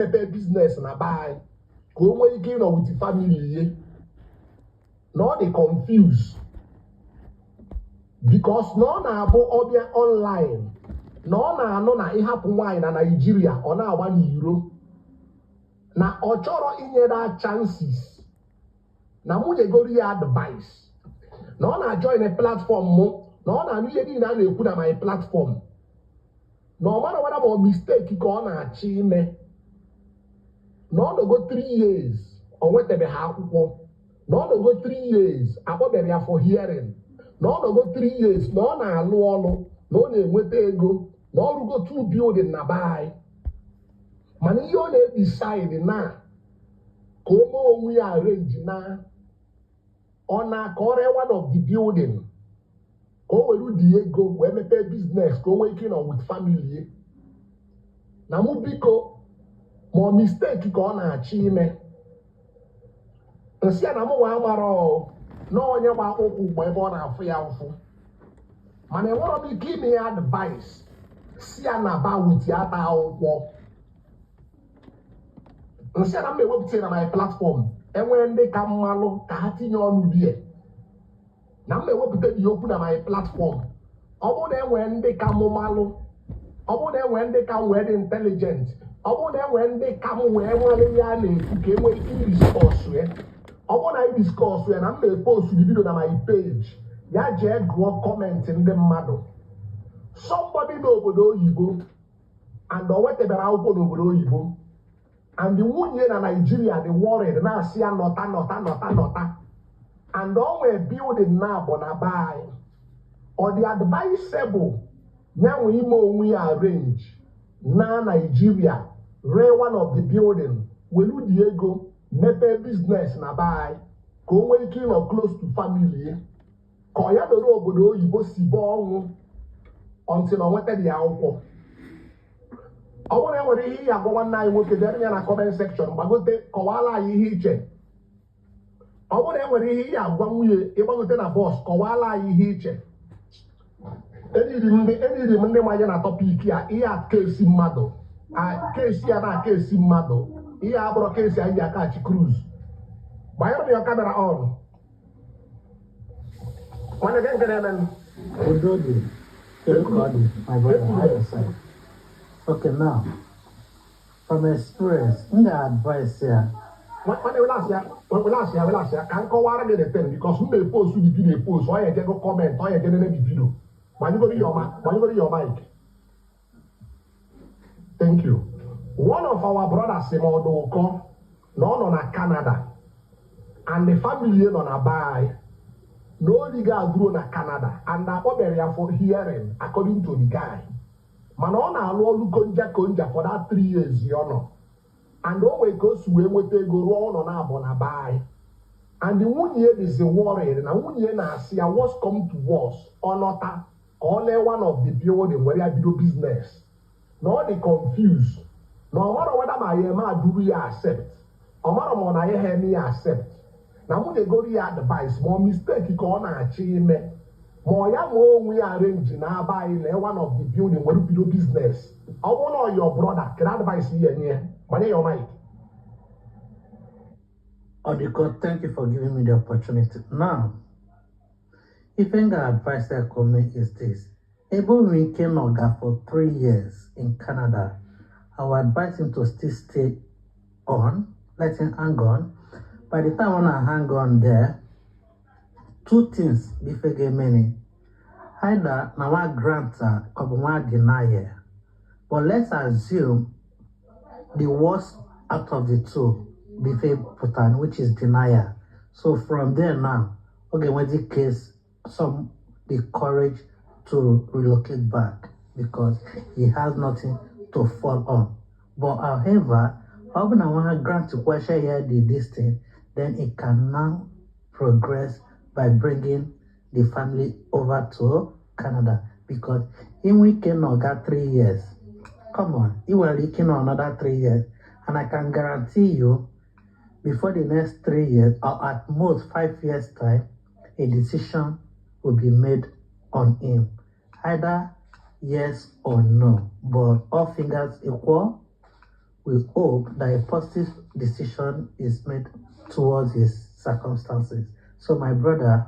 business na buy. Go where you get with the family. No, they confused. Because no na abo obia online. No na it happen wine na Nigeria or na 1 euro. Na ochoro inye that chances. Na mu dey go real advice. No na join a platform mo. No na nu yedi na na put my platform. No matter whether more mistake ko na achi me. No go 3 years or whatever akwụkwọ. No go 3 years akpọbere for hearing. No go 3 years no na alụ ọlụ. No na-enweta ego. No go 2 building na buy. Mana ihe ọ na-decide na ka o onwe ya arrange na ọ na-akọrọ one of the building ka o were the ego wee mepee business ka o nwee ike nọ with family. Na mụ biko ma mistake ka ọ na-achị ime nsị na mụ wa mara na onye gba akwụkwọ ugbo ebe ọ na-afụ ya ụfụ mana enwere m ike ime ya advice si ya na ba with ya ata akwụkwọ nsị na m ewepụta na my platform enwere ndị ka mmalụ ka ha tinye ọnụ die na m ewepụta dị okwu na my platform ọ bụrụ na enwere ndị ka mụ malụ ọ bụrụ na enwere ndị ka m wee dị intelligent ọ bụrụ na enwere ndị ka m wee nwale ya na-ekwu ka enwee ike idiskọsụ ya ọ bụrụ na idiskọsụ ya na m na-epost the video na my page ya jee gụọ kọmentị ndị mmadụ somebody n'obodo oyibo and o wetebere akwụkwọ n'obodo oyibo and the nwunye na Nigeria dị worried na-asị ya nọta and o nwee building na abụ na buy ọ dị advisable nyanwe ime onwe ya arrange na Nigeria ree one of the building welu dị ego mepee business na buy ka o nwee ike ịnọ close to family ka ọ ya nọrọ obodo oyibo si bụ ọnwụ until o nweta dị akwụkwọ. Ọ bụrụ na enwere ihe ya agwa nwanne anyị nwoke dere ya na comment section gbagote kọwala anyị ihe iche. Ọ bụrụ na enwere ihe ya agwa nwunye ịgbagote na bọs kọwala anyị ihe iche. Eniri m ndị manye na topic ya ihe a kesi mmadụ kesi ya na kesi mmadụ ihe abụrụ kesi anyị aka chi cruise gbanyere m ya kamera on nwanne gị nke na-eme Udodi, my brother, okay, now, from experience, I'm gonna advise you. Relax ya. Ka nkọwara gị the thing because m na-epost the video post ọ ya ejego comment ọ ya ejenene the video. Gbanyegoro your mic. Thank you. One of our brothers in Odoko nọ na Canada and the family nọ na buy. No legal grow na Canada and akpọbere ya for hearing according to the guy. Mana ọ na-alụ ọlụ konja for that 3 years ya nọ. And o nwee ka o si wee nweta ego rụọ ụlọ na abụ na buy. And the nwunye is worried na nwunye na-asị ya worst come to worst ọ nọta ka ọ lee one of the building where ya bido business. Na ọ dị confused. Na ọ mara whether ma ya eme aduru ya accept. Ọ mara ma ọ na ya ha eme ya accept. Na mụ na-egoro ya advice ma mistake ka ọ na-achọ ime ma ọ ya ma onwe ya arrange na abaghị na one of the building were bido business. Ọ bụrụ na your brother can advice ihe nye gbanye your mic. Odiko, thank you for giving me the opportunity. Now, if I can advise I comment is this. Able we came for 3 years in Canada, I would advise him to still stay on, let him hang on. By the time when I hang on there, 2 things before get many. Either now I grant or deny. But let's assume the worst out of the two before put on, which is denial. So from there now, okay, when the case, some the courage to relocate back because he has nothing to fall on. But however, when I want to grant to question here this thing, then it can now progress by bringing the family over to Canada because in we cannot got 3 years. Come on, you will leaking another 3 years, and I can guarantee you, before the next 3 years or at most 5 years time, a decision will be made on him, either yes or no. But all fingers equal, we hope that a positive decision is made towards his circumstances. So my brother,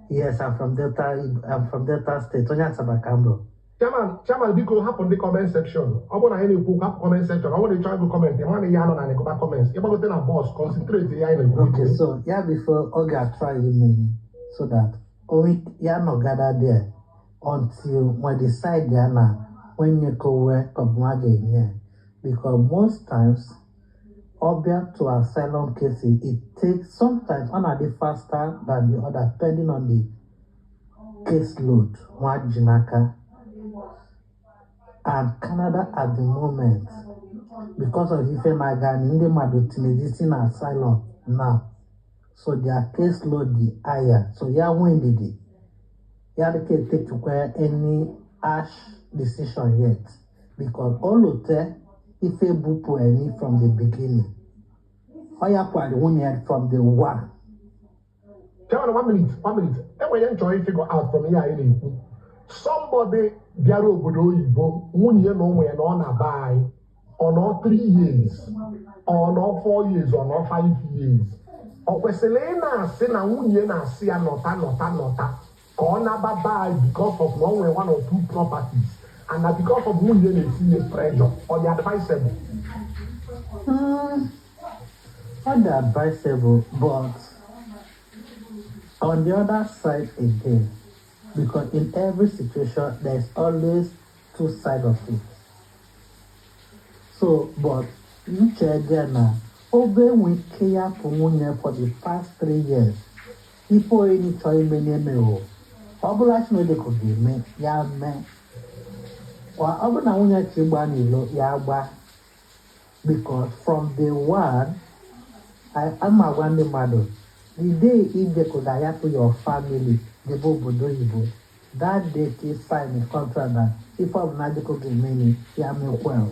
yes, I'm from Delta State. Onye Sabakambo. Chairman, because happen the comment section. I want to any book up comment section. I want to try to comment. I want to yarn and go back comments. You want to tell a boss concentrate the yarn. Okay, so yeah, before Oga try him so that only no gather there until when decide there now when you go where again here. Because most times object to asylum cases it takes sometimes one are the faster than the other depending on the caseload. One Jinaka. And Canada at the moment, because of Ife Magani, they are in asylum now. So their caseload is higher. So yeah, when did it? Yeah, they can't take to any harsh decision yet. Because all of them, Ife Bupu any from the beginning. Oya Pwadi one from the one. Tell me 1 minute. And when you enjoy figure out from here, somebody bịara obodo oyibo nwunye na ụmụ ya nọ na buy or not 3 years or not 4 years or not 5 years ọ kwesịrị ị na-asị na nwunye na-asị ya nọta ka ọ naba buy because of na onwe one or two properties and na because of nwunye na-esi ya pressure or the advisable. Not the advisable, but on the other side again, because in every situation, there's always two sides of it. So, but you check now, over we care for the past 3 years. Before any choice, many no. Obligation no they could give me, yeah, man. Or over now, when you chibani yeah, because from day one, I am a one mother. The day if they could have to your family, the Bobo, that day they sign a contract that if I'm not the cooking many, you may well.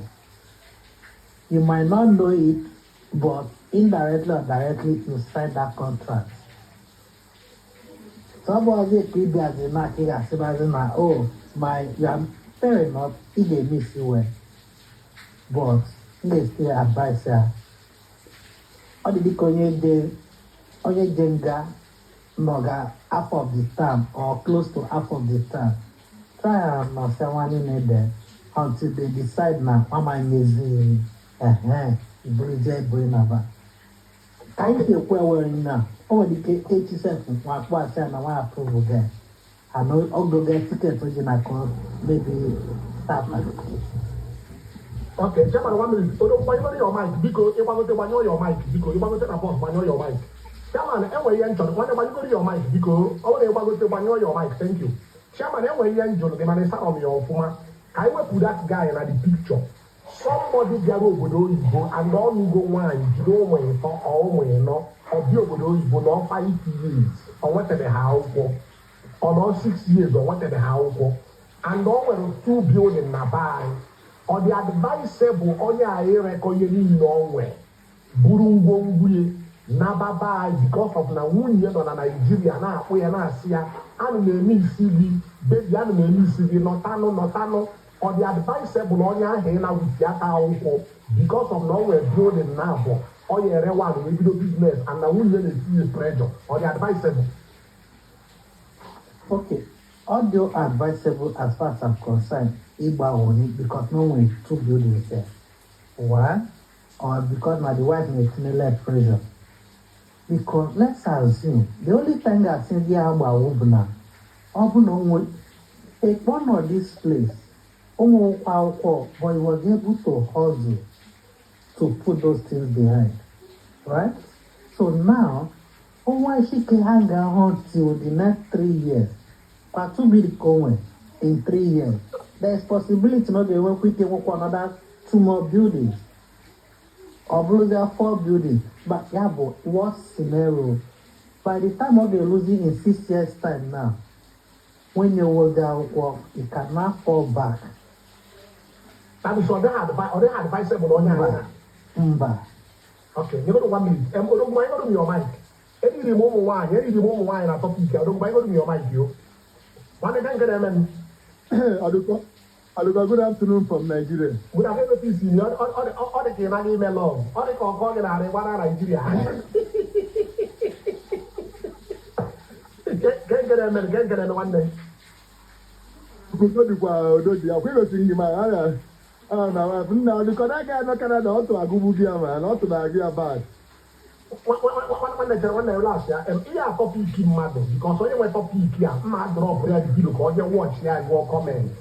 You might not know it, but indirectly or directly you sign that contract. Somebody could be as a market as oh, you are fair enough, he may miss you well. But they still advise her. Or did you call you onye jenga noga half of the time or close to half of the time. Try and not say one in there until they decide now, am I missing? Bring about. Can you feel where we're in now? Oh, the 80 cents, what and I want to approve again. I know I'll go get tickets to Jinako, maybe start like Okay, Chairman, 1 minute. So don't manual your mic because you want to manual your mic because you want to boss manual your mic. Chairman, anyway, you enjoy. When you manual your mic because all they want to manual your mic. Thank you. Chairman, anyway, you enjoy. The man is on your phone. I will put that guy in the picture. Somebody there will go and don't go one. You don't wait for all when no or you will go 5 years or whatever how or not 6 years or whatever how and all 2 building na buy. Or the advisable onye aye rekoye ni nowhere. Burungongwe nababa because of na wunye no na Nigeria na akwe na asia anu na emi CV baby anu na emi CV notano or the advisable onye ahe na wutiaka akwụkwọ because of nowhere building na abo onye ere one we do business and na wunye na see pressure or the advisable. Okay, audio advisable as far as I'm concerned. Because no one 2 buildings there. One, or because my wife makes me less pressure. Because let's assume the only time I've seen the Abba open take one of this place. But he was able to hustle to put those things behind. Right? So now, why she can hang on till the next 3 years? But to be going in 3 years. There is possibility not they work with another 2 more buildings. Or there are 4 buildings. But yeah, but what scenario? By the time of they're losing in 6 years' time now, when you will work, you cannot fall back. That is what they advisable on your okay, you go to 1 minute. Don't mind on your mic. Any remove wine, I thought you don't mind on your mic, you. One again, get them. Good afternoon from Nigeria. Good afternoon, PC. All the came and email love. All the call in Nigeria. Get one day. Now, because I got Canada to a good man, not to the bad. When the last year, and here topic in mother, because when you went topic here, my drop ready video, because you watch here, go comment.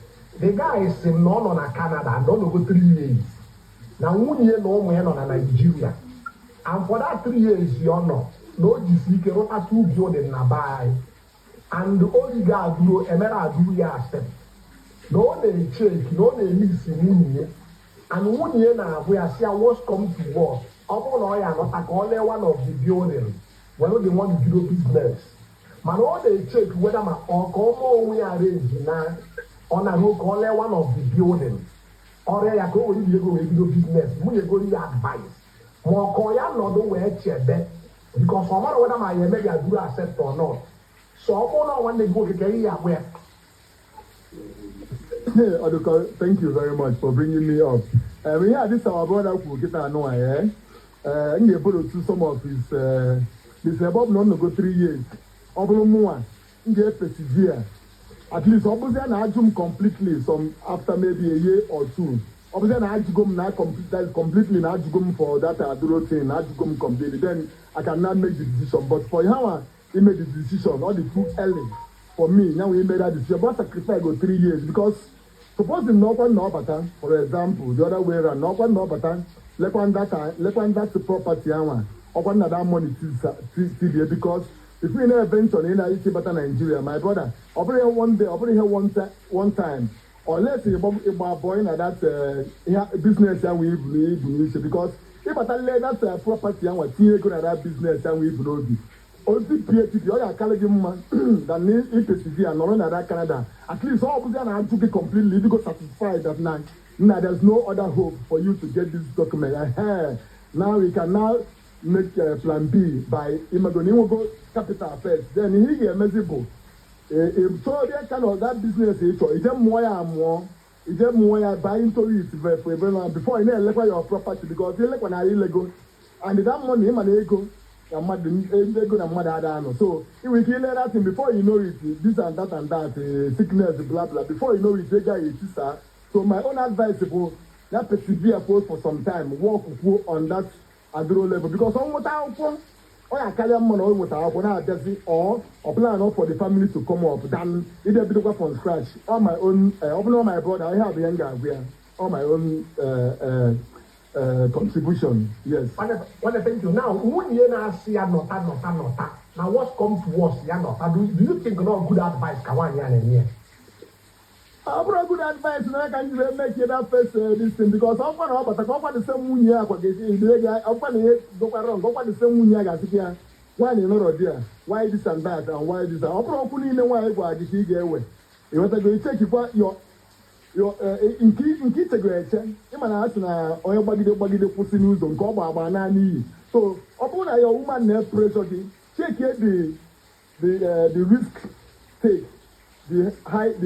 The guy is in none on a Canada and don't go 3 years. Now, 1 year no more on a Nigeria. And for that 3 years, you know, no DC can rota 2 building na buy. And the only guy do Emera do ya step. No, they check, no, they miss in 1 year. And 1 year now, we are seeing what's come to work. Upon all, not only one of the buildings, when they want to do business. Man, all they check whether my uncle we arrange now on a road call one of the buildings. Or I go with you go do business, we go to advice. More call ya not the way check that because no matter whether my maybe I do accept or not. So upon when they go to carry away. Thank you very much for bringing me up. We had this our brother who get to know, and able to some of his above not go 3 years. Over more, get persevere. At least, obviously, I assume completely. Some after maybe a year or two. Obviously, I assume not completely. I assume for that I do thing. I assume completely. Then I cannot make the decision. But for how he made the decision, all the too early for me. Now we made that decision. But sacrifice go 3 years because suppose the no one no pattern, for example, the other way around, no one no pattern. Let one that the property or one that money to because if we never venture in Nigeria, my brother, over here one day, over here one time, or let's say about boy na that business and we believe because if I let that property and what you go that business and we believe. Only PhD, all your colleague man that need persevere and not that Canada. At least all of them are to be completely because satisfied that now there's no other hope for you to get this document. Now we can now make plan B by go capital first. Then he measurable. If so that kind of that business it's just more and more. It's just more buy into it for everyone before you know like your property because you like when I illegal and that money man go. So if we kill that thing before you know it, this and that, sickness, blah blah. Before you know it, they get it, sir. So my own advice is that persevere for some time, work on that agro level because on what I want, or I carry money with our or plan for the family to come up. Then either be from scratch. On my own, open all my brother, I have a younger guy, on my own. Contribution, yes. What I thank you now, 1 year now, see, not. Now, what's come to us, do you think no good advice can one year and year? Good advice, now I can make it up first this thing because I'm going to offer the same 1 year. I'm going to go around, go the same 1 year. Why you know, dear? Why this and that, and why this? I'm probably in the way I get away. You want to go check your in key segregation, you man ask na oil bagide pussy news on go about nani. So upon your woman net pressure, check here the risk take,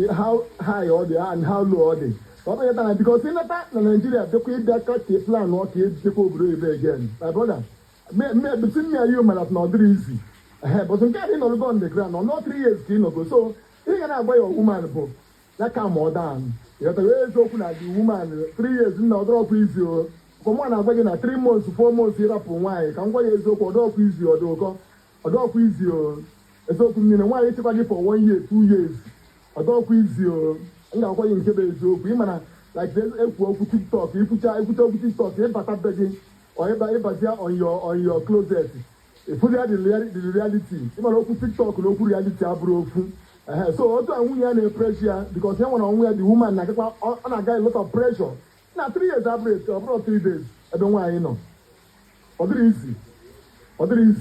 how high or the and how low are they. Because in that Nigeria, they create that plan or create people again. My brother, between me and you, man, that's not very easy. But some guy didn't go on the ground, or not 3 years, go. So you can have your woman, that come more down. You have to raise open at the woman 3 years in the other easy. Come on, I'm going 3 months, 4 months here up on why. Come on, years open, or easy or dog easy. It's open in why it's for 1 year, 2 years. A dog easy. And I'm going to give you like this. If you put TikTok, if you put TikTok, you put begging or on your closet. If you have the reality, if you put TikTok, you put reality abroad. So also I'm wearing pressure because I want to wear the woman like on a guy a lot of pressure. Now 3 years average, about 3 days. I don't want you know. Other easy.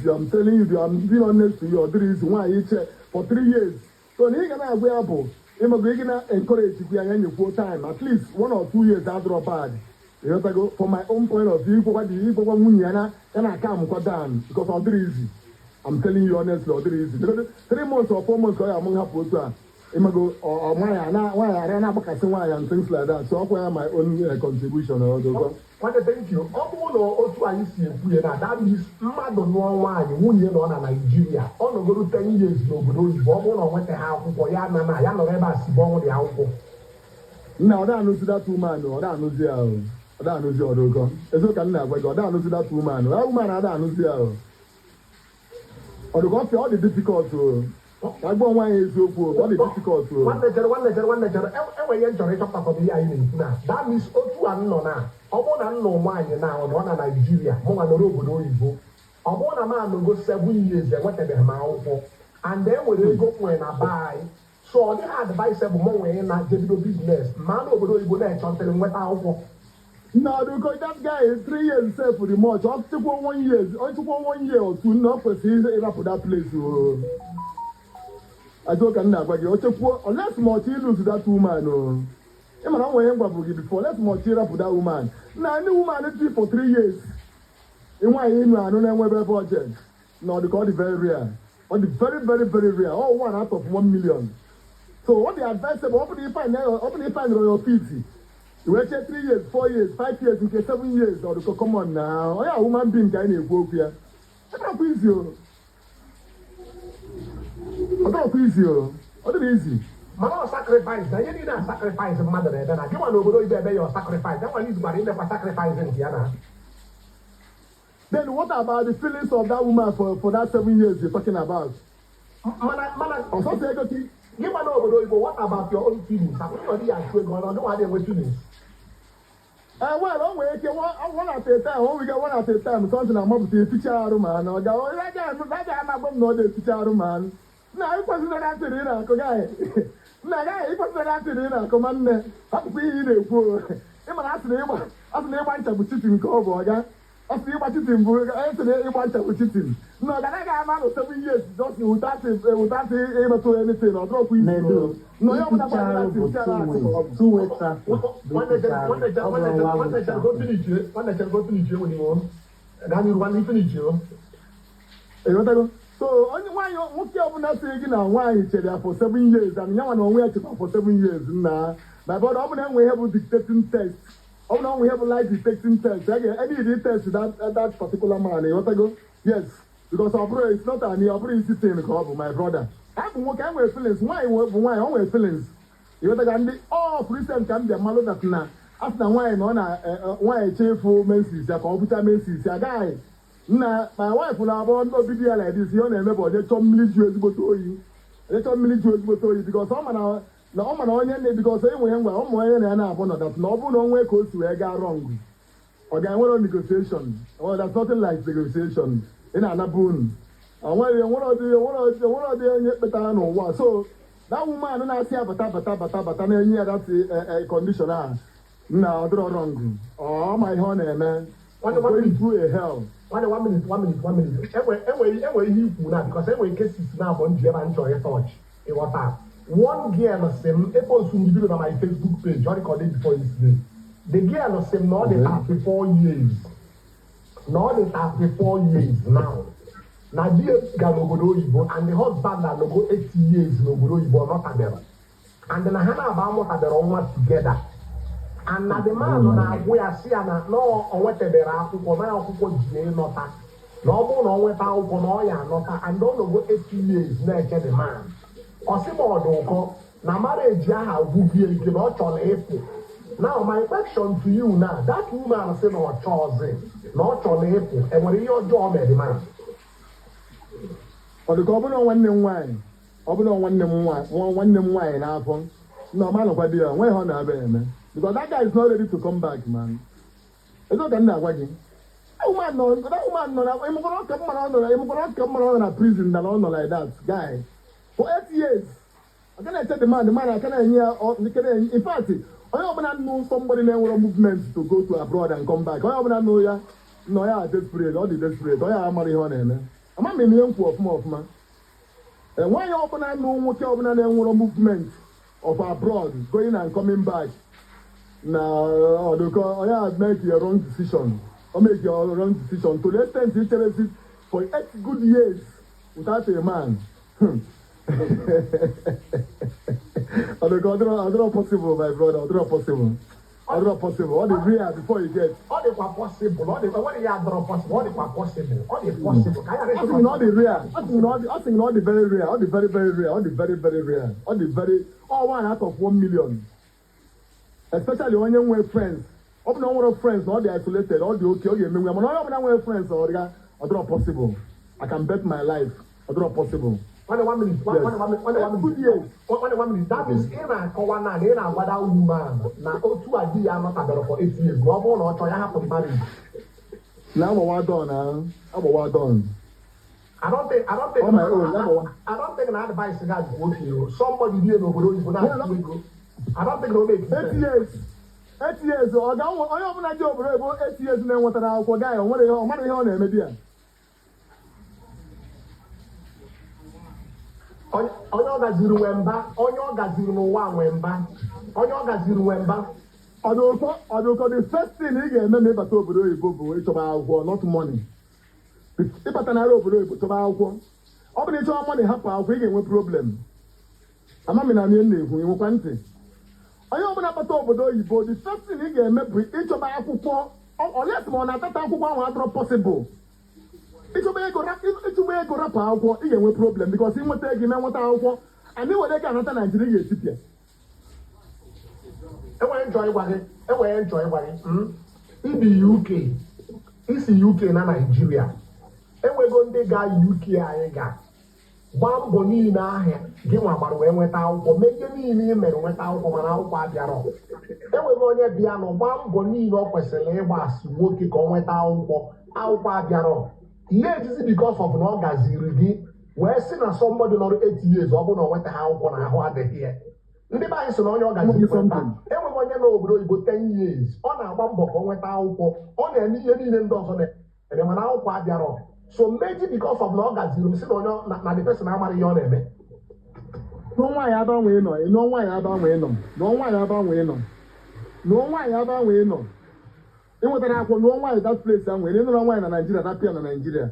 I'm telling you, I'm being honest to you. Other easy. Why you check for 3 years? So you gonna wear apple. I'm gonna encourage you to be full time. At least 1 or 2 years after a bad. You have to go from my own point of view. What the people want and I come down because other easy. I'm telling you honestly, other easy. Because 3 months or 4 months, I'm going to Imago or why I ran up a and things like that. So I my own contribution or the What thank you. Otu anyị si ekwu ya na that means mmadụ nụọ nwaanyị nwunye nọ na Naịjirịa ọ nọgoro 10 years n'obodo oyibo ọ bụrụ na ọ nweta ha akwụkwọ ya na ya nọrọ ebe a si bụ ọnwụ dị akwụkwọ. Nna ọ da-anụzi that woman ọ da-anụzi ya ọ da-anụzi ọdụkọ ezo ka m na-agwa gị ọ da-anụzi that woman that woman ada-anụzi ya ọdụkọ ọ dị difficult agba nwaanyị eziokwu ọ dị difficult nwanne chere enwe ihe nchọrọ ịchọpụta ihe anyị na-ekwu na that means otu a nọ na ọ bụrụ na nna nwaanyị na ọ na Naịjirịa mụ nwa nọrọ obodo oyibo ọ bụrụ na m anọgo 7 years enwetabeghị m akwụkwọ and enwere ego nwere na be anyị so ọ dịghị advisable mụ nwee na jebido biznes ma n'obodo oyibo na-echọntịrị nweta akwụkwọ. No, because that guy is 3 years safe for the much. I'll take 1 year. I'll take 1 year or two. Not for season for that place. I don't know, but you take unless much you lose that woman. I'm not going before. Let's much up for that woman. Now, any woman is for 3 years. In why you know, I don't know where budget. No, they call it very rare. On the very rare. Oh, 1 out of 1 million. So, what the advice about open the find on your feet. You wait 3 years, 4 years, 5 years, okay, 7 years, or the come on now. Oh, yeah, woman being kind of go here. I don't please you. I don't please you. I don't easy. Mama sacrifice. Now you need a sacrifice of mother. Then I want to go to your sacrifice. That one is married for sacrifice in Kiana. Then what about the feelings of that woman for that 7 years you're talking about? Man, I'm so say you want to know, but what about your own feelings? I'm not going to know how they were feelings. Well, I'm waiting one at a time. When we get one at a time, something I'm up to teach our man. Or go, right there, I'm not the teacher man. No, it wasn't that to dinner, guy. No, it wasn't that to dinner, commander. I'm being a poor. I'm asking him, I'm never to put it in cover, guy. I'm still watching him, I'm still want to put it in. No, that I got a man of 7 years, just without able to anything or drop with no, you're not about to two-way traffic. When they go finish you, when you want, then you want to finish you. So, only why you won't get up saying now why you there for 7 years and you want to wait for 7 years now. My brother, I'm we have a dictating test. Oh no, we have a life detecting test. Any test that particular man, you want to go? Yes. Because our brother is not an operating system, my brother. I'm working with feelings. Why always feelings? You want to get all Christians can be a malo that now. After why why cheerful menses, a computer menses, a guy. Now, my wife will have one no video like this. You never they told military to you. They told military to you because some now. Na ọ mana onye nne because enwe ngwa ụmụ onye na ya na-abụ na that na ọ bụrụ na onwe ka o si wee gaa wrong ọ ga-enwere negotiation or there's nothing like negotiation ị na-anabụ unu onwere ọdị onye kpetara n'ụwa so that woman na-asị ya bata na-enye ya that condition a na ọ dịrọ wrong ọ ma ihe ọ na-eme going through a hell. One minute. Enwe ihe ikwu na because enwe cases na abụọ nji ebe a nchọrọ ịtọch ịghọta. One girl same post on video on my Facebook page, I recorded before yesterday. The girl same now they 34 years. Now they 34 years now. Now this girl obodo Igbo and the husband that go 80 years in obodo Igbo not abere. And then Hana about abere almost together. And now the man na we are see na no onwetebere akwụkwọ na akwụkwọ ji nọta. Na ọ bụrụ na onweta akwụkwọ na ọ ya nọta and don't go 80 years na eche the man. Osimodoko, na marriage aha gwugie ike na ọ chọrọ ịpụ. Now my question to you now, that woman say na ọ chọzi na ọ chọrọ ịpụ, enwere ihe ọjọọ mere man. Ọ dị ka ọ bụrụ nwanne m nwaanyị n'afọ na ọ manụkwa di ya nweghị ọ na-abịa eme because that guy is not ready to come back man. Ezo ka m na-agwa gị. That woman nọ na emụkọrọ ka mmadụ na prison than ọ nọ like that guy. For 8 years, I can't tell the man, I can't hear, in fact, I don't know somebody that will movement to go to abroad and come back. I don't know ya, no, ya desperate, all the desperate, I am marijuana. I'm a million for more, man. And why you open and know what you open and movement of abroad, going and coming back? Now, because I have made your wrong decision, or make your wrong decision to the extent you tell us for 8 good years without a man. I don't possible, my brother. I don't possible. I don't possible. All the real before you get. All the possible. All the what you are possible. All the possible. All the possible. I think all the real. I think all the very rare. All the very very rare. All the very very rare. All the very. All 1 out of 1 million. Especially when you have friends. All the number of friends, all the isolated, all the okay. Okay, me. I'm not have friends. Or I don't possible. I can bet my life. I don't possible. 1 minute. 1 minute. That is in a Kawana, in a Wada woman. Now, two ideas are not available for 8 years. No more, no, I have to marry. Now, I'm done. I'm done. I don't think on my own. I don't think an advice is going to go to you. Somebody didn't know who you go. I don't think it'll make 8 years. 8 years. I don't want to job about 8 years and then what I forgot. I want to hear on the media. Onye gaziri wemba, onye gaziri n'ụwa wemba, onye gaziri wemba. Ọdụkọ the first thing ị ga-eme ma ịbata obodo oyibo bụ ịchọba akwụkwọ, not money. Ịbata n'ala obodo oyibo chọba akwụkwọ. Ọ bụrụ ịchọba money hapụ akwụkwọ ị ga-enwe problem. Amami na ihe na-ekwu ịnwekwa ntị. Onye ọbụla bata obodo oyibo the first thing ị ga-eme bụ ịchọba akwụkwọ. Unless ma ọ na-atata akwụkwọ ahụ adọrọ possible. Ịchọba ego rapụ akwụkwọ ị ga-enwe problem because ị nweta ego ime nweta akwụkwọ and were ga anata Nigeria ga-etipịa. Enwere njọ ịgwa gị. Ibi UK, isi UK na Nigeria. Enwego ndị ga UK anyị ga gbaa mbọ niile ahịa gị nwa gbara wee nweta akwụkwọ meje niile ị mere nweta akwụkwọ mana akwụkwọ abịara. Enwego onye bịa nọ gbaa mbọ niile ọ kwesịrị ịgba asị nwoke ka ọ nweta akwụkwọ abịara. Ihe ejizi because of na ọ gaziri gị wee sị na somebody nọrọ 8 years ọ bụ na ọ nweta ha akwụkwọ na ahụ adịghị ya. Ndị be anyị so na onye ọ gaziri nweta enweghị onye n'obodo oyibo 10 years ọ na-agba mbọ ka ọ nweta akwụkwọ ọ na-eme ihe niile ndị ọzọ na-eme mana akwụkwọ abịara. So meji because of na ọ gaziri m sị na onye na the person amara ihe ọ na-eme. N'ọnwa ya abanwe nọ, n'ọnwa ya abanwe nọ, n'ọnwa ya abanwe nọ, n'ọnwa ya abanwe nọ. Ị nwetara akwụkwọ n'ọnwa ya that place ahụ nwere ịnụrụ nwaanyị na Nigeria dapịa na Nigeria.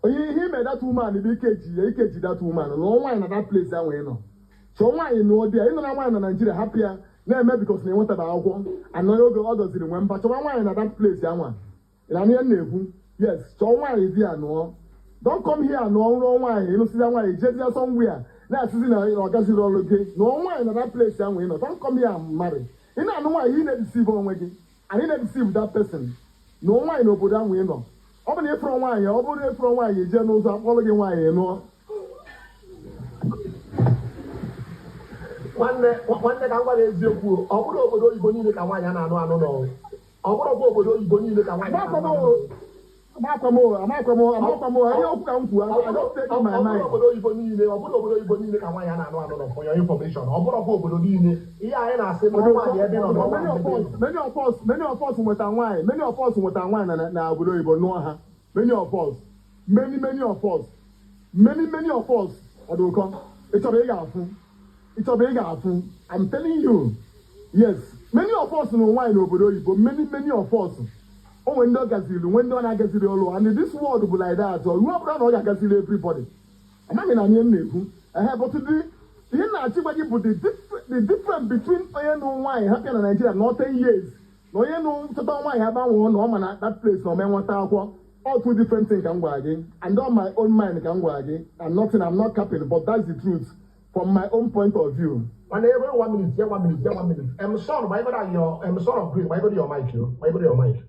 Onye ihe ime that woman bụ ikeji that woman n'ọnwa ya na that place ahụ nọ. So nwaanyị na ụdị ịnụrụ nwaanyị na Nigeria hapịa na-eme because na enwetara akwụkwọ anọghị oge ọ gọziri nwe mba chọwa nwaanyị na that place ahụ. Na ihe na-ekwu yes chọọ nwaanyị di ya nụọ. Don't come here nụọ nrụọ nwaanyị ịnụsịza nwaanyị jezie somewhere na-asịzi na ọ gaziri ọrụ gị nụọ nwaanyị na that place ahụ nọ. Don't come here marry. Ị na-anụ nwaanyị ị na-edeceive onwe gị. And he never deceive that person. No one in obodo ahụ nọ. Ọ bụ na ịfụrụ nwaanyị, ọ bụrụ na ịfụrụ nwaanyị jee n'ụzọ akpọrọ gị nwaanyị nụọ. Nwanne ka m gwara eziokwu ọ bụrụ obodo oyibo niile ka nwaanyị na-anụ nọ. Ọ bụrụkwa obodo oyibo niile ka nwaanyị na-anụ. Amakwamo, ihe okwu ka m kwuo, I don't take in my mind. Ọ bụrụ obodo oyibo niile ka nwaanyị na-anụ nọ for your information. Ọ bụrụkwa obodo niile ihe anyị na-asị na nwaanyị ebe nọ n'ọnwa. Many of us nweta nwaanyị na obodo oyibo nụọ ha. Many of us. Many of us. Ọdụkọ, ịchọba ị ga-afụ. I'm telling you. Yes. Many of us nụ nwaanyị n'obodo oyibo. Many of us. Oh, when dog gazili, when dog gazili olo, and this world will be like that. So you have to know gazili everybody. I'm not in an end. I have to do. You know, actually, put the difference between why happen in Nigeria not 10 years. No, you know, to why have one woman at that place. No man want all two different things can go again, and on my own mind can go again. I'm not capping, but that's the truth from my own point of view. And every 1 minute, 1 minute. I'm sorry, why I'm sorry of green. Why your mic, you? Why your mic?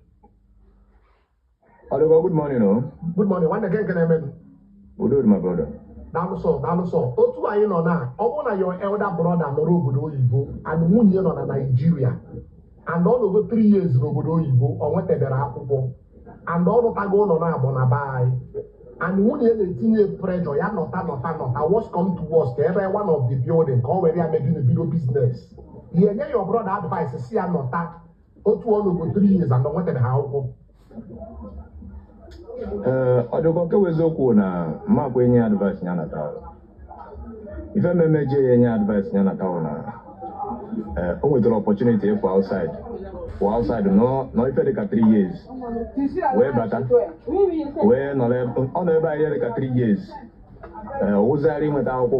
Hello, good morning, no? Good morning. When again can I make? Good, my brother. That was all. Otu anyị nọ na ọ bụrụ na your elder brother nọrọ obodo oyibo and nwunye nọ na Nigeria and all over 3 years n'obodo oyibo ọ nwetebere akwụkwọ and ọ rụtago ụlọ na abụ na be anyị and nwunye na-etinye pressure ya nọta worst come to worst ka ebe one of the building ka ọ were ya megide bido business ihe nye your brother advice si ya nọta otu ọnụgo 3 years and ọ nwetebere akwụkwọ. Ọ dịkwa nke eziokwu na mmakwa enye advice ya nata ife mmemeje ya enye advice ya nata na o nwetara opportunity ịpụ outside nọ ife dịka 3 years wee bata wee nọ ebe anyị dịka 3 years ụzarị nweta akwụkwọ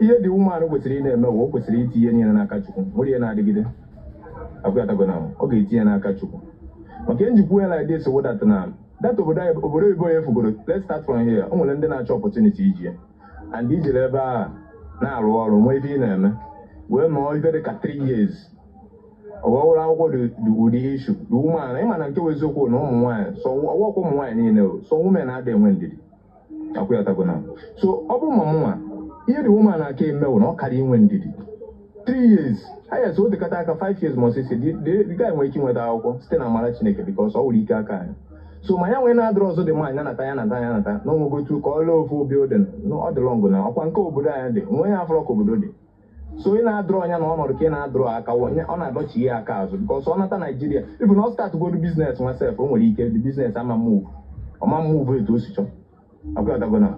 ihe dị ụmụanụ kwesịrị ị na-eme o kwesịrị itinye niile n'aka Chukwu nwere ihe na-adịgide akwụyatago na ọ ga-etinye n'aka Chukwu maka njikwa ya like this that na that obodo oyibo ya efugoro. Let's start from here. O nwere ndị na-achọ opportunity iji and ijere ebe a na-arụ ọrụ nwee ife ị na-eme wee nọọ ife dị ka 3 years ọwụrụ akwụkwọ ụdị issue the woman ịma na nke bụ eziokwu na ụmụ nwaanyị so ọwụkwọ ụmụ nwaanyị niile so women na-ada enwe ndidi akwụyatago na so ọ bụ ma mụnwa ihe dị woman na-aka emewu na ọ karịa inwe ndidi 3 years ayes o dekata aka 5 years ma osisi the guy nwere ike nweta akwụkwọ site na amara Chineke because ọ nwere ike aka anyị so ma ya nwee na-adịrị ọzọ dị manyị ya nata na onwegotu ka ọ lee ofu building ọ dị lọngụ na ọkwa nke obodo anyị dị nwe ya afọrọ ka obodo dị so ị na-adụrụ ọnya na ọnọdụ ka ị na-adụrụ aka ọ na-adọchi ihe aka azụ because ọ nata Naijiria even ọ start go business myself o nwere ike the business ọma move etu o si chọọ akwụyatagona.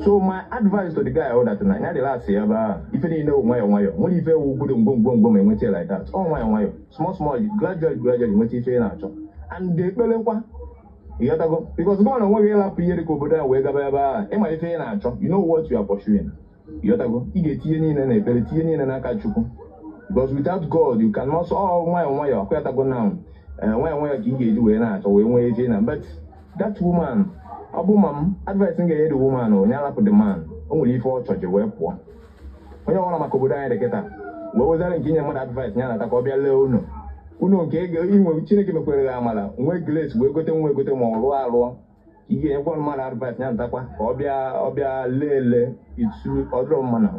So my advice to the guy that na ya dị last ya ba ife niile nwayọ nwere ife obodo ngwongwo ma enweta like that ọ nwayọ small gradually nweta ife na-achọ and ekpelekwa ịghọtago because gọvanọ nweghị ịlapụ ihe dịka obodo a wee gaba ebe a ịma ife ị na-achọ you know what you are pursuing ịghọtago ị ga-etinye niile na ekpere tinye niile n'aka Chukwu because without God you cannot nwayọ akwụyatago na nwayọ ka ị ga-eji wee na-achọ wee nwee ife na but that woman ọ bụ ma m advice m ga-enye the woman onye alapụ the man o nwere ife ọ chọji wee pụọ onye ọbụla maka obodo anyị dịkịta wee wezara nke inye mmadụ advice ya nata ka ọ bịa lee unu nke inwe Chineke mekwere gị amala nwee grace wee gote ma ọ rụọ arụọ ị ga-enyekwa mmadụ advice ya natakwa ka ọ bịa lee itu ọdụrụ mma na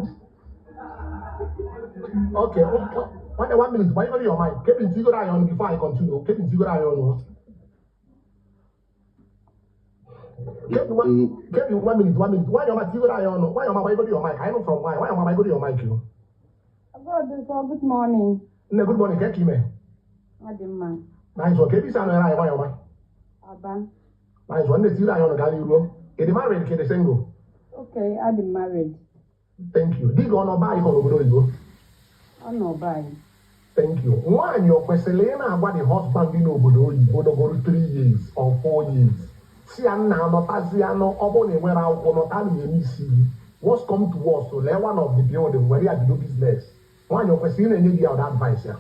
Okay, 1 minute. Why you your mind? Keep in figure on before I continue. Keep in figure on. Keep 1 minute. Why your mind figure on? Why your mind go to your mic? I know from why. Why your mind go to your mic? You. Good morning. No, good morning. Keep me. Adimma. Nice one. Keep this on why your mind. Aba. Nice one. Let's see that on Gali room. Is married? Is single? Okay, I'm married. Thank you. Dig on a buy for Obodo Igbo. I'm not buy. Thank you. One, your question, about the husband in Obodo Igbo go 3 years or 4 years. See, I'm now not as I know, Obone, where I will not see. What's come to us to learn one of the building where you do business. One, your question, and need your advice here.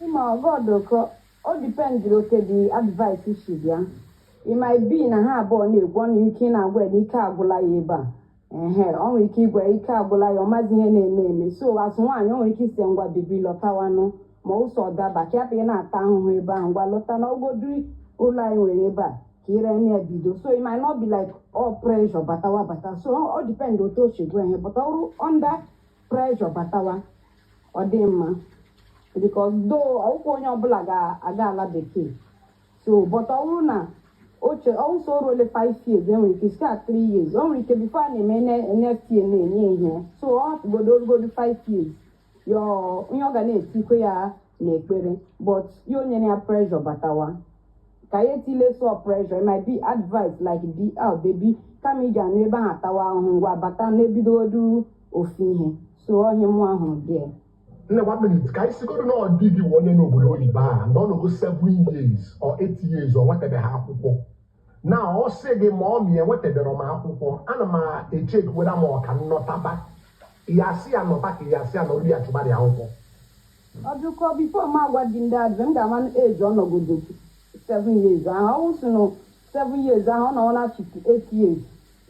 God, all depends on the advice issue. It might be in a hard one, you can wear the car yeba. Only keep where you can go your mazine name. So, as one, only kiss them what baby Lotawano, most of that back up in a town weba and while Lotano go do Ula weba. So it might not be like all pressure batawa. So all depends on what you going but all under pressure batawa or them because though I want your blaga agala the key. So but all na also only 5 years, then we can start 3 years. Only can be fine next year here. So all go to 5 years. You're gonna see where but you need pressure batawa. Kayeti so pressure, it might be advice like baby, come here, neighbor, Hatawa, Bata, maybe do Ofi. So all him one there. No, 1 minute. Can you go to know did you want to know and don't go 7 years or 8 years or whatever happen? Now, I'll say the mommy and whatever on my Anama a check whether more cannot taba. Yasi and not back, Yasi and only at somebody uncle. I'll do call before my wedding dad, then that one age on a good 7 years. I also know 7 years. I don't know 58 years.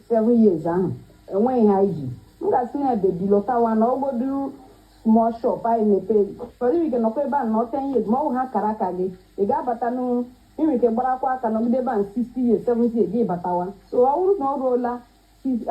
7 years. And when I do, that's not the Bilota one. I'll go do small shop. I may pay. But we can pay back not 10 years. More Hakaraka. The Gabatano, we can Barakwa can be ban 60 years, 70 years. Batawa. So I would know roller 50.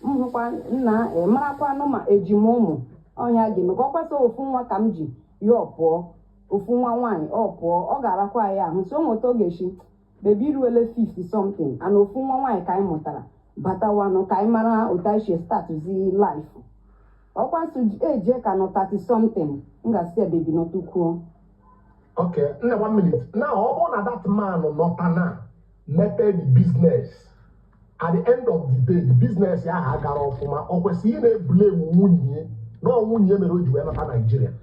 Marakwa no ma ejimomo. On Yagi, Mokopa so Funwa Kamji. You're poor. Ofunwa wine or poor or garakwa ya so motogeshi baby really 50 something and ofunwa wine kai motara batawa no kai mara utashi start to see life okwa to age ka no 30 something nga say baby no too cool. Okay, now 1 minute. Now all that man not na method the business at the end of the day the business ya ha gara ofuma okwesi na blame nwunye no nwunye mere o ji we na Nigeria.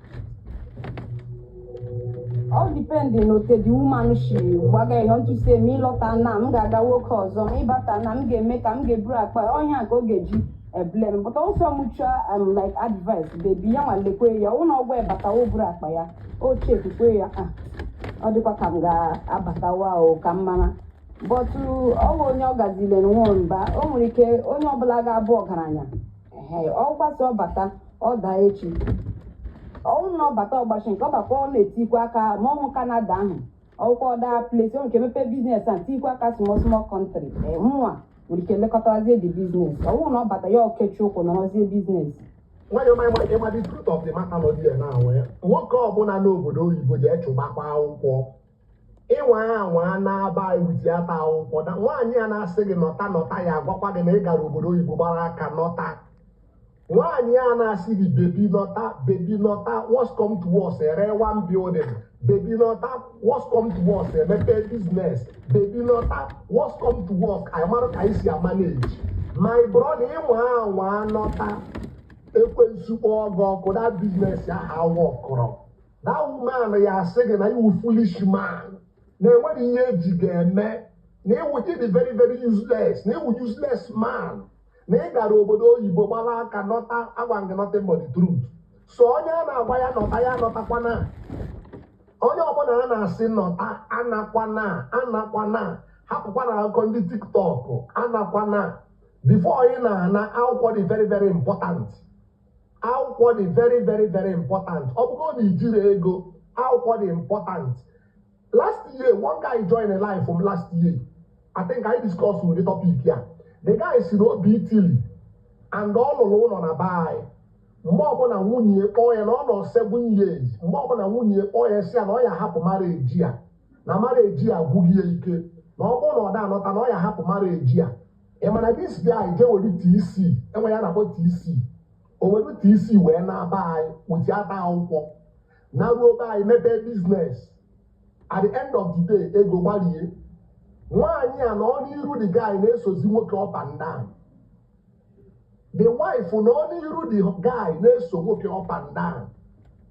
all depending on the woman she waga want to say me lota na m ga work ọzọ me bata na m ga-eme ka m ga-eburu akpa onye ka ọ ga-eji blame but also mutual like advice baby ya nwalekwe ya ụlọ ọgwụ ebata o buru akpa ya o chekwe ya ọ dịkwa ka m ga-abatawa o ka mmana but ọwụ onye ọ gazile nwomba o nwere ike onye ọbụla ga-abụ ọgaranya ọ gbasa ọbata ọ daa echi ọnwụ na ọbata ọgbachi nke ọbakwa ọ na-etikwa aka ma ọnwụ Canada ahụ ọkwụkwọ ọda place o nke mepe biznes a tikwa aka small country mụnwa nwere ike lekọtazie the business ọnwụ na ọbata ya okechi ụkwụ nọrọzie biznes nwanyị ịma the truth of the matter nọ dị na nwoke ọbụla n'obodo oyibo ji echụgbakwa akwụkwọ ịnwa anwa na-aba ewutiata akwụkwọ na nwaanyị a na-asị gị nọta ya agwakwa gị na ị gara obodo oyibo gbara aka nọta nwaanyị a na-asị gị baby nọta what's come to us ere one building baby nọta what's come to us emepe business baby nọta what's come to us anyị mara ka anyị si manage my brother ịnwa anwa nọta ekwensu ọgọ ọkụ that business ya ha wọkọrọ that woman ya asị gị na iwu foolish man na enwere ihe eji ga-eme na ịwụchi the very very useless na ịwụ useless man na ị gara obodo oyibo gbara aka nọta agwa gị nothing but the truth so onye a na-agwa ya nọta ya nọtakwana onye ọbụla a na-asị nọta anakwana hapụkwana akụkọ ndị TikTok anakwana before ị na-ana akwụkwọ dị very very important akwụkwọ dị very very very important ọ bụrụ na ijiri ego akwụkwọ dị important last year one guy joined a line from last year I think I discussed with the topic here. The guy si n'obi Italy and ọ lụrụ ụlọ na bai mgbe ọbụla nwunye kpọọ na ọ nọ 7 years mgbe ọbụla nwunye kpọọ si ya na ọ ya hapụ marriage ya na marriage ya agwụghị ya ike na ọ bụrụ na ọ da anọta na ọ ya hapụ marriage ya ị mana this guy je were TC enwe ya na-akpọ TC o were TC wee na-aba anyị wutiata akwụkwọ na ruo be anyị mepee business at the end of the day ego gbarie nwaanyị a na ọ n'iru the guy na-esozi nwoke up and down the wife na ọ n'iru the guy na-eso nwoke up and down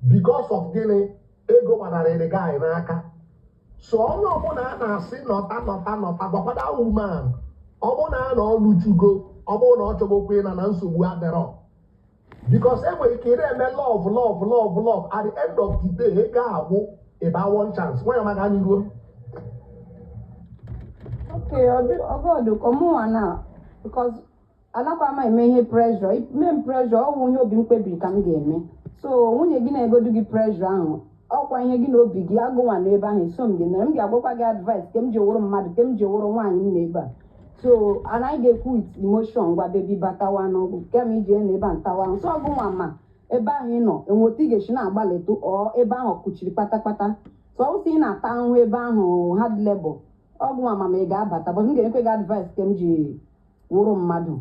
because of gịnị ego gbanarị the guy n'aka so onye ọbụla a na-asị nọta gwakwada woman ọ bụ na a na ọlụjugo ọ bụ na ọ chọgokwe na nsogbu adịrọ because enwere ike na-eme love at the end of the day ego agwụ ịba one chance nwanyị maka anyị ruo okay ogodo komuwa na because anakwa ama eme ihe pressure ime pressure ọwụ onye obi mkpebiri ka m ga-eme so nwunye gị na-egodu gị pressure ahụ ọkwa ihe gị na obi gị agụnwa n'ebe ahụ so m gị na m ga-agwakwa gị advice ke m ji wụrụ mmadụ ke m ji wụrụ nwaanyị m n'ebe a so anaghị ga-ekwu with emotion gwa bebi batawa n'ọgwụ ke m iji n'ebe a ntawa nso ọgụnwa ma ebe ahụ ị nọ enweta ị ga-esi na-agbalịtụ ọ ebe ahụ kụchiri kpatakpata so ọ sị ị na-ata ahụ ebe ahụ hard labor ọgwụ amama ị ga-abata but m ga-ekwe gị advice ka m ji wụrụ mmadụ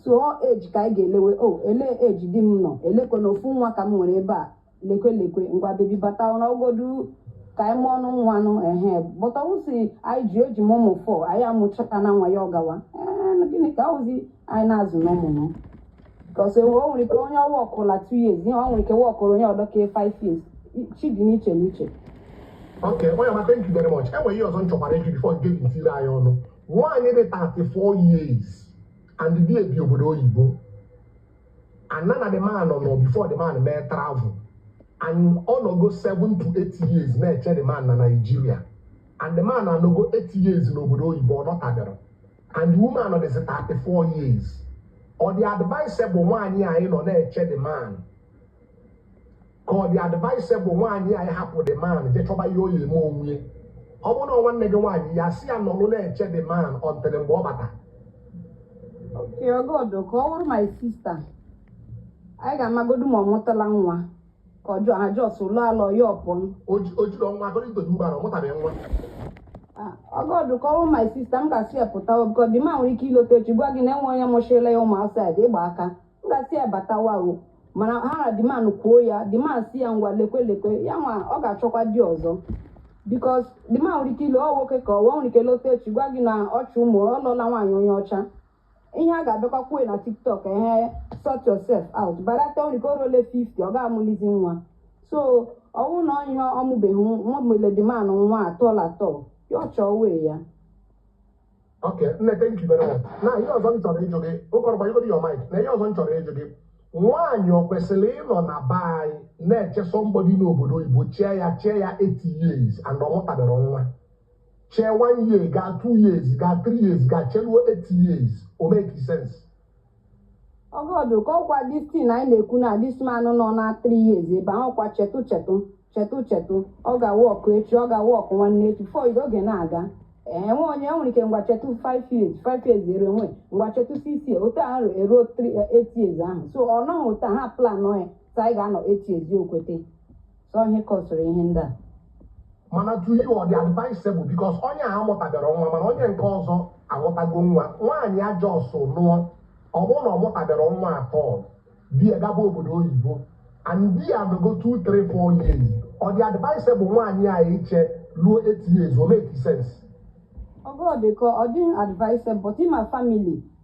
so eji ka anyị ga-elewe ele eji di m nọ elekwe na ofu nwa ka m nwere ebe a lekwe ngwa bebi bata n'ogodu ka anyị mụọ ọnụ nwanụ bọtawụsi anyị ji eji m ụmụ 4 anyị amụchaka na nwa ya ọgawa gịnị ka ozi anyị na-azụ n'ụmụ because o nwere ike onye wọkụla 2 years ihe o nwere ike wọkụrụ onye ọdọka 5 years chi dị n'iche Okay, well, thank you very much. Enwe ihe ọzọ nchọkwara eji before gị ntiri anyị ọnụ nwaanyị dị 34 years and di ebi obodo oyibo and na the man nọ before the man mee travel and ọ nọgo 7 to 8 years na-eche the man na Nigeria and the man anọgo 8 years n'obodo oyibo ọ nọtabịara and the woman nọ dịzi 34 years ọ dị advisable nwaanyị anyị nọ na-eche the man ka ọ dị advisable nwaanyị anyị hapụ the man je chọba ihe oyi eme onwe ọ bụrụ na nwanne gị nwaanyị ya si ya nọlụ na-eche the man until mgbe ọ bata okay ogodo ka ọ wụrụ my sister anyị ga-amagodu ma ọ mụtala nwa ka ọjọọ ha jos lụọ alọ ya ọpụ o jiri ọnwa agụrụ itoju ụgbara ọ mụtabeghị nwa ogodo ka ọ wụrụ my sister m ga-asị ya pụtawa because the man nwere ike ilote echi gwa gị na enwe onye mụchiela ya ụmụ outside ịgba aka m ga-asị ya batawa o mana ha na demand kwuo ya demand si ya ngwa lekwe ya nwa ọ ga-achọkwa di ọzọ because demand nwere ike ile ọ nwoke ka ọwa nwere ike lote echi gwa gị na ọchụ ụmụ ọlọla nwaanyị onye ọcha ihe a ga-abịakwa kwuo na TikTok sort yourself out barata nwere ike o role 50 ọ ga-amụlizi nwa so ọwụ na onye ọmụbeghị nwere demand nwa atọ ya chọọ wee ya. Okay, thank you very much. Na ihe ọzọ m chọrọ ịjụ gị, ụkọrọba ịgodi your mic, na ihe ọzọ m chọrọ ịjụ gị, nwaanyị ọ kwesịrị ịnọ na be anyị na-eche somebody n'obodo oyibo chee ya 8 years and ọ mụtabere nwa, chee 1 year gaa 2 years gaa 3 years gaa cheluo 8 years, o make sense? Ọgọdụ ka ọkwa dis tin anyị na-ekwu na dis man nọ na 3 years ebe ahụ kwa chetụ ọ ga-wọkụ echi, ọ ga-wọkụ nwanne echi fọ oge na-aga. Nwe onye nwere ike ngwa chetụ 5 years ere nwe ngwa chetụ 6 years otu ahụ eruo 8 years ahụ, so ọ nọghị otu ha plan ya sa anyị ga-anọ 8 years okwete, so ihe kọsịrị ihe ndị a. Mana to you ọ dị advisable because onye a amụtabere nwa mana onye nke ọzọ amụtago nwa, nwaanyị ajọ ọsọ nụọ ọ bụrụ na ọ mụtabere nwa atọ di ya gaba obodo oyibo and di ya nogo 2, 3, 4 years, ọ dị advisable nwaanyị a iche ruo 8 years, o make sense? Ọgọdụ ka ọ dị advisable but ịma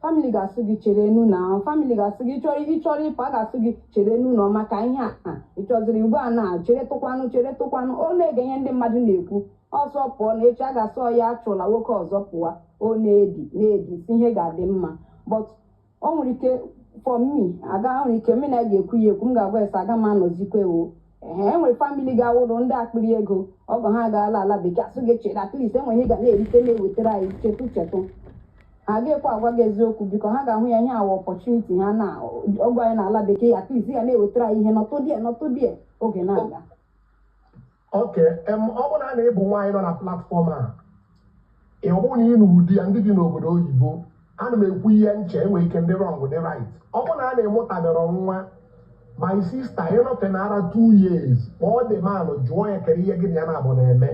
family ga-asụ gị chere enu na family ga-asụ gị ịchọrọ ịpụ a ga-asụ gị chere enu na maka ihe a ịchọziri ugbu a na chere tụkwanụ ọ na-ege ihe ndị mmadụ na-ekwu ọsọ pụọ na echi a ga-asọ ya achụla nwoke ọzọ pụọ ọ na-edi si ihe ga-adị mma but o nwere ike for me nwere ike m na ga-ekwu ya ekwu m ga-agwa esa aga m anọzikwe o enwere famili ga-awụrụ ndị akpịrị ego ọgọ ha gaala ala bekee asụ gị chere at least enwere ihe ga na-erite na-ewetara anyị chetụ ha ga-ekwe agwa gị eziokwu biko ha ga-ahụ ya ihe awa opportunity ha na ọgwụ anyị na ala bekee at least ga na-ewetara ihe nọtụ die oge na-aga. Okay, ọ bụrụ na a na-ebu nwaanyị nọ na platform a ọ bụrụ na ị na ụdị ya ndị dị n'obodo oyibo ana m ekwu ihe nche enwere ike ndị wrong dị right. Ọ bụrụ na a na-emụtabere nwa my sister ịnọtenara 2 years kpọọ dị manụ jụọ ya kere ihe gị na ya na-abụ na-eme.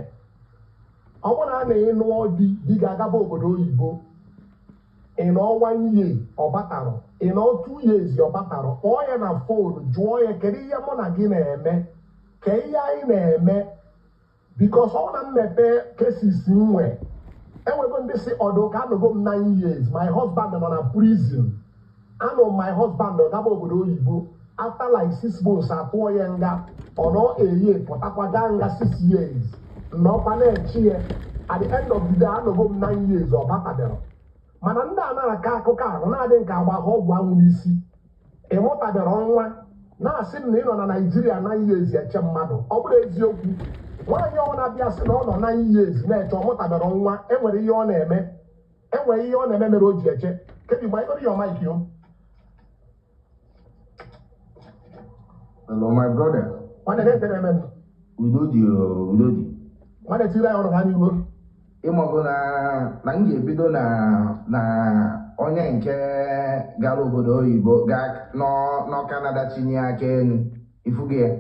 Ọ bụrụ na a na-enụọ di ga-agaba obodo oyibo ịnọ 1 year ọ batarọ, ịnọ 2 years ọ batarọ, kpọọ ya na fon jụọ ya kedu ihe mụ na gị na-eme ke ihe anyị na-eme because ọ na mmepe cases nwe enwego ndị si ọdụ ka anọgo m 9 years my husband nọ na prison, anọ my husband gaba obodo oyibo after like 6 months atụọ ya nga ọ nọ eye pụtakwa gaa nga 6 years nọkwa na-echi ya at the end of the day anọgo m 9 years ọ batabere. Mana ndị a na-aka akụkọ ahụ na-adị nke agbagha ọgwụ anwụ n'isi ịmụtabere nwa na-asị m na ị nọ na Naijiria 9 years eche mmadụ, ọ bụrụ eziokwu nwaanyị ọbụla bịa sị na ọ nọ 9 years na-eche ọ mụtabere nwa enwere ihe ọ na-eme mere o ji eche. Kedu mgbe ịgọrọ ya ọmaiki o? Hello, my brother. Nwanne na-etere eme Udodi. nwanne tiri anyị ọrụ ha n'ihu. Ịmago na m ga-ebido na onye nke gara obodo oyibo gaa nọ Canada chinye aka enu ifuge ya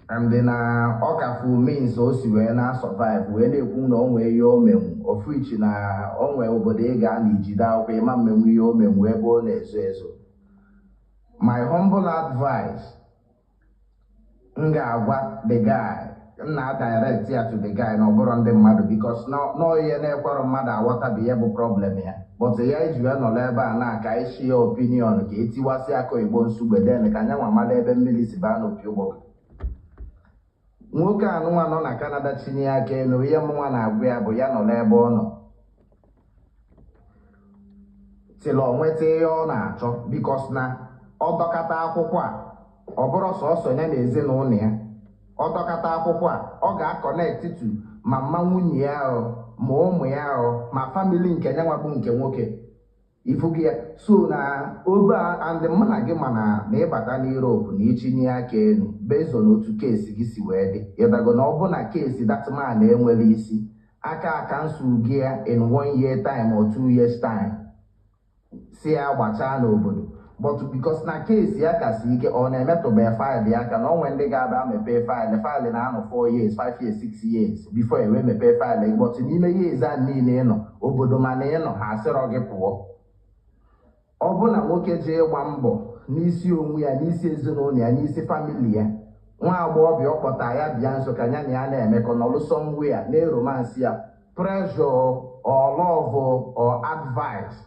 and na ọ kafu means o si wee na survive wee na-ekwu na o nwee ihe o menwu ofu ichi na o nwee obodo ị ga na ijide akwụkwọ ịma mmenwu ihe o menwu ebe ọ na-ezo. My humble advice m ga-agwa the guy na direct ya to the guy na ọbụrụ ndị mmadụ because no ihe na-ekwere mmadụ aghọtabi ya bụ problem ya but ya iji wee nọrọ ebe a na-aka ishi ya opinion ka etiwasị aka oyibo nsụgbeden ka anya nwa mmadụ ebe mmiri si baa n'opi ụgbọ. Nwoke anụnwa nọ na Canada chinye aka elu ihe mụnwa na-agwa ya bụ ya nọrọ ebe ọ nọ till o nweta ihe ọ na-achọ because na ọ dọkata akwụkwọ a ọ bụrụ sọsọ ya na ezinụlọ ya ọ dọkata akwụkwọ a ọ ga-akọnekt tu ma mma nwunye ya ma ụmụ ya ma famili nke ya nwabụ nke nwoke ifugi ya so na obe and mma na gị mana na ịbata n'Europe na ichinye aka elu bezo n'otu keesi gị si wee dị ịdago na ọ bụ na keesi datman na-enwere isi aka nso gị ya in 1 year time or 2 years time si ya gbachaa n'obodo but because na keesi ya kasị ike ọ na-emetụbe faịlụ ya ka na onwe ndị ga-abịa mepee faịlụ na-anọ 4 years 5 years 6 years before ewee mepee faịlụ but n'ime years a niile ịnọ obodo mana ịnọ ha asịrọ gị pụọ. Ọ bụ na nwoke ji ịgba mbọ n'isi onwe ya n'isi ezinụlọ ya n'isi famili ya nwa agbọghọbịa ọ kpọta ya bịa nso ka ya na ya na-emekọ n'ọlụ somewhere na eromansi ya pressure or love or advice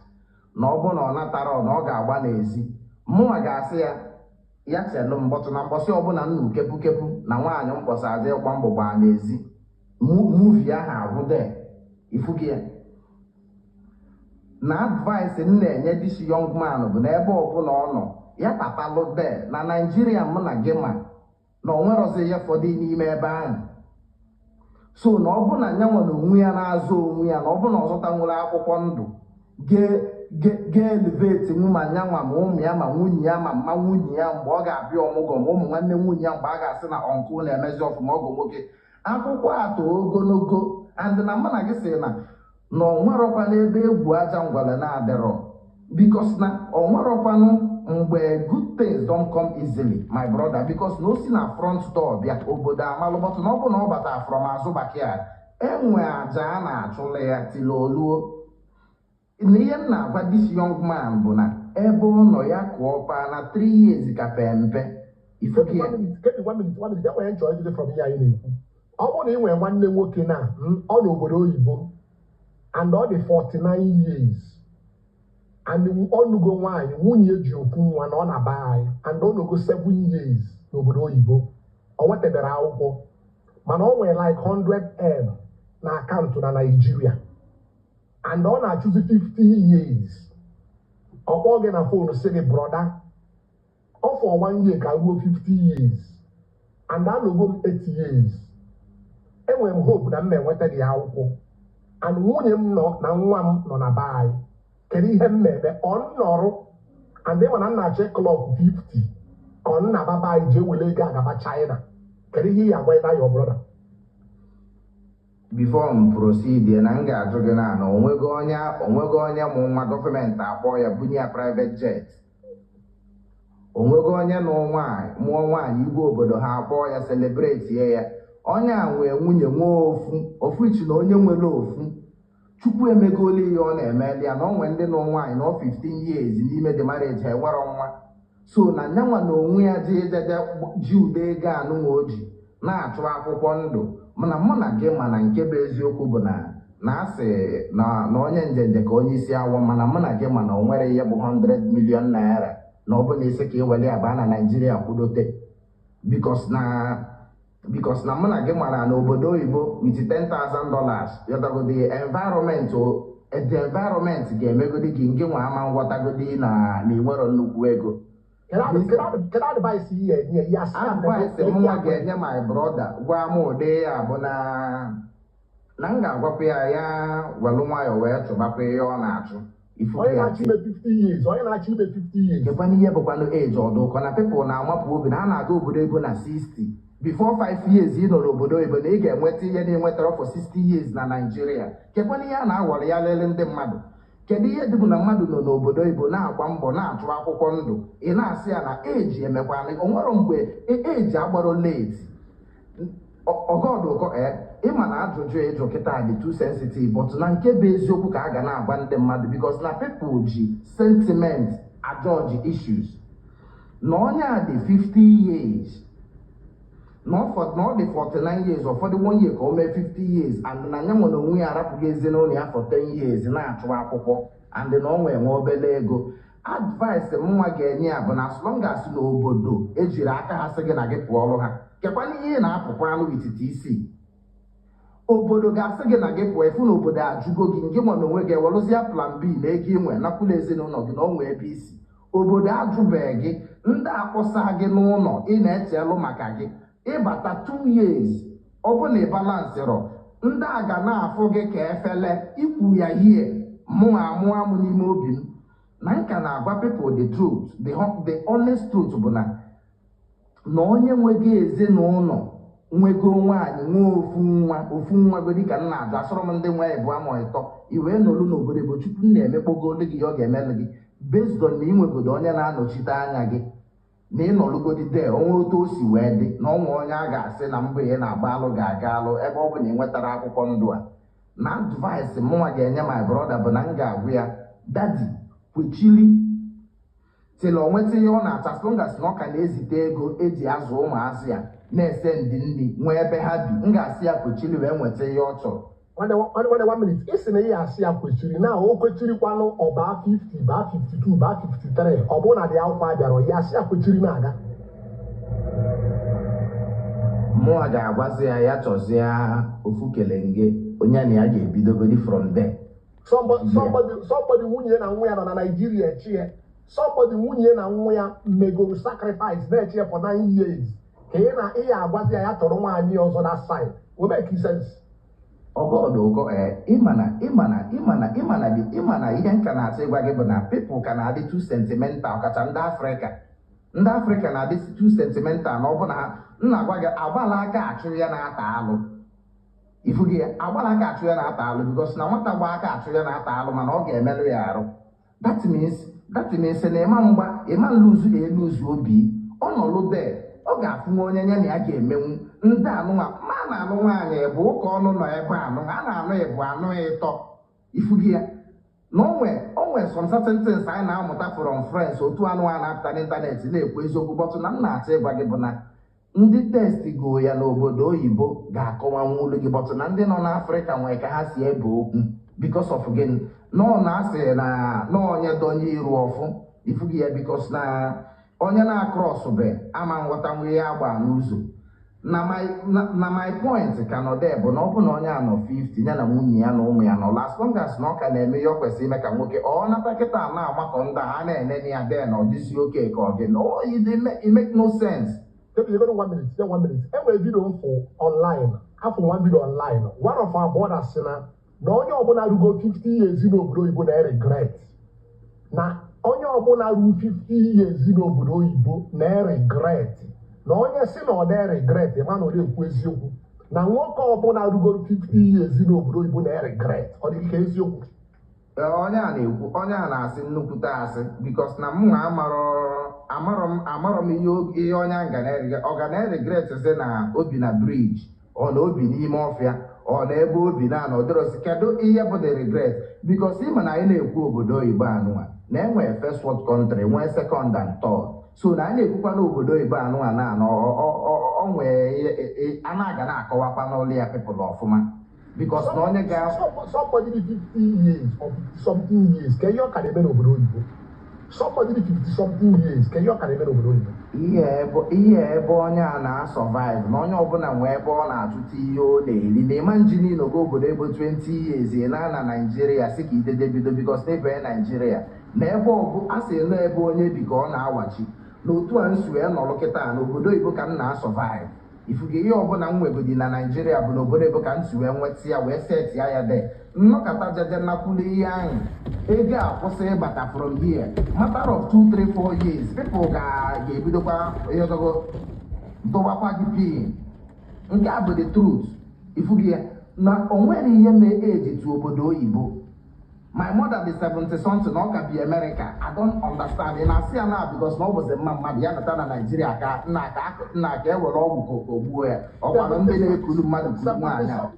na ọ bụ na ọ natara na ọ ga-agba n'ezi mụnwa ga-asị ya ya chelụ mbọtụ na mbọsị ọbụla nnu kepu na nwaanyị mkpọsa aja ịgba mbọ gbaa n'ezi muvi ahụ agwụde ifugi ya na advice m na-enye disi young man bụ na ebe ọbụla ọ nọ ya tapalụ de na Naijiria mụ na gị ma na o nwerozi ihe fọdụ n'ime ebe ahụ so na ọ bụ na nyanwa na onwe ya na-azụ onwe ya na ọ bụ na ọ zụta nwere akwụkwọ ndụ ga-eleveti nwu ma nyanwa ma ụmụ ya ma nwunye ya ma mma nwunye ya mgbe ọ ga-abịa ọmụgwọ ma ụmụ nwanne nwunye ya mgbe a ga-asị na ọnkụ na-emezi ọfụma ọgụ nwoke akwụkwọ atọ ogologo and na mụ na gị sị na onwerọkwana ebe egwu aja ngwale na-adịrọ bikos na onwerọkwanụ mgbe good things don't come easily my brother because na o si na front door bịa obodo amalụbọtụ na ọ bụ na ọ bata from azụ backyard enwe aja a na-achụla ya tili oluo na ihe m na-agwa this young man bụ na ebe ọ nọ ya kụọ paa na 3 years ka pe mpe ifekie ọ bụrụ na ị nwere nwanne nwoke na ọ n'obodo oyibo and ọ dị 49 years and ọnụgo nwaanyị nwunye eji okwu nwa na ọ na-aba anyị and ọ nọgo 7 years n'obodo oyibo ọ nwetebere akwụkwọ mana ọ nwere like 100M na akaụntụ na Nigeria and ọ na-achụzi 50 years ọ kpọọ gị na fonu sị gị broda ọ for 1 year ka ruo 50 years and anọgo m 8 years enwere m hope na m na-enweta gị akwụkwọ and nwunye m nọ na nwa m nọ na be anyị kedu ihe m na-eme ọ nọrụ and ị mana nna che klọb 50 ka ọ nna baba anyị jee were ego agaba China kedu ihe ya agwa ya brother before m proceed na m ga-ajụ gị na onwego onye mụ nwa gọọmenti akpọ ya bunye ya private jet onwego onye mụọ nwaanyị igwe obodo ha akpọ ya celebrate ya onye a nwee nwunye nwee ofu ichi na onye nwere ofu chukwu emegole ihe ọ na-emeli ya na onwe ndị nọ nwaanyị na 15 years n'ime the marriage ha enwere nwa so na nyanwa na onwe ya ji ude ego anụ oji na-achụ akwụkwọ ndụ mana mụ na gị mana nke bụ eziokwu bụ na asị na onye njenje ka onye isi awọ mana mụ na gị mana o nwere ihe bụ 100 million naira na ọ bụ na isi ka iweli abaa na Naijiria kwudote bikos na mụ na gị mara na obodo oyibo with $10,000 yọtagodi the environment ga-emegodi gị nke nwa ama nghọtagodi na inwero nnukwu ego advice mụnwa ga-enye my brother gwa m ụdị ya bụ na m ga-agwapụ ya welụ nwayọ wee chụbapụ ihe ọ na-achụ onye na-achị ime 50 years gekwana ihe bụkwanụ age ọdụkọ na pepụl na-amapụ obi na a na-aga obodo ego na 60 before 5 years ị nọ n'obodo oyibo na ị ga-enweta ihe na-enwetara for 60 years na Nigeria kekwana ihe a na-awọrọ ya lele ndị mmadụ kedu ihe dịbụ na mmadụ nọ n'obodo oyibo na-agba mbọ na-achụ akwụkwọ ndụ ị na-asị ya na eji emekwana o nwere mgbe eji agbaro late ọgọdụkọ ịma na ajụjụ ịjụ kịta dị too sensitive but na nke bụ eziokwu ka a ga na-agba ndị mmadụ because na people ji sentiment ajudge issues na onye a dị 50 years na ọ dị 49 years ụfọdụ 1 year ka o mee 50 years and na anya nwere onwe ya arapụghị ezinụlọ ya for 10 years na-achụ akwụkwọ and na ọ nwee nwe obere ego advice mma ga-enye ya bụ na as long as n'obodo ejiri aka ha sị gị na gị pụọ ọrụ ha kekwana ihe na-apụkwa anụ itite isi obodo ga-asị gị na gị pụọ efu na obodo ajụgo gị nke nwa na onwe gị ewelụzia plan B na ego inwe nakwụla ezinụlọ gị na ọ nwee ebe isi obodo ajụbeghị gị ndị akpọsa gị n'ụlọ ị na-echelụ maka gị ịbata 2 years ọ bụ na ịbalansịrọ ndị a ga na-afụ gị ka efele ikwu ya hie amụ n'ime obi m na nka na-agwa people the truth the honest truth bụ na onye nwego ezinụlọ nwego nwaanyị nwe ofu nwa godi ka nna ajụ asọrọ m ndị nwa ebu ama ịtọ iwee nọrụ n'obodo ebo chukwu na-emekpogolu gị ọ ga-emelụ gị based on na inwegodo onye na-anọchite anya gị na ịnọlụgodi de onwe otu o si wee dị na ọnwa onye a ga-asị na mbụ ihe na-agba alụ ga-aga alụ ebe ọ bụ na ị nwetara akwụkwọ ndụ a na advice mụnwa ga-enye my brother bụ na m ga-agwụ ya dadi kwechili till o nweta ihe ọ na-achọ as long as na ọ ka na-ezite ego eji azụ ụmụazị ya na-ese ndị nri nwee ebe ha bi m ga-asị ya kwechili wee nweta ihe ọ chọrọ nwanne 1 minute isi na ihe asị ya kwechiri na o kwechirikwanụ ọba 50 baa 52 baa 53 ọ bụrụ na dị akwụkwọ abịara ya asị ya kwechiri na-aga mụnwa ga-agwazi ya chọzie ofu kelenge onye na ya ga-ebidogodi from there. Somebody nwunye na nwa ya nọ na Nigeria chie. Somebody nwunye na nwa ya megoro sacrifice na-eche for 9 years. Ka ị agwazi ya chọrọ nwaanyị ọzọ na side. Will make sense. Ogo ịmana ihe nka na-asị gwa gị bụ na people ka na-adị too sentimental kacha ndị Afrịka na-adị too sentimental na ọ bụ na nna gwa gị agbala aka achụ ya na-ata alụ ifugi ya agbala aka achụ ya na-ata alụ because na nwata gba aka achụ ya na-ata alụ mana ọ ga-emerụ ya arụ. That means na ịma nluzu obi ọnọlụ de ọ ga-afụnwe onye ya na ya ga-emenwu ndị anụnwa ma na-anụ nwaanyị bụ ụka ọnụ nọ ebe anụ a na-anụ ebu anụ ịtọ ifugi ya na onwe some certain things anyị na-amụta from friends otu anụ a na-apụta n'ịntanetị na-ekwu eziokwu bọtụ na m na-achọ ịgwa gị bụ na ndị testi go ya n'obodo oyibo ga-akọwanwu olu gị bọtụ na ndị nọ n'Afrịka nwere ka ha si ebe okwu because of gịnị nọ na-asị na onye donye iru ọfụ ifugi ya because na onye na-akrọsụbe ama nghọtanwu ihe agba n'ụzọ na my point ka nọ dị bụ na ọ bụ na onye a nọ 50 ya na nwunye ya na ụmụ ya nọ as long as na ọ ka na-eme ihe ọ kwesịrị ime ka nwoke ọ nata kịta na-agbakọ ndị a na-enene ya dee na ọdịzi oke ka ọ gị no it make no sense. You go to 1 minute, then 1 minute. Every video for online, after one video online, one of our brothers, no onye ọbụla rugo 50 years n'obodo oyibo na regret. Na onye ọbụla rugo 50 years n'obodo oyibo na regret. Na onye si na ọ na regret, ma na ọ na-ekwu eziokwu. Na nwoke ọbụla rugo 50 years n'obodo oyibo na regret. Ọ dị ka eziokwu. Onye a na-ekwu, onye a na-asị nnukwute asị because na m amarọ m ihe onye ọ ga na-regret sị na obi na bridge ọ na obi n'ime ọfịa ọ na ebe obi na ọdịrọsi kedu ihe bụ the regret because ịma na anyị na-ekwu obodo oyibo anụnwa na enwee first world country nwee second and third so na anyị na-ekwukwa n'obodo oyibo anụnwa na ọ nwee a na-aga na-akọwakwa n'ụlọ ya people ọfụma because na onye ga somebody dị 50 years or 50 something years ka ihe ọ ka na-eme n'obodo oyibo somebody dị 50 something years ka ihe ọ ka na-eme n'obodo oyibo ihe ebe onye a na-survive na onye ọbụla nwee ebe ọ na-achụta ihe ọ na-eri na ịma njini n'ogo obodo ebe 20 years na Naijiria si ka idede bido because n'ebe Naijiria na ebe ọbụ a sị nọ ebe onye bi ka ọ na-awachi na otu a nsu nọrọ kịta n'obodo oyibo ka m na-survive ifuge ihe ọbụla m nwegodi na Naijiria bụ n'obodo ebe ka m si nweta ya wee seti ya de nnọkọta jeje nakwule ihe ahụ ego akwụsị ịbata from here matter of 2, 3, 4 years people ga-ebidokwa ịyọtago dọwakwa gị pin nke a bụ the truth ifuge ya na o nwere ihe mee eji tu obodo oyibo my mother dị 70 something na ọ ka bi America I don't understand ị na-asị ya na because na ọ bụzi mma mmadụ ya nata na Nigeria ka nna ka ewere ọgwụ ka ogbuo ya ọkwanụ ndị na-ekulu mmadụ kuru nwaanyị a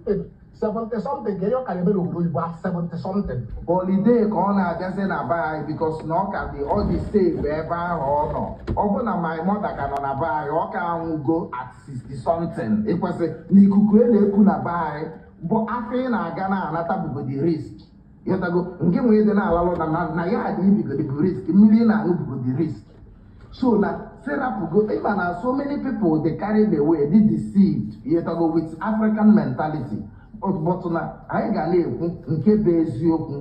70 something ka ihe ọ ka na-eme n'obodo oyibo 70 something holiday ka ọ na-abịazi na be anyị because na ọ ka dị ọ dị save ebe ahụ ọ nọ ọ bụ na my mother ka nọ na be anyị ọ ka anwụgo at 60 something ịkwesị na ikuku na-eku na be anyị bụ afọ ị na-aga na-anata bugodi risk yọtago nke nwere dị na-alalụ na ya adị ibigodi bụ risk mmiri na-aṅụ bugodi risk so na serapugo ịma na so many people they carried away they deceived yọtago with African mentality but na anyị ga na-ekwu nke bụ eziokwu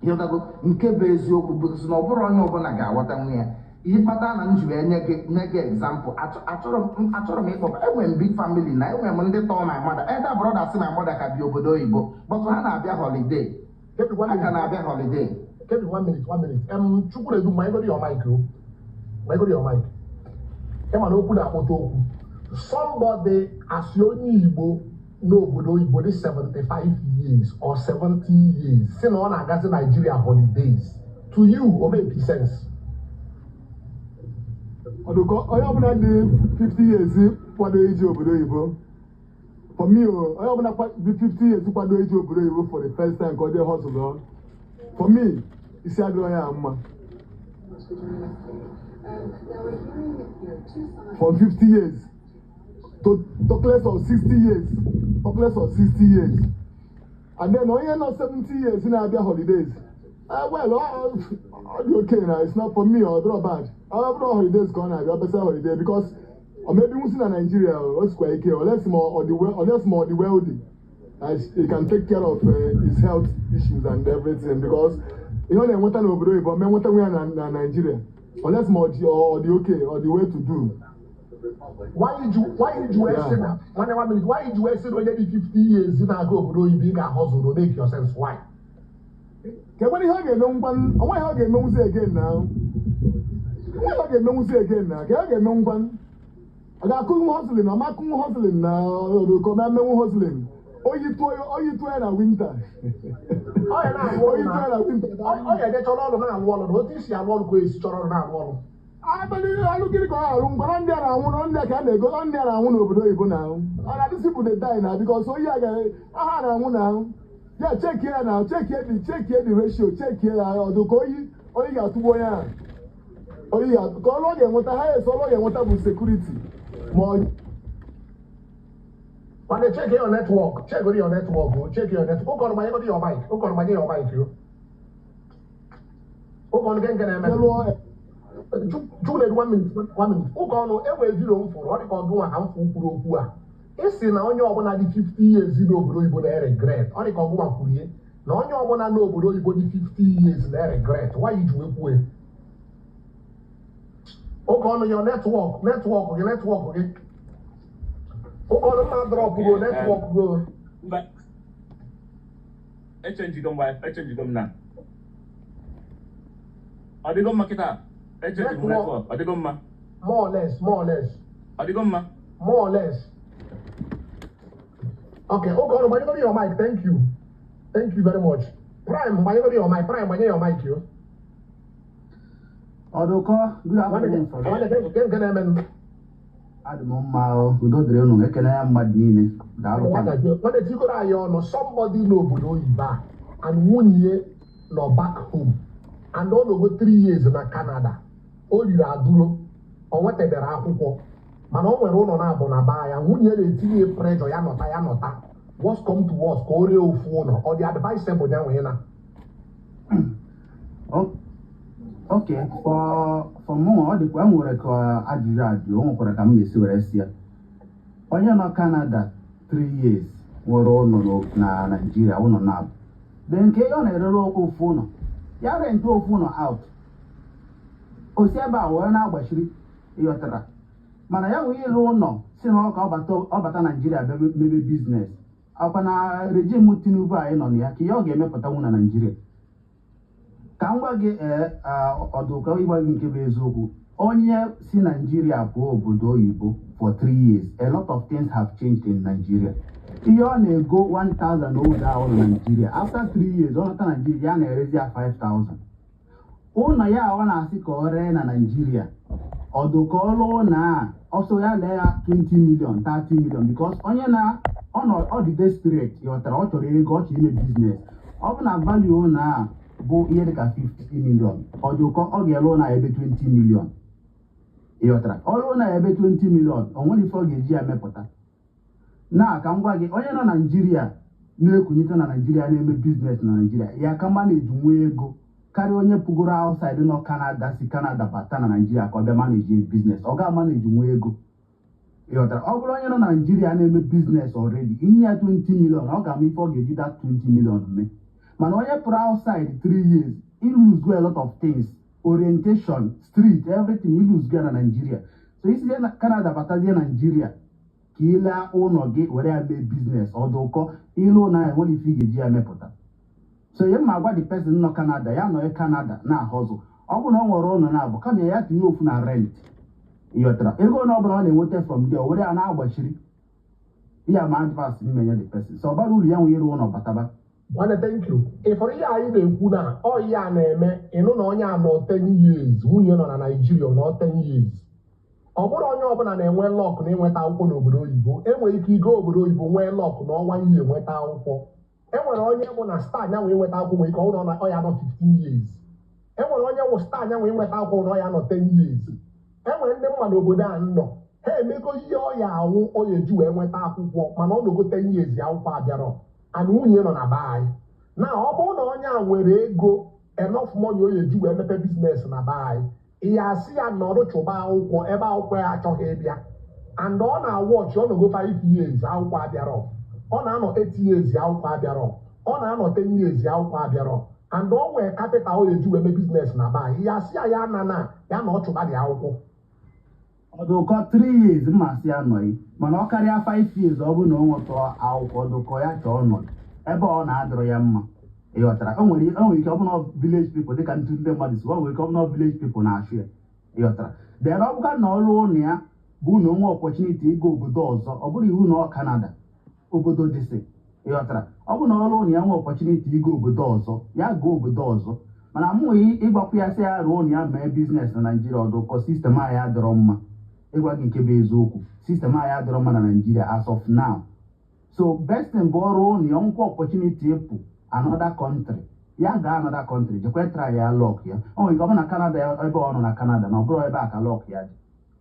yọtago nke bụ eziokwu bụ na ọ bụrụ onye ọbụla ga-aghọta nwe ya ihe kpata na nji wee nye gị example achọrọ m ịkpọba enwe m big family na enwe m ndị tọọ my mother elder brother si my mother ka bi obodo oyibo but ha na-abịa holiday aka na-abịa holiday. Kebi 1 minute. Chukwu edu ma ịgọrọ your mic o. Ma ịgọrọ your mic. Ema na okwu na-akpọta okwu. Somebody asị onye Igbo n'obodo Igbo dị 75 years or 70 years si na ọ na-agazi Nigeria holidays. To you, o make sense. Ọdụkọ onye ọbụla dị 50 years kwado iji obodo oyibo for me onye ọbụla dị 50 years kwado iji obodo oyibo for the first time ka ọ dị hustle for me isi adịrọ ya mma from 50 years to less of 60 years and then onye nọ 70 years na-abịa holidays well all the okay now it's not for me or draw bad. I have no holidays going on, I holiday because or maybe who's in Nigeria or quite care, or less more the wealthy. As he can take care of his health issues and everything because you know they want to know but men want to wear in Nigeria. Or less more the okay or the way to do. Why did you say that? 1 minute, why did you say already 50 years in a go you big a hustle to make yourself why? Okay, when you get no one, why you get no say again now? Why you get no say again now? Okay, I get no one. I got hustling, I'm not hustling now, because I'm hustling. Oh, you two in a winter. Oh, yeah, now, oh, yeah, that's all now. What is your one question now? I believe I look at it. I'm going there. I want on there. Can they go on there? I want to do it now. And these people they die now because so yeah, I want now. Yeah, check here now. Check here the ratio. Check here. Or do go you? Or you got to go here. Or you got to go along and what the highest or along and what about security? More. When they check your network, check your network. Check your network. Who can buy your bike? Who can buy your bike? You. Who can get them? Juliet 1 minute. Who can know every zero for what you can do and how full. It's in on your one 50 years zero below you regret. Or you can go and pull it. Now on your one no below you 50 years they regret. Why you do it? Who can know your network, okay? Oh, drop go network go. But I change them now. Are they going to market? I change the network. Are they going to more or less. Are they going to more or less? Okay, God, when you go to your mic, thank you very much. Prime, when you go to your mic, when you your mic, you. Odoko, good afternoon. Can Admomao, who don't know, I can have Madine. when the figure I know somebody no Budoiba and 1 year no back home and all over 3 years in Canada. All you are doing or whatever akwụkwọ mana o nwere ụlọ na-abụ na baa ya nwunye na-etinye pressure ya nọta what's come to us ka o ree ofu ụlọ ọ dị advisable ya nwee na Okay, for more, the one will require Adjadu, or come this year. On your Canada, 3 years, were all no Nigeria, one now. Then Kayon a local phone. Yara and two phone out. Oseba, one hour, Yotara. Manaya, we don't know. Sino Obata Nigeria, maybe business. Upon a regime Mutinuba in on Yaki, game up at Nigeria. Kangwa ge oduka iwa nkebe ezoku onye si Nigeria bụ obodo oyibo for 3 years. A lot of things have changed in Nigeria. Ihe ọ na-ego 1,000 old in Nigeria. After 3 years, ọ nata Nigeria ya na-erezi ya 5,000. Ụlọ ya ọ na-asị ka ọ ree na Nigeria. Oduka ọrụ na also ya lee ya 20 million, 30 million because onye na ọ dị desperate yọtara ọ chọrọ ego ọ chọrọ ime business. Ọ bụ na value na bụ ihe dịka 50 million ọjụkọ ọ ga-elu na ebe 20 million ịghọtara ọrụ na ebe 20 million o nwere ife ọ ga-eji ya mepụta na ka m gwa gị onye nọ Nigeria na-ekwunyite na Nigeria na-eme business na Nigeria ya ka manage nwe ego karịa onye pụgoro outside nọ Canada si Canada bata na Nigeria ka ọ bịa manage business ọ ga-manage nwe ego ịghọtara ọ bụrụ onye nọ na Nigeria na-eme business already inye ya 20 million ọ ga-ama ife ọ ga-eji that 20 million mee. Man, when you put outside 3 years, you lose a lot of things. Orientation, street, everything, you lose in Nigeria. So you see Canada, but in Nigeria, kila ono get where I make business, or do ko, ilo na only figure GMA pota. So you ma what the person no Canada, ya no Canada, na hustle. I will know what on now, but come here to know for rent. You tra. You go no brown and water from there, where an hour shiri. Yeah, my advice in the person. So about young year one of Bataba. Wanna thank you. If for ya I na-ekwu na ọ ya na-eme ịnụ na onye a nọ 10 years nwunye nọ na Nigeria nọ 10 years. Ọ bụrụ onye ọbụla na-enwe lọk na ịnweta akwụkwọ n'obodo oyibo enwere ike ịga obodo oyibo nwee lọk na ọnwa ihe nweta akwụkwọ. Enwere onye bụ na star nya nwee nweta akwụkwọ ike ọ na ọ ya nọ 15 years. Enwere onye bụ star nya nwee nweta akwụkwọ na ọ ya nọ 10 years. Enwere ndị mmadụ obodo a nọ ha emego ihe ọ ya awụ ọ ya eji wee nweta akwụkwọ mana ọ nogo 10 years ya akwụkwọ abịarọ. And nwunye nọ na baị na ọ bụrụ na onye a nwere ego enough money onye ji wee mepe business na baị ihe asị ya nọrụ chụba akwụkwọ ebe akwụkwọ ya achọghị ịbịa and ọ na-awọchị ọ na-go 5 years akwụkwọ abịarọ ọ na-anọ 8 years akwụkwọ abịarọ ọ na-anọ 10 years akwụkwọ abịarọ and ọ nwee capital ọ ga-eji wee mee business na baa ya si ya na ya na ọ chụba dị akwụkwọ ọdụkọ 3 years mmasị anọghị mana ọ karịa 5 years ọ bụ na o nweta akwụkwọ ọdụkọ ya chọọ ọnọdụ ebe ọ na-adịrọ ya mma ịghọtara o nwere ike ọ bụla village people dịka ndị mmadụ si o nwere ike ọ bụla village people na-achụ ya ịghọtara then ọ bụka na ọrụ ụlọ ya bụ na onwe opportunity ịga obodo ọzọ ọ bụrụ iwu na ọ Canada obodo dịsị ịghọtara ọ bụ na ọrụ ụlọ ya nwee opportunity ịga obodo ọzọ ya gaa obodo ọzọ mana amụghị ịgbakwu ya sị ya rụọ ụlọ ya mee biznes na Naijiria ọdụkọ sistem anyị adịrọ mma ịgwa gị nke bụ eziokwu sistem anyị adịrọ mma na Naijiria as of now so best thing bụ ọrụ ụlọ ya nwekwa opportunity ịpụ another country ya gaa another country jekwe try ya lọk ya o nwere ike ọ bụ na Canada ebe ọ nọ na Canada na ọ bụrụ ebe a ka lọk ya dị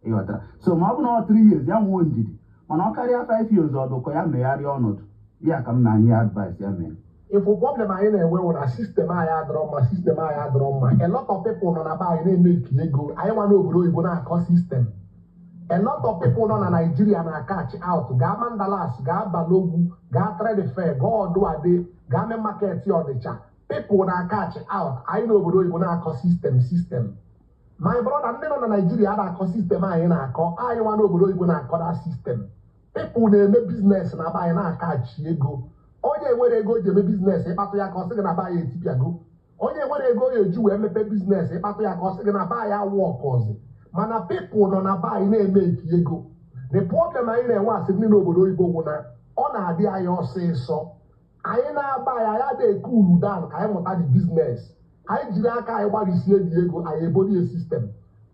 ịghọtara so ma ọ bụ na ọ 3 years ya nwee ndidi mana ọ karịa 5 years ọdụkọ ya megharịa ọnọdụ ya ka m na anyị advice ya mee ifu problem anyị na-enwe na sistem anyị adịrọ mma sistem anyị adịrọ mma a lot of people nọ na be anyị na-eme eki ego anyị nwa n'obodo oyibo na-akọ sistem a lot of people nọ na Nigeria na catch out gaa Mandalas gaa Balogwu gaa trade fair gaa Ọdụade gaa mee market Ọnịcha people na catch out anyị n'obodo oyibo na-akọ sistem my brother ndị nọ na Nigeria na-akọ sistem anyị na-akọ anyị nwa n'obodo oyibo na-akọ da sistem people na-eme biznes na be anyị na-akachi ego onye nwere ego ji eme biznes ịkpatụ ya ka ọ sị gị na be anyị etipịago onye nwere ego ya eji wee mepe biznes ịkpatụ ya ka ọ sị gị na be anyị awụ ọkọzi mana people nọ na be anyị na-eme eki ego the problem anyị na-enwe asị ndị n'obodo oyibo bụ na ọ na-adị anyị ọsịsọ anyị na-aba anyị anya na-eke uru dan ka anyị mụta dị biznes anyị jiri aka anyị gbarisie dị ego anyị ebodie sistem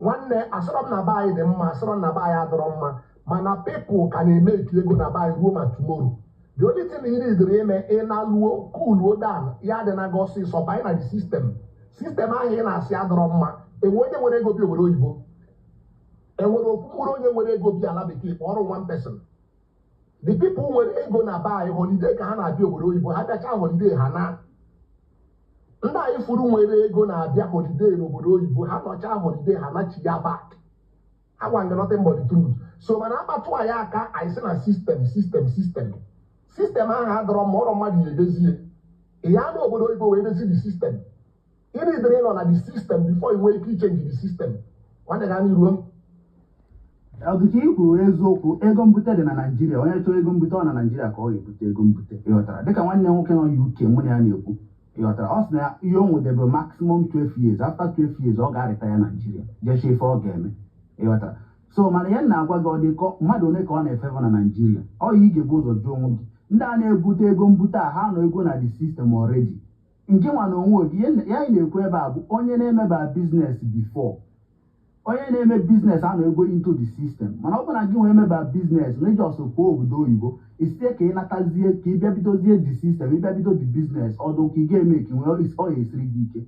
nwanne asọrọ m na be anyị dị mma asọrọ m na be anyị adịrọ mma mana people ka na-eme eki ego na be anyị ruo ma tomorrow the only thing ị na-edere ime ị na-alụo kuluo dan ya dị na gị ọsịsọ banye na the sistem ahụ ị na-asị adịrọ mma enwe onye nwere ego bi obodo oyibo enwere ofu mkpụrụ onye nwere ego bi ala bekee kpọrọ one person the people nwere ego na be anyị holiday ka ha na-abịa obodo oyibo ha bịacha holiday ha na ndị anyị furu nwere ego na-abịa holiday n'obodo oyibo ha nọcha holiday ha nachi ya back agwa nke nothing but the truth so mana akpatụ anyị aka anyị sị na sistem ahụ adọrọ ma ọrụ mmadụ ya edozie ya na obodo oyibo wee dozi the sistem ịrịdịrị nọ na the system before i nwee ike ichenji the system nwanne ga n'iruo ọdụcha ikwu eziokwu ego mbute dị na Naijiria onye chọrọ ego mbute ọ na Naijiria ka ọ ga-ebute ego mbute ịghọtara dịka nwanne nwoke nọ UK mụ na ya na-ekwu ịghọtara ọ sị na ihe o nwedebe maximum 12 years after 12 years ọ ga-arịta ya Naijiria jecha ife ọ ga-eme ịghọtara so mana ya na-agwa gị ọ dị mmadụ ole ka ọ na-efeva na Naijiria ọ yi ị ga-ebu ụzọ jụọ onwe gị ndị a na-ebute ego mbute a ha nọ ego na the system already nke nwa na onwe gị ya anyị na-ekwu ebe a bụ onye na-emeba biznes before onye na-eme biznes a na-ego into the system mana ọ bụ na gị nwee emeba biznes na ijọs kwuo obodo oyibo isite ka ị natazie ka ị bịa bidozie the system ịbịa bido the biznes ọdụ ka ị ga-eme ka nwee ọ ga-esiri gị ike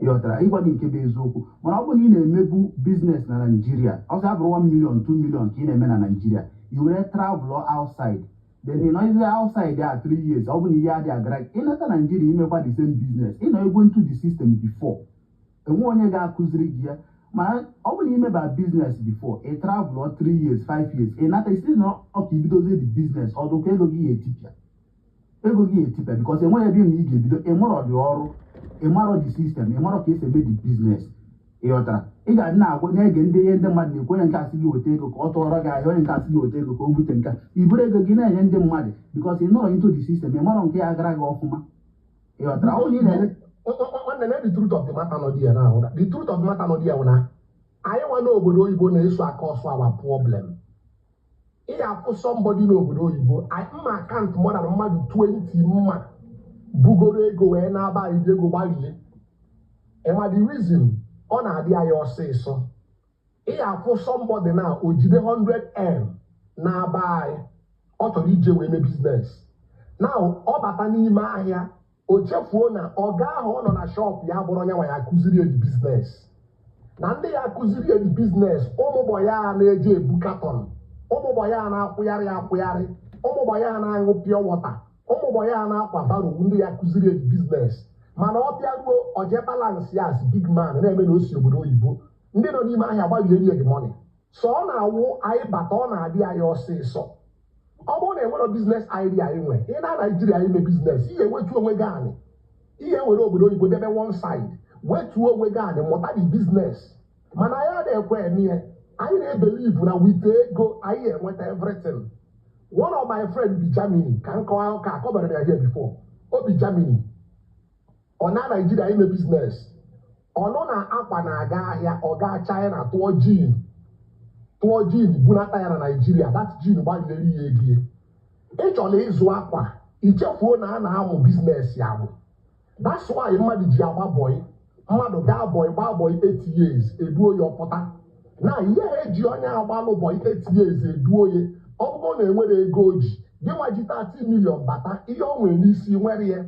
ịghọtara ịgwa gị nke bụ eziokwu mana ọ bụ na ị na-emebu biznes na Naijiria ọzọ abụrụ 1 million 2 million ka ị na-eme na Naijiria i were travel outside then ị nọzie outside ya 3 years ọ bụ na ihe adị agara ịnata Naijiria imekwa the same business ị nọ ego into the system before enwe onye ga-akụziri gị ya mana ọ bụ na imeba biznes before ị travel 3 years 5 years ị nata isi na ọka ibidozie the business ọdụ ka ego gị ga-etipịa because enweghị ebe na ị ga-ebido ịmụrọ dị ọrụ ịmarọ the system ịmarọ ka esi eme the business ịghọtara ị ga-adị na-agwa na-ege ndị ihe ndị mmadụ na-ekwu onye nke asị gị weta ego ka ọ tụọrọ gị ahịa onye nke asị gị weta ego ka o bute nke iburu ego gị na-enye ndị mmadụ because ị nọrọ into the system ịmarọ nke ya gara gị ọfụma ịghọtara ọ na nwanne na the truth of the matter nọ dị ya na the truth of the matter nọ dị ya na anyị nwa n'obodo oyibo na-eso aka ọsọ our problem ị ga-afụ somebody n'obodo oyibo mma akaụntụ mmadụ mmadụ 20 mma bugoro ego wee na-aba anyị ego gbarie ịma the reason ọ na-adị anyị ọsịsọ ị ga-afụ somebody na o jide 100M na-aba anyị ọ chọrọ ije wee mee biznes na ọ bata n'ime ahịa o chefuo na ọga ahụ ọ nọ na shop ya bụrụ onye nwa ya akụziri edi biznes na ndị ya akụziri edi biznes ụmụgbọ ya na-eje ebu katọn ụmụgbọ ya na-akwụgharị ụmụgbọ ya na-aṅụ pure water ụmụgbọ ya na-akwa baro ndị ya akụziri edi biznes mana ọ bịaruo oje balance ya as big man na-eme na osi obodo oyibo ndị nọ n'ime ahịa gbarie rie the money so ọ na-awụ anyị bata ọ na-adị anyị ọsịsọ ọ bụrụ na enwere business idea anyị nwe ị na Naijiria ime business ihe wetu onwe gị anị ihe were obodo oyibo debe one side wetuo onwe gị anị mụta the business mana anyị na-ekwe eme ihe anyị na-ebelieve na wite ego anyị enweta everything. One of my friends bi Germany ka nkọwa ka akọbara ya here before o bi Germany ọ na Naijiria ime business ọ nọ na akwa na-aga ahịa ọ gaa China tụọ jean bunata ya na Naijiria that jean gbaliri ya egie ị chọrọ ịzụ akwa ichefuo na a na-amụ business ya bụ that's why mmadụ ji agba boy mmadụ gaa boy gbaa boy 8 years eduo ya ọpụta na ihe eji onye agbalụ boy 8 years eduo ya ọ bụrụ na enwere ego oji gị nwa ji 30 million bata ihe ọ nwere n'isi nwere ya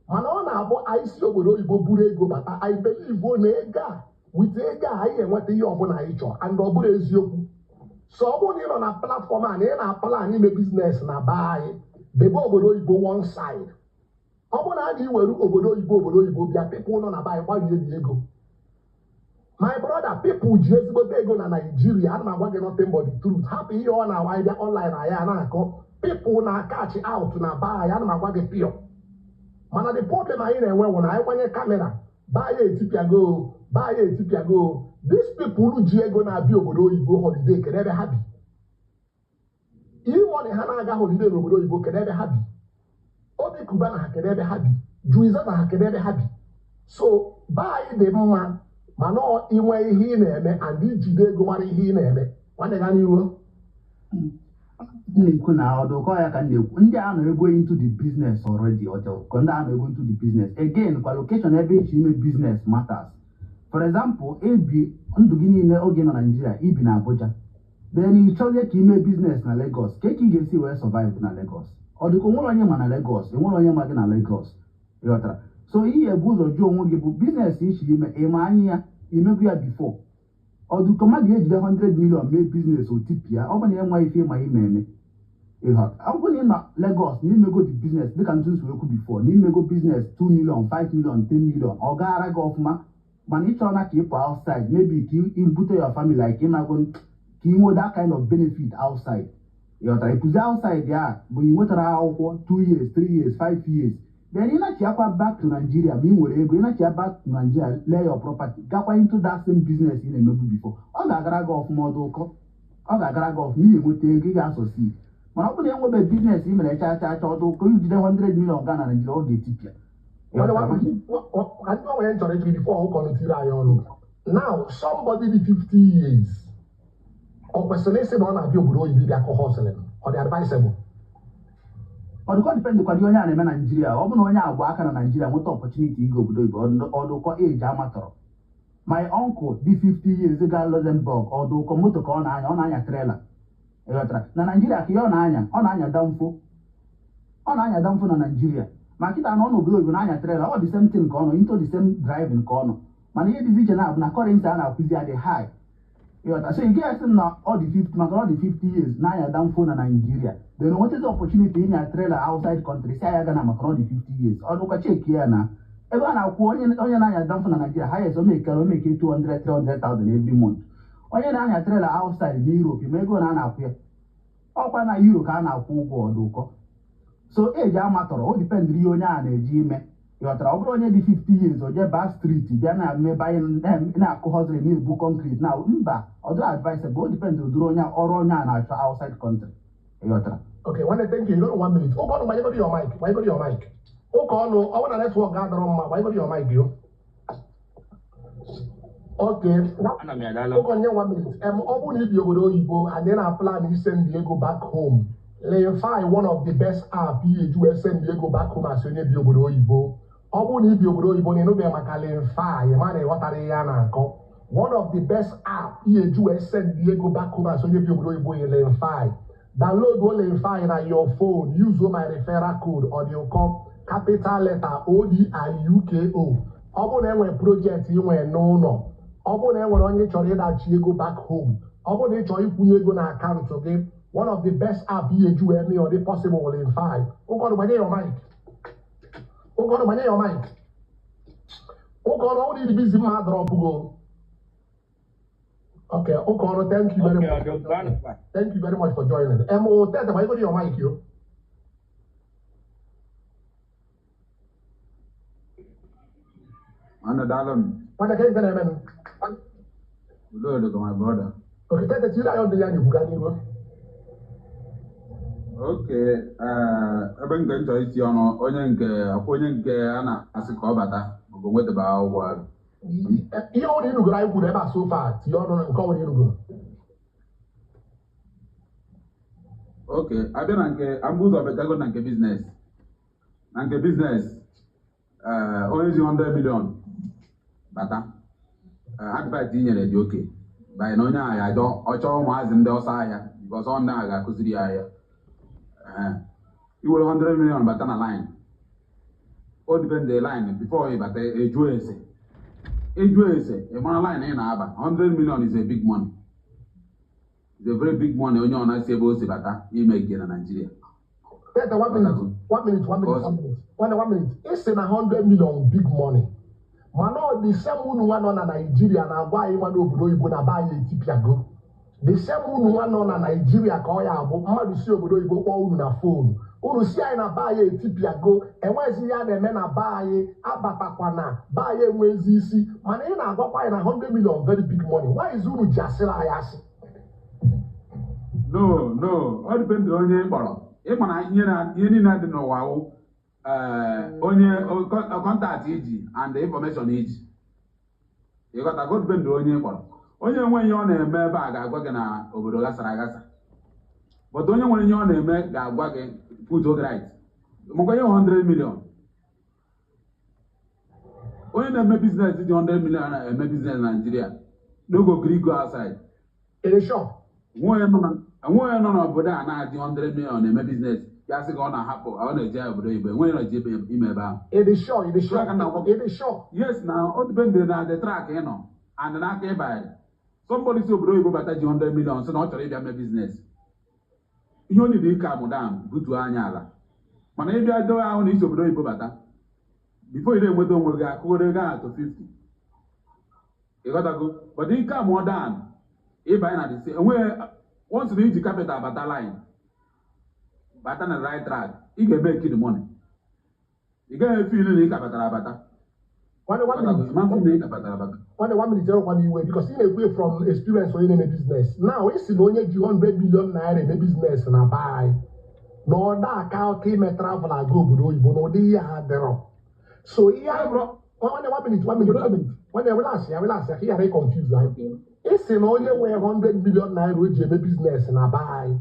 mana ọ na-abụ anyị si obodo oyibo buru ego bata anyị believe na ego a wite ego a anyị enweta ihe ọbụla anyị chọrọ and ọ bụrụ eziokwu so ọ bụrụ na ị nọ na platform a na ị na-aplan ime business na be anyị debe obodo oyibo one side ọ bụrụ na a ga-iwere obodo oyibo bịa people nọ na be anyị gbarie dị ego my brother people ji ezigbote ego na Nigeria ana m agwa gị nothing but the truth hapụ ihe ọ na-awa ịbịa online na ya na-akọ people na catch out na be anyị ana m agwa gị pịọ mana the problem anyị na-enwe bụ na anyị gbanye kamera baa ya etipịago these people ji ego na-abịa obodo oyibo holiday kedu ebe ha bi ịmọni ha na-aga holiday n'obodo oyibo kedu ebe ha bi obi kuba na ha kedu ebe ha bi juizata ha kedu ebe ha bi so baa anyị dị mma mana inwe ihe ị na-eme and ijide ego mara ihe ị na-eme nwanne ga n'iru na-ekwu na ọdụkọ ya ka na-ekwu ndị a na-ego into the business already ọjọọ ndị a na-ego into the business again kwa location ebe eji ime business matters. For example, ebi ndụ gị niile oge na Nigeria ibi na Abuja then ị chọzie ka ime business na Lagos ka ị ga-esi wee survive na Lagos ọ dịka onwere onye ma na Lagos enwere onye ma gị na Lagos ịghọtara so ihe bụ ụzọ jụọ onwe gị bụ business ichi ime ịma anya ya imego ya before ọdụkọ mmadụ ejide 100 million mee business otipịa ọ bụ na enwe ife ịma ime eme ọ bụrụ na ị na Lagos na imego the business dịka ntụ nsogbu ekwu before na imego business 2 million 5 million 10 million ọ gaara gị ọfụma mana ị chọrọ na ka ịpụ outside maybe ka ị bute your family like ịnago ka ị nwee that kind of benefit outside ịghọtara ịpụzi outside ya bụ ị nwetara akwụkwọ 2 years 3 years 5 years then ị na-achị akwa back to Nigeria ma ị nwere ego ị na-achị ya back to Nigeria lay your property gakwa into that same business ị na-emebu before ọ ga-agara gị ọfụma ọdụkọ ọ ga-agara gị ọfụma ihe nweta ego ị ga-asọsi mana ọ bụrụ na enwebe business ị mere chacha ọdụkọ ijide 100 million gaa na Nigeria ọ ga-etipịa now somebody dị 50 years ọ kwesịrị ịsị na ọ na-abịa obodo oyibo bịa kọ hustling ọ dị advisable ọdụkọ dipendị kwado onye a na-eme na Nigeria ọ bụ na onye agba aka na Nigeria nweta opportunity ịga obodo oyibo ọdụkọ eji amatọrọ my uncle dị 50 years gaa Luxembourg ọdụkọ moto ka ọ na-anya trailer ịghọtara na Nigeria ka ihe ọ na-anya damfo na Nigeria ma kịta na ọ n'obodo oyibo na-anya trailer ọ dị same thing ka ọ nọ into the same driving ka ọ nọ mana ihe dịzi iche na-abụ na currency a na-akwụzi adị high ịghọta so ị gaghị na ọ dị 50 maka ọ dị 50 years na-anya damfo na Nigeria then nwetazi opportunity ịnya trailer outside country si anya gana maka ọ dị 50 years ọ dụkwa cheki ya na ebe a na-akwụ onye na-anya damfo na Nigeria highest omeke 200,000-300,000 every month onye na-anya trailer outside na Europe ma ego na a na-akwụ ya ọkwa na Euro ka a na-akwụ ụgwọ ọdụkọ so eji amatọrọ o dipendịrị ihe onye a na-eji ime ịghọtara ọ bụrụ onye dị 50 years o jee baa street bịa na-emebe anyị na-akụ hoziri na-ebu concrete na mba ọ dịrị advisable o dipendịrị ụdịrị onye ọrụ onye a na-achọ outside country ịghọtara okay when I think you don't 1 minute ụka ọnụ gbanyegoro your mic ụka ọnụ ọ bụrụ na netwọk ga-adọrọ mma gbanyegoro your mic yo okay ụka nye 1 minute ọ bụrụ na ibi obodo oyibo anyị na-aplan isend ego back home Lenfi one of the best app you send ego back home as onye bi obodo oyibo ọ bụrụ na ibi obodo oyibo na enube maka Lenfi ma na ịghọtara ya na-akọ one of the best app you send ego back home as onye bi obodo oyibo is Lenfi download Lenfi na your phone use my referral code ọdịụkọ capital letter ODIUKO ọ bụrụ na enwere project ị nwere n'ụlọ ọ bụrụ na enwere onye chọrọ ịdachi ego back home ọ bụrụ na ị chọrọ ịkwụnye ego na akaụntụ gị one of the best app you ever or the possible in 5. Oh God, when your mic. Oh God, when your mic. Oh God, all the busy mother of Google. Okay, Okoro, thank you very much. Thank you very much for joining. Tell them I go to your mic, you. Ana dalam. What again can I mean? Look, my brother. Okay, tell the children on the young Bugani. Okay, ebe nke nchọ isi ọnụ onye nke a na-asị ka ọ bata bụ nwetaba akwụkwọ. Ihe ọ dị n'ugoro anyị kwuru ebe a so far tinye ọnụ nke ọ dị n'ugoro. Okay, abịa na nke ambụ ụzọ betago na nke biznes. Na nke biznes, onye ji 100 million bata. Advice i nyere dị oke. Banyere na onye ahụ ọ chọọ ụmụazị ndị ọsọ ahịa, because ọ ndị ahụ ga-akụziri ya ahịa. You will 100 million but on a line. All depend the line before you but a juice. A juice, a man line in Aba. 100 million is a big money. It's a very big money when you're not able to bata, you make it in Nigeria. That's 1 minute. 1 minute, 1 minute, 1 minute. 1 minute. It's in 100 million big money. Mano, the same one on Nigeria and why you want to go na buy a tipia go. The same one on Nigeria call ya abo mmadụ si obodo Igbo kpọọ unu na phone. Unu si anyị na baa ya etipia go enwezi ya na-eme na baa anyị abatakwa na baa ya enwezi isi mana ị na-agwakwa anyị na 100 million very big money. Why is unu ji asịrị anyị asị? No, ọ dịpendị onye kpọrọ. Ịma na ihe niile dị n'ụwa wụ onye kọntaktị iji and information iji. Ịghọta go dịpendị onye kpọrọ. Onye nwe ihe ọ na-eme ebe a ga-agwa gị na obodo gasara agasa. But onye nwere ihe ọ na-eme ga-agwa gị put it right. Maka ihe 100 million. Onye na-eme business dị 100 million na-eme business na Nigeria. No go gree go outside. Sure. Nwoye nọ n'obodo a na-adị 100 million na-eme business. Ya sị ka ọ na-ahapụ ọ na-eje obodo Igbo. Nwoye na-eje ime ebe ahụ. It is sure. Yes, now ọ depend na the track ị nọ and n'aka ịbanye. Somebody say obodo Igbo bata ji 100 million so na ọ chọrọ ịbịa mee business. Ihe onye dị ka mụdam butuo anya ala. Mana ịbịa dowe ahụ na isi obodo Igbo bata. Before ị na-enweta onwe gị akụgoro ego ahụ to 50. Ịghọtago? But ike a mụọ dan ịbanye na the enwe once na iji capital bata line bata na right track ị ga-eme kid money. Ị gaghị efe ilu na ị ka batara abata. One minute, because in a way from experience or in a business. Now, it's in only 100 million naira in a business and a buy. No, that account came a travel and go, but you know, they are there. So, yeah, bro. 1 minute. When I will ask, here I confused. It's in only 100 million naira which in a business and a buy.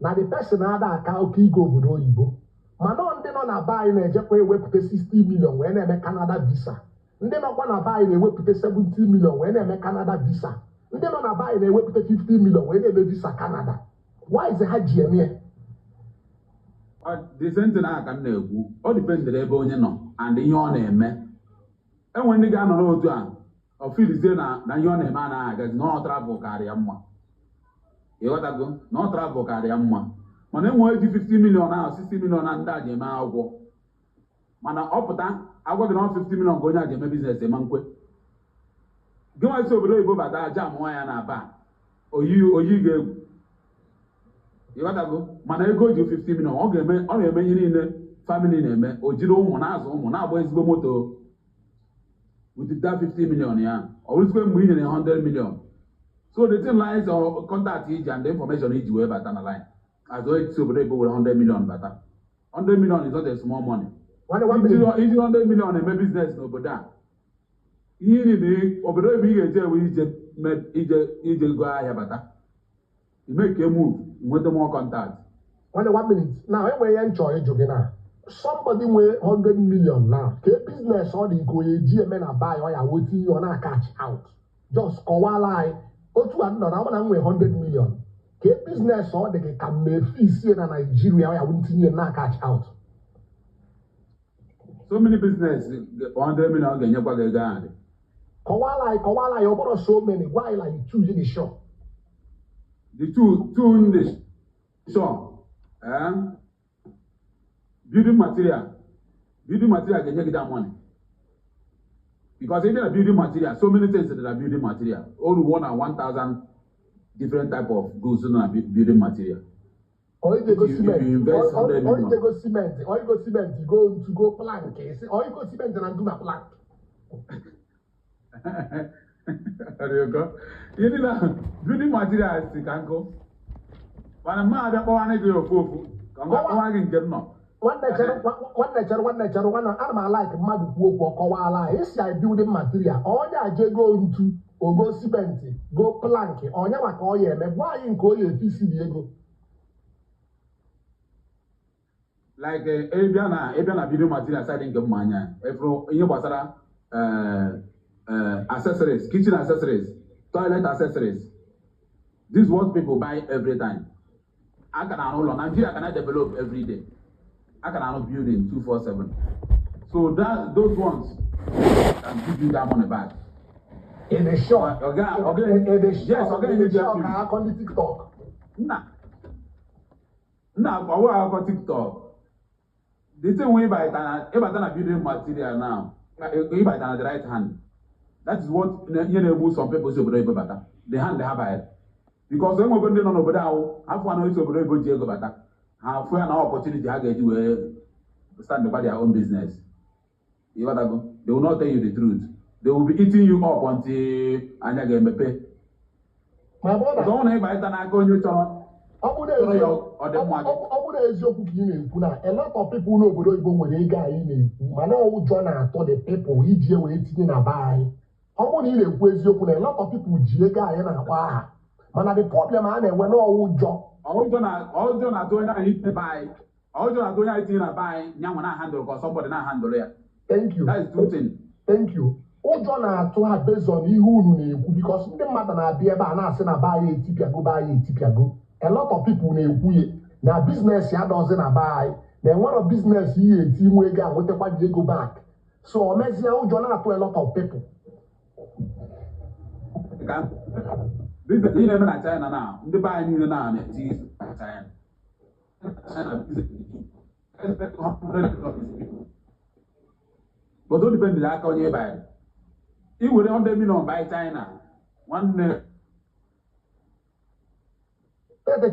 Now, the person had that account key go, but you Manon, they don't buy in a Japan web to 60 million when they make Canada visa. Ndị nọkwa na buy na-ewepụta 70 million wee na-eme Canada visa. Ndị nọ na buy na-ewepụta 50 million wee na-eme visa Canada. Why is ha ji eme? The same thing aka m na-ekwu. Ọ dipendere ebe onye nọ and ihe ọ na-eme. Enwe ndị ga-anọ n'otu a ọ filizie na ihe ọ na-eme anaghị agazi na ọ travel karịa mma. Ịghọtago na ọ travel karịa mma. Mana enwe eji 50 million ahụ 60 million na ndị a ji eme akwụkwọ. Mana ọ pụta agwa gị na 50 million ka onye a ji eme biznes ema nkwe. Gị nwa isi obodo Igbo bata aja amụọ ya na aba oyi ga-egwu. Ịghọtago mana ego ji 50 million ọ ga-eme ihe niile family na-eme o jiri ụmụ na-azụ ụmụ na-agba ezigbo moto with that 50 million ya ọ bụrụzikwe mgbe i nyere 100 million. So the thing lies on contact iji and the information iji wee bata na line. As onye isi obodo Igbo were 100 million bata. 100 million is not a small money. Iji 100 million eme business n'obodo a. Ihe niile obodo Igbo ị ga-eje ewe ije go ahịa bata. You make a move, nweta more contact. 1 minute. Now, enwere ihe nchọ ịjụ gị na somebody nwee 100 million now. Ka business ọ dị go eji eme na buy ọ ya wetin ọ na catch out. Just kọwala anyị otu a nọ na ọ na nwee 100 million. Ka business ọ dị gị ka mmefu isi na Nigeria ọ ya wetin na catch out. So many business 100 million ga-enyekwa gị ego ahụ. Kọwala anyị ọ bụrụ so many why like you choose the shop. The two in the shop, building material ga-enye gị that money. Because even a building material, so many things that are building material, only 1,000 different type of goods in a building material. Or you go cement, if you invest or 100 you million. go cement, or you go cement, you go plank, or you go cement and do a plank. There you go. You know, building materials can go. When a man that want to go for, can get no. One nature, one animal like mad walk or koala. It's like building material. All that you go into or go cement, go plank, or never call you. Why in call you PC Diego? Like Abiana building materials, I think of money. If you was accessories, kitchen accessories, toilet accessories. This is what people buy every time. I cannot Nigeria cannot develop every day. I cannot build in 247. So those ones can give you that money back. In the shop, Okay, yes, okay, in the shop, I call it TikTok. Now, for what I call TikTok, the same way by Tana building material now, by Tana the right hand. That is what some people say about the hand they have it. Because when we're going over there, I've one also over Diego Bata. Have an opportunity I get to stand by their own business. They will not tell you the truth. They will be eating you up until I get pay. My brother, don't buy Tana go you to a lot of people know when they guy in Mano John told the people he waiting a buy. A lot of people Jiega and a man, the problem I know when all job. All John doing I need to buy. All John doing I need to buy. Now when I handle because somebody not handle it. Thank you. That is two things. Thank you. All John to have based on who because the matter na be able na say na buy go. A lot of people na business ya doesn't buy. Then one of business here team we get with the go back. So Messi all John to a lot of people. This is even at China now. The buy need now and it is China. But don't depend on you buy. It would not be known by China. One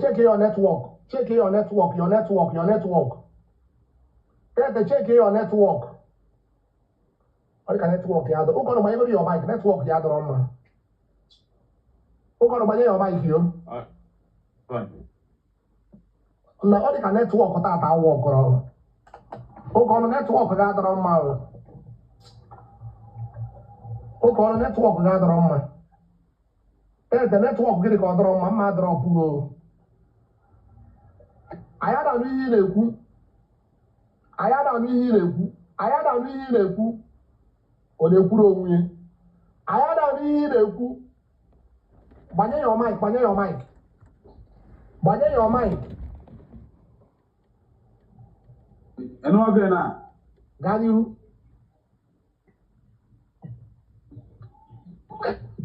check your network. Check your network. Check your network. What can network you have? Who got my your mic? Network you have on man. Who got my your mic here? Fine. Now all the network that I work on. Who got network that on man? Who got network that on man? The network get it on man, mother of Puro. I had a new I had a new on the Puro. I had a new Banya your mic. and no again now. Got you?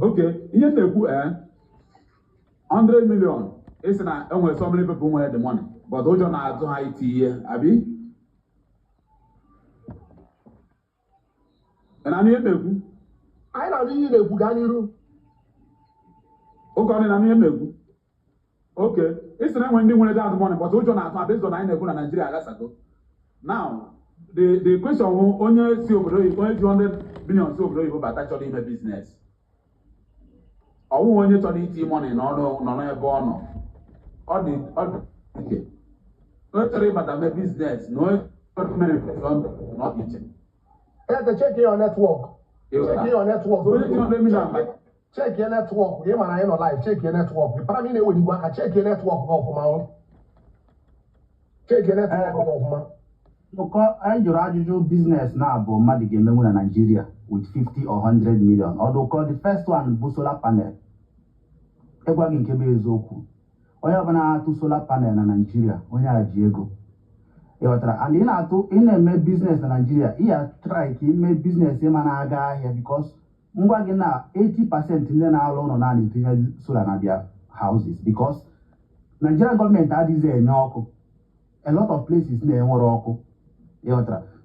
Okay, here they put 100 million. It's not and so many people want the money. But those are not to IT here, Abi. And I'm here to I don't need a Bugani. Okay, I'm here. Okay, it's not when they want to have the money, but those are not based on Nigeria. Now, the question only see over 200 billion so over but actually in a business. I want you to need money, no, born. All the okay. Not worry about the business, no, not eating. Check your network. Check your network. So 200 million. Check your network. You man, I know live. Check your network. You probably know when you work. Check your network off my own. Check your network off man. Look, I your business now, but Madi game in Nigeria with 50 or 100 million. Although the first one, solar panel. Everyone can be Zoku. Or you have two solar panel in Nigeria. When you are Diego. And in a business in Nigeria, here try to make business in Managa here because 80% in the alone on solar in their houses because Nigeria government had this a lot of places near Morocco.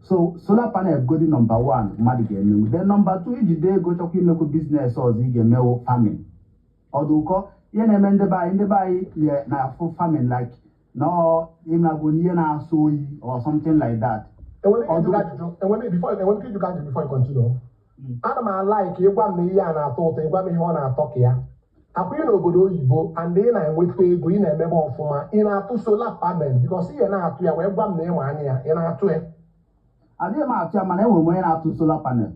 So solar panel go number 1 mmadụ ga-emewu. Then number 2 iji dee ego chọkwa imekwu business ọzọ ị ga-emewu farming. Ọdụkọ ihe na-eme ndị be anyị na-afụ farming like no ịnagbo ihe na-asọ oyi or something like that. Before you continue, ana m like ịgwa m na ihe a na-atọ ụtọ, ịgwa m ihe ọ na-atọ ka ya. Akwa ị n'obodo oyibo and ị na-enweta ego, ị na-emebe ọfụma, ị na-atụ solar panel because ihe na-atụ ya wee gwa m na ịma anya ya, ị na-atụ ya. Adịghị m atụ ya mana enwere m onye na-atụ solar panel.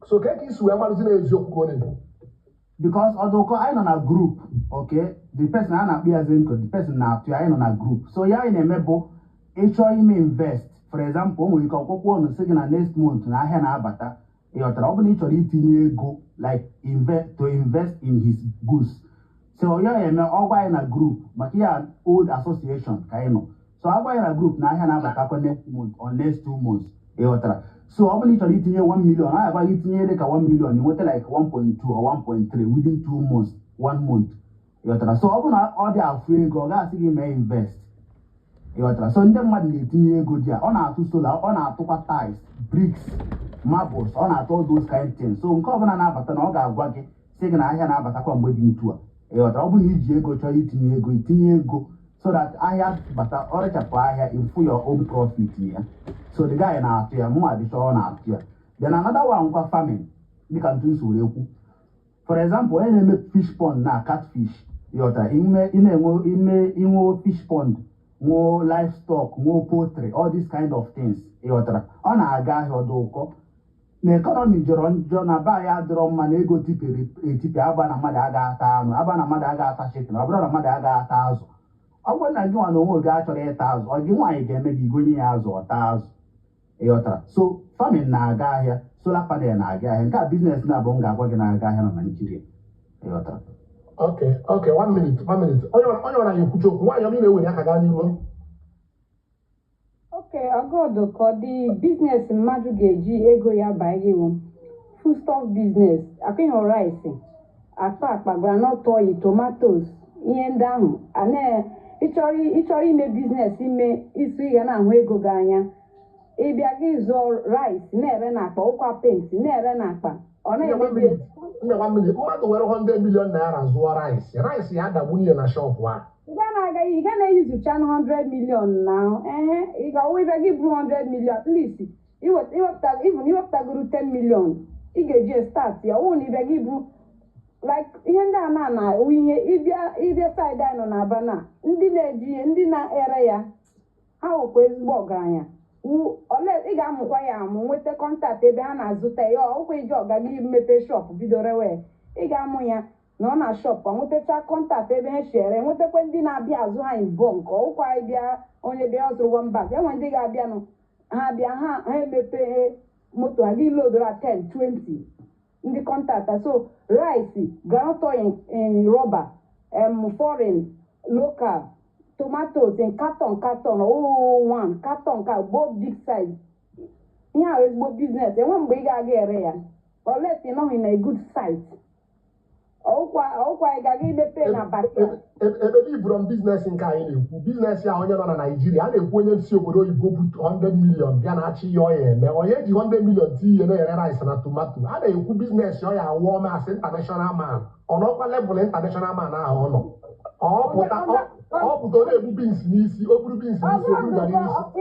So ka isi wee marụzi n'eziokwu ka ọ na-ekwu. Because ọdụkọ anyị nọ na group, okay, the person a na-akpọ ya Zenko, the person na-atụ ya, anyị nọ na group. So ya anyị na-eme bụ ịchọ ime invest. For example, o nwere ike ọkwụkwọ ọnụ sị gị na next month na ahịa na-abata. Ịghọtara, ọ bụrụ na ị chọrọ itinye ego like invest in his goods. So ya eme ọgwa anyị na group maka ya old association ka anyị nọ. So agwa anyị na group na ahịa na-abatakwa next month or next 2 months. Ịghọtara. So ọ bụrụ na ị chọrọ itinye 1 million, a agwa gị tinye dị ka 1 million, ị nweta like 1.2 or 1.3 within 2 months, 1 month. Ịghọtara. So ọ bụrụ na ọ dị afụ ego, ọ ga-asị gị mee invest. Ịghọtara. So ndị mmadụ na-etinye ego dị a, ọ na-atụ solar, ọ na-atụkwa tiles, bricks, marbles, ọ na-atụ all those kind things. So nke ọbụla na-abata na ọ ga-agwa gị sị gị na ahịa na-abatakwa mgbe dị ntu a. Ịghọtara. Ọ bụrụ na iji ego chọrọ itinye ego, itinye ego so that ahịa bata, ọ rechapụ ahịa, ịfụ your own profit ya. So the guy na-atụ ya, mụ adịchọ ọ na-atụ ya. Then another one kwa farming, dịka ntụ nsogbu ekwu. For example, onye na-eme fish pond na catfish. Ịghọtara. Inwe fish pond, nwee livestock, nwee poultry, all these kind of things. Ịghọtara. Ọ na-aga ahịa ọdụkọ. Na economy jọrọ njọ na ba ya adịrọ mma na ego tipịa aba na mmadụ aga ata anụ, aba na mmadụ aga ata chicken, ọ bụrụ na mmadụ aga ata azụ. Ọ bụrụ na gị nwa na onwe oge achọrọ ịta azụ, ọ gị nwaanyị ga-eme gị gonye ya azụ ọta azụ. Ịghọtara. So farming na-aga ahịa, solar panel na-aga ahịa. Nke a business na-abụ m ga-agwa gị na-aga ahịa na Nigeria. Ịghọtara. Okay, 1 minute. Onye ọra ya ekwuchi okwu, nwaanyị ọmị na-ewere aka gaa n'ihu. Okay, ọgọdụ ka ọ dị biznes mmadụ ga-eji ego ya banye iwu. Foodstuff business, akụnyụ rice, akpa groundnut oil, tomatoes, ihe ndị ahụ. Ịchọrọ ime biznes ime isi ị ga na-ahụ ego gị anya. Ịbịa gị zụọ rice na-ere n'akpa, ụkwa paint na-ere n'akpa. Ọ na-emebi. Mmadụ were 100 million naira zụọ rice ya adagbu niile na shop a. Ị ga na-eyuzucha 100 million now. Ị ga-ọwụ ịbịa gị bụ 100 million at least. Iwepụtagoro 10 million. Ị ga-eji start ya. Ọwụ na ịbịa gị bụ like ihe ndị a na-awụ ihe ịbịa side anyị nọ n'Aba na ndị na-eji ihe, ndị na-ere ya, ha wụkwa ezigbo ọgaranya. Ị ga-amụkwa ya amụ, nweta kọntaktị ebe ha na-azụta ya. Ọkwa iji ọga gị mepe shop bido rewe. Ị ga-amụ ya na ọ na shop, nwetacha kọntaktị ebe ha shere, nwetakwa ndị na-abịa azụ ha mbọ nke ọkwa ịbịa onye bịa ọzụrụ one bag. Enwe ndị ga-abịanụ ha bịa ha emepe moto ha gị lodoro 10, 20 ndị kọntaktị. So rice, groundnut oil in rubber, foreign, local, tomatoes in carton, one carton ka both big size. Ihe a ezigbo business. Enwe mgbe ị ga-aga ere ya unless you know in a good site. Ọkwa ị ga-aga imepe na backyard. Ebe dị from business nke anyị na-ekwu, business ya onye nọ na Nigeria, a na-ekwu onye si obodo oyibo bụ 100 million bịa na-achị ihe ọya eme, onye ji 100 million ti ihe na-ere rice na tomato. A na-ekwu business ọya awụọ masị international man, ọ nọkwa level international man ahụ ọ nọ. Ọ pụta ọ na-ebu beans n'isi, o buru beans n'isi, o buru gari n'isi.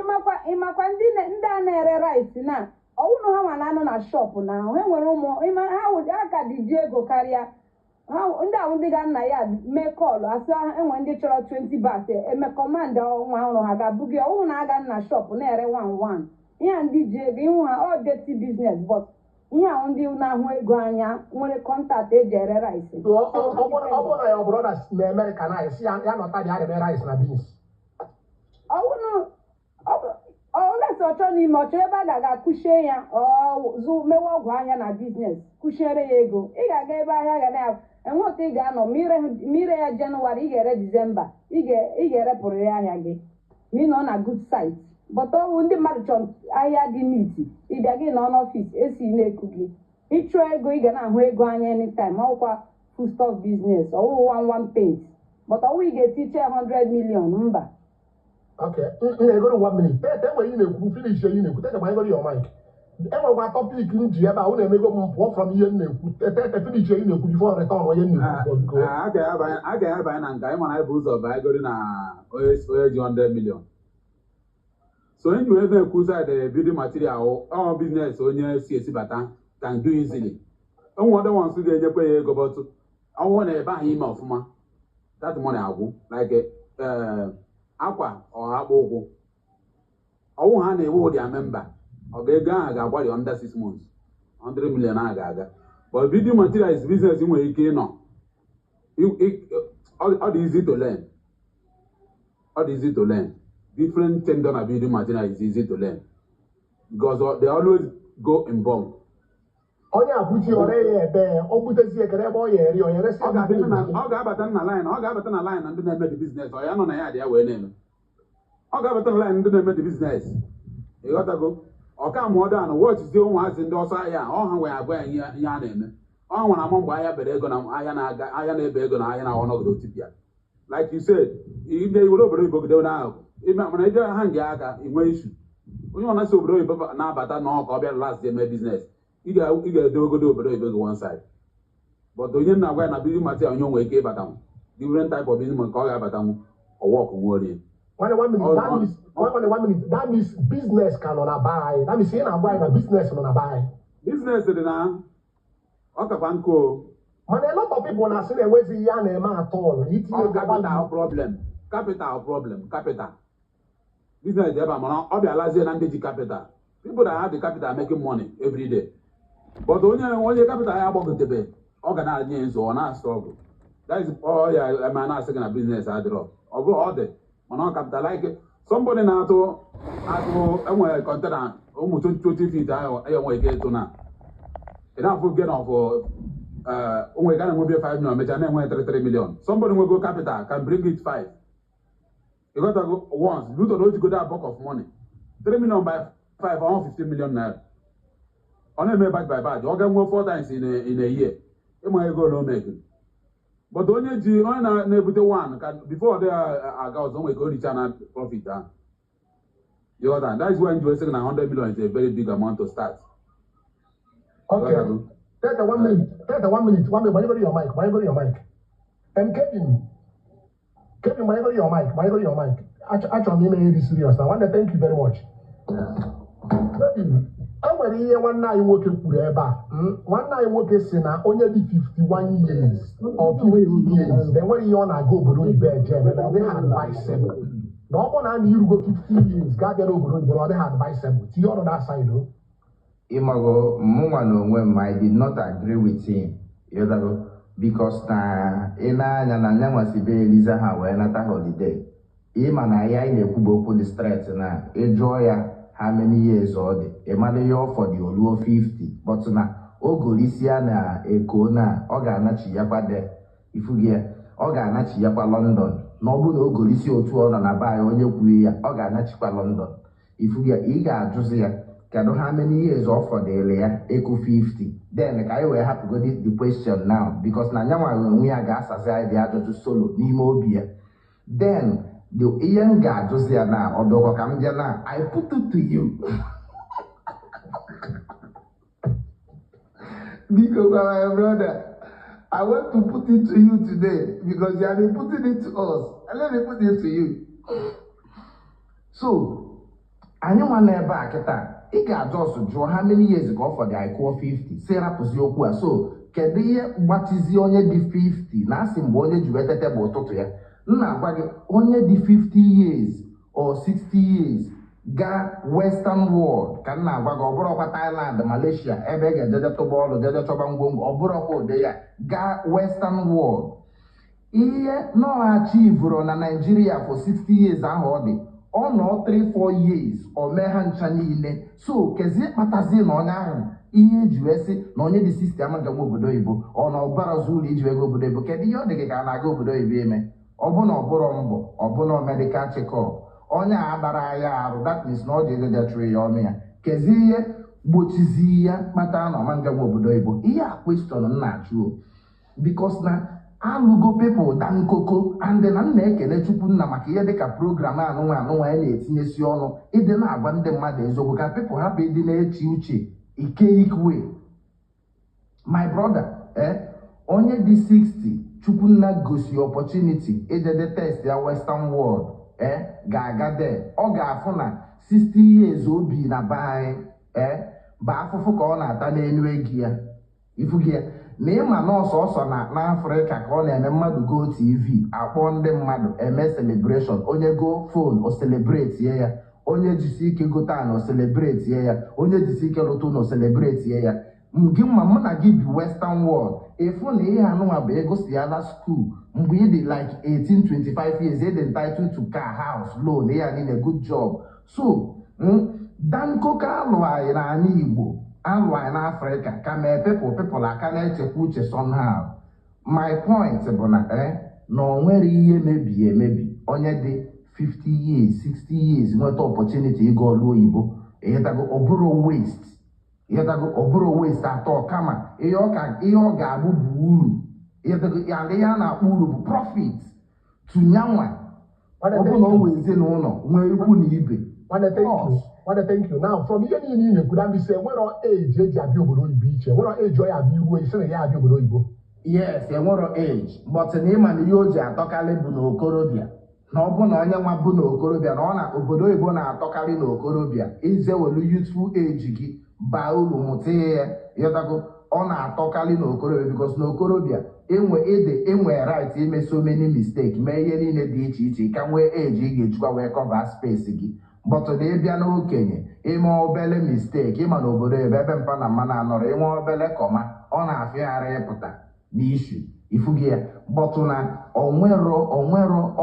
Ịmakwa ndị a na-ere rice na ọwụnụ ha nwa na-anọ na shop na ha nwere ụmụ ha ka dị ji ego karịa. Ndị ahụ ndị ga nna ya mee kọlụ asị enwe ndị chọrọ 20 baht eme kọmand ọnwa ọrụ ha ga-abụ gị ọwụ na aga na shop na-ere 1 ihe ndị ji ego ịhụ ha ọ dirty business but ihe ahụ ndị na-ahụ ego anya nwere kọntaktị eji ere rice. Ọ bụrụ na ya brọda na America na-esi ya nọta bịa eme rice na beans. Olesi ọchọ n'ime ọchọ ebe a ga-aga kụchie ya mewe ọgwụ ahịa na biznes kụchiere ya ego. Ị ga-aga ebe ahịa ga na enwe otu ị ga-anọ mire ya Jenụwarị, ị ga-ere Disemba, ị ga-erepụrụ ya ahịa gị ma ị nọ na good site. But ọwụ ndị mmadụ chọrọ ahịa dị n'iti, ịbịa gị nọ n'ọfịs esi na-eku gị ịchụọ ego, ị ga na-ahụ ego anya anytime. Ọkwa foodstuff business ọwụ one paint but ọwụ ị ga-etiche 100 million mba. Okay, go to 1 minute. Tell when you finish your unit, take your mic. Everyone topic in Giaba, when they go from you, finish your unit before return or you. I can have an time I boost of I got in a 100 million. So when you ever put the building material or business on your CSC bata can do easily. And what I want to get pay go about I want to buy him off ma. That money I will like aqua or abo. I won't hand a word their member. Okay, I got body under 6 months. 100 million agaga. But building material is business in where you can know. All easy to learn. All easy to learn. Different things on a building material is easy to learn. Because they always go in bulk. Onye abuti ore ebe obutezi ekere ebe oyeri oyere se ọ ga-abata na line ndị na-eme the business ọ ya nọ na ya dị ya wee na-eme ọ ga-abata na line ndị na-eme the business ịghọtago ọka mụọ dan wọchizie ụmụazị ndị ọsọ ahịa ọha wee agwa ya ihe a na-eme ọ nwere ama mgbe ahịa bere ego na ahịa na-ebe ego na ahịa na ọnọdụ otipịa like you said ide iwere obodo oyibo gide n'ahụ ime mana ije ha ndị aka inwe isu onye ọ na-esi obodo oyibo na-abata na ọka ọ bịa last eme business ị ga-edogodo obodo oyibo gị one side but onye na-agwa ya na building material onye nwere ike ịbatanwu different type of business nke ọ ga-abatanwu ọwọkụ nwe orie 1 minute. That means business can on a buy. That means saying a buy na business on a buy. Business dị na ọkakwa nkụ. Man, a lot of people na say where's the yarn at all. Capital problem. Business dey mana ọ bịa lazie na ndị ji capital. People that have the capital are making money every day. But onye capital ya agbagotebe ọ ga na-anye nso ọ na-struggle. That is all ya ma na-asị na business adịrọ. Ọ bụrụ ọ dị mana capital like somebody na-atụ enwere container ụmụ 20 feet ahụ enwere ike ịtụ na enough gain of onwe ka na-enwebe 5 million mecha na-enwe 3 million. Somebody will go capital can bring it 5. You got to go once you don't go that bulk of money 3 million by 5 or 15 million naira on a batch by batch you can go 4 times in a year you might go no make it. But onye ji onye na-ebute one before they are guys don't go reach an profit. You got that is when you say 100 million is a very big amount to start. Okay. Take a 1 minute. 1 minute. Whenever your mic. And Kevin, whenever your mic. Actually, me is serious. Now, I want to thank you very much. Kevin, I want to hear one night working forever. One night working sinner only 51 years or 50 years. Then when you want to go below the bed, they had bicycle. No one you go 50 years, got that over, but they had bicycle. See on that side, though. Imago Mumano when I did not agree with him. Because na ina na nyama sibe Eliza ha we nata holiday. Ima na ya ine kubo the stress na enjoy how many years or the emale yo for the oluo 50. But na ogolisia na eko na ọ ga-anachi ya kwa de ifugie ọ ga-anachi ya kwa London. Na ọ bụ na ogolisi otu ọ nọ na ba ya onye kwuo ya ọ ga-anachi kwa London. Ifugie ị ga-ajụzi ya Kado how many years off for the area? Eco 50. Then I will have to go the question now because now we are gas as I to solo Nimo beer. Then the young guy just there now or dog come there now. I put it to you. Because my brother, I want to put it to you today because you have been putting it to us. And let me put it to you. So I know one never back at that. It got also draw how many years ago for the IGBO 50. Sarah Posiokua. So, can what is the only the 50? Nasim bonnet you better tell to ya. Now, only the 50 years or 60 years. Ga Western world. Can now go Thailand, Malaysia, Ebega, Deda Tobolo, Deda Tobangong, or Boroko, there. Ga Western world. Here, no achieve on Nigeria for 60 years. I hold it. Or no 3-4 years or mehan chanine. So kezi matazi no nya ihe juesi no nye the system anga obodo ibo or no barazuli iji ego obodo ibo kedi yo de ka na aga obodo ibo eme obuna oburo mbo obuna medical check up onya adara ya aru that means no je de three yo me kezi ihe gbochizi ya mata na manga obodo ibo ihe a question na aju because na alụgo people dan koko and na nna ekene chukwu nna maka ihe dịka program anụnwa ya na-etinyesi ọnụ ịdị na-agwa ndị mmadụ eziokwu ka people hapụ ịdị na-eche uche ikwe. My brother, onye dị 60 chukwu nna gosi opportunity ijede test ya western world ga-aga there ọ ga-afụ na 60 years obi na be anyị ba afụfụ ka ọ na-ata n'elu egi ya ifugi ya na ịma nọọsụ ọsọ na Afrịka ka ọ na-eme mmadụ go TV akpọ ndị mmadụ eme celebration onye go phone o celebrate ya onye jisi ike gota na o celebrate ya onye jisi ike lụtụ na o celebrate ya gị ma mụ na gị bi western world efu na ihe anụnwa bụ ego si ya na school mgbe ị dị like 18-25 years ị dị entitled to car house loan ya niile good job so dankoka alụ anyị na ala Igbo alụ anyị n'Afrịka ka mee people aka na-echekwa uche somehow. My point bụ na na o nwere ihe emebi onye dị 50 years 60 years nweta opportunity ịga ọrụ oyibo ịghọtago ọ bụrụ waste atọ kama ihe ọ ga-abụ bụ uru ịghọtago ihe a na-akpọ uru bụ profit tụnyanwa ọ bụ na o nwee ezinụlọ nwee ikwu na ibe. Thank you. Now, from here in the could say, where are age, obodo iche, where are age, obodo ibo? Yes, enwero age, but na ịma na ihe o ji atọkarị bụ n'okorobịa. Na ọ bụ na onye nwa bụ n'okorobịa, na ọ na obodo oyibo na-atọkarị n'okorobịa. Izewelu youthful age gị baa uru mụta ihe ịghọtago ọ na-atọkarị n'okorobịa because n'okorobịa enwe right ime so many mistake mee ihe niile dị iche iche ka nwee age ị ga-ejikwa wee cover space gị. But na ịbịa n'okenye ime obele mistake ịma na obodo ebe mpa na mma na-anọrọ inwe obele kọma ọ na-afịagharị ịpụta n'ishu ifugi ya bọtụ na onwero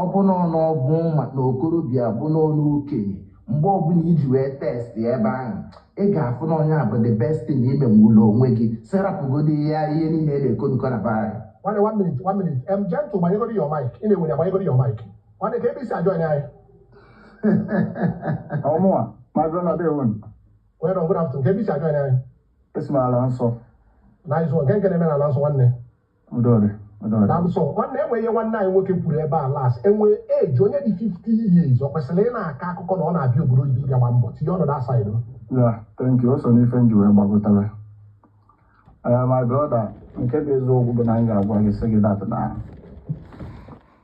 ọbụna ọnụọbụ na okorobịa bụ n'ọnụ okenye mgbe ọbụla iji wee test ebe ahụ ị ga-afụ na onye a bụ the best thing ime nwụlọ onwe gị serapụgodi ya ihe niile na-ekonukọ na be anyị. One minute. Gentle, gbanyegodi your mic. Ị na-enwe ya gbanyegodi your mic. Nwanne ka ebe isi ajoin anyị. My brother, they won. Well, good afternoon. Can you say again? It's my answer. Nice one. Can you get an answer one day? I'm so one day where you 1 night working for a last, and we age only 50 years or Selena Kakon on a view, but you're on that side. Yeah, thank you. Also, if you about my brother, in case there's no good anger, I'm going to say that now.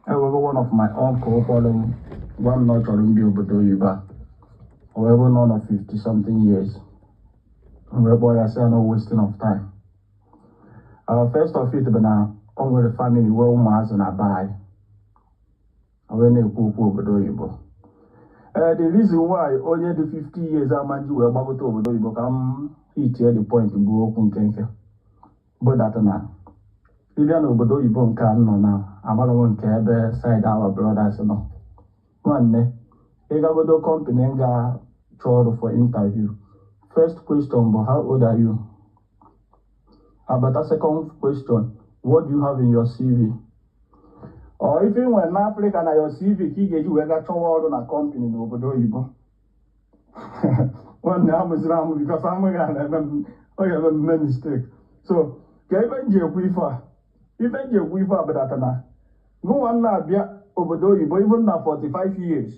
I was one of my uncle calling one not on the Obodo however, none of 50 something years. Boy, I say no wasting of time. First of it, but now, on with the family where Umas and I buy. When they go Obodo Yibo. The reason why only the 50 years I'm a Jew about Obodo Yibo come hit here the point to go open Kenke. But that now. If you know Obodo Yibo can now, I'm alone care side our brothers no. One day, Obodo company nga trial for interview. First question, but how old are you? But a second question, what do you have in your CV? Or if you were in Africa and your CV, you got trial on a company in Obodo Yibo. One now is wrong because I'm going to make mistake. So, even you but that na go on now, Obodo Yibo, even now 45 years,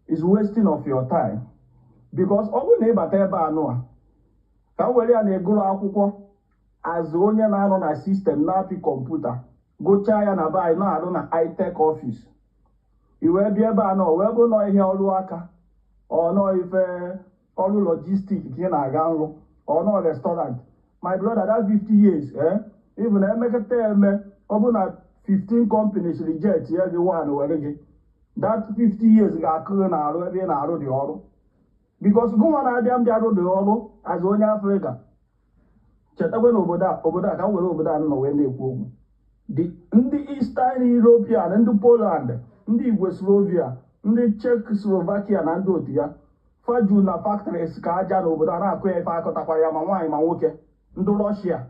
is wasting of your time. Because all neighbor tell no, can we na go akwụkwọ as onye na-anọ na system na-apị kọmputa gocha ya na buy na-arụ na high-tech office. Iwe bịa ebe a nọ wee bụ nọ ihe ọrụ aka ọ nọ ife ọrụ logistic ka ị na-aga nrụ ọ nọ restaurant. My brother, that 50 years, even emekata eme ọ bụ na 15 companies reject everyone were gị. That 50 years ga-akụrụ na arụ ebe ị na-arụ dị ọrụ. Because go on Adam Jaro the Olo as one Africa. Chetaway obodo a ka were obodo a nọ wee na-ekwu ndị Eastern European, ndị Poland, ndị Yugoslavia, ndị Czechoslovakia na ndị otu ya faju na factories ka aja n'obodo a na-akụ ya ife akọtakwara ya ma nwaanyị ma nwoke ndị Russia.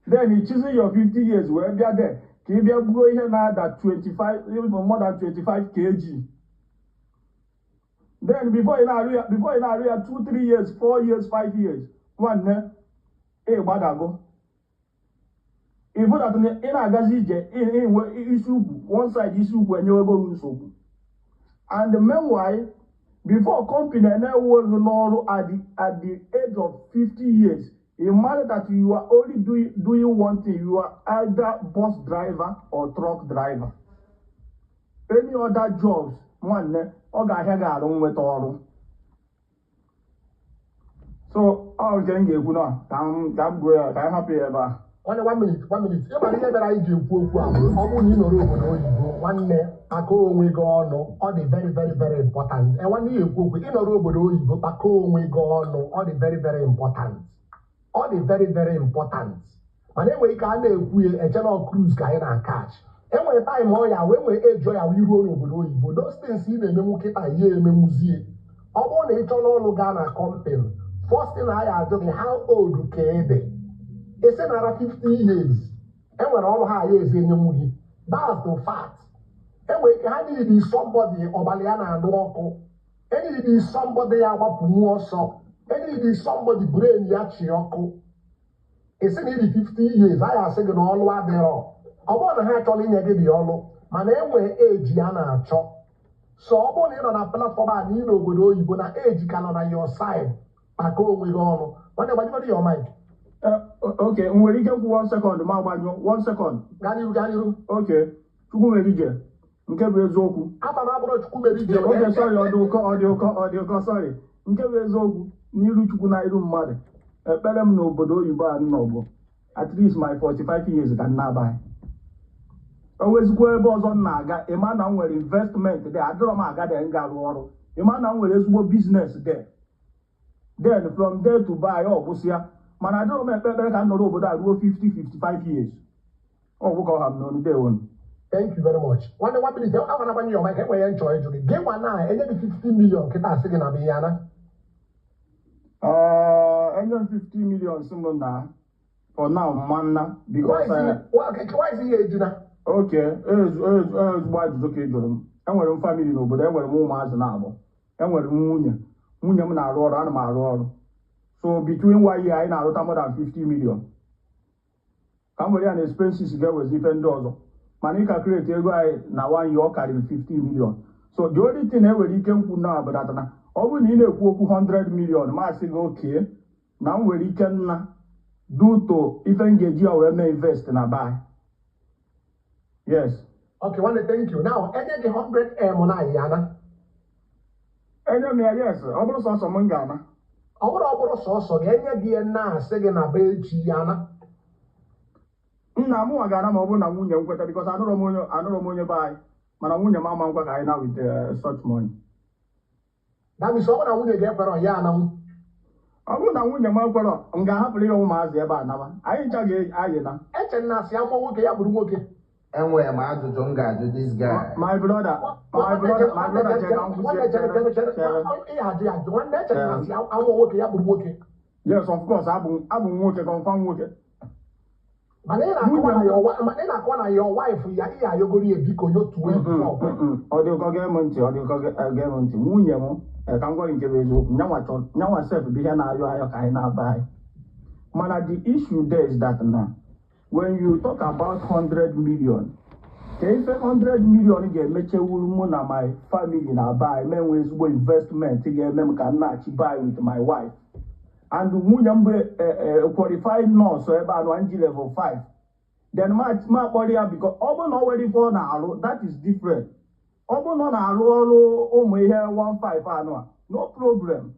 Then you choose your 50 years wee bịa there ka ị bịa gbuo ihe na-ada 25 even more than 25 kg. Then before in area 2, 3 years, 4 years, 5 years, one badago. ifu that ị na-agazi ije inwe isi ukwu one side isi ukwu enyewego gị nsogbu. And meanwhile, before company na-ewe gị n'ọrụ at the age of 50 years, imagine that you are only doing one thing. You are either bus driver or truck driver. Any other jobs, nwanne, ọ ga-ahịa gị arụ nweta ọrụ. So, ọ nke m ga-ekwu na ka m gụọ ya ka anyị hapụ ya ebe a. One minute. Ịmara ihe mere anyị ji ekwu okwu ahụ ọ bụrụ na ị nọrọ obodo oyibo nwanne kpakọọ onwe gị ọnụ ọ dị very very very important. Nwanne ihe ekwu okwu ịnọrọ obodo oyibo kpakọọ onwe gị ọnụ ọ dị very very important. Ọ dị very very important. Mana enwere ike a na-ekwu ya echenọ cruise ka anyị na-akach. Enwere time ọ ya wee nwee eji ya wee ruo n'obodo oyibo those things ị na-emenwu kịta ihe emenwuzie. Ọ bụrụ na ị chọrọ ọrụ gaa na company first thing I ajụ gị how old ka ị dị. Ese nara 50 years. Enwere ọrụ ha ya ezi enyenwu gị. That's the fact. Enwere ike ha need somebody ọbali ya na-anụ ọkụ. Enid somebody ya gbapụnwu ọsọ. Enid somebody brain ya chi ọkụ. Ese na ịdị 50 years anyị asị gị na ọlụ adịrọ. Ọ bụrụ na ha achọrọ inye gị dị ọlụ mana enwere eji ya na-achọ. So ọ bụrụ na ị nọ na platform a na ị n'obodo oyibo na eji ka nọ na your side maka onwe gị ọrụ. Nwanne gbanyegoro your mic. Okay, nwere ike kwụ 1 second ma agbanyụ 1 second. Gaa n'ihu. Okay, Chukwumerije nke bụ eziokwu. Afa m abụrụ Chukwumerije. Okay, sorry, ọ dị ụkọ, sorry. Nke bụ eziokwu n'iru Chukwu na iru mmadụ. Ekpere m n'obodo oyibo a nọ bụ at least my 45 years ka nna abaghị. O wezikwa ebe ọzọ m na-aga ịma na m nwere investment dị adịrọ m aga dị nga arụ ọrụ ịma na m nwere ezigbo business dị then from there to buy ọ gwụsịa mana adịrọ m ekpekpere ka m nọrọ obodo a ruo 50-55 years ọ bụ ka ọ ha m n'onu dewonu. Thank you very much. Nwanne nwa minute a na-agbanye ya ọma ka enwe ya nchọ ịjụ gị gị nwa na enye gị 50 million kịta asị gị na be ya na enye m 50 million sị m na for now manna because why is he ejuna? Okay, ezigbo ajụjụ ka ị jụrụ m. Enwere m family n'obodo, enwere m ụmụazị na-abụ, enwere m nwunye m na-arụ ọrụ, ana m arụ ọrụ. So between 1 year anyị na-arụta more than 50 million. Ka m were ya na expenses ga-ewezi ife ndị ọzọ. Mana ị calculate ego anyị na 1 year ọ karịrị 50 million. So the only thing enwere ike nkwu na abụdata na ọ bụrụ na ị na-ekwu okwu 100 million masị gị oke na m nwere ike nna due to ife m ga-eji ya wee mee invest na buy. Yes. Okay, thank you. Now, any the 100 na yana. Any yes. Ọ bụrụ sọsọ m ga-ana. Ọ bụrụ sọsọ ga-enye gị na asị gị na be chi yana. Nna m nwa ga-ana ma ọ bụrụ na nwunye m kweta because anụrụ m onye be anyị mana nwunye m ama nkwa ka anyị na with such money. That means ọ bụrụ na nwunye ga-ekwere ya na m. Ọ bụrụ na nwunye m ekwere m ga-ahapụrụ ya ụmụazị ebe a naba. Anyị ncha ga-ayị na. Eche na asị amụ nwoke ya bụrụ nwoke. Enwere m ajụjụ m ga-ajụ this guy. My brother Yes, of course, abụ nwoke confirm nwoke. Mana ị na-akọ na your wife ya ihe ayogori ebiko yotu ọ dị ụkọ gee m ntị nwunye m ka m gwara nke bụ eziokwu nyanwa sef bụ ihe na-ayọ ka anyị na-aba anyị. Mana the issue there is that now when you talk about 100 million, if 100 million ga-emechewuru mụ na my family na buy menwe ezigbo investment ga-eme m ka nnachi buy with my wife. And nwunye m bụ qualified nurse ebe a nọ level 5. Then ma kpọrọ ya because ọ bụrụ na ọ nwere ife ọ na-arụ that is different. Ọ bụrụ na ọ na-arụ ọrụ ụmụ ihe 15 anụ a no problem.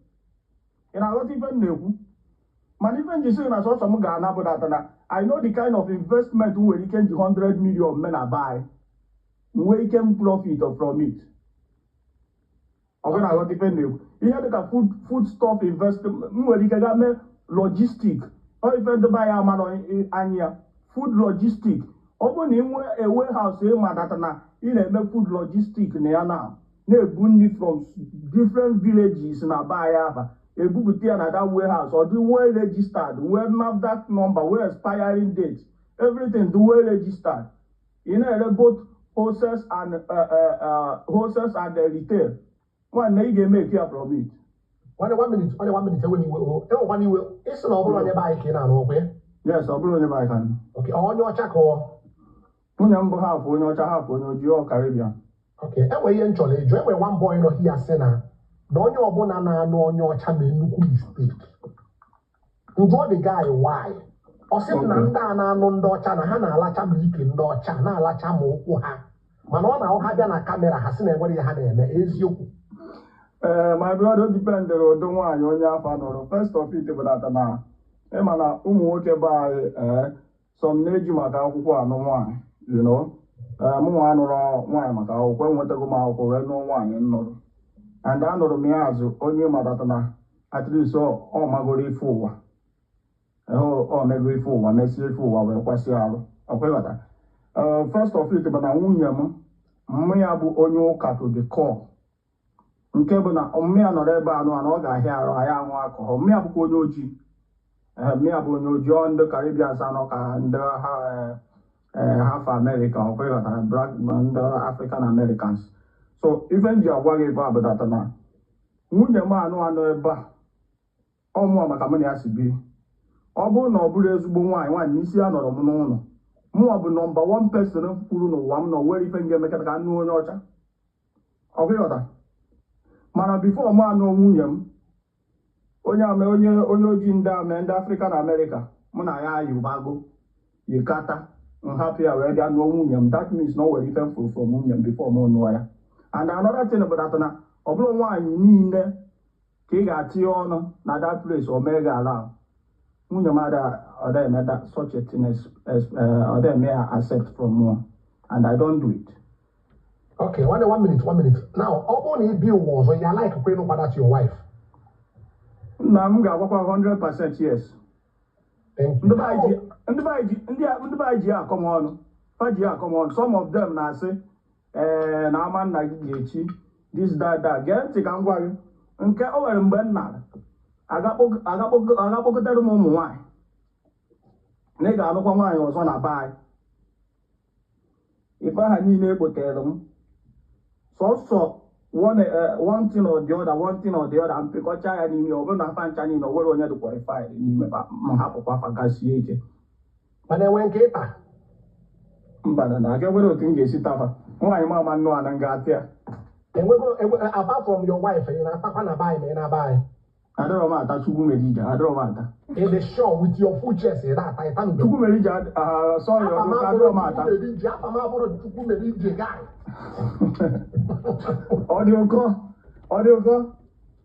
Ị na-aghọta ife m na-ekwu? Mana ife njisi na sọsọ m ga-anabụdata na I know the kind of investment nwere ike nji 100 million men na buy. Nwee ike m profit from it. Ọ bụrụ na aghọta ife na-ekwu. Ihe dịka food stuff investment nwere ike ga mee logistic. Ọ ife ndịba ya amara anya food logistic. Ọ bụrụ na ị nwee a warehouse ịma data na ị na-eme food logistic na ya na-ebu nri from different villages na buy aba. Ebupụta ya na that warehouse or do well registered, well NAFDAC number, well expiring date, everything do well registered. You know, both wholesale and retail. One day you make here from it. One minute. When you will. It's an overall nearby can okay? Yes, overall nearby can. Okay. Okay, onye ọcha ka ọ. Nwunye m bụ half onye ọcha, half onye ojii, ọ Caribbean. Okay, enwe ihe nchọrọ ịjụ, enwe one boy nọ here sị na onye ọbụla na-anụ onye ọcha mee nnukwu mistake. Njụọ the guy why? Ọ sị na ndị a na-anụ ndị ọcha na ha na-alacha ma ike ndị ọcha na-alacha ma ụkwụ ha, mana ọ na ha bịa na kamera ha sị na enwere ihe ha na-eme eziokwu. My brother dependere ụdị nwaanyị onye afọ nọrọ. First of it bụ data na ịma na ụmụ nwoke be anyị some na-eji maka akwụkwọ anụ nwaanyị, you know. Mụ nwa anụrụ nwaanyị maka akwụkwọ, enwetago m akwụkwọ wee nụọ nwaanyị nnụrụ. And anụrụ m ya azụ onye madata na at least ọ magoro ife ụwa. Ọ mego ife ụwa, mesie ife ụwa wee kwasị arụ. Ọkwebata. First of it bụ na nwunye m, mmụ ya bụ onye ụka to the core. Nke bụ na mmụ ya nọrọ ebe anụ ọ ga-ahịa arụ ahịa anwụ akọ. Mmụ ya bụkwa onye ojii. Mmụ ya bụ onye ojii, ọ ndị Caribbeans anọ ka ndị half America, ọkwebata, ndị African Americans. So ife nji agwa gị ebe a bụ data na nwunye m anụ ebe a ọ mụọ maka mụ na ya si biri. Ọ bụrụ na ọ bụrụ ezigbo nwaanyị n'isi ya nọrọ m n'ụlọ, mụnwa bụ nọmba 1 person kwuru n'ụwa m na nwere ife ga-emekata ka nụ onye ọcha. Ọ bụghịọta. Mana bifo m anụ nwunye m, onye ojii ndị African America, mụ na ya yibago yikata nhapụ ya wee bịa nụọ nwunye m. That means na o nwere ife mfụrụ from nwunye m bifo m nụọ ya. And another thing bụ that na ọ bụrụ nwaanyị niile ka ị ga-atinye ọnụ na that place o mee gị ala. Nwunye m ada eme that such a thing ada eme accept from one, and I don't do it. Okay, one minute. Now, ọ bụrụ na ị bi ụwa ọzọ, ya like kwe nụkwada to your wife. Na m ga-agwakwa 100% yes. Thank you. Ndị be anyị ji akọmọnụ. Ha ji akọmọnụ. Some of them na-asị na ama nna gị ga-echi this that. Gee ntị ka m gwa gị. Nke o nwere mgbe m nara agakpọkọtara m ụmụ nwaanyị na ị ga-alụkwa nwaanyị ọzọ na be anyị. Ife aha niile ekpotere m sọsọ one thing or the other, mpịkọcha ya n'ime, ọ bụrụ na afa ncha niile o nwere onye dị qualified n'ime ma hapụkwa afa gasie ike. Mana enwe nke ịta mba na aga nwere otu m ga-esi tafa nwaanyị m ama nnụ ana nga atị ya. Apart from your wife, ị na-atakwa na be anyị ma ị na-aba anyị. Adọrọ m ata Chukwu mere ije, adọrọ m ata. In the show with your full chest, ị na-ata ịta ndo. Chukwu mere ije, sorry, adọrọ m ata. Afọ m abụrụ Chukwu mere ije guy. Ọ dị ụkọ.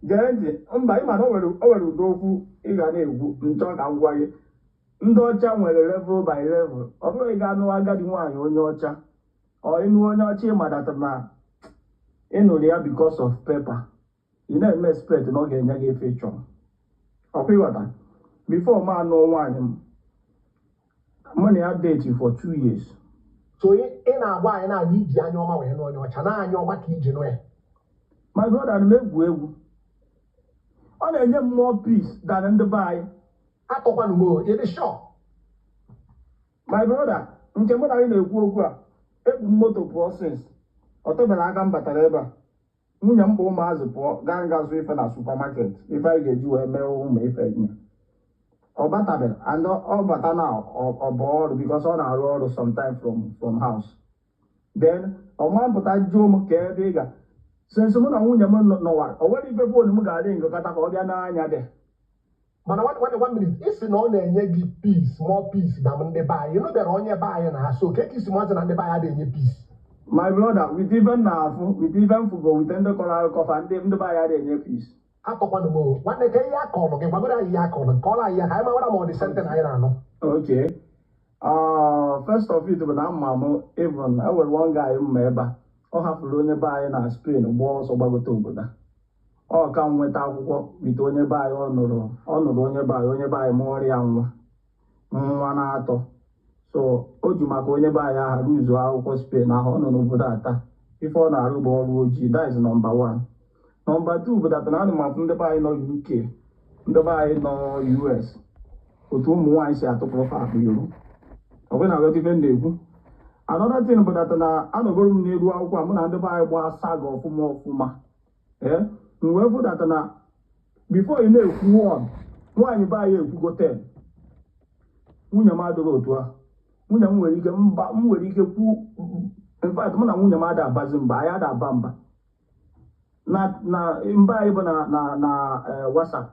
Gee ntị, mba ịma na o nwere ụdị okwu ị ga na-egwu nchọ ka m gwa gị. Ndị ọcha nwere level by level. Ọ bụrụ ị ga-anụ agadi nwaanyị onye ọcha, ọ ịnụ onye ọcha ịmadatara na ịnụrụ ya because of paper. Ị na-eme expect na ọ ga-enye gị efe chọrọ. Ọkwa ịghọta. Before m anụ nwaanyị m, mụ na ya date for 2 years. So ị na-agwa anyị na iji anya ọma wee nụ onye ọcha, na anya ọma ka iji nụ ya. My brother na m egwu. Ọ na-enye m more peace than ndị be anyị. Atọkwanụ m ịdị sure. My brother, nke mụ na gị na-ekwu okwu a, ebu m moto pụọ since. Ọ tọbere aka m batara ebe a. Nwunye m bụ ụmụazị pụọ gaa zụ ife na supermarket. Ife anyị ga-eji wee mee ụmụ ife nye. Ọ batabere and ọ bata na ọ bụ ọrụ because ọ na-arụ ọrụ sometime from house. Then ọ ma mpụta jụọ m ka ebe ị ga. Since mụ na nwunye m nọwara, o nwere ife fon m ga-adị ngụkọta ka ọ bịa n'anya dị. Mana one minute, isi na ọ na-enye gị peace, more peace na ndị be anyị. Ịnụ bịara onye be anyị na so ka isi mmadụ na ndị be anyị na-enye peace. My brother, with even fugo with ndị kọrọ akụkọ ndị be anyị na-enye peace. Atọkwanụ m nwanne ka ihe akọrọ gị gwagoro anyị ihe akọrọ nke ọla anyị ka anyị mawara ma ọ dị sente na anyị na-anụ. Okay. First of it bụ na mma m even I nwere one guy mma ebe a. Ọ hapụrụ onye be anyị na Spain gbaa ọsọ gbagote obodo. Ọ ka m nweta akwụkwọ bite onye be anyị ọ nụrụ onye be anyị mụọrọ ya nwa na-atọ. So o ji maka onye be anyị aha ruzuo akwụkwọ Spain ahụ ọ nọ n'obodo ata. Ife ọ na-arụ bụ ọrụ ojii, that is number 1. Number 2 bụ that na ana m afụ ndị be anyị nọ UK, ndị be anyị nọ US, otu ụmụ nwaanyị si atụpụrụ fa akpụ yoro. Ọ bụ na aghọta ife m na-ekwu. Another thing bụ that na anọgoro m n'elu akwụkwọ a mụ na ndị be anyị gbaa saga ọfụma. M wee fụ that na before ị na-ekwu 1, nwaanyị be anyị ekwugo 10. Nwunye m adịghị otu a. nwunye m nwere ike m nwere ike kwu in fact mụ na nwunye m ada abazi mba anyị ada aba mba na mba anyị bụ na WhatsApp.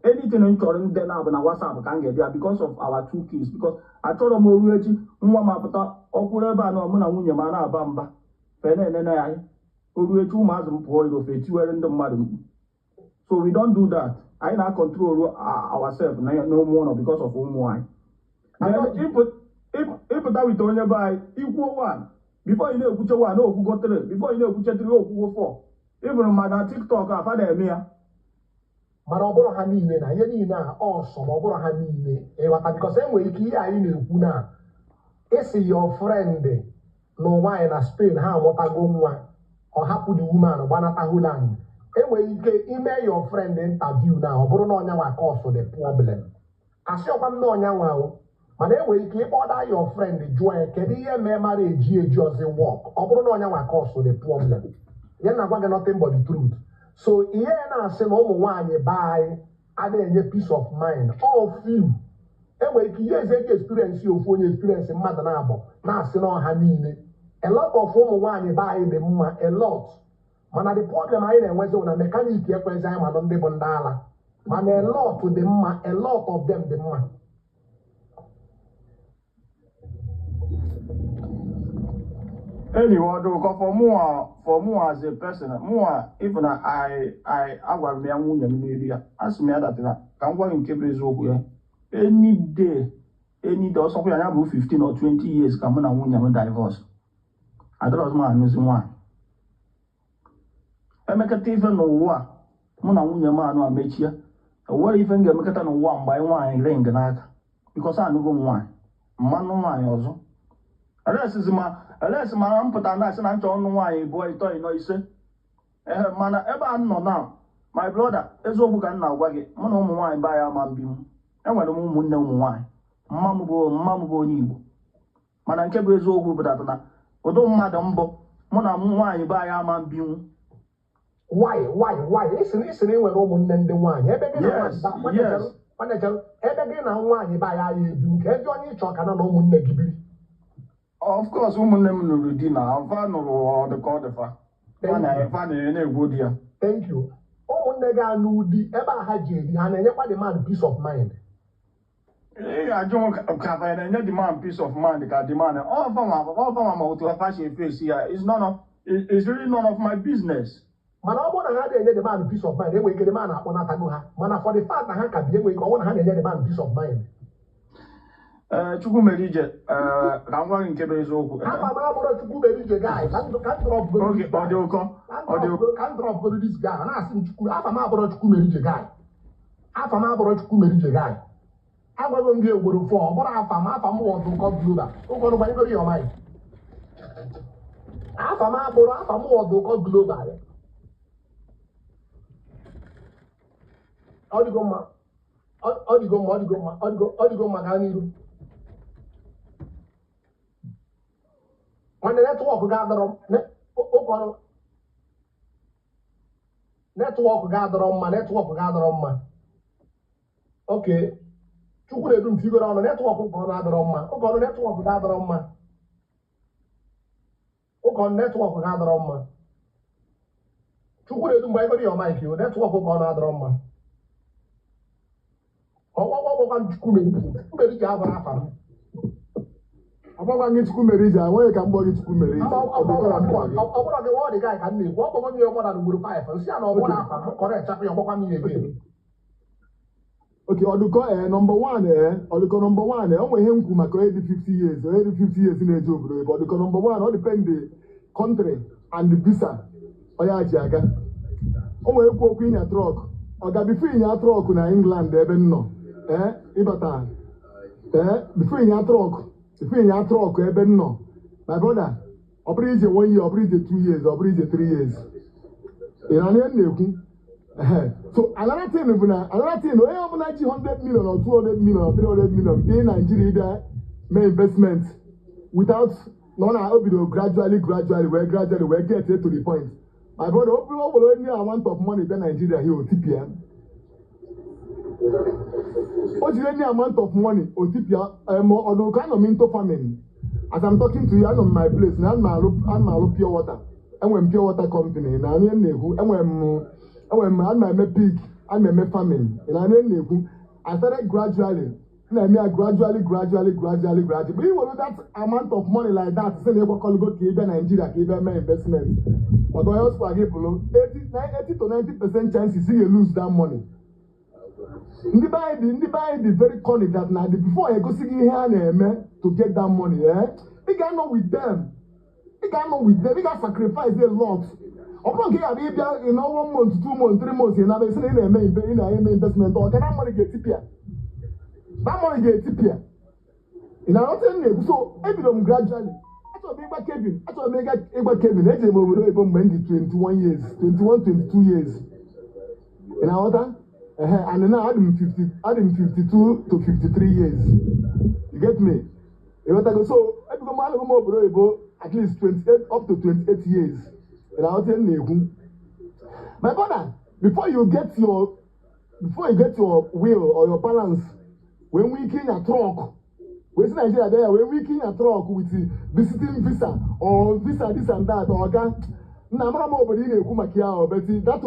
Anything m chọrọ ndị na-abụ na WhatsApp ka m ga-ede ya because of our 2 kids, because achọrọ m oru echi nwa m apụta ọkwụrụ ebe a na mụ na nwunye m na-aba mba fe na-enene ya anyị oru echi ụmụazụ m pụọ iro fe tiwere ndị mmadụ mkpu. So we don't do that. I na control ourselves na ụmụ ụlọ because of ụmụ anyị. Ịpụta wite onye be anyị ikwuo 1 before ị na-ekwuche 1 okwugo 3 before ị na-ekwuche 3 okwugo 4. Ịbụrụ mmadụ na TikTok afa na-eme ya. Mana ọ bụrụ ha niile na ihe niile a ọsọ ma ọ bụrụ ha niile ịghọta because enwere ike ihe anyị na-ekwu na esi your friend n'ụwa anyị na Spain ha amụtago nwa ọ hapụ the woman gbanata Holland. Enwere ike ime your friend interview na ọ bụrụ na ọnya nwa cause the problem. Asịọkwa m na ọnya nwa o mana enwere ike ịkpọda your friend jụọ ya kedu ihe mee mara eji ọzọ work ọ bụrụ na ọnya nwa cause the problem. Ya na-agwa gị nothing but the truth. So ihe na-asị na ụmụ nwaanyị be anyị adịghị enye peace of mind all few enwere ike ihe eze experience ofu onye experience mmadụ na-abụ na-asị na ọha niile a lot of ụmụ nwaanyị be anyị dị mma a lot mana the problem anyị na-enwezi na mekaniki ekwezi anyị manụ ndị bụ ndị ala mana a lot dị mma a lot of them dị mma. Anyway, for me as a person, even I agwa m ya nwunye m n'elu ya asị m ya datịra ka m gwa gị nke bụ eziokwu ya any day ọsọkwa ya bụ 15 or 20 years ka mụ na nwunye m divorce adọrọzi m anụzi nwaanyị emekata ife n'ụwa mụ na nwunye m anụ amechie nwere ife m ga-emekata n'ụwa mgbe anyị nwaanyị ring n'aka because anụgo m nwaanyị mmanụ nwaanyị ọzọ elesi mana m pụtara na asị na nchọ ọnụ nwaanyị bụọ ịtọ ịnọ ise mana ebe a nọ na my brother eziokwu ka m na-agwa gị mụ na ụmụ nwaanyị be anyị ama mbi m enwere m ụmụnne ụmụ nwaanyị mma m bụ onye Igbo mana nke bụ eziokwu pụtara na ụdị mmadụ mbụ mụ na nwaanyị be anyị ama mbi m. Why? Isi na enwere ụmụnne ndị nwaanyị ebe gị na nwaanyị be anyị ebi nke ezi onye ịchọ ka na ụmụnne gị biri. Of course, ụmụnne m nụrụ di na afa nụrụ ọdịka ọdịfa fa na-egwu di ya. Thank you. Ụmụnne gị anụ di ebe a ha ji ebi ha na-enyekwa the man peace of mind. Ị ga-ajụ ka fa na-enye the man peace of mind ka the man ọfa ma otu afa si efesi ya is really none of my business. Mana ọ bụrụ na ha na-enye the man peace of mind enwere ike the man akpọnatago ha mana for the fact na ha ka bi enwere ike ọ bụrụ na ha na-enye the man peace of mind. Chukwu mere ije ka m gwa gị nke bụ eziokwu. Afa m abụrụ Chukwu mere ije guy ka m drọp godo this guy na-asị m Chukwu afa m abụrụ Chukwu mere ije guy. Afa m abụrụ Chukwu mere ije guy. Agwago m gị ugboro 4 ọ bụrụ afa m wọdụ ụkọ global ụkọrụ gbanyegoro ya ọmaghị. Afa m wọdụ ụkọ global. Ọ dịgo mma gaa n'iru. Nwanne netwọk ga-adọrọ mma. Okay. Chukwu na-edu m tigoro ọnụ netwọk ụkọrọ na-adọrọ mma. Ụkọrọ netwọk ga-adọrọ mma. Chukwu na-edu mgbe anyị goro ya ọmaghị ka netwọk ụkọrọ na-adọrọ mma. Ọgbọgbọgbọgwa Chukwu mere iji abụrụ afa m. Ọgbọgwa gị Chukwu mere iji enweghị ka mgbọ gị Chukwu mere iji. Ọ bụrụ gị nwa ọ dị gaghị ka m na-ekwu ọgbọgọ m ihe mmadụ na ugboro 5 nsị ya na ọ bụrụ afa m kọrọ echapụ ya ọgbọgwa m ihe ebe. Okay, ọdụkọ number 1 ọdụkọ number 1 o nwere ihe m kwu maka onye dị 50 years onye dị 50 years na-eje obodo ebe ọdụkọ number 1 ọ depend the country and the visa onye ji aga. O nwere ekwu okwu ịnya trọk ọ ga-bifo ịnya trọk na England ebe m nọ ịbata bifo ịnya trọk ebe m nọ my brother ọ bụrụ ije 1 year ọ bụrụ ije 2 years ọ bụrụ ije 3 years ị na ihe m na-ekwu. So another thing onye ọbụla ji 100 million or 200 million or 300 million be Nigeria ide mee investment without na ọ na-obido gradually wee get to the point. My brother, ọ bụrụ onye amount of money be Nigeria here otipia Any amount of money, Otipia, or kind of into farming. As I'm talking to you, I'm on my place, and I'm pure water. And when pure water company, and I'm my pig, I'm a farming, and I started gradually. Gradually. But you know that amount of money like that, say you call go to Nigeria, investment. But I also give 80 to 90% chances you lose that money. In the very cunning that now before I go see here to get that money, they got not with them. They got sacrifice a lot. Upon here, maybe 1 month, 2 months, 3 months, and I say in investment or can that money get here? That money get here. In our time, so every gradually. That's what make Kevin. That's what make Kevin. Let's say we will 21 years, 21, 22 years. In our time. And now add him 52 to 53 years. You get me? So I become at least 28 up to 28 years. And I'll tell you, my brother, before you get your will or your balance, when we clean a truck, when Nigeria there, when we clean a truck with visiting visa or visa this and that or na mara mo bodi na ekwu maka ya o but that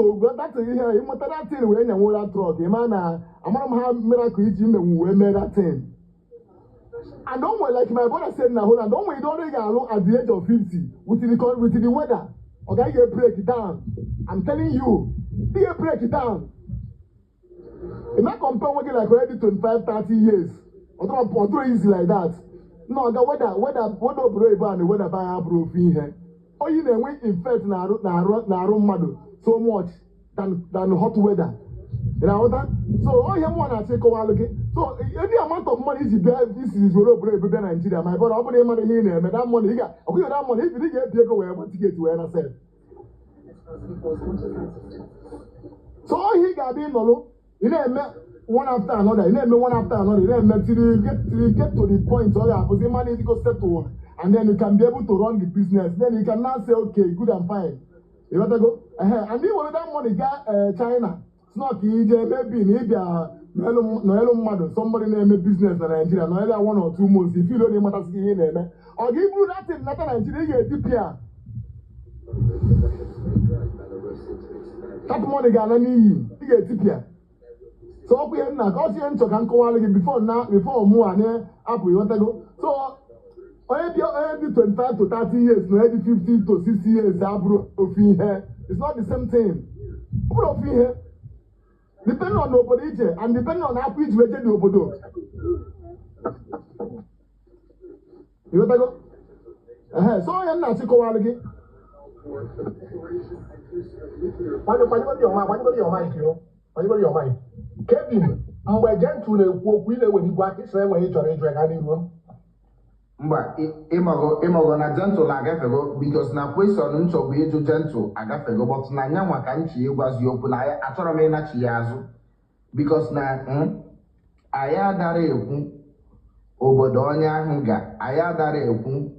here imota that thing we nya that truck e ma na amara ha miracle iji menwu we make that thing. And don't worry, like my brother said na Holland, don't worry, don't get at the age of 50 with the weather. Okay, you break it down. I'm telling you, you break it down. If I compare working like already 25, 30 years, or easy like that. No, the weather brave and the weather by proof in here. Or you know, when in fact, so much than hot weather. You know what? So all you want to take a while again. So any amount of money is there. This is your brave in Nigeria. My brother, open the money here. That money, he got. Okay, that money. If you didn't get away, what to get to where I said. So all he got being no, you know, one after another. You know, one after another. You know, till you get to the point where you have money to go settle. And then you can be able to run the business. Then you can now say, okay, good and fine. You want to go? And then when that money got China, it's not easy. Maybe no matter somebody name a business in Nigeria. No either 1 or 2 months. If you don't know what to say, I'll give you that in Nigeria. You get that money got you get TPR. So we are now. Cause you enter can call again before more and up. You want to go? So. Every 25 to 30 years, no, every 50 to 60 years, it's not the same thing. Depending on the operator and depending on how quick you get the obodo. You want to go? So I am not going to again. What about your mind? Kevin, I'm going to when you walk this way when you try to drag room. Mba ịmago na gentle agafego because na question nchọgbu ịjụ gentle agafego but na nya nwa ka nchi ịgwazi okwu na achọrọ m ịnachi ya azụ because na anyị adara ekwu obodo onye ahụ anyị adara ekwu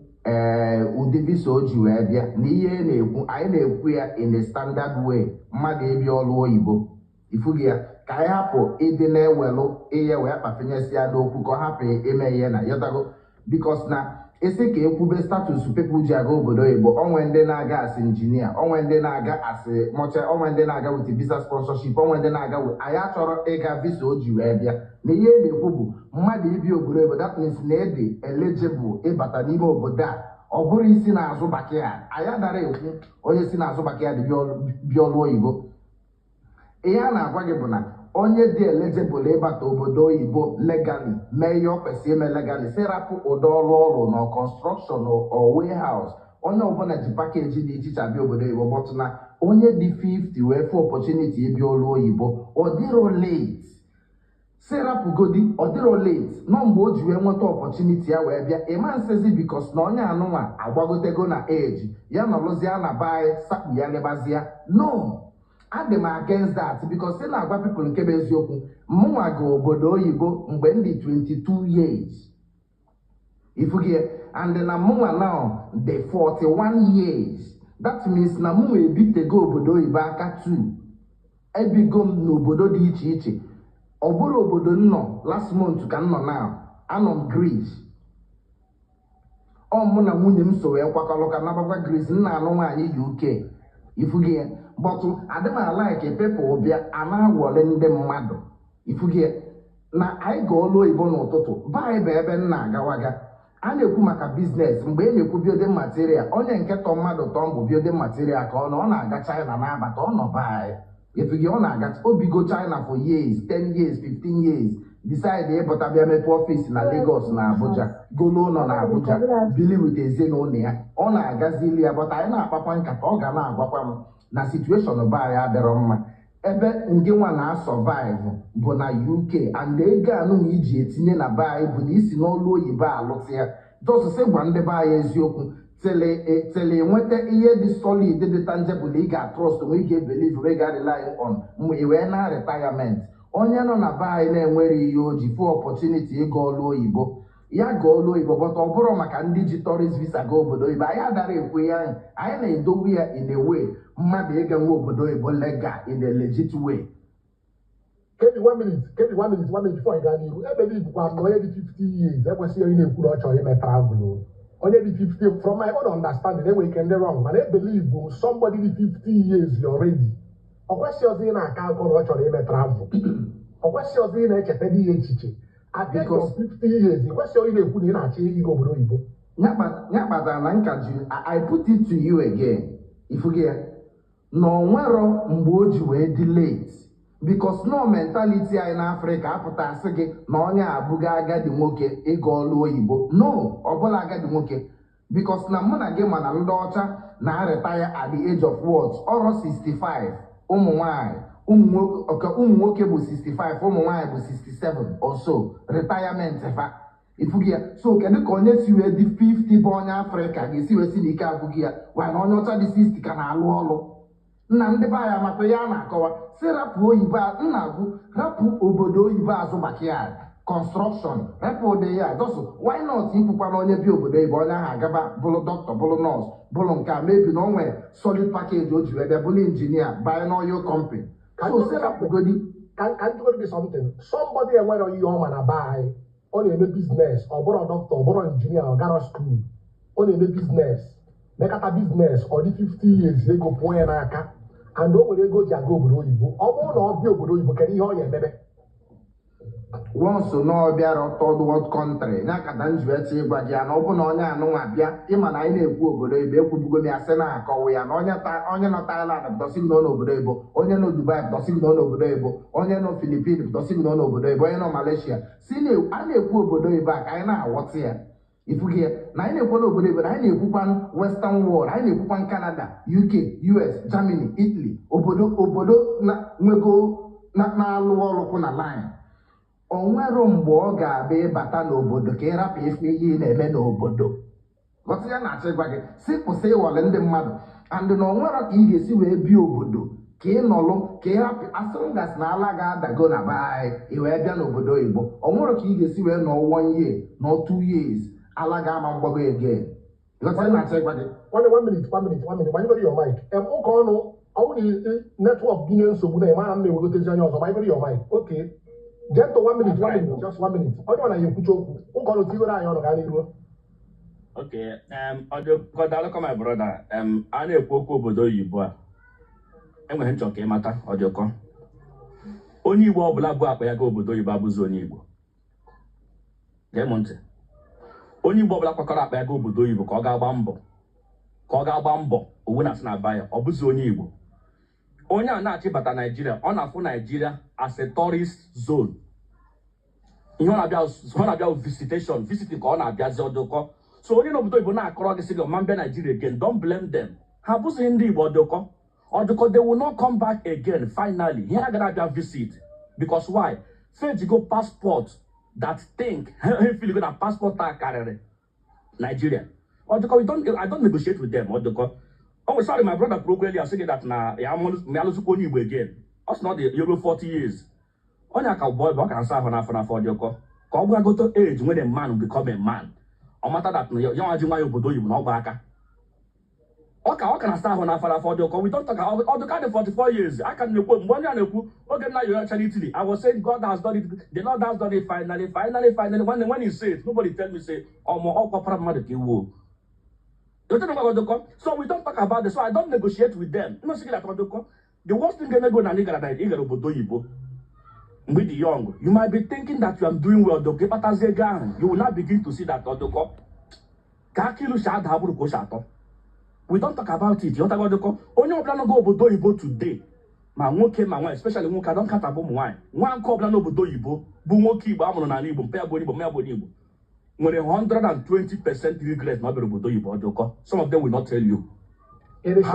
ụdị visa o ji wee bịa na ihe na-ekwu anyị na-ekwu ya in a standard way mmadụ ebi ọrụ oyibo ifugi ya ka anyị hapụ ịdị na-ewelụ ihe wee kpafenyesi ya n'okwu ka ọ hapụ ime ihe na yotago. Because na ese ka ekwube status people ji aga obodo Igbo onwe ndị na-aga as engineer onwe ndị na-aga as mocha onwe ndị na-aga with visa sponsorship onwe ndị na-aga with aya chọrọ ịga visa o ji wee bịa na ihe na-ekwu bụ mmadụ ibi obodo Igbo that means na ede eligible ịbata n'ime obodo a ọ bụrụ isi na-azụ backyard aya dara ekwu onye si na-azụ backyard bịa ọrụ oyibo ihe a na-agwa gị bụ na onye dị eligible ịbata obodo oyibo legally mee ihe ọ kwesịrị ime legally si rapụ ụdọ ọrụ na construction or warehouse onye ọbụla ji pakeji dị iche iche abịa obodo oyibo bọtụ na onye dị 50 wee fụ opportunity ịbịa ọrụ oyibo ọ dịrọ late si rapụgodi ọ dịrọ late nọ mgbe o ji wee nweta opportunity ya wee bịa ịma nsezi because na onye anụnwa agbagotego na age ya nọrụzie na baị sakpu ya lebazia no. I'm against that because say na agwa people nke bụ eziokwu mụnwa ga obodo oyibo mgbe ndị 22 years ifugie and na mụnwa now the 41 years that means na mụnwa ebitego obodo oyibo aka 2 ebigo m n'obodo dị iche iche Oburu obodo nọ last month ka nọ now. Anọ Greece. Mụ na nwunye m so wee kwakọrọ ka nabakwa Greece nna anụ nwaanyị UK. Ifugi ya. But adị m alike people bịa a na-awọle ndị mmadụ. Ifugi ya. Na anyị ga ọlụ oyibo n'ụtụtụ. Baa bụ ebe m na-agawaga. A na-ekwu maka biznes mgbe ị na-ekwu building material. Onye nke tọ mmadụ tọ mbụ building material ka ọ na-aga China n'abata ọ nọ baa. Ifugi ọ na-aga obigo China for years, 10 years, 15 years. Decide ịpụta bịa mepe ọfịs na Lagos na Abuja, golo nọ na Abuja, bili with ezinụlọ ya. Ọ na-agazili ya, but anyị na-akpakwa nkata ọ ga na-agwakwa m na situation baa ya adịrọ mma. Ebe ndị nwa na-survive bụ na UK and ego anụ iji etinye na baa bụ na isi n'ọlụ oyibo alụtị ya. Jọsụsị gwa ndị baa ya eziokwu tele nweta ihe dị solid dị tangible ị ga-trust ị ga-ebelieve ị ga-rely on mgbe ị wee na retirement. Onye nọ na baa anyị na-enwere ihe o ji fụ opportunity ịga ọlụ oyibo ya ga ọlụ oyibo bọta ọ bụrụ maka ndị ji tourist visa ga obodo oyibo anyị adara ekwe ya anyị na-edowe ya in a way mmadụ ịga nwa obodo oyibo legal in a legit way. Kebi 1 minute before I got you. I believe kwa onye dị 50 years ekwesịghị na-ekwu na ọ chọrọ ime travel. Onye dị 50 from my own understanding enwe ike ndị wrong mana I believe somebody dị 50 years already. Ọ kwesịghị na-aka akọ na ọ chọrọ ime travel. Ọ kwesịghị na-echeta ihe echiche. At the age of 50 years, ị kwesịghị na-ekwu na ị na-achọ ịga obodo oyibo. Ya kpatara na nka ji I put it to you again. Ifugi ya na onwero mgbe o ji wee dị late because no mentality anyị n'Africa apụta asị gị na onye abụga agadi nwoke ịga ọlụ oyibo. No, ọ bụla agadi nwoke because na mụ na gị mana ndị ọcha na-retire at the age of what? Ọrụ 65. Ụmụ nwoke bụ 65, ụmụ nwaanyị bụ 67 or so retirement fa. Ifugi ya so kedu ka onye si wee dị 50 bụ onye Afrịka ga-esi wee si n'ike agwụgị ya wee na onye ọcha dị 60 ka na-alụ ọlụ. Nna ndị be ya makwa ya na-akọwa si rapụ oyibo nna agwụ rapụ obodo oyibo azụ backyard construction rapụ ụdị ya dọsụ why not ikwukwa na onye bi obodo oyibo onye ahụ agaba bụrụ dọkịta bụrụ nọọsụ bụrụ nke a mebi na o nwere solid package o ji wee bịa bụrụ injinia buy n'oil company. So si rapụgodi Can you go do something? Somebody enwere ihe ọma na buy. Ọ na-eme business, ọ bụrụ dọkịta, ọ bụrụ injinia, ọ gara school. Ọ na-eme business. Mekata business, ọ dị 50 years ego pụọ ya n'aka. And o nwere ego ji aga obodo oyibo. Ọ bụrụ na ọ bịa obodo oyibo, kedu ihe ọ ga-emebe? Once no bịara third world country ya ka na njiweta ịgwa gị ya na ọ bụ na onye anụnwa bịa ịma na anyị na-ekwu obodo oyibo ekwubugo m ya sị na-akọwa ya na onye nọ Thailand pụtọsị gị n'obodo oyibo, onye nọ Dubai pụtọsị gị n'obodo oyibo, onye nọ Philippines pụtọsị gị n'obodo oyibo, onye nọ Malaysia si a na-ekwu obodo oyibo a ka anyị na-aghọta ya. Ifugi ya na anyị na-ekwu n'obodo oyibo na anyị na-ekwukwa Western world, anyị na-ekwukwa Canada, UK, US, Germany, Italy, obodo nwego na-alụ ọrụ kwụ na line. Onwero mgbe ọ ga-abịa ịbata n'obodo ka ịrapụ ife ihe ị na-eme n'obodo. Ghọta ya na-achọ ịgwa gị si kwụsị ịghọle ndị mmadụ and na onwero ka ị ga-esi wee bịa obodo ka ị nọlụ ka ịrapụ asịrịngasị na ala ga-adago na be anyị ị wee bịa n'obodo oyibo. Onwero ka ị ga-esi wee nọ 1 year nọ 2 years ala ga-ama mgbago again. Ghọta ya na-achọ ịgwa gị. 1 minute. Gbanyegoro your mic. Ụka ọnụ ọ bụrụ netwọk gị nye nsogbu na ịmara m na-ewegotezi onye ọzọ gbanyegoro your mic. Okay. Gentle 1 minute, just 1 minute. Onye ọ na-ekwucha okwu, ụka ọnụ tigoro anyị ọnụ ga n'iru. Okay, ọdịkọ my brother, a na-ekwu okwu obodo oyibo a enweghị nchọ ka ịmata ọdịkọ onye Igbo ọbụla bụ akpa ya ga obodo oyibo abụzi onye Igbo. Gee m ntị, onye Igbo ọbụla kwakọrọ akpa ya ga obodo oyibo ka ọ ga-agba mbọ owu na asị na aba ya ọ bụzi onye Igbo. Onye a na-achịbata Nigeria, ọ na-afụ Nigeria as a tourist zone. Ihe ọ na-abịa visiting ka ọ na-abịazi ọdụkọ. So onye n'obodo Igbo na-akọrọ gị sị gị ọma mbịa Nigeria again, don't blame them. Ha abụzighị ndị Igbo ọdụkọ they will not come back again finally. Here agaghị abịa visit because why? Fetch go passport that think he feel go na passport a karịrị Nigeria. Ọdụkọ I don't negotiate with them ọdụkọ. Oh, sorry, my brother probably saying that na ya alụzukwa onye Igbo again. Us not the Euro 40 years. Onye aka boy bụ ọ ka nsa ahụ n'afọ ọjọọ ka ọ gwagoto age when a man will become a man. Ọ mata that na ya nwaji nwa ya obodo oyibo na ọgba aka. Oka na start on afara for Odoko. We don't talk about Odoko the 44 years. I can know when you know okay now you're actually Italy. I was saying God has done it, the Lord has done it finally. When he says nobody tell me say so we don't talk about this. So I don't negotiate with them. No, that the worst thing they go na nigga that with the young, you might be thinking that you are doing well, you will not begin to see that we don't talk about it. You talk about the only plan go obodo Igbo today. Ma nwoke ma nwa, especially nwoke don cut abom wine. One ko plan obodo Igbo, bu nwoke Igbo amụrụ na Igbo, mpe abụ Igbo, me abụ Igbo. Nwere 120% regret ma bere obodo Igbo odoko. Some of them will not tell you. It is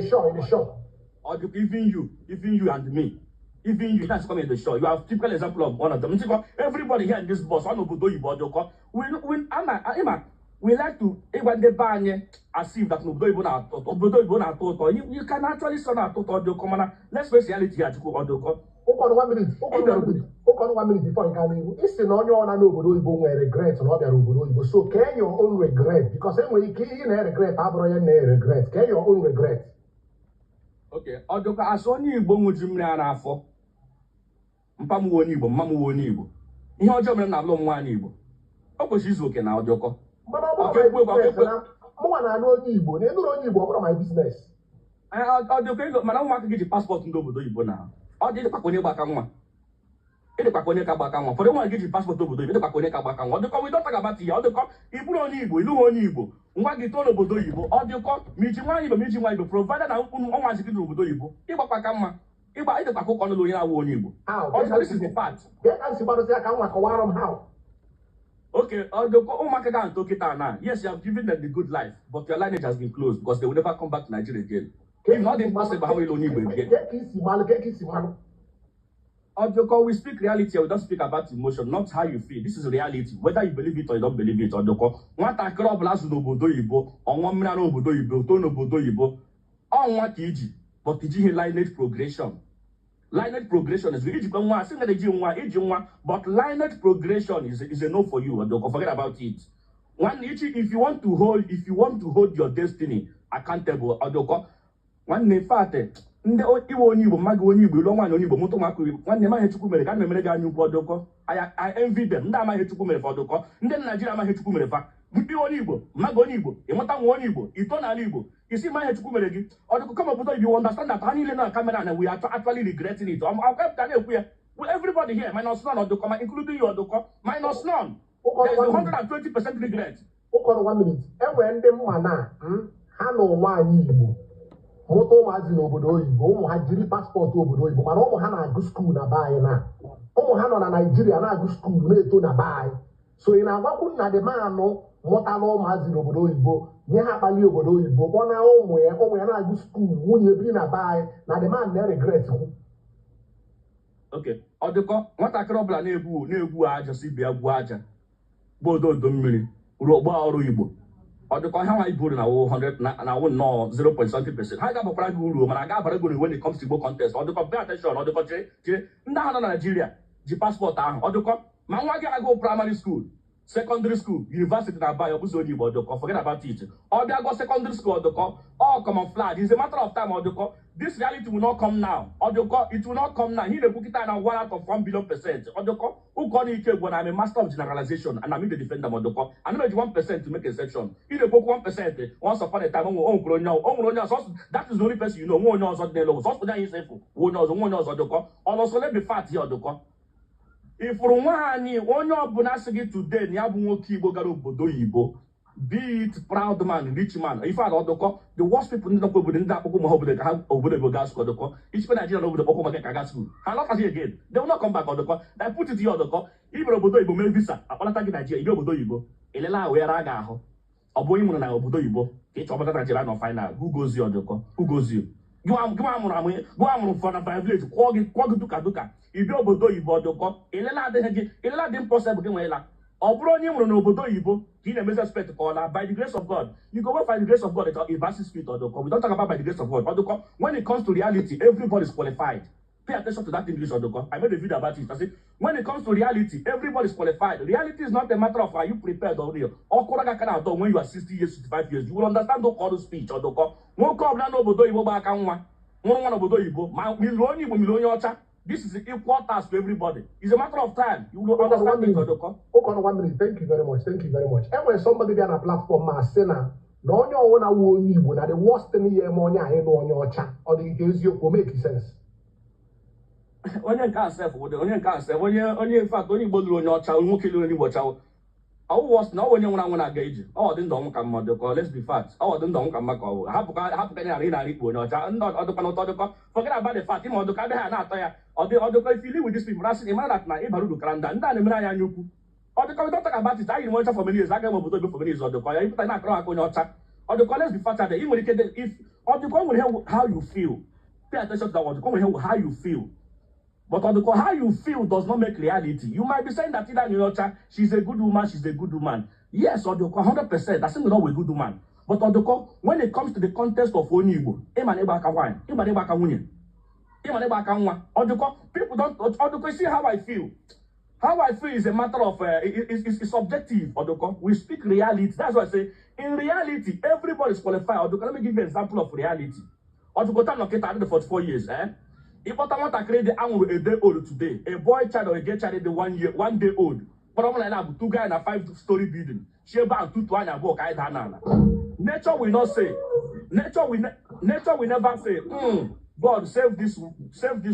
sure. Even you and me. Even you, that's coming in the show. You have typical example of one of them. Everybody here in this bus, one obodo Igbo odoko. We like to even the ban as if that obodo Igbo na toto. You can actually son at toto odoko. Let's face reality here to odoko. Okay, 1 minute. Okay, 1 minute before you can leave. It's an onion and obodo Igbo we regret or other obodo Igbo. So can your own regret because then when you regret, abroad regret. Can your own regret? Okay, odoko as only Igbo nwujimri ana afọ. Mpamu woni Igbo, mamu woni Igbo. Ihe ọjọọ mere na alụ nwa Igbo. O kwesịrị izu oke na odoko. Mwa na anụ onye Igbo, na-enuru onye Igbo ọbụrụ my business. Mana ụmụaka gị ji paspọtụ ndị obodo Igbo na ọ dị ịdịkwa onye gbaka nwa. Ịdịkwa onye ka gbaka nwa. Ụfọdụ nwa gị ji paspọtụ obodo Igbo, ịdịkwa onye ka gbaka nwa. Ọ dịkọ we don't talk about ya. Ọ dịkọ ịbụrụ onye Igbo, ịlụ onye Igbo. Nwa gị too n'obodo Igbo. Ọ dịkọ miji nwa Igbo, provided na ọnwa gị n'obodo Igbo. Ịgbakwa ka mma. Ịdịkwa akụkọ n'ụlọ onye na-awụ onye Igbo. This is the part. Okay, Umaka and Tokita now. Yes, you have given them the good life, but your lineage has been closed because they will never come back to Nigeria again. It's not impossible how we don't need again. We speak reality, we don't speak about emotion, not how you feel. This is reality, whether you believe it or you don't believe it. What a crop last Obodo Igbo, or 1 million Obodo Igbo, Obodo Igbo, on what Iji, but Iji lineage progression. Lineage progression is but lineage progression is a no for you. Don't forget about it. If you want to hold your destiny accountable, one in fact, I envy them. You see, my head or to come up with you understand that I need camera and we are actually regretting it. Everybody here, minus none of the comment, including you, minus none. There is 120% regret. 1 minute. And when them mana, Hano one Igbo, Moto Mazin Obodo Igbo, Hajiri passport Obodo Igbo, but Omo Hana go school na buy na. Omo Hano na Nigeria na go school na buy. So in a wakun na the man no. Motalo Mazin Obodo Igbo, Nyahapali Obodo Igbo, Bona Omo na go school, Muni Ebri na buy, na the man never regret. Okay, Odoko, what a crobla nebu aja si bia guaja. Bodo domini, Roba or Igbo. Odoko, how I put in 100 and I won't know 0.something%. I got a Pragu room and I got a good when it comes to Igbo contest. Odoko, pay attention, Odoko, Nana Nigeria, G passport, Odoko, Mamaga I go primary school. Secondary school, university na buy Obuzo Igbo odoko, forget about it. Or they go secondary school odoko, all camouflage. It's a matter of time odoko. This reality will not come now. Odoko, it will not come now. He the book it now 1 out of 1 billion%. Odoko, who call it when I'm a master of generalization and I'm in the defender odoko. I know 1% to make exception. He the book 1%. Once upon a time, that is the only person you know. One knows what they know. So that is safe. One knows odoko. Also let me fat here odoko. If for one today, be it proud man, rich man, if I don't the worst people in the each Nigerian over the Okomaga school. I'm not again. They will not come back on the call. I put it here on the call. Even Obodo Igbo may visa. I want to take Nigeria, Obodo Igbo. Elela where I go. Oboimun na Obodo Igbo. It's over Nigeria no find out who goes you on the call. Who goes you? Go on for the village. Quag duka. If you Obodo Igbo odoko, elela dem possible game wela. Obro ni no Obodo Igbo, he na make respect call by the grace of God. You go find the grace of God at a versus spirit odoko. We don't talk about by the grace of God. Odoko, when it comes to reality, everybody is qualified. Pay attention to that English, Odoko. I made a video about it. I said, when it comes to reality, everybody is qualified. Reality is not a matter of are you prepared or real. Or when you are 60 years, 65 years, you will understand the call speech, Odoko. Won't come down over Ibo Bakanwa. One of Ibo. This is equal task to everybody. It's a matter of time. You will understand it, Odoko. Okay, 1 minute. Thank you very much. Thank you very much. And when somebody be on a platform, Marcena, no one you na the worst thing here, money I know on your chat, or the case you will make sense. Onye nke asef onye nke asef onye in fact onye Igbo lụrụ onye ọcha nwoke lụrụ onye Igbo ọcha ọwụ wọs na onye nwụrụ anwụ na-aga ije ọ dị ndụ ọnwụ ka mma dịkọ let's be fact ọ dị ndụ ọnwụ ka mma ka ọ bụ hapụka ya ị na-arị Igbo onye ọcha ndị ọdụkọ na ụtọ dịkọ forget about the fact ịma ọdụkọ adịghị na-atọ ya ọdụkọ if you live with these people asị ịmara that na ịbara uru kara ndị a na-emere anyị anya ukwu ọdụkọ we don't talk about it anyị ọcha for many years agaghị m obodo ebe for many years ọdụkọ ya ịpụta na-akọrọ aka onye ọcha ọdụkọ let's be fact ị nwere ike if ọdụkọ nwere how you feel pay attention to that ọdụkọ nwere how you feel. But how you feel does not make reality. You might be saying that Ida Nyocha, she's a good woman, she's a good woman. Yes, Odoko, 100%. That's not a good woman. But Odoko, when it comes to the context of Onibo, people don't, Odoko, see how I feel. How I feel is a matter of, it's subjective, Odoko. We speak reality. That's why I say, in reality, everybody is qualified. Odoko, let me give you an example of reality. Odoko, I'm not getting 44 years, eh? If I want to create the animal a day old today, a boy child or a girl child is 1 day old. But I'm going to have 2 guys in a 5-story building. Nature will not say. Nature will never say, God save this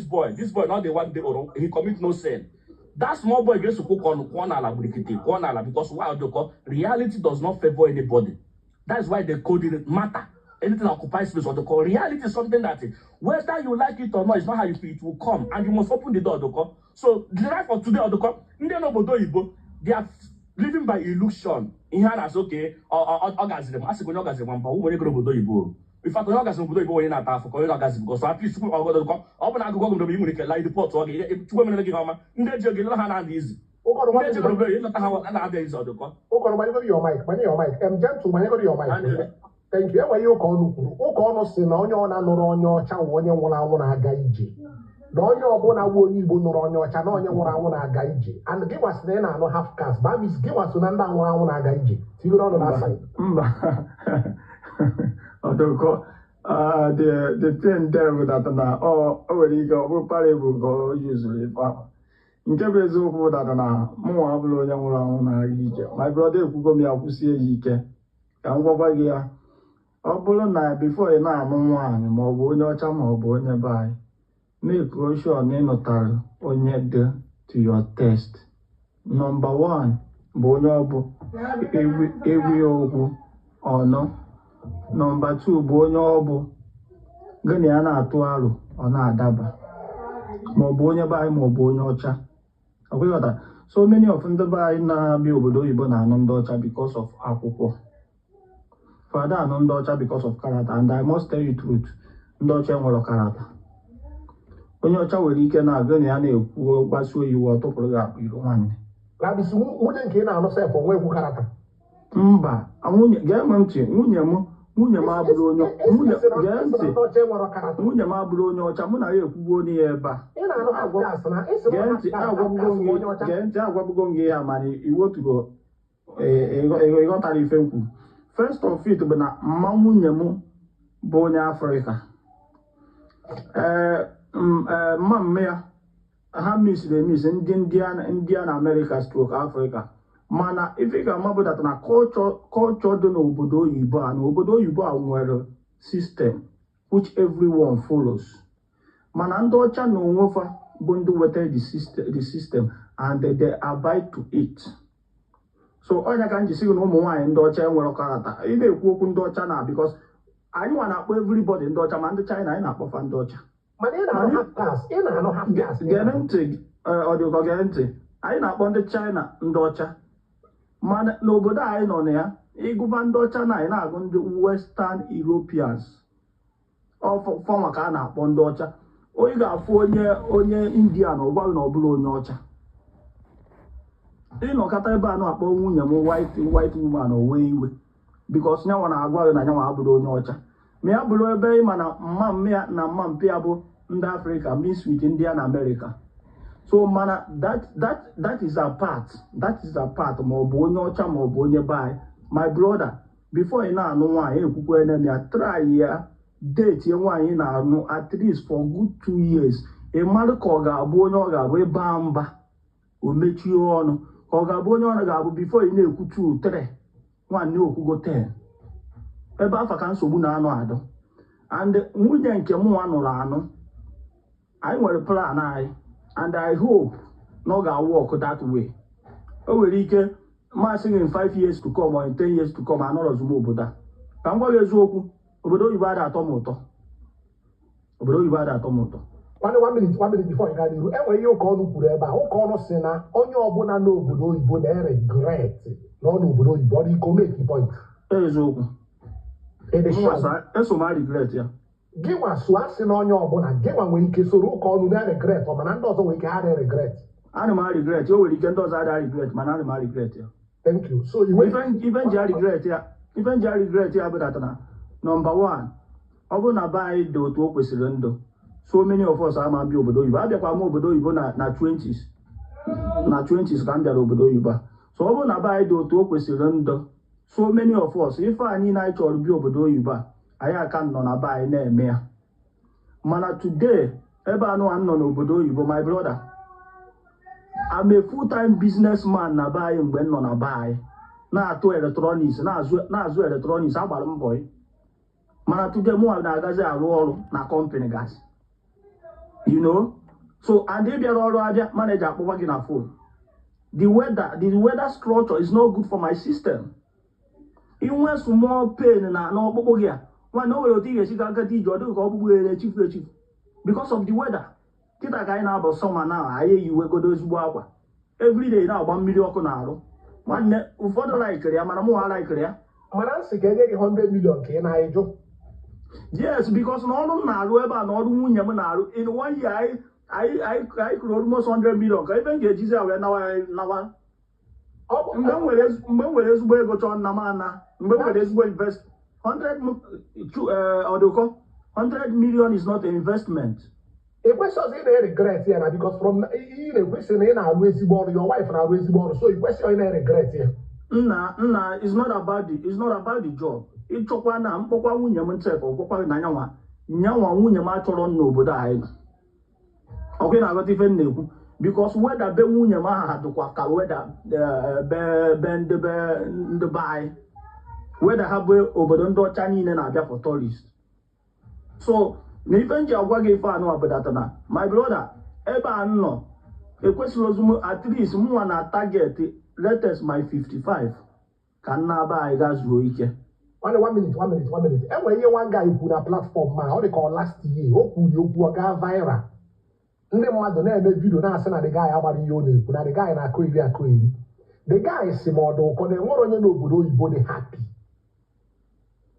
boy. This boy not the 1 day old. He commit no sin. That small boy gets to cook on corner because why reality does not favor anybody. That's why they code it matter. Anything occupies space or the call. Reality is something that whether you like it or not, it's not how you feel. It will come and you must open the door. So the life of today, they are living by illusion. In here, that's okay. Orgasm. I say orgasm. But when you go to Ibo, if I go orgasm, go Ibo in that Africa, orgasm because at least people are going to come. Open and go to the like the port. Okay, 2 minutes give home. Ndeje give no hand easy. Ndeje go to not how another is or the call. Okay, man, go to your mic. Man, your mic. Gentleman, go to your mic. Thank you. Why you call say na onye ona nụrụ onye ọcha onye nwụrụ anwụ na-aga ije. Na onye ọbụla bụ onye Igbo nụrụ onye ọcha na onye nwụrụ anwụ na-aga ije. And give us na na half caste. That means give us na ndị nwụrụ anwụ na-aga ije. Tigoro on that side. Odoko, the thing there with that na already go parable go usually. Nke bụ eziokwu that na mụnwa abụrụ onye nwụrụ anwụ na-aga ije. My brother ekwugo m ya kwụsie ya ike. Ka m gwakwa gị ya. Ọ bụrụ na before ị na-amụ nwaanyị ma ọ bụ onye ọcha ma ọ bụ onye be anyị, make sure na ị nụtara onye dị to your test. Number 1 bụ onye ọ bụ ewi okwu ọnụ. Number 2 bụ onye ọ bụ gịnị ya na-atụ aro ọ na-adaba ma ọ bụ onye be anyị ma ọ bụ onye ọcha. Ọgwụghọta. So many of ndị be anyị na-abịa obodo oyibo na-anụ ndị ọcha because of akwụkwọ. Father and Ndocha because of character, and I must tell you the truth. Ndocha nwere character. Onye ọcha nwere ike na-aga na ya na-ekwu gbasuo iwu ọtụpụrụ gị akpụ iro nwanne. Labisi nwunye nke na-anụ sef onwe ekwu character. Mba, nwunye ga-eme ntị, nwunye m abụrụ onye nwunye m abụrụ onye ọcha mụ na ya ekwugo onye ya ebe a. Gee ntị agwabugo m gị ya mana iwotugo ịghọtara ife nkwu. First of it bụ na mma nwunye m bụ onye Afrịka. Mma mme ya ha misiri emisi ndị na America stroke Africa. Mana ife ga amabụdata na culture dị n'obodo oyibo a na obodo oyibo a nwere system which everyone follows. Mana ndị ọcha na onwefa bụ ndị weta the system and they abide to it. So onye ka nji sị na ụmụ nwaanyị ndị ọcha nwere karata. Ị na-ekwu okwu ndị ọcha na because anyị nwa na-akpọ everybody ndị ọcha ma ndị China anyị na-akpọfa ndị ọcha. Mana ị na-anụ half caste. Gere ntị ọdịkọ gere ntị. Anyị na-akpọ ndị China ndị ọcha. Mana n'obodo anyị nọ na ya ịgụba ndị ọcha na anyị na-agụ ndị Western Europeans. Ọfọ maka a na-akpọ ndị ọcha. Onye ga-afụ onye India na ọgwaghị na ọ bụla onye ọcha. Ịnọkọta ebe a na-akpọ nwunye m white woman owe iwe because nyanwa na-agwa gị na nyanwa abụrụ onye ọcha. Ma ya bụrụ ebe ịma na mma mme ya na mma mpe ya bụ ndị Africa mix with Indian America. So mana that is a part. That is a part ma ọ bụ onye ọcha ma ọ bụ onye bai. My brother, before ị na-anụ nwaanyị ekwukwe enemy ya, try ya date ye nwaanyị na-anụ at least for good 2 years. Ị mara ka ọ ga-abụ onye ọ ga-abụ ịba mba o mechie ọnụ, ka ọ ga-abụ onye ọ ga-abụ before ị na-ekwu 2 3 nwanne okwugo 10. Ebe afa ka nsogbu na-anụ adụ. And nwunye nke mụnwa nụrụ anụ, anyị nwere plan anyị, and I hope na ọ ga-work that way. O nwere ike masị in 5 years to come or in 10 years to come anọrọ ozugbo obodo a. Ka m gwa gị eziokwu, obodo oyibo ada atọ m ụtọ. Obodo oyibo ada atọ m ụtọ. One minute before you can do enwere ihe ụka ọnụ kwuru ebe a. Ụka ọnụ si na onye ọbụla n'obodo oyibo na-regret n'ọnụ obodo oyibo. Ọ dị iko make point. Eziokwu. Eso ma regret ya. Gị nwa sụọ asị na onye ọbụla, gị nwa nwere ike soro ụka ọnụ na-regret ọ mana ndị ọzọ nwere ike ha na-regret. Ana m regret, o nwere ike ndị ọzọ ada regret mana ana m regret ya. Thank you. So even ji regret ya, even ji regret ya bụ that na number 1, ọ bụ na be anyị dị otu o kwesịrị ndụ. So many of us ama bi obodo oyibo. Abịakwa m obodo oyibo na 20s. Na 20s ka m bịara obodo oyibo. So ọ bụ na be anyị dị otu o kwesịrị ndụ. So many of us, ife anyị na anyị chọrọ bi obodo oyibo a, anyị aka nọ na be anyị na-eme ya. Mana today, ebe anụ a nọ n'obodo oyibo, my brother, I'm a full-time businessman na be anyị mgbe m nọ na be anyị. Na-atụ electronics, na-azụ electronics, agbara mbọ. Mana today mụ na-agazi arụ ọrụ na company gas. You know? So, and they bịara ọrụ abịa, manager akpọkwa gị na phone. The weather structure is not good for my system. Inwe small pain na ọkpụkpụ gị a, nwanne o nwere otu ị ga-esi ka agadi ije ọ dịghị ka ọkpụkpụ ghere echifu because of the weather. Kịta ka anyị na-abụ sọma na anyị eyiwegodo ezigbo akwa. Everyday na-agba mmiri ọkụ na-arụ. Nwanne ụfọdụ laikiri ya mana mụ ha laikiri ya. Mana nsị ka enye gị 100 million ka ị na-ajụ. Yes, because na ọrụ m na-arụ ebe a na ọrụ nwunye m na-arụ. In 1 year, I could almost 100 million. Ka ebe m ga-ejizi ya wee nawa. Mgbe m nwere ezigbo ego chọọ nna m ana, mgbe m nwere ezigbo invest 100 million is not an investment. Ekwesịghị ị na-regret ya na because from ị na-ekwesị na ị na-arụ ezigbo ọrụ, your wife na-arụ ezigbo ọrụ, so ekwesịghị ị na-regret ya. Nna, it's not about the job. Ịchọkwa na mkpọkwa nwunye m nchekwa ọkpọkwa na nyanwa nwunye m achọrọ n'obodo anyị nọ. Ọkwa na-aghọta ife m na-ekwu because weda be nwunye m aha dịkwa ka weda be ndị be anyị. Weda ha bụ obodo ndị ọcha niile na-abịa for tourist. So na ife nji agwa gị ife anụ abụdata na my brother, ebe a nọ ekwesịrị ozugbo at least mụnwa na target latest my 55 ka nna be anyị ga zuo ike. One minute. Enwere ihe one guy kwuru na platform ma ọ dị ka last year o kwuru okwu ọ gaa viral. Ndị mmadụ na-eme vidio na-asị na the guy agbara ihe ọ na-ekwu na the guy na-akụ iri. The guy si ma ọ dị ụkọ na enwere onye n'obodo oyibo dị happy.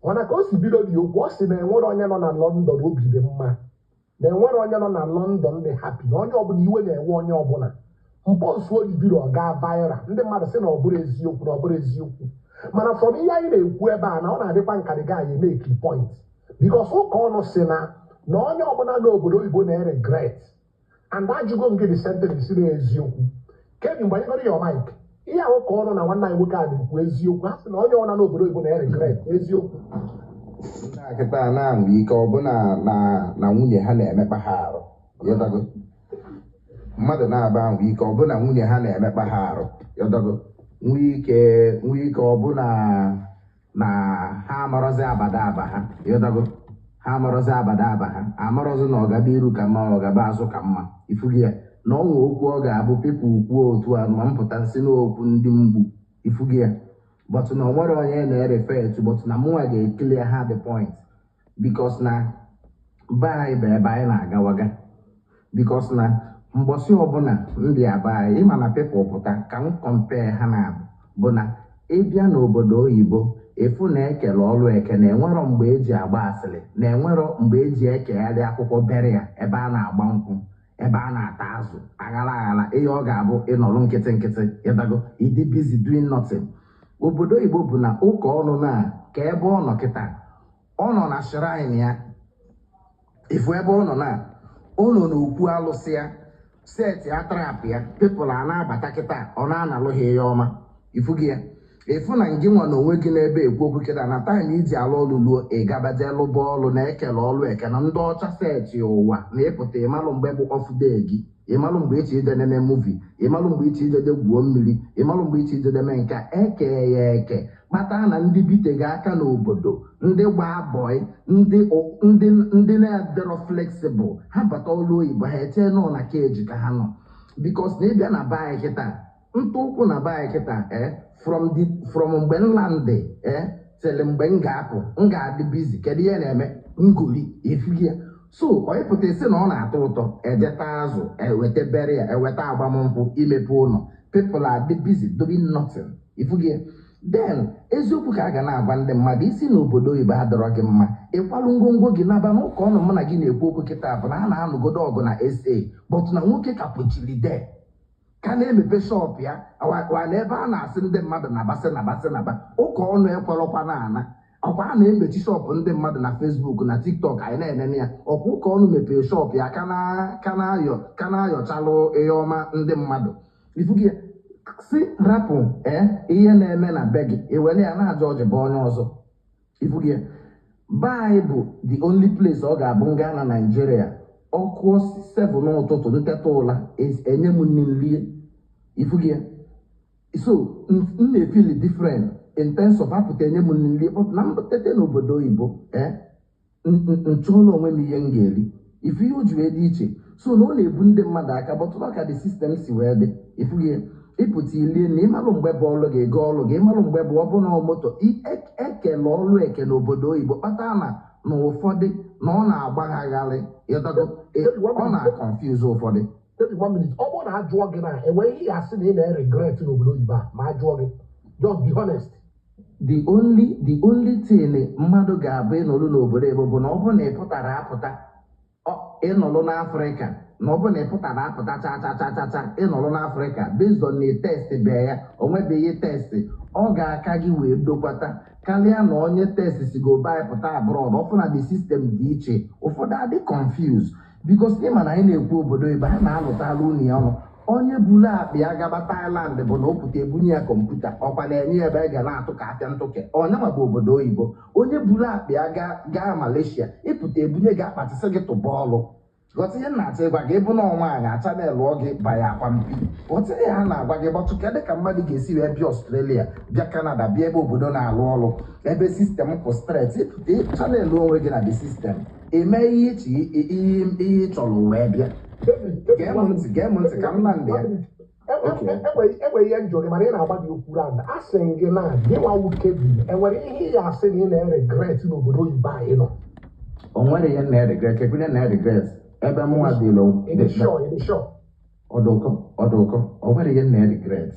Mana ka o si bido dị okwu ọ sị na enwere onye nọ na London obi dị mma. Na enwere onye nọ na London dị happy. Na onye ọbụla iwe na-enwe onye ọbụla. Mpọsụ oyi vidio ọ gaa viral. Ndị mmadụ sị na ọ bụrụ eziokwu. Mana from ihe anyị na-ekwu ebe a na ọ na-adịkwa nka dị gaghị make point because ụka ọnụ si na onye ọbụla n'obodo oyibo na-regret and ajụgo m gị the sentence na eziokwu. Kevin mgbe anyị gọrọ your mic ihe ahụ ka ọnụ na nwanne anyị nwoke a na-ekwu eziokwu ha sị na onye ọbụla n'obodo oyibo na-regret eziokwu. Nkịta na-anwụ ike ọbụna na nwunye ha na-emekpa ha arụ. Mmadụ na-aba anwụ ike ọbụna nwunye ha na-emekpa ha arụ. Nwee ike ọbụna na ha amarọzi abada aba ha. Ha amarọzi abada aba ha. Amarọzi na ọgaba iru ka mma ọgaba azụ ka mma. Ifugi ya na ọnwa okwu ọ ga-abụ pepụ kwuo otu a ma mpụta nsị n'okwu ndị mgbu. Ifugi ya but na onwere onye na-erefe etu but na mụnwa ga-ekele ha the point because na be anyị bụ ebe anyị na-agawaga because na mgbọsị ọbụla mbịa be anyị ịma na pepụ pụta ka m compare ha na bụ na ịbịa n'obodo oyibo efu na-ekele ọrụ eke na enwero mgbe eji agba asịrị na enwero mgbe eji ekegharị akwụkwọ bere ya ebe a na-agba nkwụ ebe a na-ata azụ aghara ihe ọ ga-abụ ịnọrọ nkịtị ịdago ịdị busy doing nothing. Obodo oyibo bụ na ụka ọnụ na ka ebe ọ nọ kịta ọ nọ na shrine ya ifu ebe ọ nọ na unu n'okwu alụsị ya seti ya trap ya pepụl a na-abata kịta ọ na-analụghị ya ọma ifugi ya ịfụ na ngị nwa na onwe gị n'ebe ekwu okwu kịta na taịm iji alụ ọlụ luo ịgabaje lụba ọlụ na-ekele ọlụ eke na ndị ọcha seti ụwa na ịpụta ịmalụ mgbe bụ ọfụde gị ịmalụ mgbe iche ije nene muvi ịmalụ mgbe iche ijede gwuo mmiri ịmalụ mgbe iche ijede mee nke eke ya eke kpata na ndị bitega aka n'obodo ndị gbaa bọị ndị na-adịrọ fleksibụl ha bata ọlụ oyibo ha eche nọ na keji ka ha nọ bikos na ịbịa na be anyị kịta ntụ ụkwụ na be anyị kịta from mgbe nlandị tele mgbe m ga-apụ m ga-adị bizi kedu ihe na-eme ngoli efugi ya so ọyịpụta isi na ọ na-atọ ụtọ ejeta azụ eweta bere ya eweta agbamnkwụ imepe ụlọ people are busy doing nothing ifugi ya then eziokwu ka a ga na-agwa ndị mmadụ isi n'obodo oyibo adọrọ gị mma ịkwalụ ngwongwo gị n'aba n'ụka ọnụ mụ na gị na-ekwu okwu kịta bụ na ha na-anụgodo ọgụ na SA but na nwoke ka kpochiri de ka na-emepe shọp ya wa na ebe a na-asị ndị mmadụ naba ụka ọnụ ekwerọkwa na-ana ọkwa a na-emechi shọpụ ndị mmadụ na Facebook na TikTok anyị na-enene ya ọkwa ụka ọnụ mepee shọpụ ya ka na-ayọchalụ ihe ọma ndị mmadụ ifugi ya si rapụ ihe na-eme na be gị ewere ya na-ajọ ọjị bụ onye ọzọ ifugi ya Baịbụl the only place ọ ga-abụ nga na Naịjirịa ọkụ 7 n'ụtụtụ nteta ụla enye m nri ifugi ya so m na-efili different in terms of apụta enye m nri na mbutete n'obodo oyibo nchụọla onwe m ihe m ga-eri ifu ihe o ji wee dị iche so na ọ na-ebu ndị mmadụ aka bọtụrụ ka the system si wee dị ifugi ya ịpụta ilie na ịmalụ mgbe bụ ọlụ gị ego ọlụ gị ịmalụ mgbe bụ ọbụna moto ekele ọlụ eke n'obodo oyibo kpata na ụfọdụ na ọ na-agbagharị ọ na-akọnfuse ụfọdụ. Ọ bụrụ na ajụọ gị na enwe ihe ya asị na ị na-regret n'obodo oyibo a ma ajụọ gị just be honest. The only thing mmadụ ga-abụ ịnọrụ n'obodo ebe bụ na ọ bụ na ị pụtara apụta ịnọrụ n'Afrịka na ọ bụ na ị pụtara apụta cha ịnọrụ n'Afrịka based on na test bịa ya onwebeghị test ọ ga-aka gị wee dokwata karịa na onye test si go pụta abroad ọfụ na the system dị iche ụfọdụ adị confused because ịma na anyị na-ekwu obodo ebe ha na-alụtala unu ya ọnụ onye bulu akpa ya gaba Thailand bụ na opụta ebunye ya kọmputa ọkwa na-enye ya ebe a ga na-atụ ka afịa ntụke onye ma bụ obodo oyibo onye bulu akpa ya gaa Malaysia ịpụta ebunye gị akpatịsị gị tụba ọlụ ghọta ihe na-achọ ịgwa gị bụ na nwaanyị achanel ọ gị banye akwa mpi ghọta ihe ha na-agwa gị bọtụ kedụ ka mmadụ ga-esi wee bịa Australia bịa Canada bịa ebe obodo na-alụ ọrụ ebe sistem kwụ stret ịpụta chanel onwe gị na the sistem eme ihe ị chọrọ wee bịa gee m ntị ka m na ndị ya enwere ihe njọ gị mana ị na-agba gị okwu rand a sị gị na gị nwa nwoke bi enwere ihe ya asị na ị na-regret n'obodo oyibo anyị nọ o nwere ihe na-regret kekwunye na-regret ebe mụnwa dịlụ ọdụkọ o nwere ihe na-regret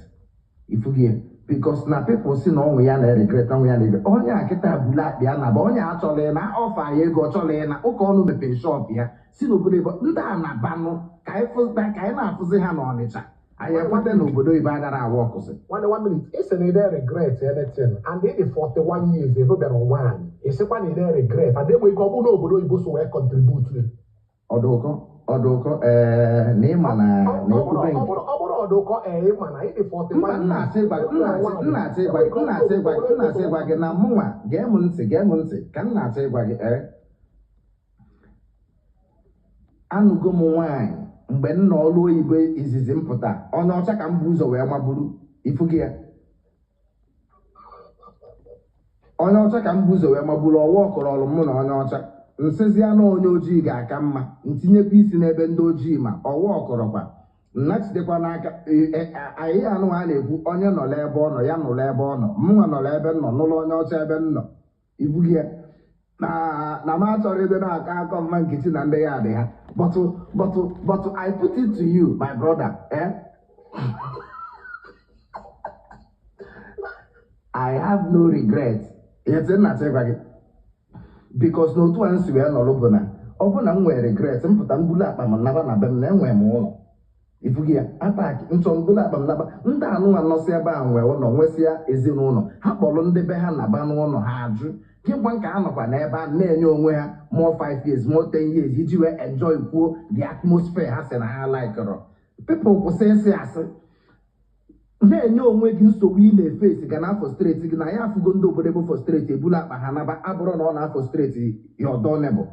ifugie bikos na pepụl si na ọnwụ ya na-regret ọnwụ ya na-regret onye a kịta bulu akpa ya na ba onye achọla na ọfa ya ego chọla na ụka ọnụ mepere shọp ya si n'obodo ebe ndị a na-abanụ ka anyị na-afụzi ha n'Ọnịcha anyị ekweta n'obodo ibe agara awa ọkụsị one minute ị sị na ị na-regret anything and ị dị 41 years ị bịara nwaanyị ị sịkwa na ị na-regret and enwe ike ọ bụrụ na obodo oyibo so wee contribute ọdụkọ na ịma na ekwube nke ọ bụrụ ọdụkọ ịma na ị dị 41 nna-achọ ịgwa gị na mụnwa gee m ntị ka m na-achọ ịgwa gị anụgo m nwaanyị mgbe m nọ ọrụ oyibo izizi m pụta onye ọcha ka m bụ ụzọ wee maburu ifugi ya onye ọcha ka m bụ ụzọ wee maburu ọwa ọkọrọ ọrụ mụ na onye ọcha nsịzi anụ onye ojii ga-aka mma ntinyekwa isi n'ebe ndị ojii ma ọwa ọkọrọkwa nnachitekwa n'aka anyị anụ a na-ekwu onye nọrọ ebe ọ nọ ya nụrụ ebe ọ nọ mụnwa nọrọ ebe m nọ n'ụlọ onye ọcha ebe m nọ ifugi ya na m achọrọ ịdị na-akọ akọ mma nkechi na ndị ya adị ha but I put it to you my brother I have no regret ete nnachi ịgwa gị because n'otu a nsi wee nọrọ bụ na ọ bụ na m nwere regret mpụta mbulu akpa m naba na be m na enwe m ụlọ ifugi ya attack ntọmbụla akpamnaba ndị anụnwa nọsị ebe a nwee ụlọ nwesịa ezinụlọ ha kpọrọ ndị be ha naba n'ụlọ ha ajụ gịgwa nke a nọkwa n'ebe a na-enye onwe ha more 5 years more 10 years iji wee enjoy kwuo the atmosphere ha sị na ha laikọrọ people kwụsị nsị asị na-enye onwe gị nsogbu ị na-efesi ga na frustrate gị na ya afụgo ndị obodo ebe frustrate ebula akpa ha naba abụrụ na ọ na-frustrate ya ọdọ nebụ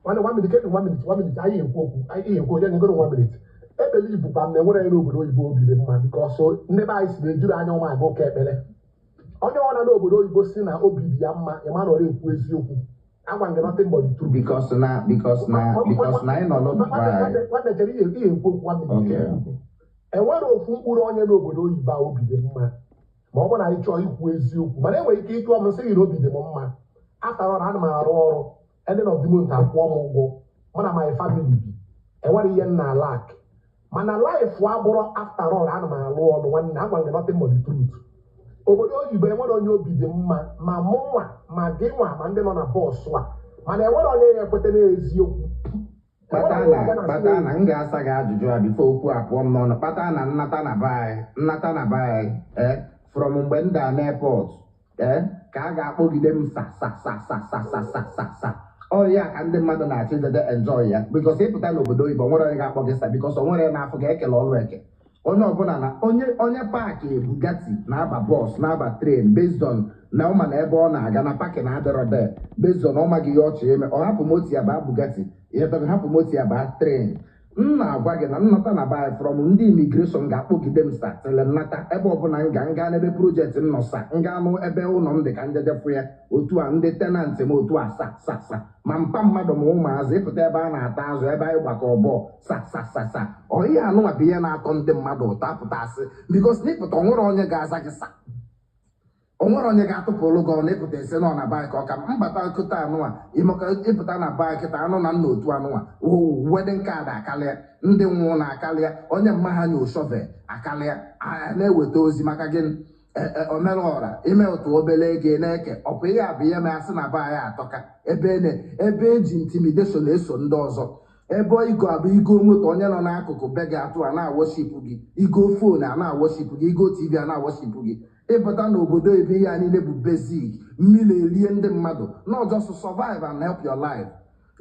one minute anyị ekwu onye nyegoro 1 minute ebelivu kwa m na enwere ya n'obodo oyibo obi dị mma bikos ndị be anyị si na-ejuru anya ụmụ aga ụka ekpere onye ọ na n'obodo oyibo si na obi dị ya mma ịma na ọrụ ekwu eziokwu agwa nke nothing but the truth because na anyị nọ n'obi nwanne chere ihe ekwu okwu 1 minute enwere ofu mkpụrụ onye n'obodo oyibo a obi dị mma ma ọ bụ na anyị chọọ ikwu eziokwu mana enwere ike ịjụọ m sị gị na obi dị m mma after all ana m arụ ọrụ ending of the month akwụọ m ụgwọ mụ na my family bi enwere ihe nna lak mana life abụrụ after all ana m alụ ọrụ nwanne agwa gị nothing but the truth obodo oyibo enwere onye obi dị mma ma mụ nwa ma gị nwa ma ndị nọ na bọọsụ a mana enwere onye ya ekweta n'eziokwu kpata na m ga-asa gị ajụjụ a bifo okwu apụọ m n'ọnụ kpata na nnata na be anyị from mgbe m daa n'airport ka a ga-akpọgide m sa ọ ya ka ndị mmadụ na-achọ idede enjoy ya bikos ịpụta n'obodo oyibo nwere onye ga-akpọ gị sa bikos o nwere n'afọ ga-ekele ọrụ eke onye ọbụla na onye paakị Bugatti na-aba bọs na-aba tren based on na ọma na ebe ọ na-aga na paakị na-adịrọ de based on ọma gị ya ọchị eme ọ hapụ moto ya baa Bugatti ịdọga hapụ moto ya baa tren m na-agwa gị na nnata na baa from ndị imigreshọn ga-akpọgide m sa tele nnata ebe ọbụla m nga n'ebe projekti m nọ sa nga anụ ebe ụlọ m dị ka njedefụ ya otu a ndị tenantị m otu a sa ma mpa mmadụ ma ụmụazị ịpụta ebe a na-ata azụ ebe anyị gbakọ ọbọ sa ọhịa anụnwa bụ ihe na-atọ ndị mmadụ ụtọ apụtasị bikos na ịpụta onwere onye ga-aza gị sa onwere onye ga-atụpụrụ gị ọnụ ịpụta esi nọ na baịk ọka mbata nkụta anụnwa ịmaka ịpụta na baịk kịta anụ na nna otu anụnwa wedin kaadị akarịa ndị nwụrụ na akarịa onye mma ha nye shovel akarịa na-eweta ozi maka gị omere ọra ime otu obere ego na-eke ọkwa ihe abụ ihe ma asị na be anyị atọka ebe eji intimidation eso ndị ọzọ ebe igo abụ igo moto onye nọ n'akụkụ be gị atụ a na-awoshipụ gị igo fon a na-awoshipụ gị igo tv a na-awoshipụ gị ịpụta n'obodo ebe ihe a niile bụ basic mmiri erie ndị mmadụ not just to survive and help your life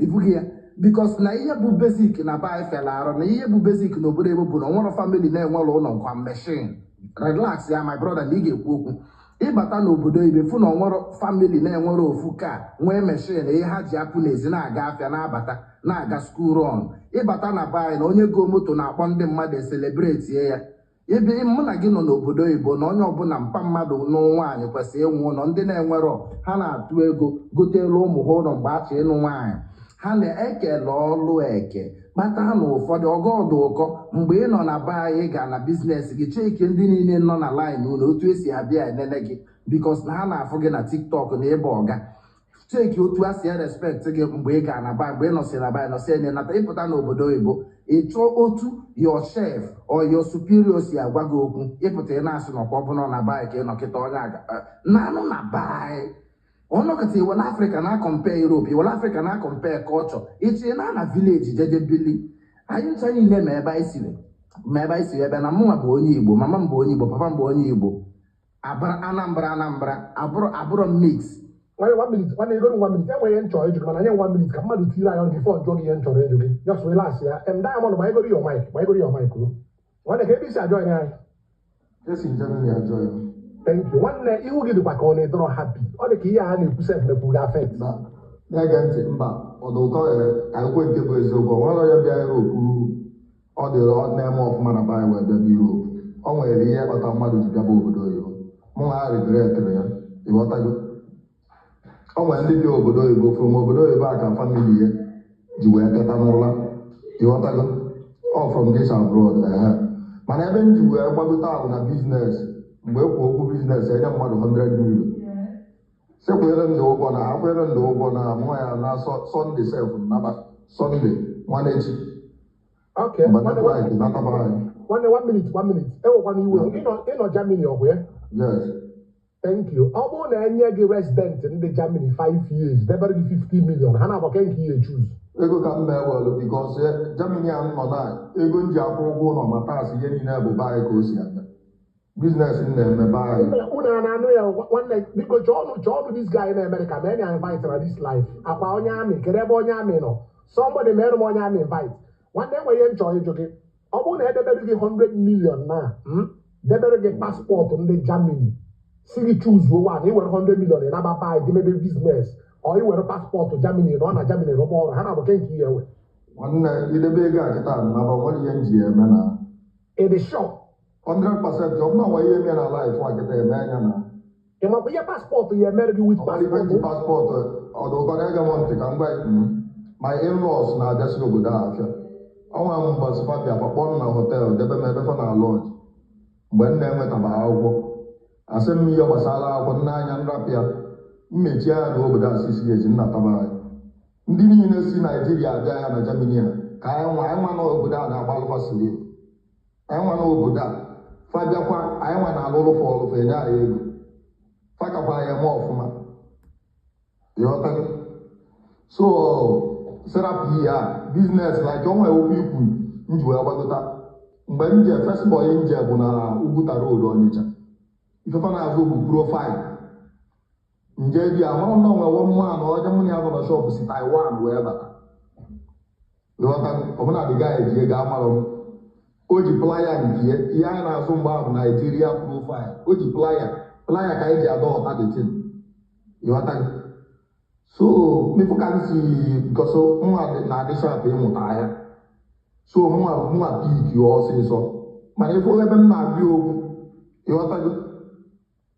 ibughị ya bikos na ihe bụ basic na be anyị fela arụ na ihe bụ basic n'obodo ebe bụ na onwere famili na-enwere ụlọ nkwa machine relax ya my brother na ị ga-ekwu okwu ịbata n'obodo ibe fụ na onwere famili na-enwere ofu ka nwee machine ihe ha ji apụ n'ezi na-aga afịa na-abata na-aga school run ịbata na be anyị na onye go moto na-akpọ ndị mmadụ eselebreti ya ebe mụ na gị nọ n'obodo oyibo na onye ọbụla mpa mmadụ nwaanyị kwesịrị ịnwụ ụlọ ndị na-enwero ha na-atụ ego gotelu ụmụ ha ụlọ mgbe achọ ịnụ nwaanyị ha na-ekele ọlụ eke kpata na ụfọdụ ọgọdụ ụkọ mgbe ị nọ na be anyị ga na biznes gị cheki ndị niile nọ na laịn ụlọ otu esi abịa enene gị bikos na ha na-afụ gị na tiktok na ebe ọga cheki otu a si respekt gị mgbe ị ga na ba mgbe ị nọsị na ba nọsị enye nata ịpụta n'obodo oyibo ịchọ otu your chef or your superior si agwa gị okwu ịpụta ị na-asị n'ọkwa ọbụla na ba ka ị nọkịta onye aga na-anụ na ba ọnọkọta iwel afrịka na-akọmpe Europe iwel afrịka na-akọmpe kọlchọ ịchị na vileji jeje bili anyị ncha niile ma ebe anyị siri ebe na mụnwa bụ onye Igbo mama m bụ onye Igbo papa m bụ onye Igbo Anambra abụrụ mix nwanne ego 1 minute enweghị nchọ ịjụrụ mana nye 1 minute ka mmadụ tiri anyị ọnụ bifọ njụọ gị ihe nchọrọ ịjụ gị ya so ịlasị ya Diamond ma egoro your mic nwanne ka ebe isi ajọ anyị thank you nwanne ihu gị dịkwa ka ọ na-edọrọ happy ọ dị ka ihe a na-ekwu sef mekwu gị afet na-ege ntị mba ọdụkọ ekwe nke bụ eziokwu nwere onye bịa Europe ọ dịrị ọ na-eme ọfụma na be anyị wee bịa Europe ọ nwere ihe kpata mmadụ ji bịaba obodo oyibo mụ na ha regretịrị ya ịghọtago ọ nwere ndị bi obodo oyibo from obodo oyibo a ka famili ya ji wee teta n'ụla ịghọtago ọ from this abroad mana ebe m ji wee gbagote ahụ na biznes mgbe e kwuo okwu biznes enye mmadụ 100 million sekwere ndị ụgwọ na akwere ndị ụgwọ na mụ ya na sọnde sef naba sọnde nwanechi nwanne 1 minute enwekwana iwe ịnọ Germany ọ bụ ya yes Thank you. Ọ bụrụ na enye gị resident ndị Germany 5 years, debere gị 50 million, ha na-abụ nke ihe choose. Ego ka mma ewelu because Germany a nọ na ego nji akwụ ụgwọ ụlọ ma taasị ihe niile bụ be anyị ka o si abịa. Business na-eme be anyị. Unu na-anụ ya nwanne biko chọọnụ this guy na America ma enye invite na this life. Akwa onye amị, kedu ebe onye amị nọ? Somebody mere m onye amị invite. Nwanne enwe ihe m chọrọ ịjụ gị. Ọ bụrụ na edebere gị 100 million na debere gị paspọtụ ndị Germany si gị choose one iwere 100 million ịnaba buy dị mebe business ọ iwere paspọtụ Germany nọ na Germany rụba ọrụ ha na-abụ nke ihe ewe. Nwanne idebe ego a kịta naba nwere ihe nji eme na ịdị shop 100% ọ bụla nwe ihe eme na life a kịta eme anya na ị makwa ihe paspọtụ ya emere gị with paspọtụ ọdụkọrọ ege m ntị ka m gwa my in-laws na-abịasị obodo a afịa ọnwa m mbọsị fabia kpọọ m na họtel debe m ebefe na lọji mgbe m na-enwetaba akwụkwọ asị m ihe gbasara akwụkwọ nne anya nrapịa mmechi anya na obodo a sisi ezi nnataba anyị ndị niile si Naijiria abịa ya na Germany a ka anyị nwa n'obodo a na-agbalụfa siri anyị nwa n'obodo a fabịakwa anyị nwa na-alụlụfa ọlụfa enye anyị ego fakakwa anyị eme ọfụma ịghọtago so serapụ ihe a biznes like ọnwa okwu ikwu nji wee gbagota mgbe m je first boy nje bụ na Ugwuta Road Ọnịcha ifefa na-azụ bụ profile nje di amara na onwe one man onye mụ ya nọ na shop si Taiwan wee bata ịghọtago ọbụna dị ga eji ego amara m o ji playa nke ihe anyị na-azụ mgbe ahụ Nigeria profile o ji playa ka anyị ji ada ọta detin ịghọtago so people can see because mwa na-adị sharp ịmụta ahịa so mwa pik ọsịsọ mana ife ebe m na-abịa okwu ịghọtago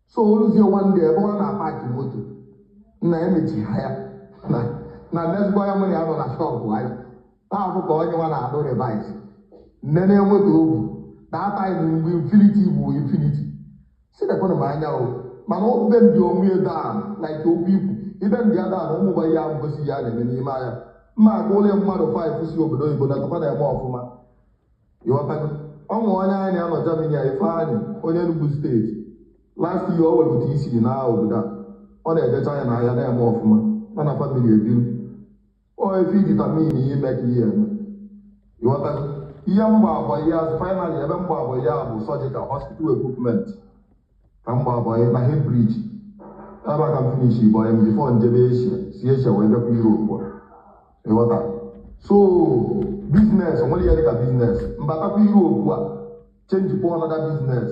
so oluzie one day ebe ọ na-apaki moto nna ya mechi ya na nezigbo ya mụ na ya nọ na shọpụ anyị na-abụ ka onye nwa na-adụ revise nne na-enweta ogwu na-ata anyị mgbe infinity bụ infinity sidekwana m anya o mana obe ndị onwe dan like okwu ikwu ibe ndị ada na ụmụ ya ngosi ya na-eme n'ime anya mma aga ụlọ mmadụ 5 si obodo oyibo na tọkwa na-eme ọfụma ịghọtago ọnwụ onye anyị na-anọ Germany a Ifeanyị onye Enugu steeti last year o wepụta isi na obodo a ọ na-ejecha anya n'ahịa na-eme ọfụma mana famili ebiru efe vitamin ime ka ihe eme ịghọtago ihe mgba abụọ ihe azụ finally ebe mgba abụọ ya bụ surgical hospital equipment ka mgba abụọ na Hebridge ebe aka m finish boy m before njebe Asia si Asia wee bịakwa Europe ịghọta so business onwere ihe dịka business mbatakwa Europe a change kwa another business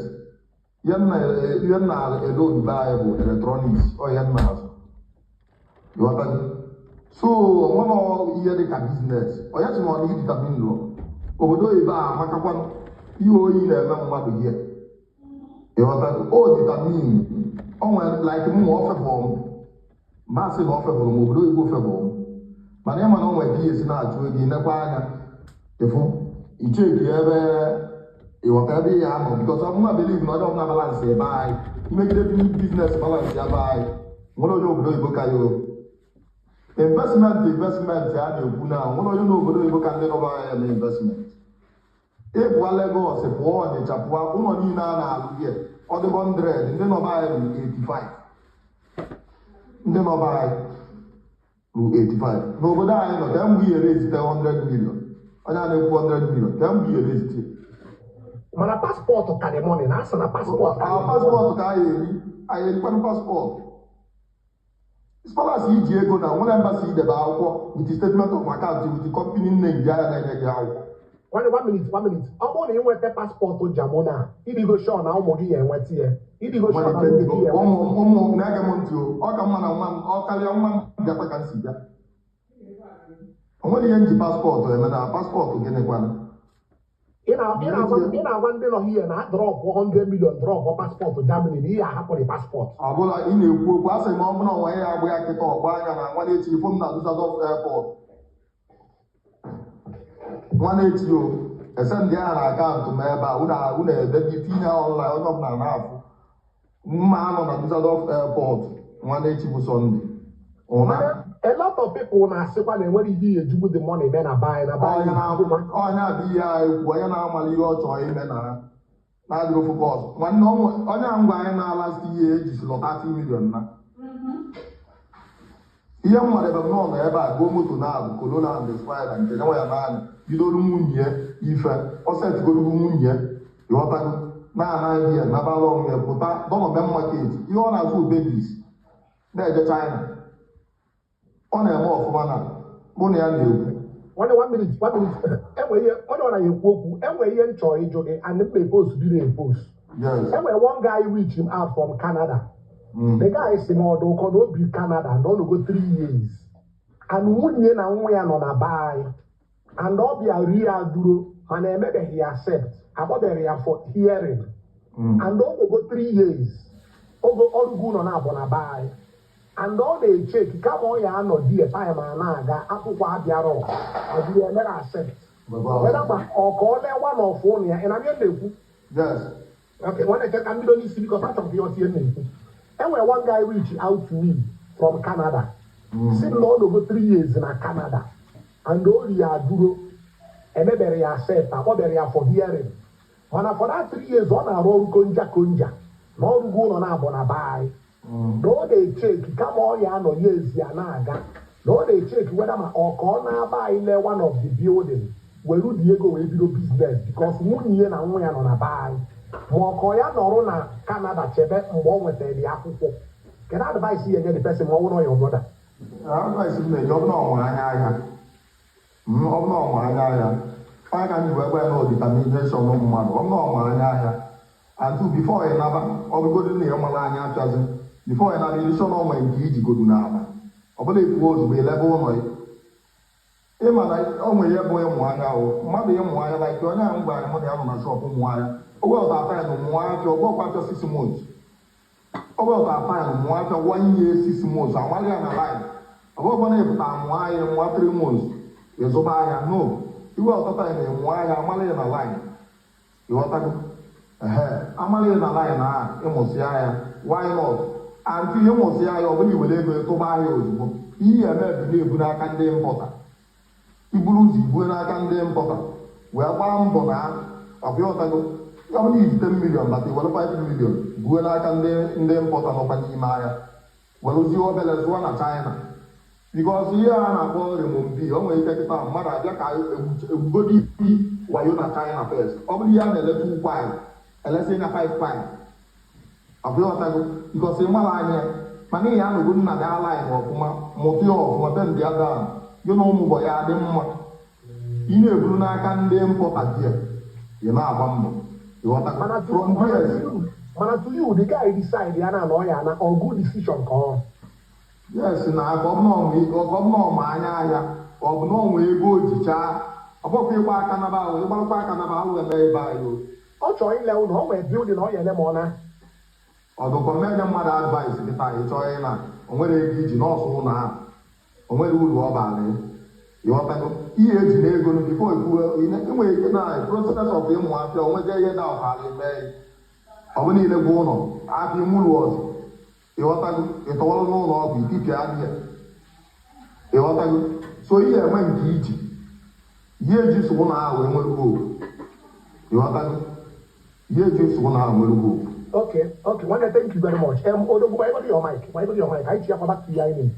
ihe nna ede obibe anyị bụ electronics ọ ihe nna azụ ịghọta so onwere ihe dịka business onye si na ọ na vitamin lụ obodo oyibo a amakakwa ihe oyi na-eme mmadụ ihe ịghọta o vitamin o nwere like mụ ọ febụrụ m masị na ọ febụrụ m obodo oyibo febụrụ m mana ịma na o nwere ka ihe si na-achụ ego nekwa anya ịfụ icheki ebe ịghọta ebe ihe anọ bikọs ọmụma beliv na onye ọbụla balansị ebe anyị imegide biznes balansị ebe anyị nwere onye obodo oyibo ka ya investment a na-ekwu na nwere onye n'obodo oyibo ka ndị nọba anya na investment ịpụa Lagos pụọ Ọnịcha pụọ ụlọ niile a na-alụ gị ọ dịbọ 100 ndị nọba anyị bụ 85 ndị nọba anyị bụ 85 n'obodo anyị nọ ka mgbe ihe rezite 100 million onye a na-ekwu 100 million ka mgbe ihe rezite mana paspọtụ ka dị mọni na asị na paspọtụ ka anyị erikwanụ paspọtụ spalas iji ego na nwere mbasi idebe akwụkwọ with statement of account with company nne ndị ahịa na-enye gị akwụkwọ. One minute. Ọ bụrụ na ị nweta paspọtụ Jamona ịdịgo shọ na ụmụ gị ya enweta ya ịdịgo shọ na ụmụ gị ya ụmụ na-ege m ntị ọ ka mma na nwa m ọ karịa nwa m bịakwa ka m si bịa o nwere ihe nji paspọtụ eme na paspọtụ gịnịkwanụ ị na-agwa ndị nọ ihe na drọpụ 100 million drọpụ paspọtụ Germany na ihe ahapụrụ paspọtụ ọ bụla ị na-ekwu okwu a sị ma ọ bụla onwe ya agbụ ya kịta ọgba anya na nwa na-echi ifo m na Dusseldorf airport nwa na-echi o ese ndị agha na akaụntụ m ebe a unu ede gị tinye ọnlaịn onye ọbụla na-afụ mma anọ na Dusseldorf airport nwa na-echi bụ Sọnde a lot of people na-asịkwa na enwere ihe ejugbu the money me na buy onye bụ ihe ekwu onye na-amala ihe ọ chọrọ ime na na-adịrị focus nwanne onye a ngwa anyị na last year ejisi lọ 30 million na ihe mmadụ ebe nọ ebe a gụọ moto na-abụ Corona and Spider nke nwe ya naanị bidoro nwunye ife ọsetgoro nwunye ịghọtago na-anaghị ya nabala onwe ya pụta dọnọmen market ihe ọ na-azụ babies na-eje China ọ na-eme ọfụma na mụ na ya na-ekwu one minute enwe ihe onye ọ na-ekwu okwu enwe ihe nchọ ịjụ gị and mpe post biri post enwe one guy reach him out from Canada. The guy si n'ọdụ ụkọ na obi Canada and ọ go 3 years and nwunye na nwa ya nọ na baị and ọ bịa rie ya duro mana emebeghị ya accept akpọbere ya for hearing and ọ go 3 years ogo ọrụgo nọ na-abụ na baị and ọ na-echeki kama ọ ya anọ die time a na-aga akwụkwọ abịara ọ dịrị emere accept weda ma ọ ka ọ lewa n'ọfụ ụlọ ya ị na-abịa na-ekwu nwanne cheka mbido n'isi bikọ achọrọ ka ihe ọtie na-ekwu. Enwere one guy reach out to me from Canada. Si na ọ nọgo 3 years na Canada and o ri ya duro emebere ya accept akpọbere ya for hearing mana for that 3 years ọ na-arụ ọrụ konja na ọrụgo ụlọ na-abụ na baị na ọ na-echeki kama ọ ya anọ ya ezi ya na-aga na ọ na-echeki weda ma ọ ka ọ na-aba ile one of the building were dị ego wee bido business because nwunye na nwa ya nọ na baị ma ọkọ ya nọrụ na Canada chebe mgbe ọ nwetara ya akwụkwọ kedu advice ya enye the person ma ọ bụrụ ya brother? Advice m na-enye ọbụna ọnwụrụ anya ahịa ọbụna ọnwụrụ anya ahịa onye ka ndị wee na determination ụmụ mmadụ ọbụna ọnwụrụ anya ahịa and two before ị naba ọbụgodo na ya mara anya apịazi before ị naba ilishọn ọnwa nke ijigodu n'ala ọbụla ekwuo ozugbo elebe ụlọ ya ịma na ọ nwere ihe bụ ịmụ anya ahụ mmadụ ịmụ anya na ike onye ahụ mgbe anyị mụ na ya nọ na shọp ụmụ anya ọgbọta time ụmụ anya ọgbọkwa achọ 6 months ọgbọta time ụmụ anya 1 year 6 months amalị ya na line ọgbọkwa na-epụta mụ anya nwa 3 months ịzụba anya no iwe ọtọta ya na-emụ anya amalị ya na line ịghọtago amalị ya na line a ịmụsịa ya why not and ịmụsịa ya ọ bụla iwere ego tụba ahịa ozugbo ihe eme ebido ebu n'aka ndị mpọta iburu ụzọ ibuo n'aka ndị mpọta wee gbaa mbọ na ọbịọtago ọ bụrụ iji 10 million bata were 5 million buo n'aka ndị mpọta nọkwa n'ime ahịa werezie obere zụọ na China because ihe a na-akpọ remombi o nwere ike kịta mmadụ abịa ka egbugodi isi wayo na China first ọ bụrụ ihe a na-eleta ụkwụ anyị elesi na 5 pine ọbịọtago because ịmara anya mana ihe anụgo nna gị alaịn ọfụma mụtụ ya ọfụma be ndị ada gị na ụmụbọ ya dị mma ị na-eburu n'aka ndị mpọta bia ị na-agba mbọ mana to you the guy decide ya na ọ ya na ọ good decision ka ọ yes na gọvanọ ma anya ahịa ọ bụ na onwe ego ojichaa ọbọkwa ịgba aka naba ahụ ịgbarakwa aka naba ahụ ebe ebe anyị ọ chọrọ ile ụlọ ọ nwere building ọ ya ele ma ọ na ọdụkọ mmenya mmadụ advice kịta ị chọọ ị na o nwere ego iji nọọsụ ụlọ ahụ o nwere uru ọ bara ịghọtago ihe eji na ego bifo enwere ike na process of ịmụ afịa o nwega ihe da ọkara mee ọ bụ niile bụ ụlọ afịa imụlụ ọzọ ịghọtago ịtọwọrọ n'ụlọ ọgwụ ikipịa adịghị ịghọtago so ihe eme nke iji ihe eji sụgụ na ahụ enwere hope ịghọtago ihe eji sụgụ na ahụ nwere hope. Okay, Wanda, thank you very much. Odogwu, why your mic? I check back to you in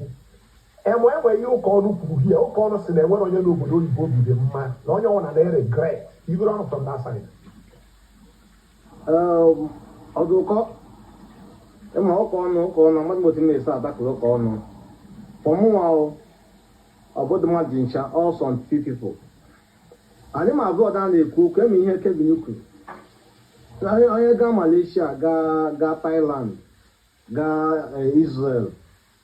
enwere ihe ụka ọnụ kwuru hie ụka ọnụ si na enwere onye n'obodo oyibo bido mma na onye ọ na regret ibere ọnụ from that side. Ọdụkọ ịma ụka ọnụ mmadụ motu na-esi atakụrụ ụka ọnụ ọmụnwa ọbụdụ mmadụ ncha all some few people anyị ma abụọ da na-ekwu okwu eme ihe Kevin kwuru onye gaa Malaysia gaa Thailand gaa Israel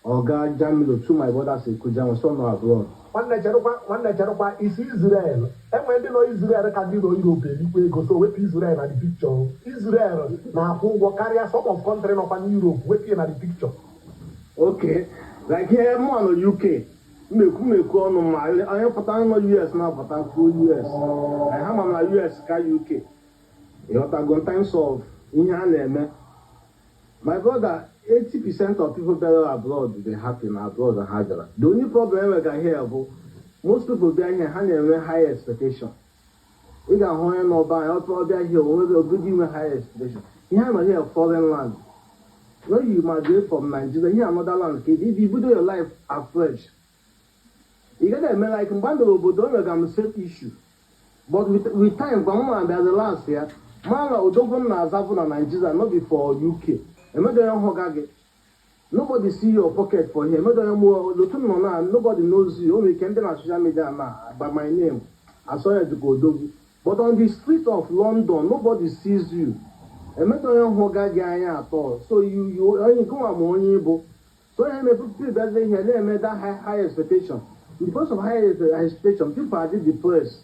or gaa Germany to my brothers Ekuja so no abroad. Nwanne cherukwa isi Israel enwe ndị nọ Israel ka ndị nọ Europe elikwa ego so wepụ Israel na the picture. Israel na-akwụ ụgwọ karịa some of country nọkwa na Europe wepụ na the picture. Okay, like here mụ nọ UK mmekwu ọnụ ma onye pụta nọ US na-apụta kwuo US ha ma na US ka UK ịghọtago in terms of ihe a na-eme. My brother, 80% of people that are abroad, they happy in abroad and hajara. The only problem we got here, most people there here have a high expectation. ị ga-ahụ onye n'ọba anyị ọbịa here onwere obido inwe higher expectation ihe a nọ here foreign land when you migrate from Nigeria here another land ka if you build your life afresh ị gaghị eme like mgbe a mere obodo o nwere m same issue but with time kwa mma bịa the last ya mara odogwu m na-azapụ na Nigeria no be for UK emedo ya nhụga gị nobody see your pocket for here emedo ya mụọ otu nọ na nobody knows you o nwere ike ndị na social media na by my name asọya dịka odogwu but on the street of London nobody sees you emedo ya nhụga gị anya atọ so onye nke nwa ma onye ịbụ so onye na-emepe bịazi ihe na-eme that high expectation because of high expectation people are depressed.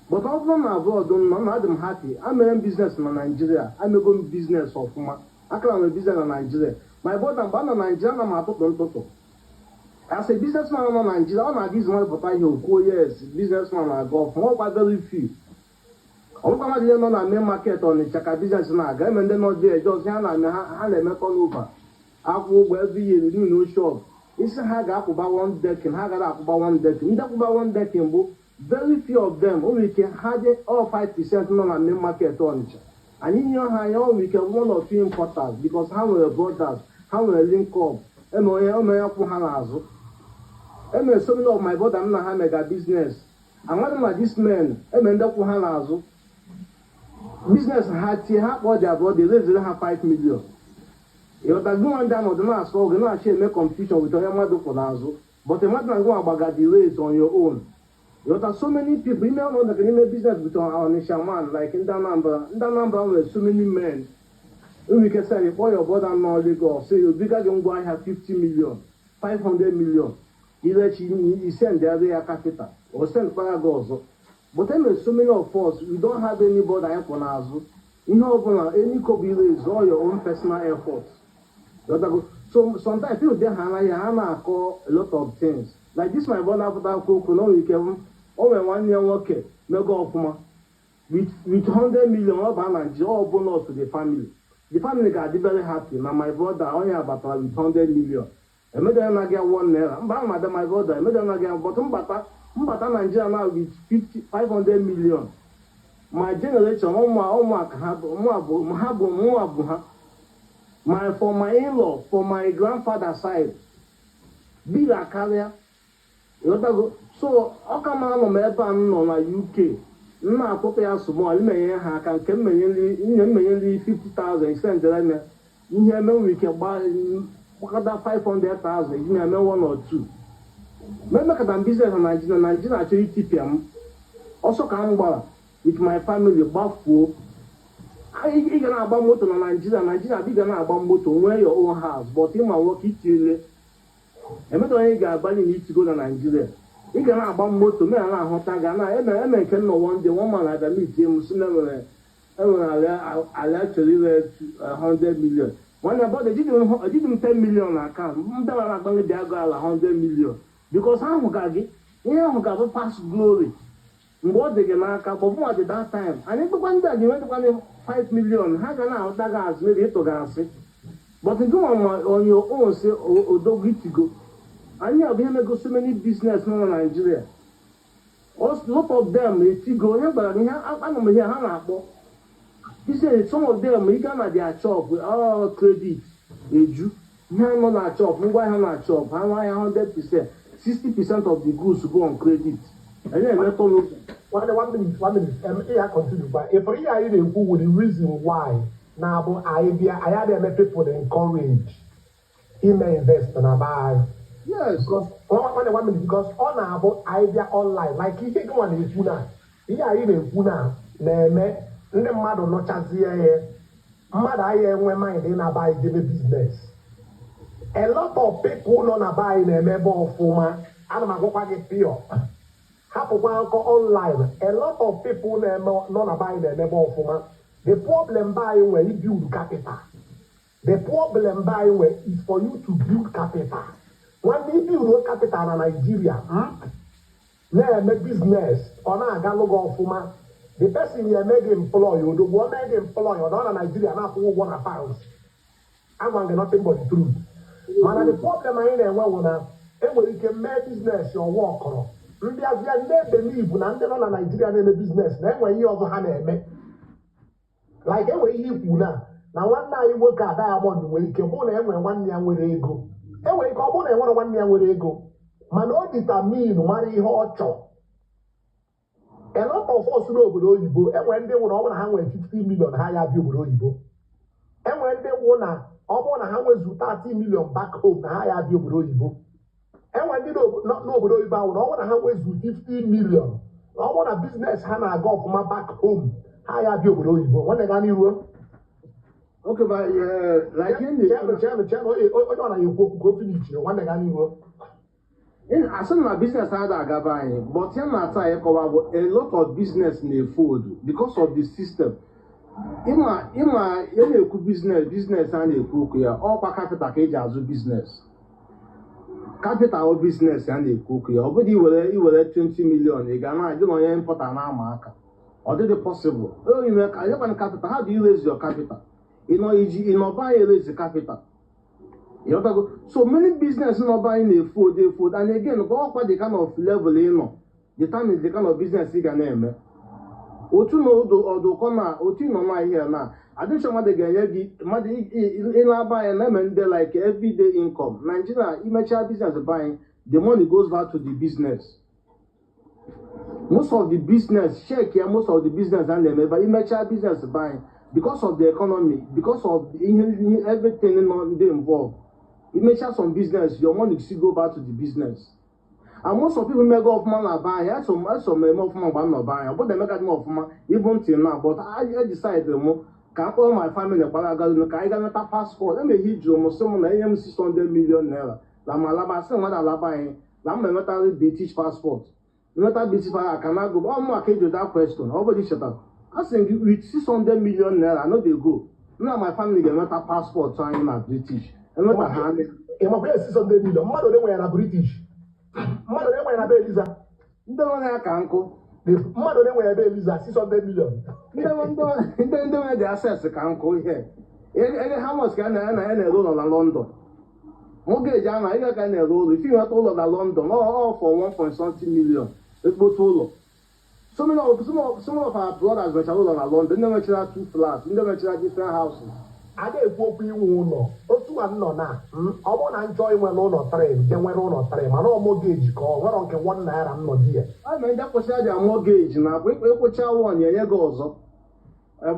But ọ bụrụ na abroad nọ na adị m happy amere m business na Nigeria amego m business ọfụma akara m business na Nigeria my brother mgbe a na Nigeria na m atụtụ ntụtụ as a businessman nọ na Nigeria ọ na-aga izu nwa pụta ihe okwuo yes businessman na-aga ọfụma ọkwa very few ọ bụkwa mmadụ ihe nọ na main market Ọnịcha ka business na-aga eme ndị nọ dị eje ọzọ ha na-eme ha na-eme turnover akwụ ụgwọ every year new shop isi ha ga-akwụba one dekin ha gara akwụba one dekin ndị akwụba one dekin bụ very few of them only can have all 5% nọ na main market Ọnịcha anyị nye ha anya o nwere ike one or two importers because ha nwere brothers ha nwere link up eme onye kwụ ha n'azụ eme so many of my brother m na ha mega business amadị ma this men eme ndị kwụ ha n'azụ business ha tie ha kpọọ dị abụọ dị rezere ha 5 million ịghọtago nwa ndị anọdụ na-asụ oge na-achọ eme competition with onye mmadụ kwụ n'azụ but mmadụ na gwa agbaga the race on your own. You got so many people. You know that can make business with Onisha man like in Danambra. In Danambra, there's so many men. We can say, "Boy, your brother now Lagos. Say you bigger than go. I have 50 million, 500 million. He send their capital or send Paragozo. But then there's so many of us. We don't have anybody I can ask. You know, any copy is all your own personal efforts. So sometimes people they call a lot of things. Like this, my brother after Coco, you can. Over 1 year worker, mega ofuma with 100 million over Nigeria, all bonus to the family. The family got very happy. Now my brother only about with 100 million. I made them get 1 naira. Madam, my brother, I made them get bottom Mbata Nigeria now with 500 million. My generation, for my in-law, for my grandfather's side, be a carrier. So ọ ka ma nọ m ebe a nọ na UK nna akpọta ya small imenye ha aka nke mmenyeli 50,000 sendere me ihe eme nwere ike gbakọta 500,000 iji na-eme 1 or 2 memekata business na Nigeria achọ itipịa m ọsọ ka m gbara with my family gbafuo ị ga na-agba moto na Nigeria dị ga na-agba moto nwee your own house but ịma nwoke itiele emetọ onye ga-agbalị na itigo na Nigeria ị ga na-agba moto mee na-ahụta ga na eme nke nọ one man na meet m si na enwere ala chọrọ ire 100 million nwanne abọd ejidi m 10 million na account ndị na agbanwe dị agụ ala 100 million because ahụ ga gị ihe ahụ ga-abụ past glory mgbe ọ dị gị n'aka but mụ at that time anyị kpekwa ndị a ga-enwetakwana 5 million ha ga na-ahụta gị azụ ebe ịtụ ga-asị but nke nwa onye onsi odogwu itigo anyị abụ ihe mego so many business nọ na Nigeria lot of them etigo onye gbara ihe ana m ihe ha na-akpọ ise some of them ị gaa na their shop credit eju ihe nọ na shop ngwa ha na shop ha nwa ya 100% 60% of the goods go on credit anyị emetọ n'oge one minute ya continue but if ihe anyị na-ekwu with the reason why na-abụ anyị bịa anyị adịghị eme people encourage ime invest na buy. Yes, because one minute because ọ na-abụ anyị bịa online like ihe gị nwa na-ekwu na ihe anyị na-ekwu na-eme ndị mmadụ nọchazie ya mmadụ anyị enwe mind na-aba anyị debe business. A lot of people nọ na ba anyị na-eme ebe ọfụma ana m agwakwa gị pịọ hapụkwa akụkọ online a lot of people nọ na ba anyị na-eme ebe ọfụma. The problem by where you build capital. The problem by where is for you to build capital. When you build capital in Nigeria, now make business or now galo go fuma. The person you make employ, you do one make employ or not in Nigeria now who want a pounds. I want nothing but the truth. Man, the problem I ain't one and where you can make business your work or ndị azịa ndị believe na ndị nọ na Naijiria na-eme biznes na-enwe ihe ọzọ ha na-eme like enwe ihe ikwu na nwanne anyị nwoke a Diamond nwere ike bụ na enwe nwanne ya nwere ego enwere ike ọ bụrụ na enwere nwanne ya nwere ego mana o determine mara ihe ọ chọrọ a lot of us n'obodo oyibo enwere ndị nwụrụ ọ bụrụ na ha nwere 50 million ha ya bịa obodo oyibo enwere ndị nwụ na ọ bụrụ na ha nwezu 30 million back home na ha ya bịa obodo oyibo enwere ndị n'obodo oyibo ahụ na ọ bụrụ na ha nwezu 50 million na ọ bụrụ na biznes ha na-aga ọfụma back home ha ya bịa obodo oyibo nwanne ga n'iruo Okay, but like in the onye ọ na-ekwu okwu ka o finish nwanne ga n'iruo as in my business had a gabany, but here na a lot of business in food because of the system. Ima business and a cook here, all capital cage as business. Capital business and a cook here. But you will 20 million, you don't know import an marker. Or did it possible? Oh, you make capital. How do you raise your capital? You know, buy raise the capital. You know, so many business not buying the food, and again, go up the kind of level you know, determines the kind of business you can name. Otu no do kona, otu no my here now. I don't show what they get. In buy and them they like everyday income. Nigeria, immature business buying, the money goes back to the business. Most of the business shake here, most of the business and them, but immature business buying because of the economy, because of everything they involved. You make sure some business, your money still go back to the business. And most of people may go off man buying. I some more of man not buying, but they make it more of man even till now. But I decided more. Can all my family can I get a passport? Let me hit you almost someone AM 600 million naira. La malaba say what I buying. La me not British passport. Not British passport. I cannot go. Oh, I can't do that question. Nobody shut up. I think with 600 million naira, I know they go. Now my family get not a passport, so I'm not British. I'm not a hand. I'm a place 600 million. Mother, they were British. Mother, they were a Belisa. Don't have uncle. Mother, they were a Belisa, 600 million. Then the access can go here. How much can I roll on London? Mortgage, I can roll. If you have all of London, all for 1.something million. It's both all. Some of our brothers which are all on London, they never have 2 flats, they never have different houses. I didn't go be one. Otu anọ na ọ bụ na njọ inwe n'ụlọ 3 nke nwere ụlọ 3 mana ọ mortgage ka ọ nwere nke 1 naira m nọ di ya. A na ndị kwụsịa dị mortgage na ịkwụcha 1 ya nye gị ọzọ.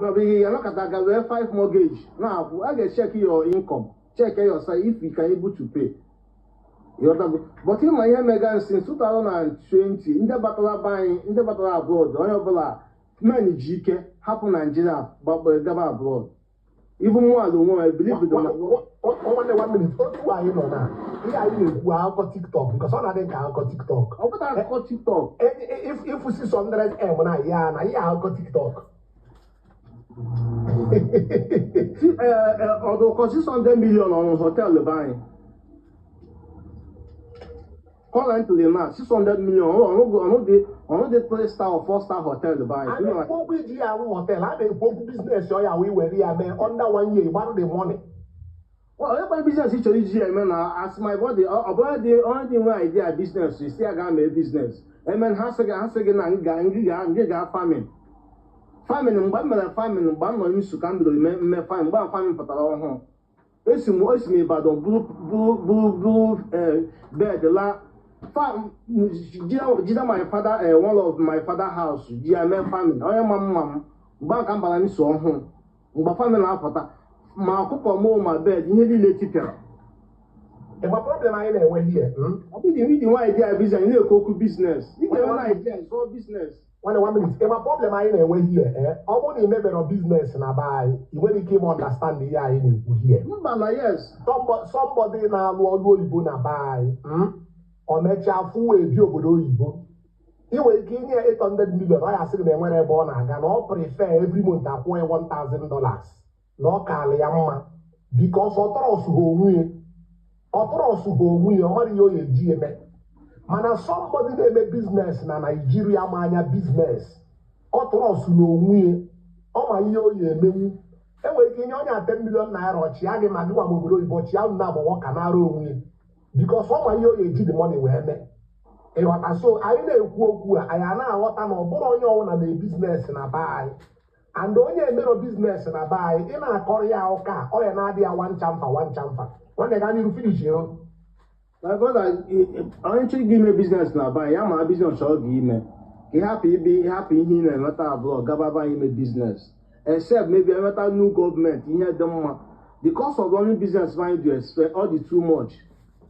Ebe ya nakọta ga wee 5 mortgage na-akwụ a ga-check your income, check your say if you can able to pay. But ịma ihe mega since 2020 ndị batara abroad onye ọbụla men ji ike hapụ Nigeria gaba abroad. Even more than one, I believe it. 1 minute. Otu anyị nọ na ihe anyị na-ekwu akụkọ TikTok because ọ na-adị ka akụkọ TikTok. Ọ pụtara akụkọ TikTok. If 600M na ya na ihe akụkọ TikTok. Although 600 million on hotel buying. Currently now 600 million on the 3-star or 4-star hotel buying. I mean, what we do hotel, I mean, business, we were here, under 1 year, what the money? Well, every business is as my body, about the only thing where I did business, you see, I got my business. And then has again, and farming. Farming, but farming, but no use to come to the farming, but home. It's me, but blue bed, the la. My father, one of my father house, GMM family. I am mamma, back and balance so home. But family after my couple more my bed, nearly let it tell. And my problem I know here. I'll be the reason why I business, you know, cocoa business. You know, idea, so business. 1 minute. And my problem I know here. I want a member of business and I buy. You when you came understand the year in here. But yes, somebody now will you buy. Or make a full review of Oyibo. You will give me 800 million. I ask them when I born again. I prefer every month I pay $1,000. No Kaliama. Because others who we are you GM. Man, somebody they make business na Nigeria mania business. Others who we oh my yo ye me. E we give you 10 million naira. Chiage madu amogodo Oyibo. Chiage na bo kanaro we. Because all my year you the money we have. ịghọta so anyị na-ekwu okwu a anyị na-aghọta na ọ bụrụ onye ọbụla na biznes na be anyị and onye emero biznes na be anyị ị na-akọrọ ya ụka ọ ya na-adị ya wanchamfa nwanne ga n'iru finish yo. My brother, onye chọrọ ime biznes na be anyị ya ma biznes ọ ga-ime ka ịhapụ ihe ị na-enweta abụọ gababa ime biznes except maybe enweta new gọọmenti ihe dị mma. The cost of running business mind you expect all the too much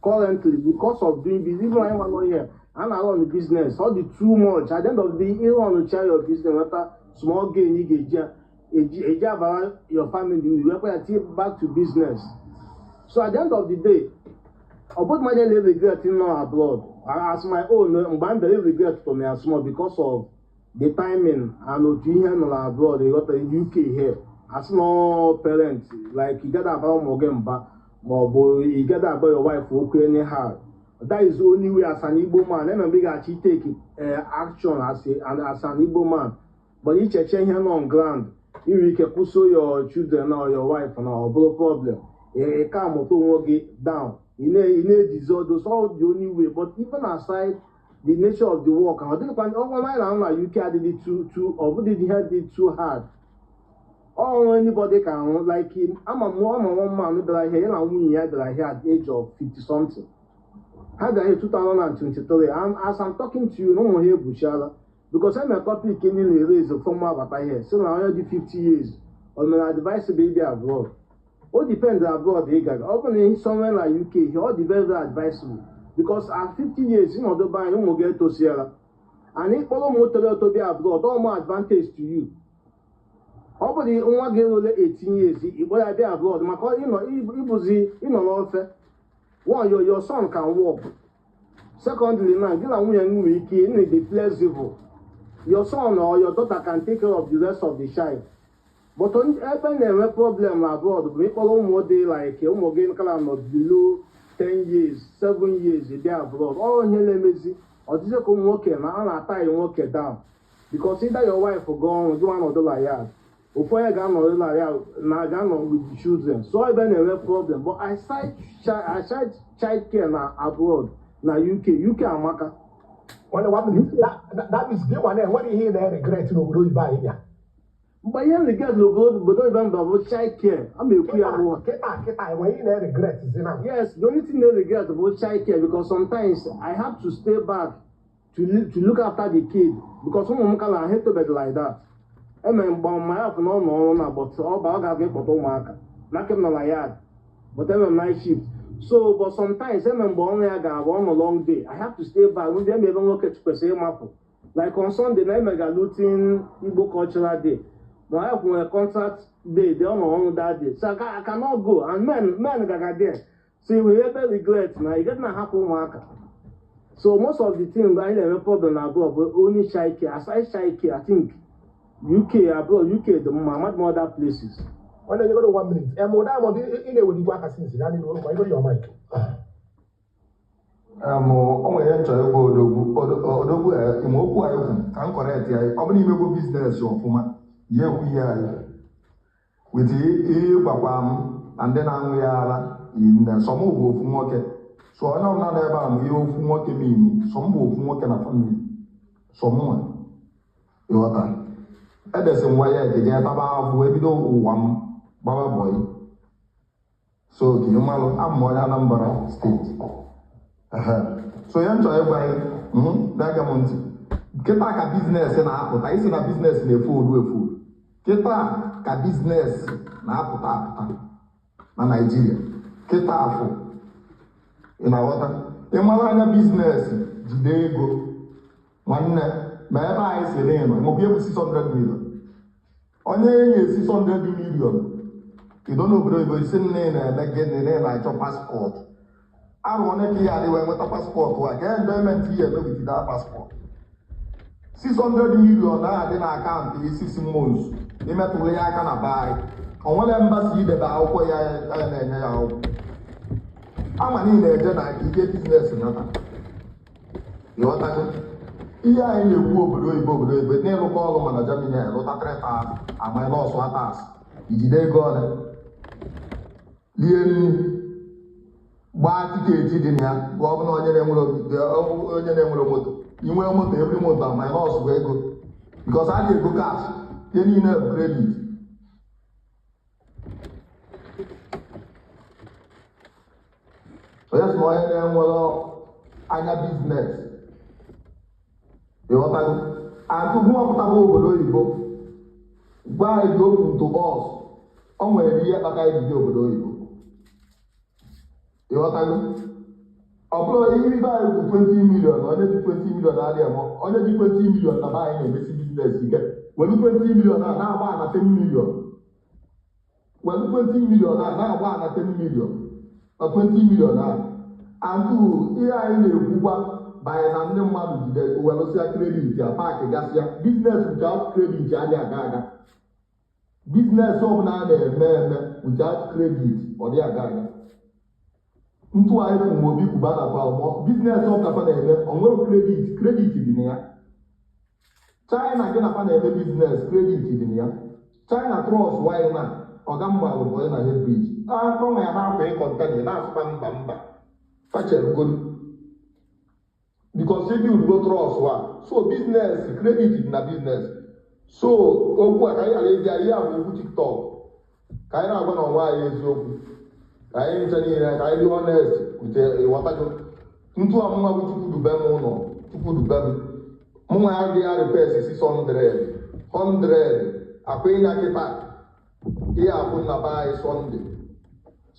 currently because of doing business. Even I want to hear and I run the business all the too much. At the end of the day, you want to share your business with small gain you get your family, you require back to business. So at the end of the day, about my daily regret in abroad. As my own, I'm very regret for me as small because of the timing and doing abroad. They got the UK here. As no parent, like you get about Morgan, but you get about your wife okay anyhow. That is the only way as an Igbo man. Then we actually take action as an Igbo man. But each change here on ground, you can push your children or your wife and no problem. You can't get down. You need dissolve those all the only way. But even aside the nature of the work, I think when overnight UK did it too or did it too hard. All anybody can like him. I'm a one man that I hear and we had that I had at the age of 50 something. Had I 2023, and as I'm talking to you, no more here Bushala, because I'm a copy came in the raise of former Papa here. So now I already 50 years. Or my advice to be there abroad. All depends abroad, they got opening somewhere like UK, all the very advisable. Because at 50 years, you know, the buy no more get to Sierra. And if all more to be abroad, all more advantage to you. Nobody only get only 18 years. But I be abroad. My call, offer. One, your son can walk. Secondly, now give a woman weekend be flexible. Your son or your daughter can take care of the rest of the child. But on every problem abroad, we call more day like not below 10 years, 7 years a day abroad. All here or this come working and tie you work it down. Because either your wife will go on do another like that. Before I got with the children. So I been a problem. But I side child care now abroad. Now UK Amaka. That is the one. What do you hear there regret to buy here? But you only get logo, but don't even about child care. I'm a queer boy. When you regret is enough. Yes, the only thing they regret about child care because sometimes I have to stay back to look after the kid because some women can hate to bed like that. I mean, but my wife no, but all about get but mark. Not kept my yard, but I'm night shift. So, but sometimes I remember only I got one a long day. I have to stay back. We don't even look at the same map. Like on Sunday, I got looting Igbo Cultural Day. My wife when a contract day, they don't know that day. So I cannot go. And men got there. So we ever regret now. It doesn't happen, marker. So most of the things I have a problem abroad, but only shy care. Aside shy care, I think. UK abroad, UK, the more other places. When you go to 1 minute, and more in a way, you are since you go your mic. O nwere nchọ ego odogwu imookwu anyị ka m correct ya ọ bụrụ imegbo biznes ọfụma ya ekwu ihe anyị wit ihe gbakwa m na ndị na-aṅụ ya ara sọm bụ ofu nwoke so onye ọbụla nọ ebe a mụ ihe ofu nwoke m inu sọm bụ ofu nwoke na famili sọm nwa ịghọta edesi nwa ya ekeje taba afụ ebido ụwa m gbaba bọyị so ka ịmalụ amụ onye Anambra steeti so ya nchọ ịgwa anyị na-ege m ntị kịta ka biznes na-apụta isi na biznes na-efu olu kịta ka biznes na-apụta na Naịjirịa kịta afọ ị na-aghọta ịmara anya biznes jide ego nwanne ma ebe anyị si n'ịnọ maọbụ ebu 600 million onye enye 600 million ido n'obodo oyibo isi nne na-eme gịnị na-achọ paspọtụ arụ onye ka ihe adịwe nweta paspọtụ a ka enjoyment ihe emegidide paspọtụ 600 million na-adị na akaụntụ isi months imetụrụ ya aka na be anyị onwere mbasi idebe akwụkwọ ya na-enye ya akwụkwọ ama niile eje na ike biznes nata ịghọtago ihe anyị na-ekwu obodo oyibo n'ịlụkọ ọrụ mana Germany elụta 3,000 ama nọọsụ atas ijide ego ole lie nri gbaa tiketi dị na ya bụ ọ bụla onye na-enwere moto inwe moto every month ma minus bụ ego because a ga-ego cash ihe niile bụ credit. onye sị na onye na-enwere anya biznes ịghọtago akụkụ nwapụtaba obodo oyibo gwa anyị dị open to us o nwere ihe kpata ejide obodo oyibo ịghọtago ọ bụrụ ihe ibe anyị bụ 20 million onye ji 20 million adịghị eme onye ji 20 million na be anyị na-emesi biznes ike welu 20 million a na-agba na 10 million welu 20 million a na-agba na 10 million na 20 million a andụ ihe anyị na-ekwukwa banye na ndị mmadụ jide welụsịa kredit ya paakị gasịa biznes without kredit adịghị aga biznes ọbụla a na-eme without kredit ọ dị aga ntụ anyị fụ ma obi kwuba na palmọ biznes ọkafa na-eme onwere kredit dị na ya. China gị na fa na-eme biznes kredit dị na ya. China trọs wanyị na ọgamgba onye na hedbrij agbanwe ya na-akwa ịkọntena na-asụkwa mba facherugolu bikos ebi udugo trọs wa so biznes kredit dị na biznes. So okwu a ka anyị ghara ịbịa ihe a bụ okwu tiktok ka anyị na-agwa na ọnwa anyị eziokwu ka anyị nche niile ka anyị dị honest wute ịghọtago ntụ amụma bụ chukwudube m ụlọ chukwudube m mụnwa ya dị ya repes 600 akwa ịnya kịta ihe abụ na be anyị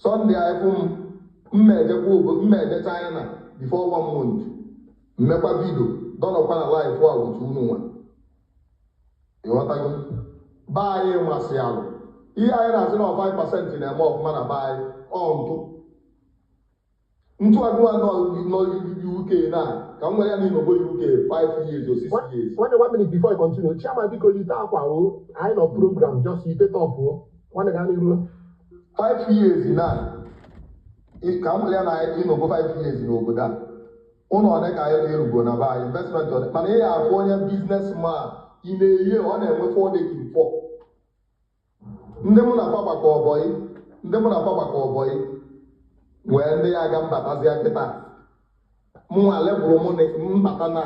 sọnde anyị fụ mmeje China before 1 month mmekwa vidio dọnọkwa na life a otu unu nwa ịghọtago be anyị masị alụ ihe anyị na-asị na 5% na-eme ọfụma na be anyị ntụ agụwa nọ UK na ka m nwere ya n'Igbo UK 5 years or 6 years. 1 minute before I continue, Chairman biko lite akwa o anyị nọ program just ite top o nwanne ga n'iru 5 years na ka m nwere ya na Igbo 5 years n'obodo a ụlọ ole ka anyị erugo na be anyị investment ole mana ihe afọ onye businessman ị na-eyi ọ na-enwe 4 days before ndị mụ na-akpa gbakọ ọbọyị wee ndị ya aga mbatazia kịta mụnwa lebụrụ mụ mbata na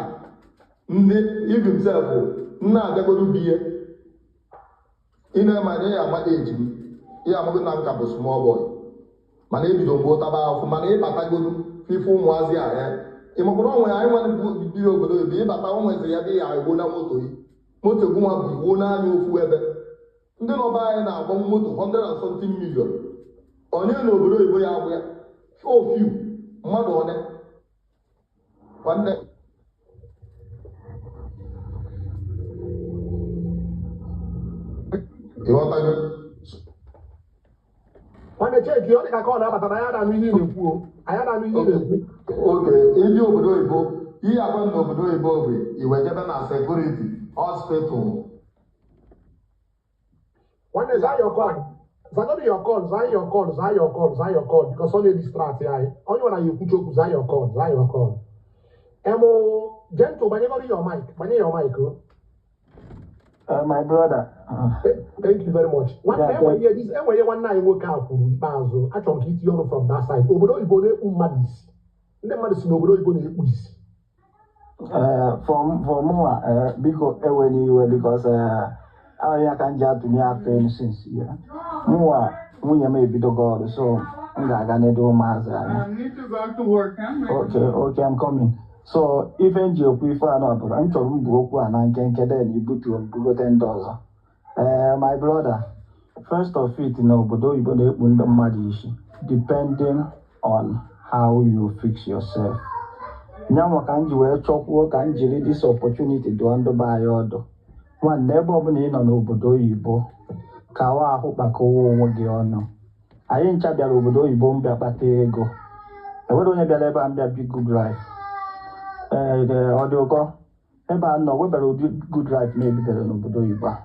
ndị ibimsef nna abịagodu biye ị na-emanye ya ama eji m ihe amago na nka bụ small boy mana ebido mgbe ụtaba afọ mana ịbatagodu fife ụmụazị a ya ịmakwara onwe anyị nwere biri obodo oyibo ịbata onwezi ya dị ya egbo na moto gị nwa bụ igbo n'anya ofu ebe ndị nọba anyị na-agba moto 100 and something million onye n'obodo oyibo ya agba ya ofiu mmadụ one nwanne ịghọtago nwanne cheki ọ dị ka ọ na-abata na ya na ihe na-ekwu oge ndị obodo oyibo ihe agwa n'obodo oyibo bụ iwe jebe na sekuriti hospital. Nwanne zaa your call because onye distract anyị onye nwere anyị ekwuchi okwu zaa your call gentle banye your mic my brother thank you very much enwere nwanne anyị nwoke a kwuru ikpeazụ achọrọ m ka itinye ọrụ from that side obodo oyibo na-ekpu mmadụ isi ndị mmadụ si n'obodo oyibo na-ekpu isi for mụnwa biko enwere iwe because ahịa ka m ji atụnye aka since ya mụnwa nwunye m ebidogo ọrụ so m ga-aga n'edo ụmụazị anyị okay I'm coming. So ife m ji okwu ife anọ bụrụ m chọrọ mbụ okwu a na nkenke den ibutuo mbugote ndị ọzọ. My brother, first of it na obodo oyibo na-ekpu ndị mmadụ isi depending on how you fix yourself. Nyanwa ka m ji wee chọkwuo ka m jiri this opportunity dụọ ndị be anyị ọdụ nwanne ebe ọbụla ị nọ n'obodo oyibo ka wa ahụ kpakọwa onwe gị ọnụ. Anyị ncha bịara obodo oyibo mbịa kpata ego enwere onye bịara ebe a mbịa bi good life ọ dị ụkọ ebe a nọ webere ụdị good life na-ebibere n'obodo oyibo a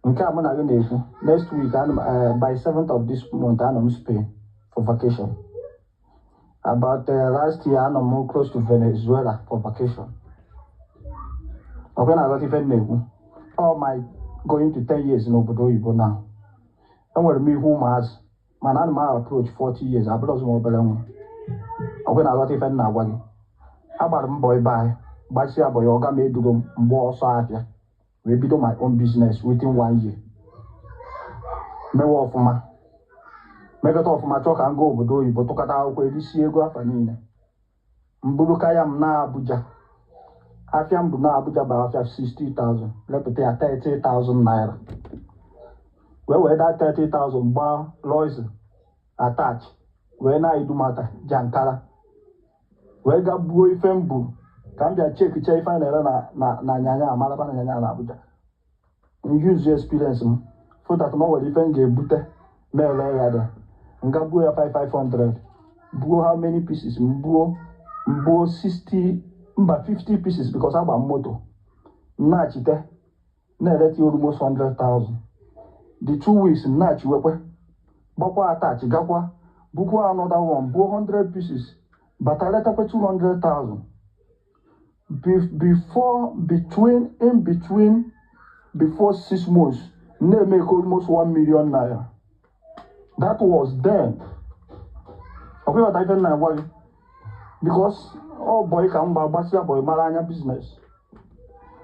nke a mụ na gị na-ekwu next week by 7th of this month anọ m Spain for vacation. About last year anọ m close to Venezuela for vacation. Ọkwe na-aghọta ife na-ekwu all my going to 10 years n'obodo oyibo now enwere m ihu ụmụazị mana ana m approach 40 years abụrụzi m obere nwa ọkwe na-aghọta ife nna agwa gị agbara mbọ ebe anyị gbasịa abọ ya ọga m edugo m mgbe ọsọ afịa wee bido my own business within 1 year mewe ọfụma mekọta ọfụma chọọ ka m gaa obodo oyibo tụkọta akwụkwọ erisi ego afa niile mburu kaya m na Abuja afịa m bụ na Abuja bụ afịa 60,000 lepụta ya 30,000 naira wee da 30,000 gbaa loizi attach wee na-edumata Jankara wee ga buo ife m bụ ka m bịa chekicha ife a na-ere na nyanya amaraba na nyanya na Abuja use experience m fụtata na ọ nwere ife m ga-ebute mere ya dị nga buo ya 500 buo how many pieces mbuo 50 pieces because agba moto na-achite na-ereti almost 100,000 the 2 weeks na-achiwekwe gbakwa attach gakwa bukwa another one buo 100 pieces bata letakwa 200,000 before 6 months na-make almost 1 million naira. That was then. Okay, what I can now why? Because oh boy can basia boy maranya business.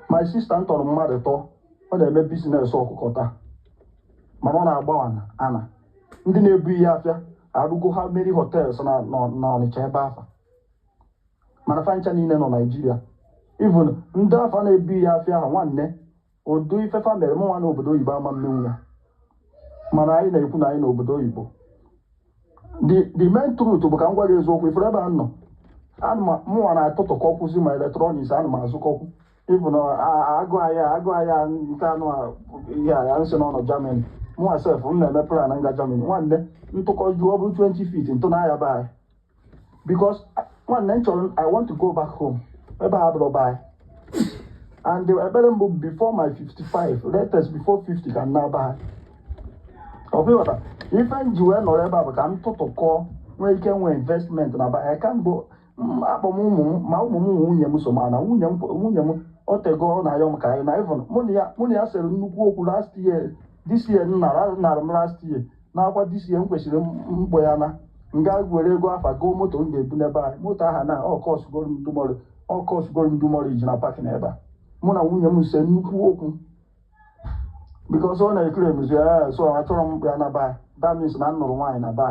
My sister told me mother to ọ na-eme business ọkụkọta mana ọ na-agbawana ana ndị na-ebu ihe afịa arụgo ha many hotels na Ọnịcha ebe afa mana fancha niile nọ Nigeria even ndị afa na-ebu ihe afịa ha nwanne odu ifefa mere m nwa n'obodo oyibo ama mmenwu ya mana anyị na-ekwu na anyị n'obodo oyibo the main truth bụ ka m gwa gị eziokwu ifere ebe a nọ mụnwa na-atụtụkọkwụzi ma electronics ana m azụkọkwu even agụ ahịa nke anụ ihe ya nsị n'ọnọ Germany mụnwa sef m na-emepere ya na nga Germany nwanne ntụkọ ju ọ bụrụ 20 feet ntụ n'ahịa be anyị because nwanne m chọrọ I want to go back home ebe a bụrụ be anyị and ebere mbụ before my 55 latest before 50 ka m na-aba anyị ọbịghọta ife m ji wee nọrọ ebe a bụ ka m tụtụkọ nwee ike nwee investment na be anyị ka mbụ akpọ m ụmụ m ma ụmụ m nwunye m so mana nwunye m otego na ayọ m ka anyị na even mụ na ya sere nnukwu okwu last year this year nara m last year na-akwa this year m kwesịrị mkpọ ya na nga were ego afa goo moto m ga-ebu n'ebe anyị moto aha na ọkọsugoro m dumori ji na paaki n'ebe a mụ na nwunye m se nnukwu okwu because ọ na-ekiri emuzi ya so achọrọ m ya na be that means na m nụrụ nwaanyị na be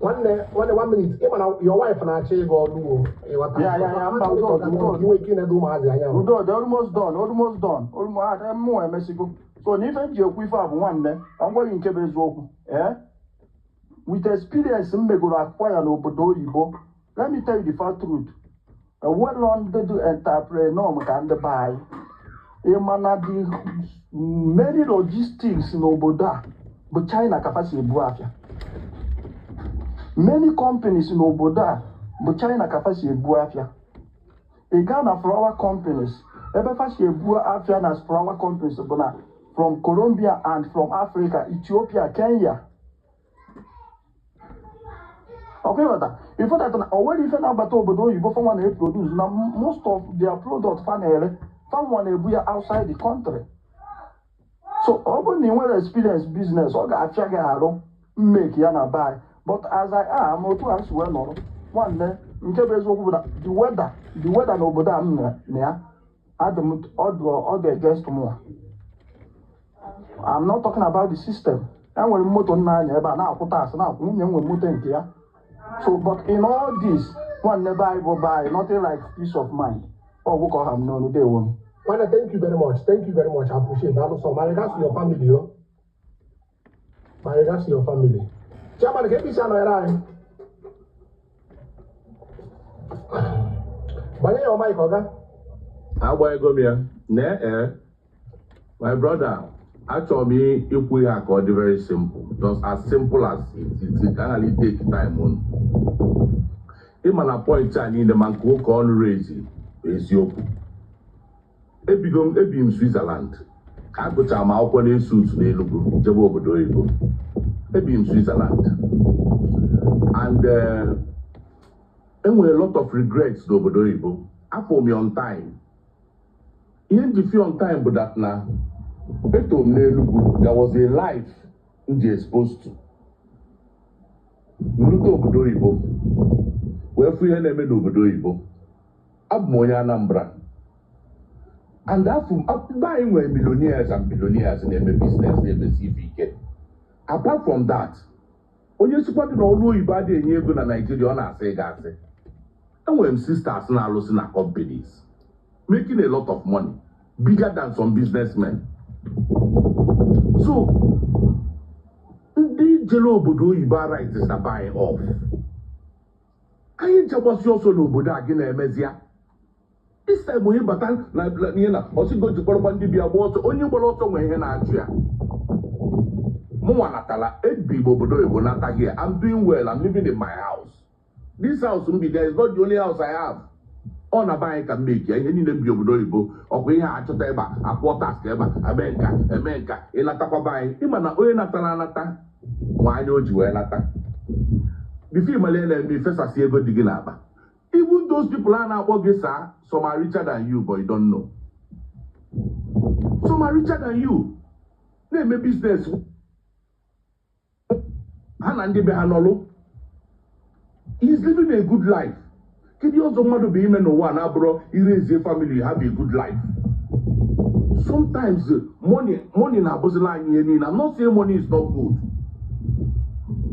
nwanne 1 minute ịma na your wife na-achọ ịga ọrụ udo dị almost done mụ emesigo so na ife ji ekwu ife a bụ nwanne ngwaghị nke bụ eziokwu with experience m megoro akwụkwọ ya n'obodo oyibo let me tell you the fat truth a well-rounded entrepreneur ka ndị be anyị ịmana dị many logistics n'obodo a bụ China kapasi ebu afịa many companies n'obodo a bụ China kapasi ebu afịa ị gaa na flower companies ebe fasi ebu afịa na flower companies bụ na from Colombia and from Africa, Ethiopia, Kenya. Okay, but if that already if na-abata obodo oyibo for one produce na most of their product fanele someone ebuya outside the country. So ọ bụ na ị nwere experience business ọ ga-afịa gị arụ make ya na buy. But as I am otu a si wee nọrọ nwanne nke bụ eziokwu bụ na the weather n'obodo a m na ya adị m ọ ga-against m. I'm not talking about the system. Enwere moto nna anya ebe a na-akwụ tax na-akwụ nwunye nwe moto nke ya. So but in all this one never go buy nothing like peace of mind. Oh, we call him no day one. Well, thank you very much. I appreciate that. So my regards to your family, yo. My regards to your family. Chairman, get this on right. Banye your mic, okay? How boy go here? My brother, actually, if we are called very simple, just as simple as it can only take time on. Him an appoint and in the man cook on raising is yoku. Ebim Switzerland. I go to my open suits, they look Jabo Bodoigo. Ebim Switzerland. And with a lot of regrets, though Bodoigo. I for me on time. He ain't if you on time, but that now. There was a life they exposed to. nrute obodo oyibo wee fụ ihe na-eme n'obodo oyibo. Abụ m onye Anambra, and afọ mgbe anyị nwere millionaires and billionaires na-eme business na-emesi ife ike. Apart from that, onye sikwa dị n'ọrụ oyibo adịghị enye ego na Nigeria, ọ na-asị ị ga-asị. Enwere m sisters na-alụsị na companies making a lot of money, bigger than some businessmen. So ndị jere obodo oyibo right is na buying off. Anyị nchegbasi ọsọ n'obodo a gị na-emezi ya. This time onye bata na ihe na ọsịgo jikwarụkwa ndị bịa gba ọsọ, onye gbara ọsọ nwere ihe na-achụ ya. Mụnwa natala ebi obodo oyibo nata here. I'm doing well, I'm living in my house. This house there is not the only house I have. Ọ na banyị ka mmeki ihe niile mbi obodo oyibo ọkwa ihe achọta ebe akwụọ task ebe eme nka ịnatakwa banyị. Ịma na onye natara anata nwa anya o ji wee nata. Before ịmale na-eme ifesasị ego dị gị n'akpa. Even those people a na-akpọ gị saa, some are richer than you but you don't know. Some are richer than you. Na-eme business ha na ndị be ha nọlụ. He's living a good life. Kedu ọzọ mmadụ bụ ime n'ụwa na-abụrụ iraise family, you have a good life. Sometimes money na-abụzila anyị ihe niile. I'm not saying money is not good,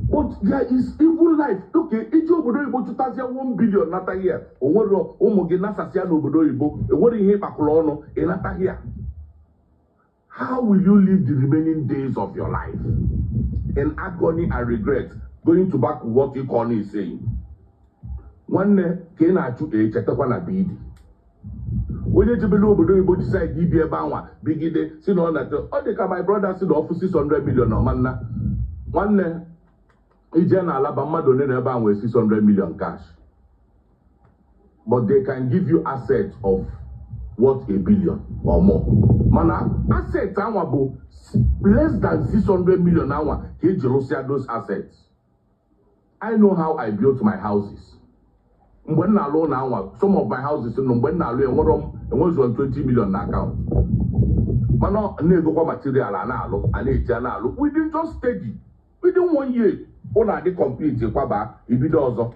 but there is evil life. Okay, iji obodo oyibo chụtasịa 1 billion nata here, o nwere ụmụ gị nasasịa n'obodo oyibo, enwere ihe ịkpakọrọ ọnụ ịnata here. How will you live the remaining days of your life in agony and regret, going to back what Ikoni is saying? Nwanne ka ị na-achụ echetakwa na bidi. Onye jebele obodo oyibo decide ibi ebe anwa bigide si na ọ na-achọ, ọ dị ka my brother si na ọfụ 600 million ọmanna. Nwanne ije na alaba mmadụ one na ebe anwa 600 million cash, but they can give you assets of worth $1 billion or more. Mana assets anwa bụ less than 600 million anwa ka eji lụsịa those assets. I know how I built my houses. Mgbe na alụ na anwa, some of my houses no mgbe na alụ enwezọ 20 million na account. Mana na-egokwa material a na-alụ, a na-eji a na-alụ. Within just steady, within 1 year, ọ na-adị complete kwaba ibido ọzọ.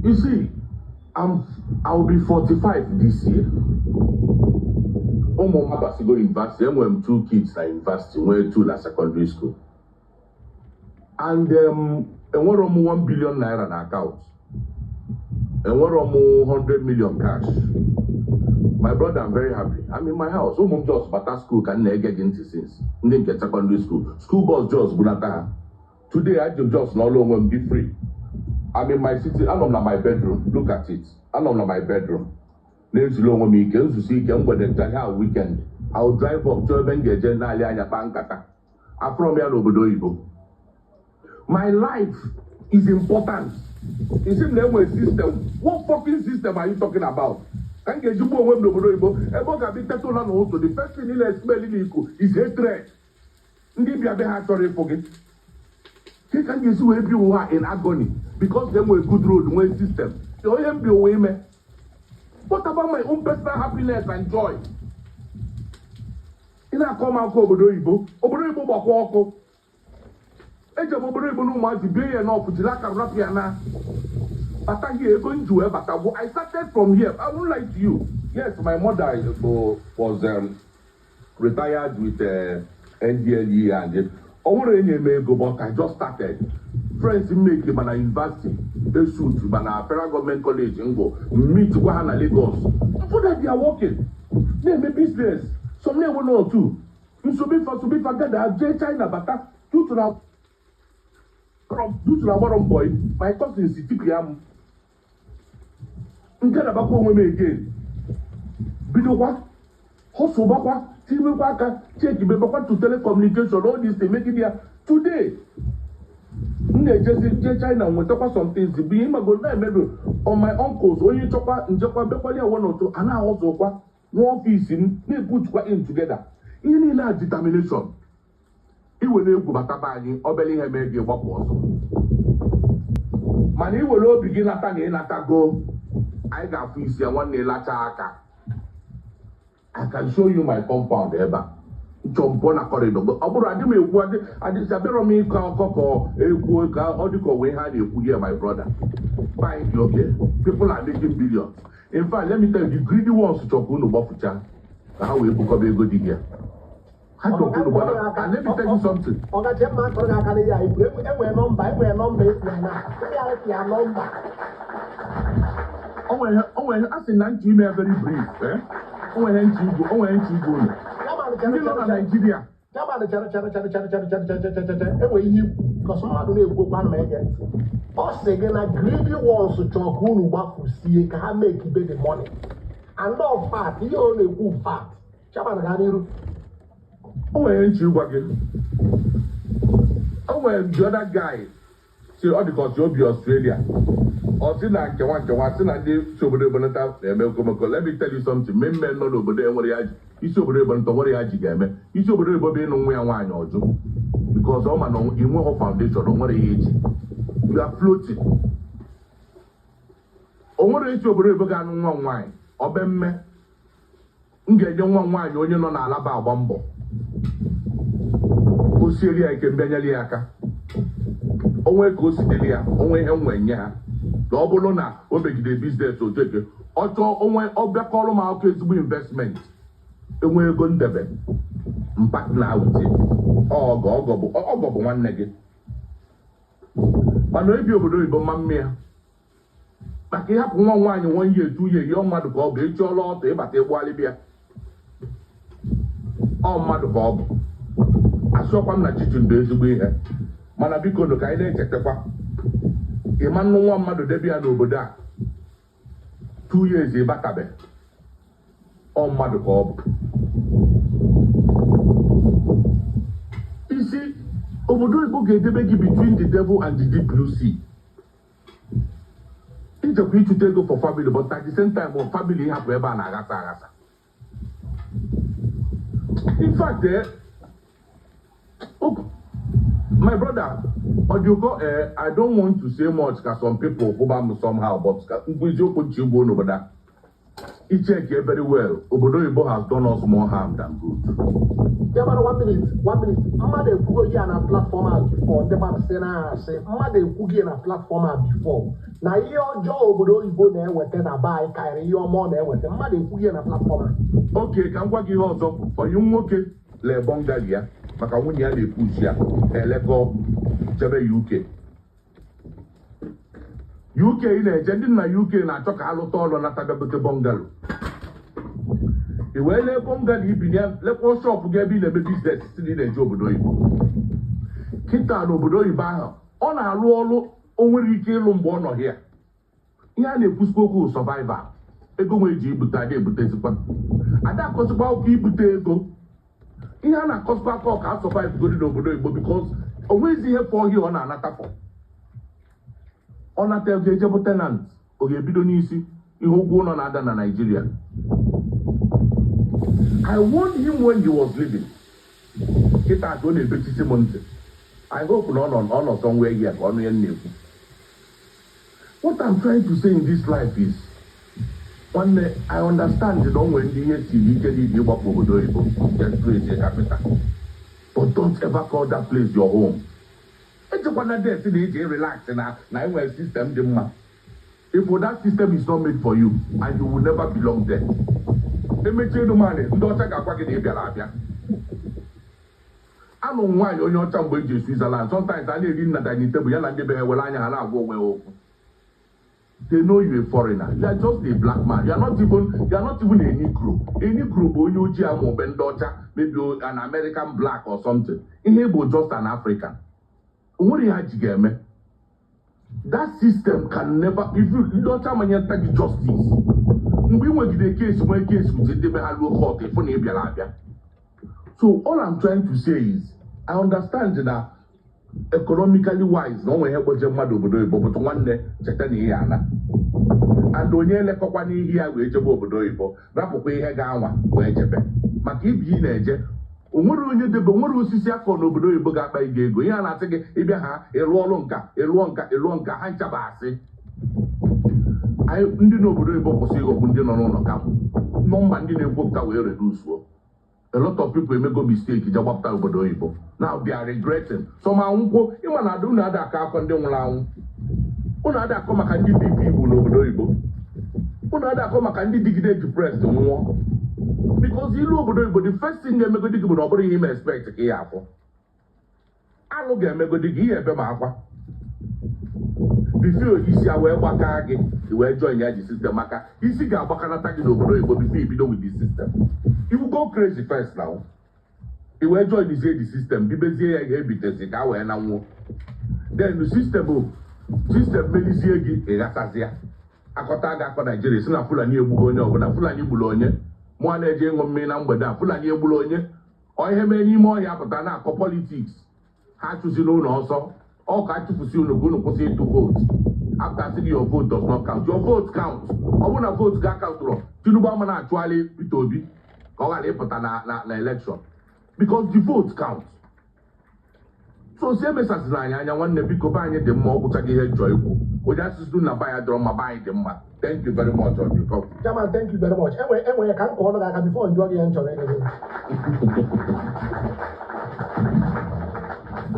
You see, I'll be 45 this year. Ụmụ m abasigo university, enwere m 2 kids na university, nwere 2 na secondary school. And enwere m 1 billion naira na account. Enwere m 100 million cash. My brother, I'm very happy. I'm in my house. Ụmụ m just bata school ka m na-ege gị ntị since ndị nke secondary school. School bus just bunata ha. Today I just n'ọlụ onwe m be free. I'm in my city. Anọ m na my bedroom. Look at it. Anọ m na my bedroom. Na-ezulu onwe m ike, nzusi ike mgbede ntaghị a weekend. I'll drive up to ebe m ga-eje n'ali anya kpa nkata. Afro m ya n'obodo oyibo. My life is important. You see, there was a system. What fucking system are you talking about? Can you go away from the first thing you expect is hatred. Can you see where people are in agony because they were a good road, one system? What about my own personal happiness and joy? In a come out Obodo Ibo, eje obodo ibo no ma bie ye na ofutila ka rapia na bata here going to bata. I started from here. I won't lie to you. Yes, my mother was retired with NDLE and but I just started. Friends make him at university, they shoot him at Federal Government College and go meet Wahana Lagos. Before that they are working. They make business. Some they will know too. You should be forget that China bata due to the bottom boy, my cousin is CPM. Get about home again. Bidokwa, hustle bakwa, TV baka, check the bakwa to telecommunication, all this they make it here today. China will talk some things. Be him go on my uncles, when you talk about Bekwali 1 or 2, and I also one office in they put in together. In a determination. He will go back or belly him make a walk also. Man, he will all begin at go. I got fish here 1 day later. I can show you my compound ever. jump na corridor. Aburu adi me ekwu adi sabero me ka okoko ekwu ka odiko we ha ekwu here my brother. Fine, okay. People are making billions. In fact, let me tell you, the greedy ones chop unu gbafucha. How we book up a good here. And let me tell you something. I say Nanti me very brief, eh? Nigeria. Because mmadụ na-ekwu okwu ana ege ntị. Ọ sị gị na greedy ones chọrọ ka unu gbafusie ka ha make ibe the money. And of fact, ihe ọ na-ekwu fact. Chairman ga n'iru. O nwere nchi gwa gị. O nwere the other guy si ọ dị ka ọ si obi Australia. Ọ sị na nkewa sị na ndị si obodo ebonata na-eme okomoko. Let me tell you something. Men nọ n'obodo enwere ya ji. Isi obodo ebonata nwere ya ji ga-eme. Isi obodo ebo bụ ịnụ nwa ya nwaanyị ọjụ. Because all man in one foundation on what age you are floating. On what age you believe again one wine or bemme get young one wine on your alaba bumbo. Osilia can Benyaliaka. Onwe Cosilia, onwe Hemwenya. Dobolona, or make the business or take it. Also, onwe Obia column out case investment. And we're going to be. Partner with him. Ọgọ bụ nwanne gị. Mana ebi obodo Igbo ma mmịa. Maka ịhapụ nwa nwaanyị 1 year 2 year yọọ mmadụ ka ọ bụ echi ọla ọtọ ịbata ịgbali bịa. Ọ mmadụ ka ọ bụ. Asụọkwa m na Chichindu ezigbo ihe. Mana biko nụ ka anyị na-echetakwa. Ịma nnụ nwa mmadụ debịa n'obodo a 2 years ịbatabe. Ọ mmadụ ka ọ bụ. You see, obodo Igbo ga-edebe gị between the devil and the deep blue sea. It's a way to take go for family, but at the same time, family have ebe a na-agasa agasa. In fact, my brother, I don't want to say much because some people who somehow, but you check here very well. Obodo Igbo has done us more harm than good. Yeah, but 1 minute. Mother Kugo here on a platform before. The man say, Mother Kugo on a platform before. Now, your job, Obodo Igbo there, with a buy, carry your money with the Mother Kugo on a platform. Okay, can what you also for you? Okay, Le Bongalia, Makawunia, the Pusia, Eleko, Chebe UK. UK in a gentleman na UK na talk a lot all on a tagabote bungalow. The way they bungalow, he began, let one shop get in a business still in a job. Kita no Bodo Ibaha on a roll only Lumbono here. Yan a Pusco survivor. Ego Waji Butade Butesipa. And that cost about keep Butego. Yan a cost back or can't survive good in Obodo because always here for you on an attack. On a tell tenant or your bidonisi, you go on other than Nigeria. I warned him when he was living. It had only 50 months. I hope not on somewhere here on your name. What I'm trying to say in this life is one day I understand you don't when the TV get you up over just place your capital. But don't ever call that place your home. It's a one day to relax and now system the if that system is not made for you and you will never belong there. They make you no money. Don't take a pocket in Arabia. I don't know why you're not somewhere in Switzerland. Sometimes I live in the dining table and they go well. They know you're a foreigner. You are just a black man. You are not even a Negro. A Negro boy you daughter, maybe an American black or something. In here just an African. What do you have to get me? That system can never, if you don't have any justice. We went to the case with the court, so all I'm trying to say is, I understand that economically wise, no one help but one day, Chetaniana. And when you let Kopani here, we jabo Bodoibo, Rapopay Hagawa, where Japan. Makib Yinaje. Umuru de Bomuru Sisia for Nobodo Boga by Gago, Yana take Ibaha, Elonka, Hanchabasi. I didn't know Bodo Boko Bundy on account. No man didn't book away reduce. A lot of people make a mistake in Jabapta Obodoibo. Now they are regretting. Some are unko, you want to do another car on them long. Another come a candy people Obodoibo. Another come a candy dignity depressed on one. Because you know Obodoibo, the first thing they make a dig with nobody him expect a careful. I don't get a dig here, Bemaqua. Before you see our Wakage, you will join the system. Maka, you see a Bakan attacking Obodoibo before you be with the system. You will go crazy first now. You will join the system. Then the system Melisiegi Eratazia. Akotaga for Nigeria, Sina Fulani Bugonia, when a Fulani Bulonia, Moana Jane Mena, Fulani Bulonia, or him any more Yapatana for politics. Had to see no also, all kind to pursue no good to vote. After seeing your vote does not count. Your vote counts. I want to vote got count. Tinubamana actually Pitobi. Na election because the votes count. So same as I want to be combined the more which I get joy. We just do not buy a drum, buy them. Thank you very much. Chairman, thank you very much. Anyway, I can't call that before enjoying the entry.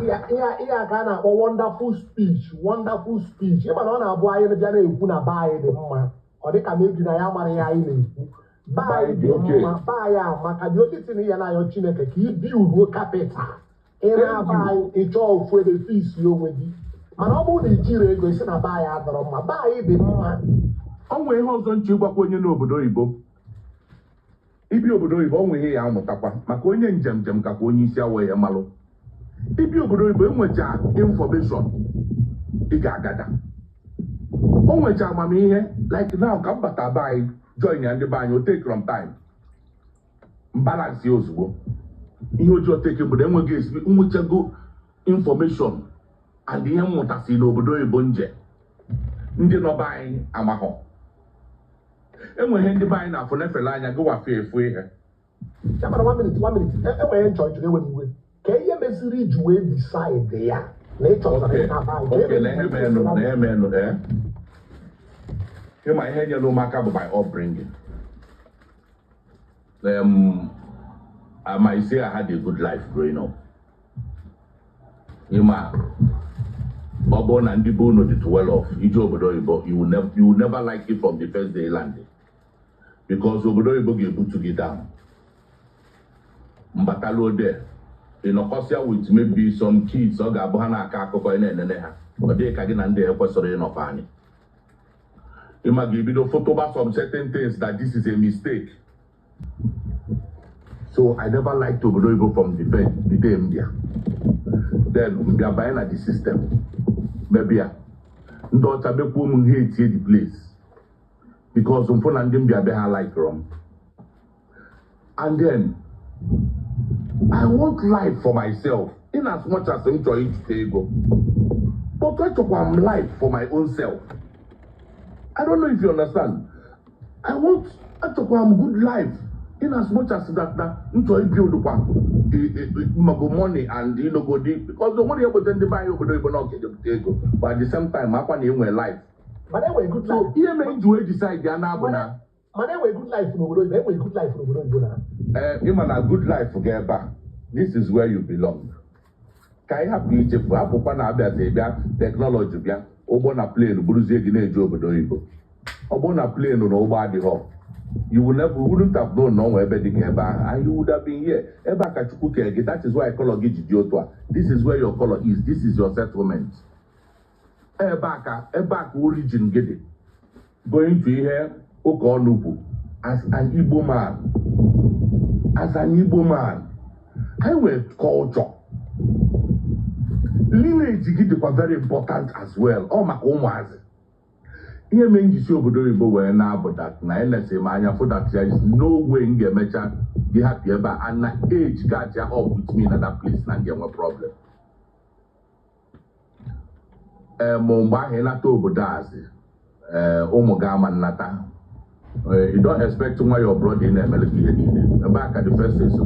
Yeah, Ghana, a wonderful speech. You know, I buy the Jana, you put buy the man, or they can make you Yamari. Buy the maka the only thing here na your chineke ka build capital. Ina buy a job for the fees you wedi. Mana obu the jire ego isi na buy adoro ma buy the mma. Onwe ihe ọzọ nchi gwakwa onye n'obodo Igbo. Ibi obodo Igbo onwe ihe ya amụtakwa maka onye njem kakwa onye isi awe ya malụ. Ibi obodo Igbo enwecha information ị ga-agada. Onwecha amamihe like now ka mbata buy join and the band will take some time. Balance yours go. You just take it, but then we get go information and the end what I see no bunje. Ndi no buying amaho. And when hand the buying now for never line go a fair free here. Chairman, 1 minute. And enjoy today when you win. Can you message you decide there? Okay, let him know there. In my head, you know, my upbringing. I might say I had a good life growing up. You Obon and Dibo know it well off. You will never like it from the first day landing. Because Obodoibo get put to get down. Mbatalo there. In Okosia with maybe some kids or Gabana Kako and but they can and they help us in Opani. You might give you the photo some certain things that this is a mistake. So I never liked to go from the day India. Then we are buying at the system. Maybe don't make women hate the place. Because some phone and them be a like wrong. And then I want life for myself in as much as I'm trying to take go. But I want life for my own self. I don't know if you understand. I want a good life in as much as that enjoy build money and go deep because the money able to buy over the not but at the same time I want in my life. But that way good life. So here may do decide they are now gonna. But that way good life for the that way good life for the you man a good life for get back. This is where you belong. Can I have you for Apple na technology bia? Obona plane buruzie gi na-eji obodo Igbo. Obona plane no ụgbọ ho. You wouldn't have known no ebe dị ka ebe ahụ and you would have been here. Ebe aka Chukwu kere gị, that is why color gị ji dị otu a. This is where your color is. This is your settlement. Ebe aka origin gị dị. Going to ihe ụka ọnụ as an Igbo man. As an Igbo man. I nwere culture. Lineage is very important as well. Oh my own here mean you see obodo Igbo were now but that na NSA mania for that there is no way in get mecha be happy about and na age catch up with me in that place and get one problem. Mumba henata obodo azi umugama nata. You don't expect to your brother in MLK back at the first day so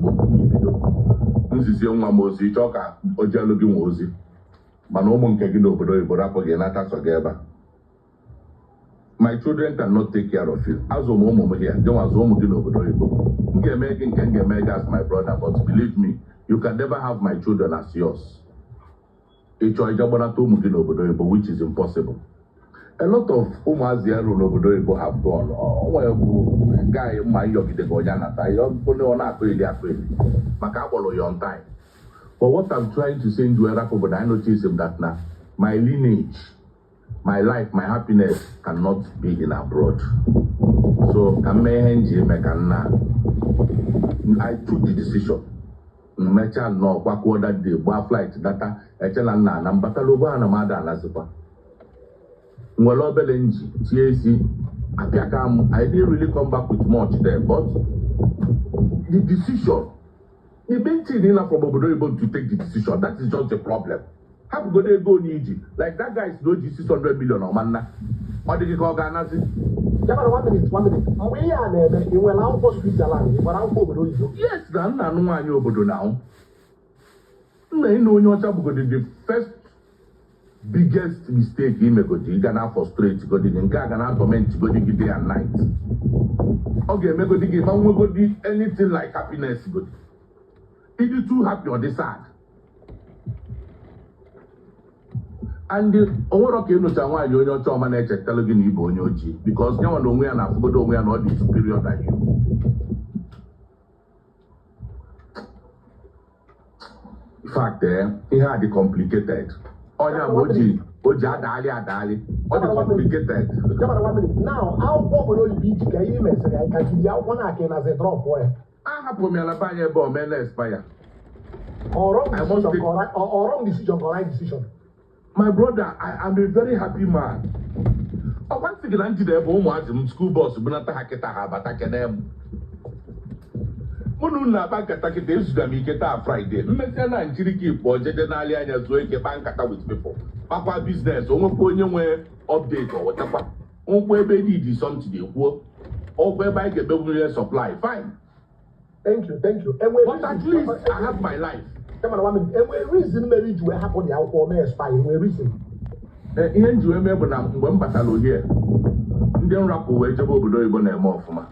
this is young Mozi choka ojalo gi mozi. Mana ụmụ nke gị n'obodo Igbo rapụ gị nata so gị ebe a. my children cannot take care of you. As here, there was as my brother, but believe me, you can never have my children as yours. Which is impossible. A lot of Umazia Robodo have gone. Guy, my yogi, on time. But what I'm trying to say in Duerapo, but I notice him that now my lineage, my life, my happiness cannot be in abroad. So I took the decision. Mecha no kwa that day, flight data, echelana na mbataluba na mada nasipa. Belenji, TAC, I didn't really come back with much there, but the decision, the main thing enough from able to take the decision, that is just the problem. How could they go need like that guy is no 600 million or man? What did you call Ghana? Yeah, 1 minute. We are there. You will now go to Switzerland. You will now go to yes, then I know I know now. I know the first biggest mistake he made. He gonna frustrate. He gonna torment. He gonna day and night. Okay, me go dig. Man, we go do anything like happiness. If you too happy or sad. And okay, no chama you no chama na check tell you ibo onyoji because you no we na fugo we na the superior than you. In fact, he had the complicated. Oja oji adali. All the complicated. Now, how will you be to get him as I can see out one again as a drop boy? I have put me on a pioneer bomb and expire. Or wrong decision, or wrong decision, or right decision. My brother, I am a very happy man. I want to get into the home school bus, but not a hacketa, but I can them. Monuna bank attack is the Miketa Friday. Messana and Chiriki, Bojet and Aliana, so a bank attack with people. Papa business, where update or whatever. Where baby is something they work, or whereby a baby supply. Fine. Thank you. And but at least I have my life. Come on, and we reason marriage will happen the alcohol may expire. We reason. Ian to remember now when Batalo here. Then rap away to go to the more for me.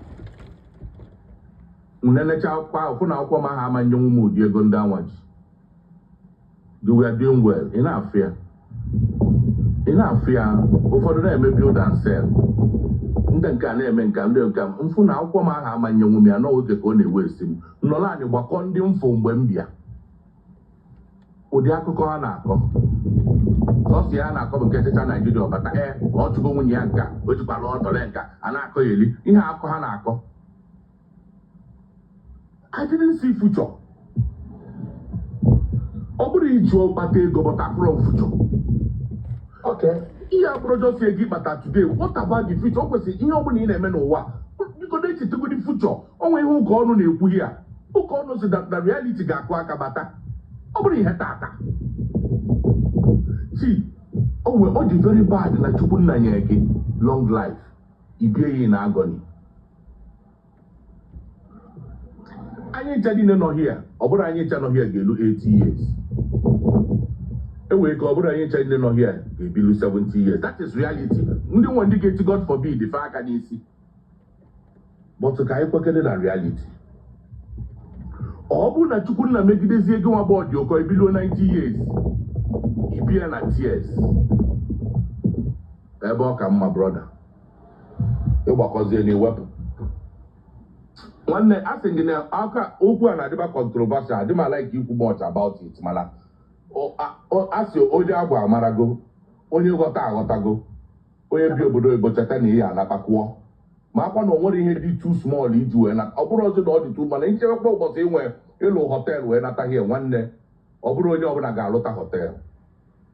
Unene child kwa for now come ha man young mood you going downwards. We are doing well in our fear. For the may build and sell. Then can name can do come. For now come ha man young me I know we can only waste him. No land you walk on them from Wembia. Odiako na-akọ sọsọ ya na-akọ bụ nke chịcha Naijiria ọbata ọ chụgo nwunye ya nka o jikwala ọtọle nka a na-akọ ya eli ihe akọ ha na-akọ. I didn't see future. Ọ bụrụ iji ọkpata ego but afro future. Okay. Ihe abụrụ just ego ịkpata today, what about the future? O kwesịrị ihe ọbụla ị na-eme n'ụwa biko na-echetego the future. O nwere ihe ụka ọnụ na-ekwu ya ụka ọnụ si that reality ga-akụ aka bata. Nobody had that. See, we're all very bad na chukwu nna nyeke long life. Ibie in agony. Anyị chadine no here. Oburu anyị cha no here gelu 80 years. Ewe ka oburu anyị chadine no here gelu 70 years. That is reality. Ndị nwe ndị get God forbid the aka n'isi. But ka anyị kwekere na reality. Ọ bụ na chukwu nna megidezi ego nwa bọọdụ ọkọ ebido 90 years ibie na tears ebe ọ ka mma brother ịgbakọzie na iwepụ nwanne a sị gị na aka okwu a na-adịba controversial adị m like ikwu much about it mana asị onye agwa amarago onye ghọta aghọtago onye bi obodo oyibo cheta na ihe anabakwụọ ma akwa na onwere ihe dị too small iji wee na ọ bụrụ ọzọ na ọ dị too mana nchekwa ụbọchị inwe ịlụ hotel wee nata ihe nwanne ọ bụrụ onye ọbụla ga-alụta hotel.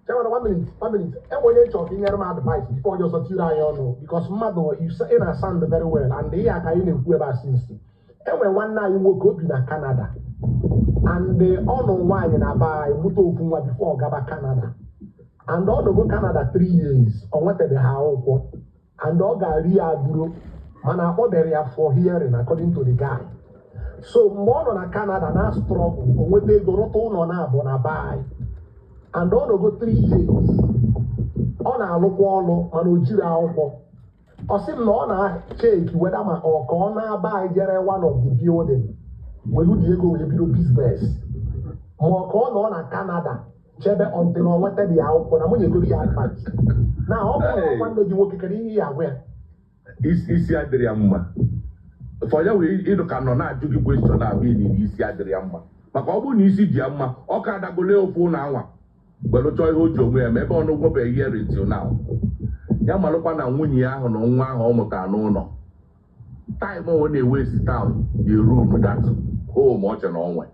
One minute. Onye chọrọ ka inyere m advice before just tiri anyị ọnụ because mmadụ ị na-sound very well and ihe aka anyị na-ekwu ebe a since. Enwe nwanne anyị nwoke obi na Canada and ọ nụ nwaanyị na aba anyị mụta ofu nwa before ọ gaba Canada and ọ nọgo Canada 3 years ọ nwetabeghị akwụkwọ and ọ ga-ari ya duro mana akpọbere ya for hearing according to the guy. So mgbe ọ nọ na Canada na struggle o nweta ego rụta ụlọ na-abụ na bai and ọ nọgo 3 years ọ na-alụkwa ọlụ mana o jiri akwụkwọ Or say no na check whether my or corner buy one of the building. When you go we build business. More call on Canada. Chebe until on what the out when I'm going to be advanced. Now, one day you work here where is Adriamma. For you, you cannot do the question of being in East Adriamma. But I won't use the Amma or can I go leo for an hour? But the toy hold your way, maybe on over a year until now. Yamalopan and Wunya on one home no. Time when they waste town, the room that home watch and on way.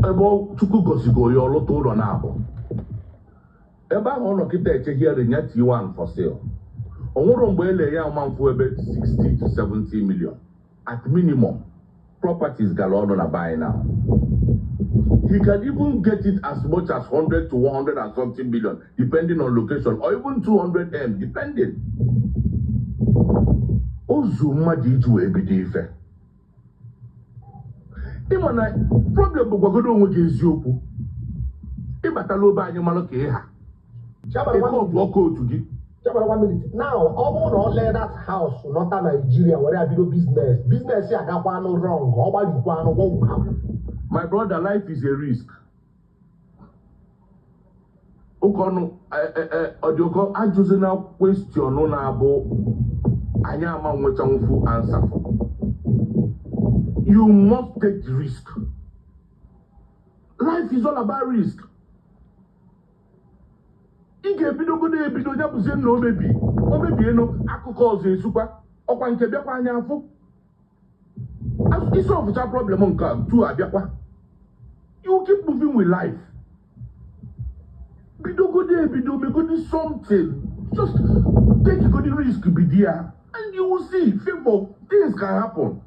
About to cook us go your lot on apple. About one of it here in yet you want for sale. On one young man for about 60 to 70 million. At minimum, properties galore on a buy now. He can even get it as much as 100 to 100 and something million, depending on location, or even 200 M, depending. Ozuma did you every day fair. Problem but go do against you. Ibatalo ba anyamalo ke ha. Jabba 1 minute. Now, all that house, not Nigeria, where I do business. Business here got one wrong. My brother, life is a risk. Okono Odioko answer now question no na abo anyama nwechanfu answer for. You must take risk. Life is all about risk. Ige bido go de bido nya buze no mebi. O mebi eno akụkọ ọzọ esukwa. Ọkwa nke bịakwa anya afụ. As is of that problem nka tu abịakwa. You keep moving with life. Bido go de bido me go do something. Just take a good risk be there and you will see favor things can happen.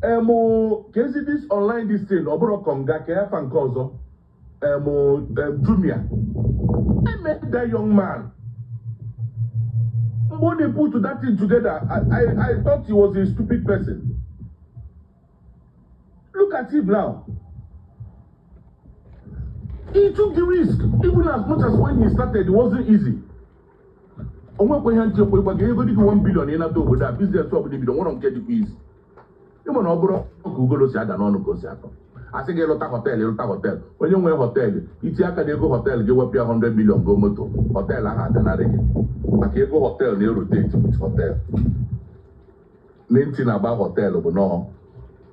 Can see this online this thing oboro konga ke afa nke ọzọ. Jumia. I met that young man. When they put that thing together, I thought he was a stupid person. Look at him now. He took the risk, even as much as when he started, it wasn't easy. On one point, you go 1 billion in a door that business of the don't want to get the fees. You want to Google say I don't know go see. I say get a hotel. When you went hotel, it's a go hotel, give up 100 million go moto. Hotel I had another. But you go hotel, they rotate with hotel. Main thing about hotel, but no,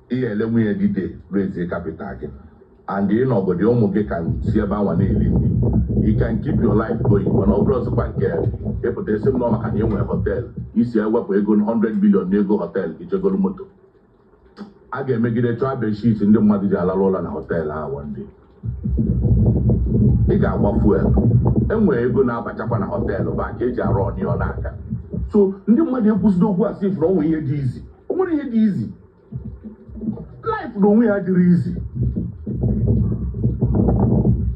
here let me every day raise the capital again. And you know, but the omoge can see about 1 you can keep your life going. But no bros bank care. If the same normal can you hotel, you see a work where you go 100 billion, you go hotel, it's a go moto. I can make it a travel sheet in the Madija and hotel one day. They got what fuel. And where you go now, but up on a hotel, back age around your naka. So, the money puts no go as if no way easy. Only it easy. Life don't we had easy.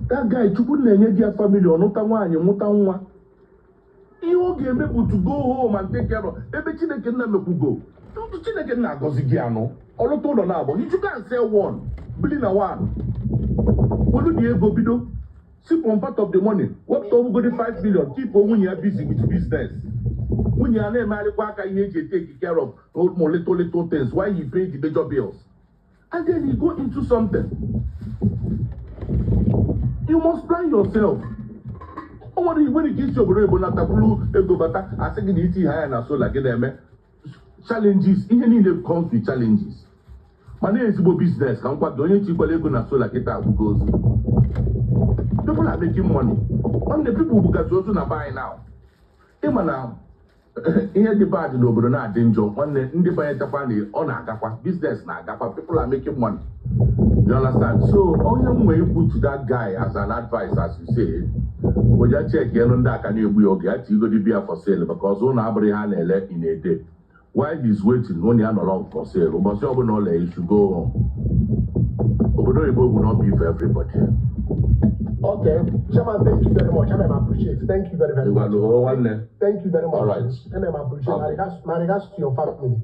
That guy, you couldn't get family or not one, you want you get able to go home and take care of everything they can never go. Don't you get na Gozigiano? All the told on about you can't sell one, billion a one. What do you go bido? Sip on part of the money. What to go to 5 billion? Keep on when you are busy with business. When you are there, you take care of more little things. Why you pay the major bills? And then you go into something. You must plan yourself. When it gets your brain, I think you need higher and so like them. Challenges, even if it comes with challenges. My name is business. I'm quite doing it. People are going to so like it goes. People are making money. And the people who got also not buy now. Even now, here the bad no, but not danger. When the buy Japan on a business now, people are making money. You understand? So, all young way you put to that guy as an advice, as you say, when you check here on that, can you be okay? You go to be for sale because on Abraham elect in a day. While he's waiting, when you're not allowed for sale, but you know you should go home. Obodo Igbo will not be for everybody. Okay, Chairman, thank you very much. I appreciate it. Thank you very, very much. Thank you very much. All right. I appreciate it. My regards to your family.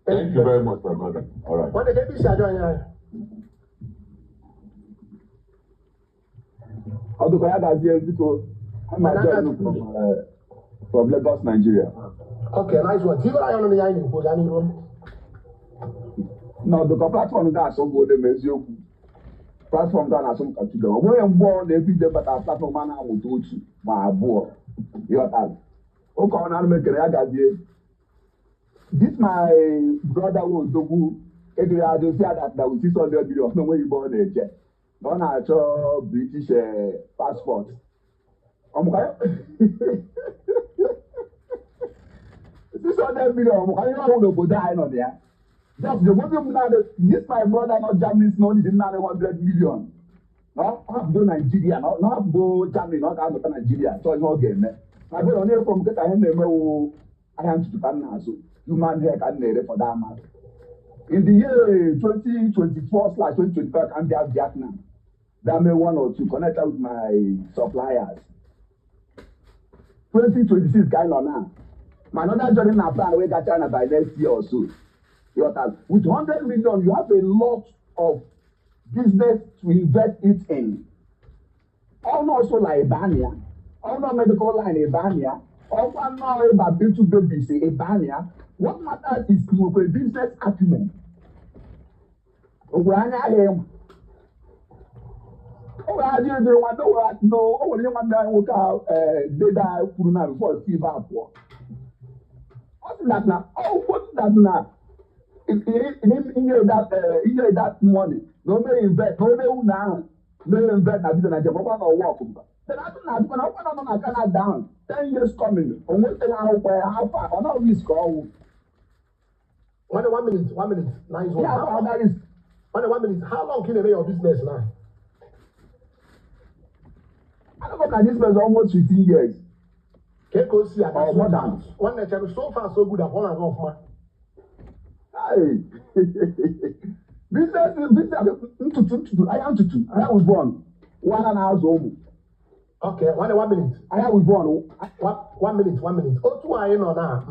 Thank you very much, my brother. All right. What the baby join from Lagos, Nigeria. Okay, nice one. Tigo I on the line in Pogani room. No, the platform that so good as you platform that has some consider. When born every day, but our platform man will do it. My boy, you are okay, I'm making a this my brother was the who. If you are just that we 600 million, no way you born a jet. Don't have a British passport. Okay. 600 million, I don't know who die on there. Just the volume now, this my brother, not Germany, no, is not 100 million. No, have go Nigeria, not go Germany, not out of Nigeria. So no game. My brother, only from get I am to Japan so human hair can need for that matter. In the year 2024/2025, I'm there Vietnam. That may one or two connect with my suppliers. 2026 kind of now. My another journey now plan we got China by next year or so. With 100 million, you have a lot of business to invest it in. Also like Ebania, also medical line Ebania, also now about build babies Ebania. What matters is you have a business acumen. That now, what's that now? In that money, no may invest, no may invest na business na or work. Then I don't know, I cannot down. 10 years coming, on what how far, or not risk all. 1 minute, nice one. Yeah, that is 1 minute. How long can you make your business now? I don't know, this was almost 15 years. Can't go see at more than one that so far so good at 1.5 months. Hey, business, I am with one. 1.5 home. Okay, 1 minute. I am with one. 1 minute. Otu anyị nọ na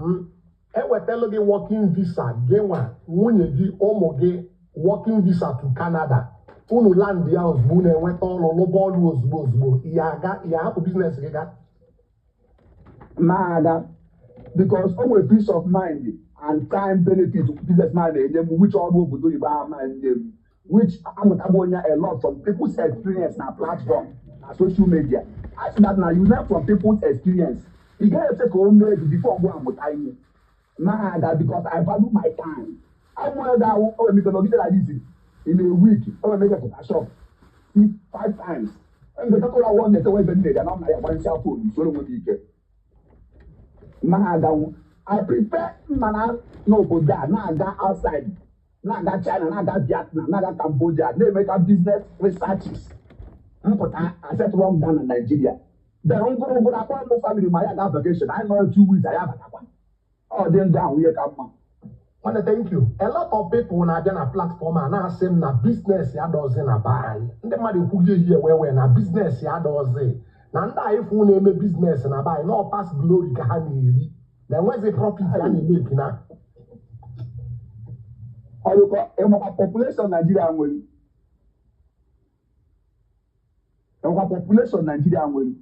ewetelu gị working visa gị nwa nwunye gị ụmụ gị working visa to Canada. Unu land ya ozugbo na-enweta ọrụ lụba ọrụ ozugbo ya hapụ business gị ga. Maga, because only peace of mind and time benefit businessman which all will do which I'm a lot from people's experience na platform na social media. I see that now you learn from people's experience. You get to take home before go and time. Maga, because I value my time. I want that make a like this in a week. I make a shop 5 times. And the couple of one that away been there, and I'm like one cell phone, so don't be I prefer mana no go there, now that outside, now that China, now that Vietnam, now that Cambodia, they make a business researches. I set wrong down in Nigeria. They don't go to family, my other vacation. I know 2 weeks, I have that one. Oh, then down, we come. I want to thank you. A lot of people na a platform and now say na business ya doesn't buy. The money who here where na business ya doesn't. Now if we name a business and buy no pass glory ka ha na-eri. Then where's the profit ya na-make na? Our population Nigeria nwere. Our population Nigeria nwere.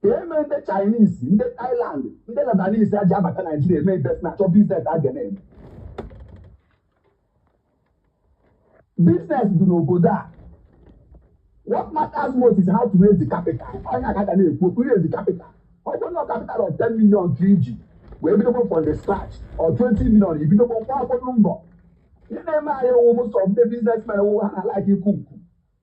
Even the Chinese, the Thailand, the Lebanese, they are Nigeria make business again. Business do not go there. What matters most is how to raise the capital. Who raise the capital? Open a capital of 10 million 3G. We're able from the scratch or 20 million. If you don't want to number, you know, almost of the businessmen who like you cook.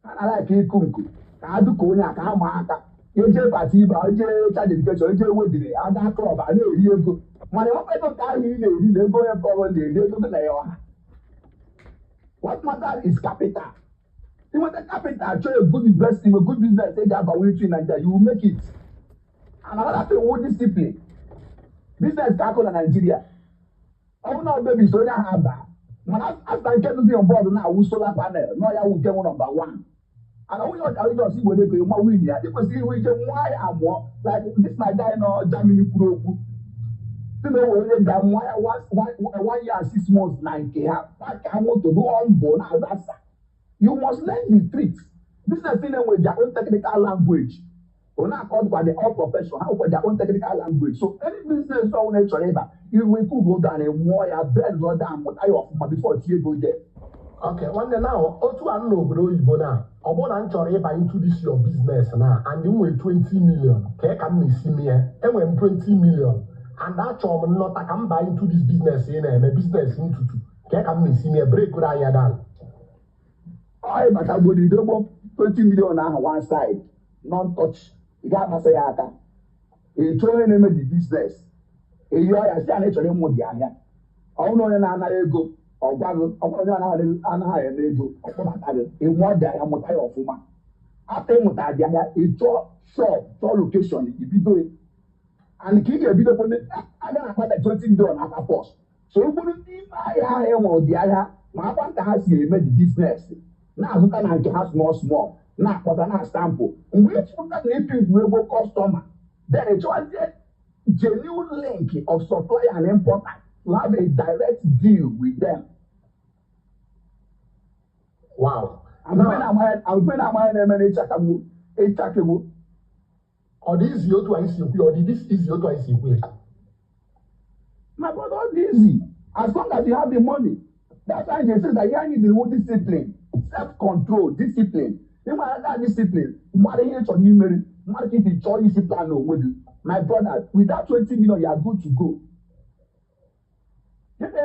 I like you cook. I do Konya, Kamaka. You just party, you just charge education, you just wait there. I got club, I know you go. When I open up time, you go and cover the day to the what matters is capital. You want the capital, show a good investment, a good business, take that about in Nigeria, you will make it. And another thing, what discipline. Business tackle in Nigeria. I will not baby so that have that. When I get to be on board now with solar panel, no, I will get one number one. And I will not see where they go more win here. They will see which why I'm more like this my guy no Germany pro. You know when they why 1 year 6 months 9K. I want to do on board as that. You must learn the tricks. Business in with their own technical language. On a called by the all profession, how with their own technical language. So any business on nature, you will go down and warrior, bed go down, but I offer before you go there. Okay, one day now, Otu and no bro, you now. I want to enter into this your business now, and you will 20 million. Okay, can me see me? And when 20 million, and that job not I can buy into this business in a business into two. Okay, can me see me? Break what I done. I but I would double 20 million on one side, non-touch. You got to say, a trying to make the business. A year I say, I need to remove the area. I don't know another go. Or one another go. In one day, I'm a tired of woman. After Mutadia, a shop, location, if you do it. And keep a bit of it, I don't have a 20 million at a post. So you wouldn't be my eye or the other. My father has made the business. Now, you can have small. Now, for the sample, which would not make you customer. Then it was a genuine link of supply and importer to have a direct deal with them. Wow. I'm going to or this you to ICP, or this is you to ICP. My brother, all easy. As long as you have the money. That's why they say that you need the whole discipline, self-control, discipline. You want that discipline. My brother, with that 20 million, you are good to go.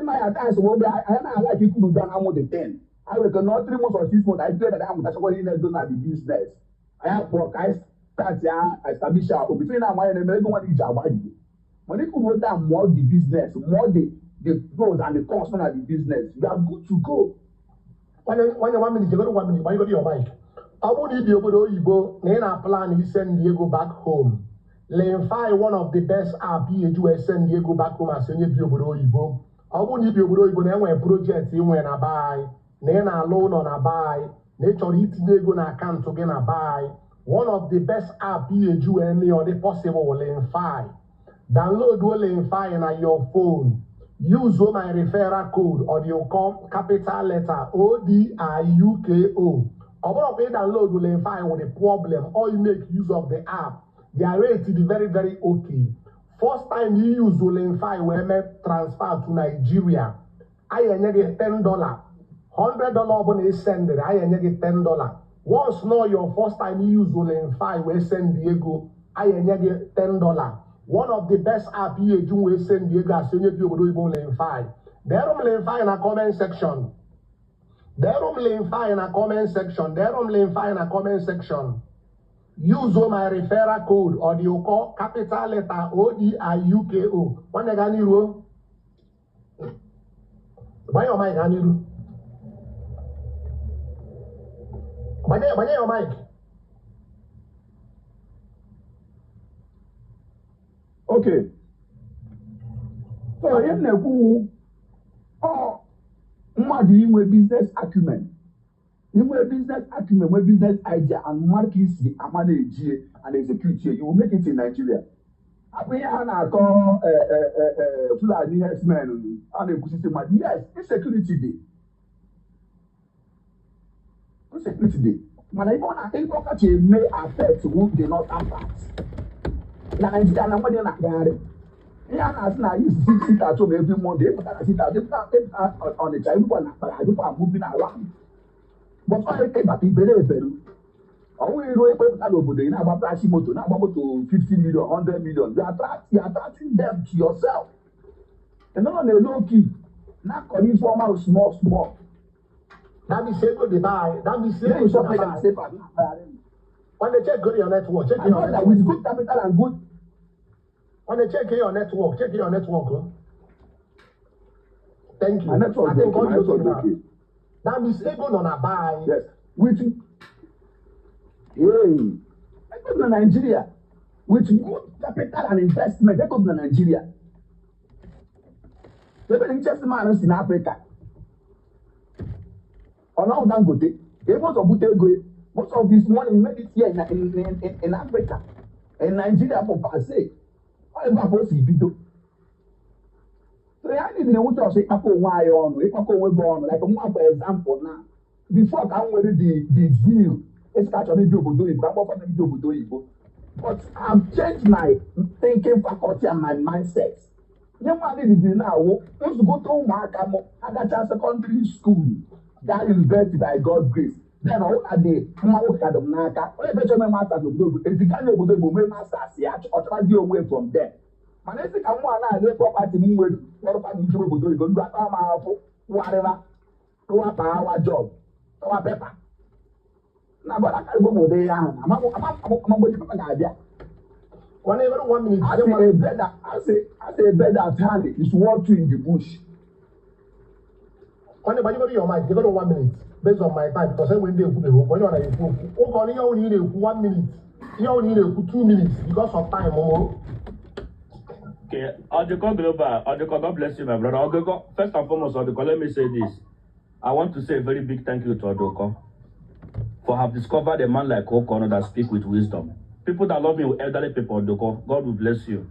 My advice will be I like you could have done the 10. I reckon not 3 months or 6 months. I pray that I'm not the business. I have work, I start here, I establish between now and everyone is about you. When you could down more the business, more the pros and the cons of the business, you are good to go. When you 1 minute, you go to 1 minute, why you go to your mic? I would need you go, Nena plan is send Diego back home. Lenfy, one of the best RPA send Diego back home as send you. I would need you go when project in when I buy, Nena loan on a buy, nature it Diego na account to get a buy. One of the best RPA or the possible Lenfy. Download Lenfy on your phone. Use my referral code or you call capital letter ODIUKO. About pay download will find with a problem or you make use of the app. Their rate is very, very okay. First time you use Will when transfer to Nigeria, I get $10. $100 when they send it, I get $10. Once now your first time you use Will send Diego, I get $10. One of the best app you will send Diego as soon as you will Lenfy. There will Lenfy in a comment section. Lenfy in a comment section. Lenfy in a comment section. Use my referral code or you call capital letter ODIUKO. One again, you buy your mic, Aniru. Buy your mic. Okay. So, you know, mmadụ inwe business acumen inwe business idea and market isi ama na-eji and execute you will make it in Nigeria. Abụ ihe a na-akọ Fulani herdsmen a na-ekwusisi mmadụ yes insecurity dey mana ibe ọ na-akọ ọkacha eme affect who dey not impact na Nigeria na mmadụ na-agagharị. Yeah, now you sit at home every Monday, but I sit at on the child, people are moving around. But I came back in Peru. Only over there, now about flashing motor, now about to 50 million, 100 million. You are attracting them to yourself. And not on the low key. Not calling for my small. That be safe to buy. That be safe to buy. When they check your network, check your network. With good capital and good. When they check your network, Huh? Thank you. My network I think okay. Okay. That means able on a buy. Yes. Which I go to Nigeria with good capital and investment. They go to Nigeria. They been investment in Africa. Or now Dangote. Most of this money made it here in Africa. In Nigeria for per se. All about for CBD. So I need to want to say why on like for example now. Before I can wear the zeal It's actually do obodo Igbo. I'm not do obodo Igbo. But I've changed my thinking faculty and my mindset. You know, now, once you go to Makamo, Agacha Secondary School, that is built by God's grace. Then all a day, Naka, eventually master if you can't go to master, or try you away from there. Man, I think I'm one I live property with what about you go to whatever, go up our job, our paper. Now, but I can't go there. I'm going to idea. Whenever 1 minute, I say a bed at hand is what in the bush. Whenever you go to your mind, you go to 1 minute based on my time because when they put a hook, when you are a hook, you only need 1 minute, you only need 2 minutes because of time. Okay, Odeko Global, Odeko, God bless you, my brother. Odeko, first and foremost, Odeko, let me say this. I want to say a very big thank you to Odeko for have discovered a man like Okono that speak with wisdom. People that love me with elderly people, Odeko, God will bless you.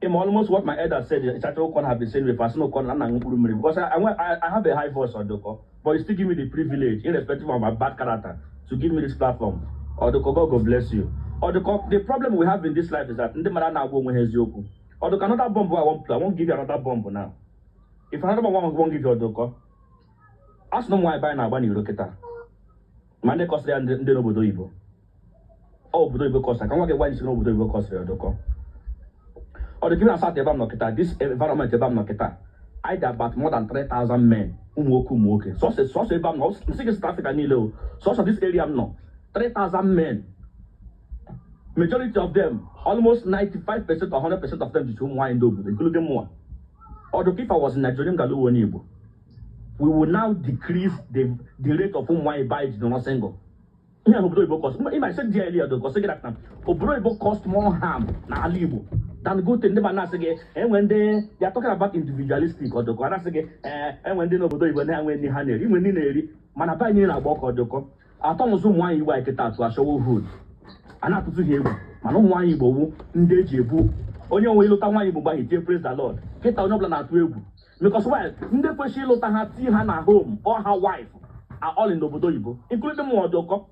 Almost what my elder said, Okono have been saying with us, because I have a high voice, Odeko, but you still give me the privilege, irrespective of my bad character, to give me this platform. Odeko, God will bless you. Odeko, the problem we have in this life is that Odeko, another bomb I won't play. I won't give you another bomb now. If another bomb I won't give you Odeko, ask no more I buy now when you look at that. Man, they cost they no Obodo Igbo. Oh, Obodo Igbo cost. I can't get why you know Obodo Igbo cost for Odeko. Or the given aside the Ebam Noketa, this environment Ebam Noketa, I had about more than 3,000 men. Umuoke. So Ebam no, 6 Africa Nilo. So this area no, 3,000 men. Majority of them, almost 95% or 100% of them is including more. Although if I was in Nigerian Galu Igbo, we will now decrease the rate of whom I buy the not single. If I said earlier, Obodo cost more harm na Igbo than good thing. And when they are talking about individualistic or the and when they know Obodo Igbo and when they handle even in a man buy in a book or the I thought some wine you like it out to show hood. And not to hear man no wine Igbo Ndejebu. Only way look at wine Igbo by he praise the Lord. Get out no plan at Webu. Because why? Ndị kwesịrị ịlụta ha tii ha na home or her wife are all in Obodo Igbo, including Odeko.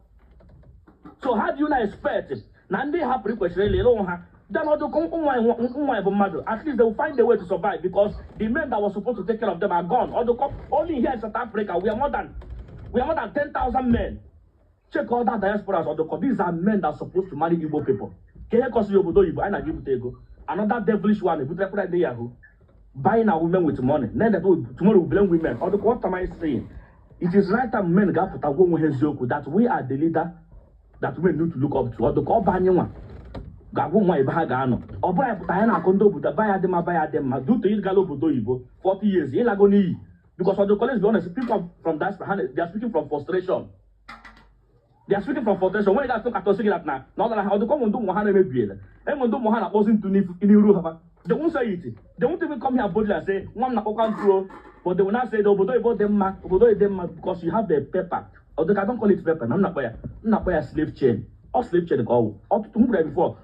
So how do you not expect na ndị hapụrụ kwesịrị ịlụ ha? Then Odeko ụmụ bụ mmadụ. At least they will find a way to survive because the men that were supposed to take care of them are gone. Odeko, only here in South Africa we are more than 10,000 men. Check all that diaspora as Odeko. These are men that are supposed to marry Igbo people. Kehe kosi Obodo Igbo, I na give it ego. Another devilish one, if you try to Yahoo. Buying our women with money. Then that tomorrow we blame women. Or what am I saying? It is right time men got put that we are the leader that we need to look up to. Or the call Banyama. Gabuma Ibagano. Or buy Putana Kondo, but buy them, do to Galo Budo 40 years. Ilagoni. Because of the college, be honest, people from that they are speaking from frustration. They are speaking from frustration. When they talk at us now, now that how to come and do Mohana maybe. And when do Mohana wasn't to live in Europe. They won't say it. They won't even come here boldly and say, one through, but they will not say, Obodo Igbo them because you have the paper. Or I don't call it paper. I'm not by a slave chain. Or slave chain go. Or to move there before.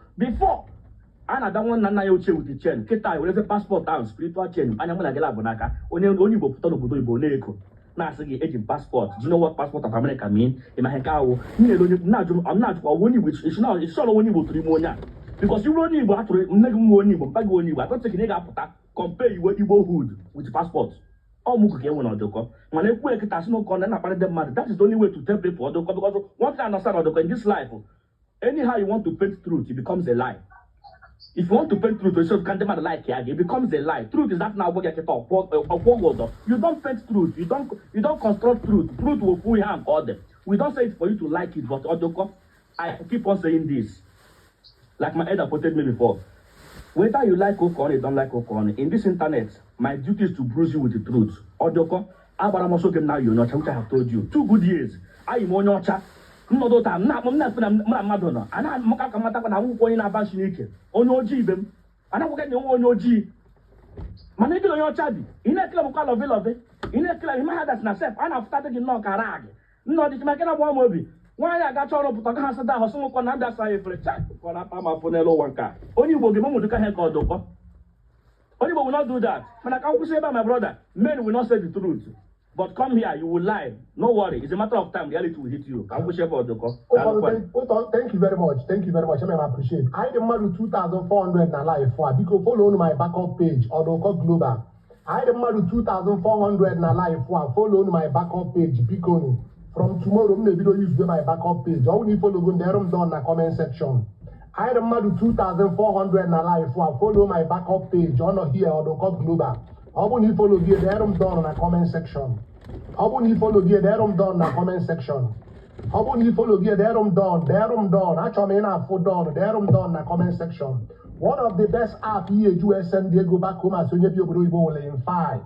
And I don't want Nana chain with the chain. Keta, we have a passport and spiritual chain. And I'm going to get a bonaka. Only Igbo put on Obodo Igbo Neko. Now I say agent passport. Do you know what passport of America mean? In my head, I'm not only which it's not only Igbo to the because you don't need to I don't take a compare your Igbo with passports. All Muke one or the cop. When I work it as no content about them, that is the only way to tell people because one thing I understand in this life, anyhow you want to paint truth, it becomes a lie. If you want to paint truth, you can't demand like it becomes a lie. Truth is that now what you talk. You don't paint truth, you don't construct truth. Truth will pull you and order. We don't say it for you to like it, but I keep on saying this. Like my elder quoted me before. Whether you like Okon or don't like Okon, in this internet, my duty is to bruise you with the truth. Odoko, Abaramoso game now you know, which I have told you. 2 good years. I am on your chat. No, I'm not Madonna. And I'm Mokamata when I'm going about Shinike. On your G them. And I'm getting on your G. Managing on your chat. In a club of Love. In a club, my that's not safe. And I've started in no carag. No, this make a one movie. Why I got all of the Casa da Hosumo Conanda Sai for a chat for a Pama Fonello one car. Only will give to can call Doko. Only will not do that. When I can't say about my brother, men will not say the truth. But come here, you will lie. No worry. It's a matter of time. Reality will hit you. Can we share about the call? Thank you very much. Thank you very much. I appreciate. I demand 2,400 na live for because follow on my backup page or the global. I demand 2,400 na live for follow on my backup page because from tomorrow maybe don't use my backup page. I only follow go there down na comment section. I demand 2,400 na live for follow my backup page or not here or the global. I only follow here there down na comment section. I only follow here there down na comment section. How about you follow here? There done. Actually, I put down. There done. Na comment section. One of the best app here, USM, they go back home as soon as you go Lane 5.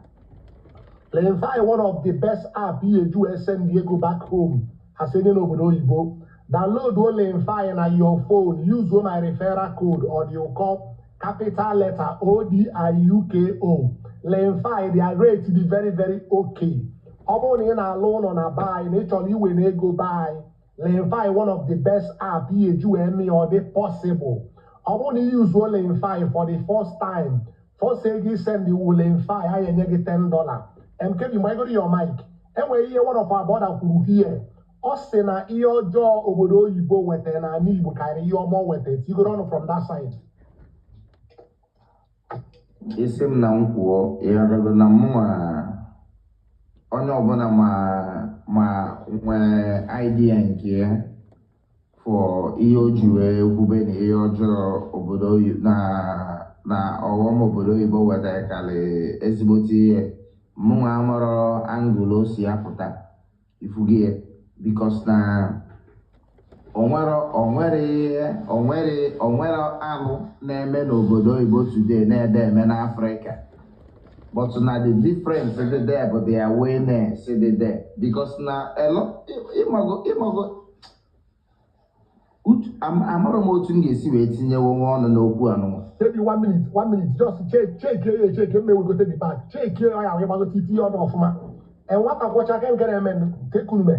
Lane 5, one of the best app here, USM, they go back home as soon as you go. Download Lane 5 on your phone. Use my referral code or you call capital letter ODIUKO. Lane 5, they are rated to be very, very okay. Obon in alone on a buy, naturally when they go buy, Lane 5 one of the best app PHUME or the possible. Obon use Lane 5 for the first time. First say you send the Lane 5, I get $10. And can you might go to your mic? And we hear one of our brother who here. Osena iyo jaw obodo yibo wete na ani ibu carry your more with it. You go on from that side. Isim na nkwuo ya na mwa onye ọbụla ma nwee idea nke ya for ihe o ji wee kwube na ihe ọjọọ obodo na ọghọm obodo oyibo wetakarị ezigbote ihe mụnwa amụrụ angụl o si apụta ifugie because na onwere alụ na-eme n'obodo oyibo today na-ede eme n'Africa. But now the difference is there, but the awareness is there. Because now a lot, I'm not going to see waiting you want to know. Maybe 1 minute, just check me, we go take the back. Check here, I am about to TT on off man. And what I watch, I can get a man, take me.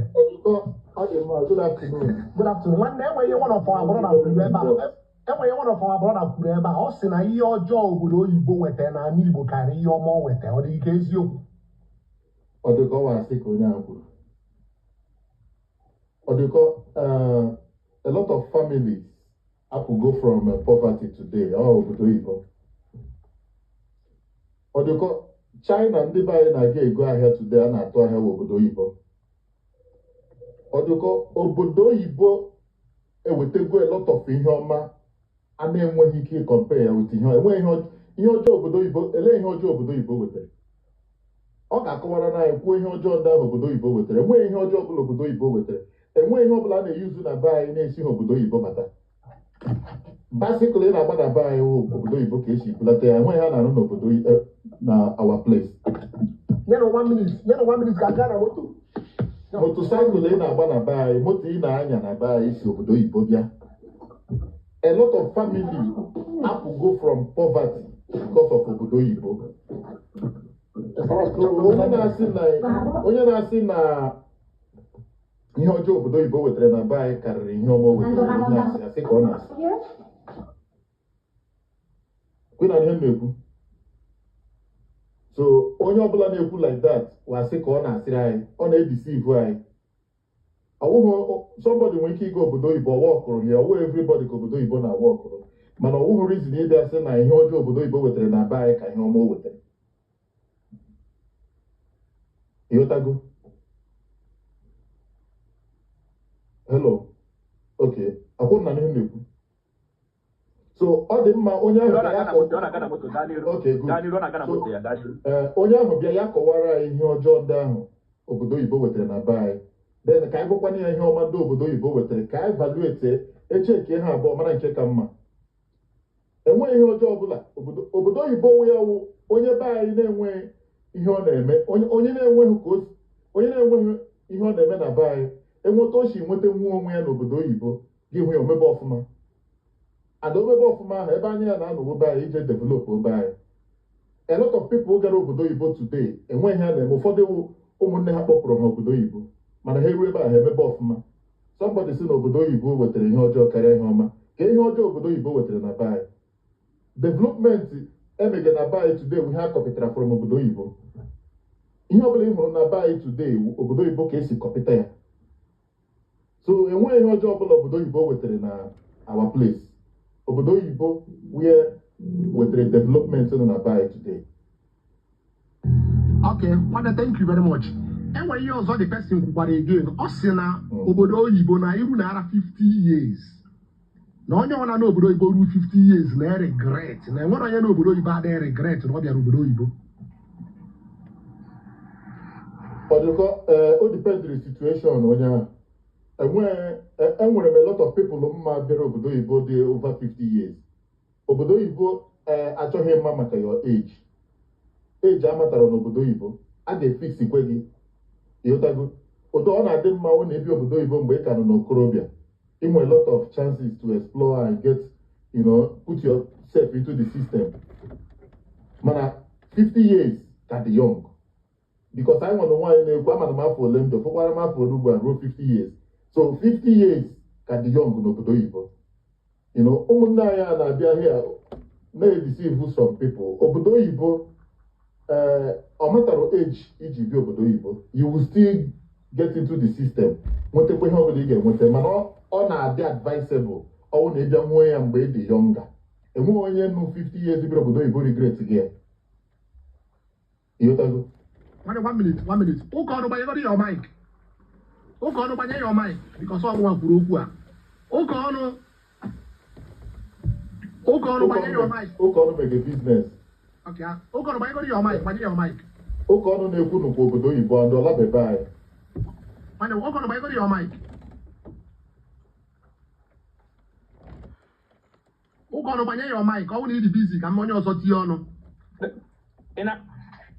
Good afternoon. One day when you want to follow brother, enwere one of our brother kwuru ebe a ọ sị na ihe ọjọọ obodo oyibo weta na anyị Igbo karịa ihe ọma weta ọ dị ike eziokwu ọ dịka ọ wasị ka onye ahụ kwuru ọ dịka a lot of families have to go from poverty today ọ obodo oyibo ọ dịka China ndị be anyị na-aga ego ahịa today a na-atụ ahịa obodo oyibo ọ dịka obodo oyibo ewetego a lot of ihe ọma a na-enweghị ike compare ya with ihe ọjọọ obodo oyibo ele ihe ọjọọ obodo oyibo wetara ọ ga-akọwara na anyị kwuo ihe ọjọọ ndị ahụ obodo oyibo wetara enweghị ihe ọjọọ ọbụla obodo oyibo wetara enweghị ihe ọbụla a na-eyuzu na be anyị na-esi obodo oyibo bata basically na-agba na be anyị obodo oyibo ka esi bulata ya enweghị ha na-arụ n'obodo na our place nye na 1 minute ka gaa na motocycle ị na-agba na be anyị moto ị na-anya na be anyị si obodo oyibo bịa. A lot of family have to go from poverty because of obodo oyibo. Onye na-asị na ihe ọjọọ obodo oyibo wetara na be anyị karịrị ihe ọma wetara onye asị ka ọ na-asị. Kwe na ihe m na-ekwu. So onye ọbụla na-ekwu like that wasị ka ọ na-asịrị anyị ọ na-edeceive anyị. Somebody nwere ike ịga obodo oyibo ọwọkụrụ ya ọwụ everybody ka obodo oyibo na-awọkụrụ mana ọwụhụ reason ịbịa sị na ihe ọjọọ obodo oyibo wetara na be anyị ka ihe ọma o wetara. Ịghọtago? Hello? Okay. Akwụrụ na ihe na-ekwu. So ọ dị mma onye ahụ onye ahụ bịa ya kọwara anyị ihe ọjọọ ndị ahụ obodo oyibo wetara na be anyị. Then ka anyị gwakwana ya ihe ọma ndị obodo oyibo wetara ka anyị evaluate echeke ha abụọ mara nke ka mma. Enweghị ihe ọjọọ ọbụla obodo oyibo wụ ya wụ onye be anyị na-enweghị ihe ọ na-eme onye na-enweghị ihe ọ na-eme na be anyị enweta o si nweta nwa onwe ya n'obodo oyibo gị hụ ya omebe ọfụma ada omebe ọfụma ahụ ebe anya ya na-anọ be anyị ije develop be anyị. A lot of people gara obodo oyibo today enweghị ha na-eme ụfọdụ ụmụnne ha kpọpụrụ ha obodo oyibo mana ha eruo ebe ahụ emebe ọfụma. Somebody si na obodo oyibo wetara ihe ọjọọ karịa ihe ọma ka ihe ọjọọ obodo oyibo wetara na be anyị. Development emege na be anyị today we ha kọpụtara from obodo oyibo. ihe ọbụla ị hụrụ na be anyị today obodo oyibo ka esi kọpịta ya so enweghị ihe ọjọọ ọbụla obodo oyibo wetara na our place obodo oyibo where wetara development nọ na be anyị today. Okay, Wanda, thank you very much. Enwere ihe ọzọ the person kwukwara again ọ sị na obodo oyibo na iru na ara 50 years na onye ọna n'obodo oyibo ruo 50 years na regret na enwere onye n'obodo oyibo adịghị regret na ọ bịara obodo oyibo. Ọdụkọ o dependri situation onye ahụ enwere m a lot of people mma bịara obodo oyibo dị over 50 years obodo oyibo achọghị mma maka your age amatara n'obodo oyibo a ga-efix ikwe gị ịghọtago otu ọ na-adị mma ọ na-ebi obodo oyibo mgbe ị ka nọ n'okorobịa inwe a lot of chances to explore and get put yourself into the system mana 50 years ka dị young because anyị nwere nwaanyị na-ekwu amana m afọ ole ndụ fụkwara m afọ ole ugbu a ruo 50 years so 50 years ka dị young n'obodo oyibo ụmụnne anyị a na-abịa here na-edeceive some people obodo oyibo ọ matara age iji bi obodo oyibo you will still get into the system nwetakwa ihe ọbụla ị ga-enweta mana ọ na-adị advisable ọwụ na ịbịa nwee ya mgbe ị dị yonga enweghị onye nụ 50 years biri obodo oyibo regret gị ịghọtago. One minute. Ụka ọnụ gbanyegoro your mic. Ụka ọnụ gbanye your mic because ọ nwa kwuru okwu a. Ụka ọnụ gbanye your mic. Ụka ọnụ mege business. Okay, ụka ọnụ gbanyegoro your mic, gbanye your mic. Ụka ọnụ na-ekwu n'ụkwa obodo oyibo and ọla bebe anyị. Mana ụka ọnụ gbanyegoro your mic. Ụka ọnụ gbanye your mic, ọ bụ na ị dị busy ka m onye ọzọ tinye ọnụ.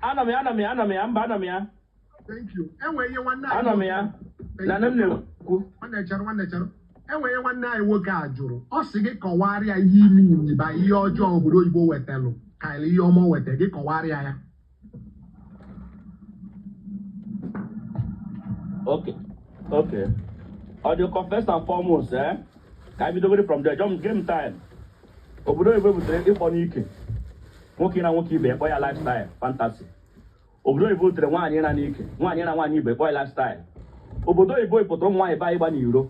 Ana m ya mba ana m ya. Thank you. Enwe ihe nwanne anyị. Ana m ya. Na nne m na-ekwu. Nwanne chere. Enwe ihe nwanne anyị nwoke a jụrụ. Ọ sị gị kọwarịa ihe ime nyiba ihe ọjọọ obodo oyibo wetalụ ka ihe ọma weta gị kọwarịa ya. Okay. Ọ dị first and foremost, ka anyị bidogoro from there. Give him time. Obodo oyibo butere ịkpọ n'ike. Nwoke na nwoke ibe ekpọ ya lifestyle fantasy. Obodo oyibo butere nwaanyị na n'ike. Nwaanyị na nwaanyị ibe ekpọ ya lifestyle. Obodo oyibo pụtara ụmụ nwaanyị be anyị gba n'iro.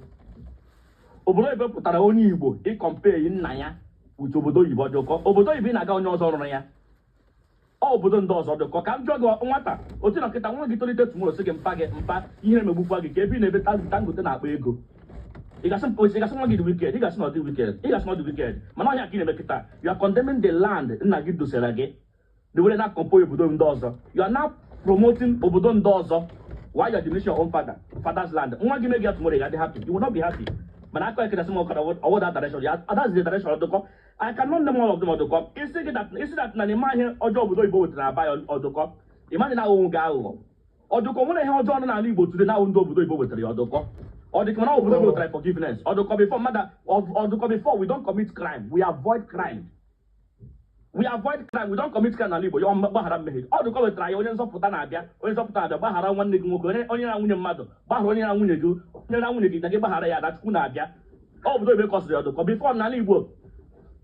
Obodo oyibo pụtara onye Igbo ịkọmpeyi nna ya with obodo oyibo dịkọ. Obodo oyibo na-aga onye ọzọ rụrụ ya. Ọ obodo ndị ọzọ dịkọ ka m jụọ gị nwata otu na nkịta nwa gị tolite tumoro sị gị mpa ihe megbukwa gị ka ebe ị na-ebe Dangote na-akpa ego. Ị gasị nwa gị dị wicked, ị gasị na ọ dị wicked, mana ọhịa ka ị na-eme kịta you are condemning the land nna gị dosara gị the way na compo obodo ndị ọzọ you are now promoting obodo ndị ọzọ while you are diminishing your own father's land. Nwa gị mee gị tomorrow ga-adị happy, you will not be happy. Mana aka ekere sị m ọkara ọwụ that direction ya that's the direction ọdụkọ. I cannot name all of them ọdụkọ. Isi that na n'ime ihe ọjọọ obodo Igbo wetara na abaya ọdụkọ ịmadị na ahụhụ gị aghụghọ ọdụkọ nwere ihe ọjọọ nọ n'ala Igbo today na ahụ ndị obodo Igbo wetara ya ọdụkọ. Ọdụkọ na obodo Igbo wetara forgiveness ọdụkọ before we don't commit crime we avoid crime. We don't commit crime n'ala Igbo ya gbaghara mmehie. Ọdụkọ wetara ya onye nzọpụta na-abịa gbaghara nwanne gị nwoke onye na nwunye mmadụ gbaghara onye na nwunye gị na gị gbaghara ya na Chukwu na-abịa. Obodo Igbo kọsịrị ya ọdụkọ before n'ala Igbo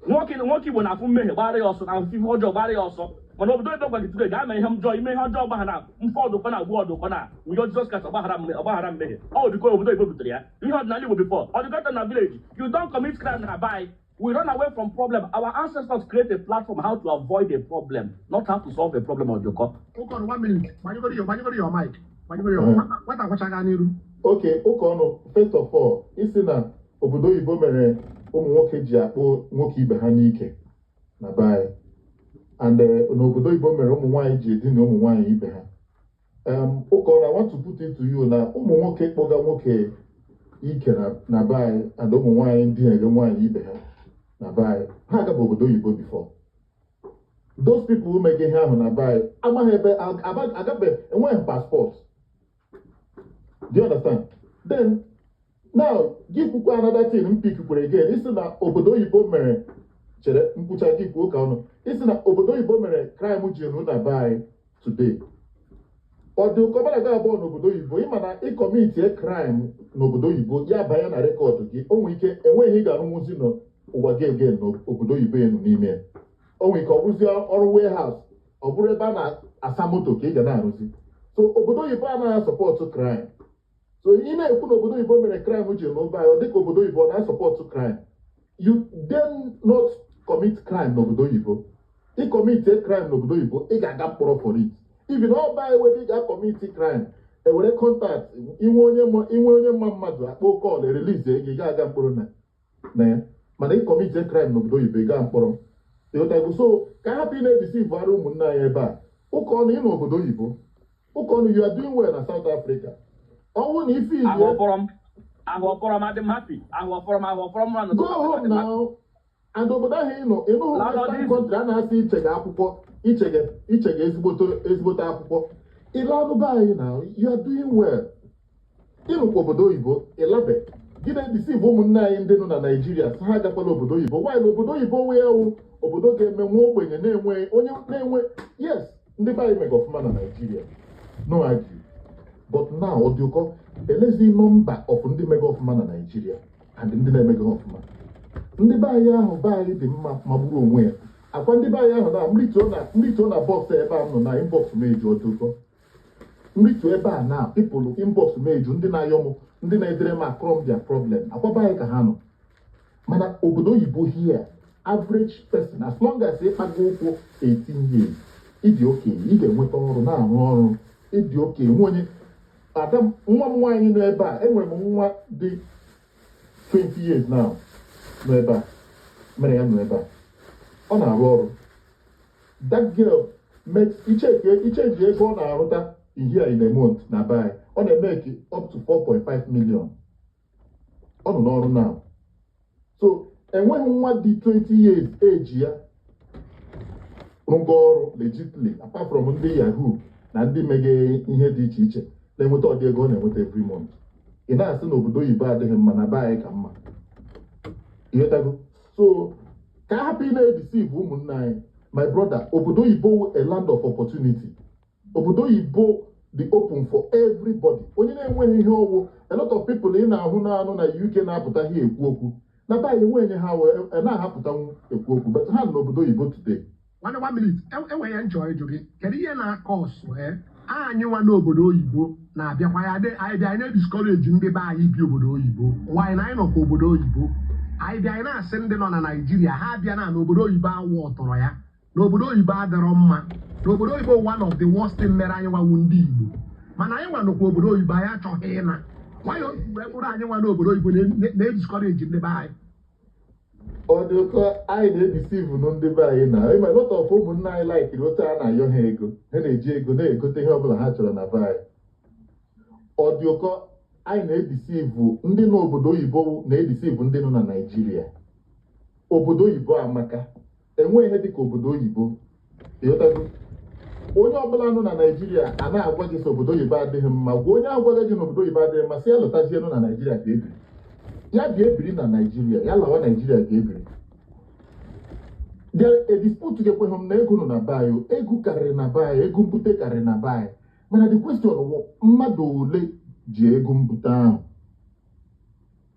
nwoke Igbo na-afụ mmehie gbara ya ọsọ na mfe ihe ọjọọ gbara ya ọsọ mana obodo Igbo gwagidere ga-ama ihe ọjọọ ime ihe ọjọọ gbaghara mfe ọdụkọ na agbu ọdụkọ na nwunye Jizọs Kraịst ọgbaghara mmehie. Ọdụkọ obodo Igbo butere ya ihe ọdịnala Igbo before ọdụkọ na village you don't commit crime na bai. We run away from problem. Our ancestors create a platform how to avoid a problem, not how to solve a problem. Ọdụkọ. Ụka ọnụ 1 minute gbanyegoro your mic nwata agwachaghị n'iru. Okay, ụka ọnụ first of all isi na obodo oyibo mere ụmụ nwoke ji akpọ nwoke ibe ha n'ike na be and n'obodo oyibo mere ụmụ nwaanyị ji edina ụmụ nwaanyị ibe ha. Ụka ọnụ I want to put it to you na ụmụ nwoke kpọga nwoke ike na be and ụmụ nwaanyị ndị na-ege nwaanyị ibe ha na be ha agaba obodo oyibo before. Those people who make ihe ahụ na be amaghị ebe agabe enweghị passport. Do you understand? Then now give kwukwa another thing mpik kwere again isi na obodo oyibo mere chere mkpucha gị kwuo ka ọnụ isi na obodo oyibo mere crime ji enu na be today. Ọ dị ụkọbara ga abụọ n'obodo oyibo ịma na ịkọmitie crime n'obodo oyibo ya banye na rekọdụ gị o nwere ike enweghị ị ga-arụnwuzi n'ụwa gị egen n'obodo oyibo enu n'ime ya. O nwere ike ọ rụzie ọrụ warehouse ọ bụrụ ebe a na-asa moto ka ị ga na-arụzi. so obodo oyibo anaghị sọpọtụ crime so ị na-ekwu na obodo oyibo mere crime ji n'ụba ya dịka obodo oyibo na-asọpọtụ crime you then not commit crime n'obodo oyibo ị commit crime n'obodo oyibo ị ga-aga mkpọrọ for it even ọ baa ewebe ị ga-commit crime ewere contact inwe onye mma mmadụ akpọ kọl release ego ị ga-aga mkpọrọ na ya mana ị commit crime n'obodo oyibo ị gaa mkpọrọ ịghọtago so ka hapụ ị na-edeceive ara ụmụnne anyị ebe a ụka ọnụ ị n'obodo oyibo ụka ọnụ you are doing well na South Africa ọnwụ na ife ili ahụọkpọrọ m adị m happy ahụọkpọrọ m go home now and obodo ahụ ịnụhụ western country a na-asị ichege akwụkwọ ichege ezigbote akwụkwọ ile anụba anyị na you are doing well ịnụkwa obodo oyibo ịlabe gị na-edeceive ụmụnne anyị ndị nọ na Naịjirịa sị ha agakwala obodo oyibo nwaanyị na obodo oyibo wee wụ obodo ga-eme nwa ogbenye na-enwe onye na-enwe yes ndị be anyị mega ọfụma na Naịjirịa no argue but now ọ dị ụkọ elezi nọmba of ndị mega ọfụma na Naịjirịa and ndị na-emega ọfụma ndị be anyị ahụ be anyị dị mma ma gburu onwe ya akwa ndị be anyị ahụ na mrituo na bọks ebe a nọ na inbox meju ọ dị ụkọ mritu ebe a na people inbox meju ndị na-ayọ m ndị na-edere m acrom their problem akwaba anyị ka ha nọ mana obodo oyibo here average person as long as ịkpago ụkwụ 18 years ịdị okenye ị ga-enweta ọrụ na-arụ ọrụ ịdị okenye nwe onye ada nwa m nwaanyị nọ ebe a enwere m nwa dị 20 years now nọ ebe a mere ya nọ ebe a ọ na-arụ ọrụ that girl icheji ego ọ na-arụta ihe in a month na be anyị ọ na-emeki up to 4.5 million ọ nọ n'ọrụ now so enweghị nwa dị 20 years age ya rụgo ọrụ legitly apart from ndị yahoo na ndị mege ihe dị iche iche na-enweta ọdị ego ọ na-enweta every month ị na-asị na obodo oyibo adịghị mma na be anyị ka mma ịghọtago so ka a hapụ ị na-edeceive ụmụnne anyị my brother obodo oyibo a land of opportunity obodo oyibo dị open for everybody onye na-enweghị ihe ọwụ a lot of people ị na-ahụ na-anụ na UK na-apụta ihe ekwu okwu na be anyị nwenye ha na-ahapụtanwu ekwu okwu but ha nọ n'obodo oyibo today. One minute enweghị nchọ ịjụ gị kedu ihe na-akọ ọsụ anyị nwa n'obodo oyibo na-abịakwa ya anyị bịa anyị na-ediscourage ndị be anyị bi obodo oyibo nwaanyị na anyị nọkwa obodo oyibo anyị bịa anyị na-asị ndị nọ na Naịjirịa ha bịa na n'obodo oyibo awụ ọtọrọ ya n'obodo oyibo adịrọ mma n'obodo oyibo one of the worst thing mere anyị nwawu ndị Igbo mana anyị nwa nọkwa obodo oyibo anyị achọghị ịna nwanyị otu wee bụrụ anyị nwa n'obodo oyibo na-ediscourage ndị be anyị ọ dị ụkọ anyị na-edeceive nụ ndị be anyị na ịma lot of ụmụnne anyị laikiri otu a na-ayọ ha ego ha na-eji ego na-egote ihe ọbụla ha chọrọ na be anyị ọ dị ụkọ anyị na-edeceive ndị nọ obodo oyibo na-edeceive ndị nọ na Naịjirịa obodo oyibo amaka enweghị ihe dịka obodo oyibo ịghọtago onye ọbụla nọ na Naịjirịa a na-agwa gị sị obodo oyibo adịghị mma gwa onye agwaghị gị na obodo oyibo adịghị mma sị ya lọtazie nọ na Naịjirịa ka ebiri ya bịa ebiri na Naịjirịa ya lawa Naịjirịa ka ebiri a dispute ga-ekweghị m na ego nọ na be anyị ego karịrị na be anyị ego mbute karịrị na be anyị mana the question bụ mmadụ ole ji ego mbute ahụ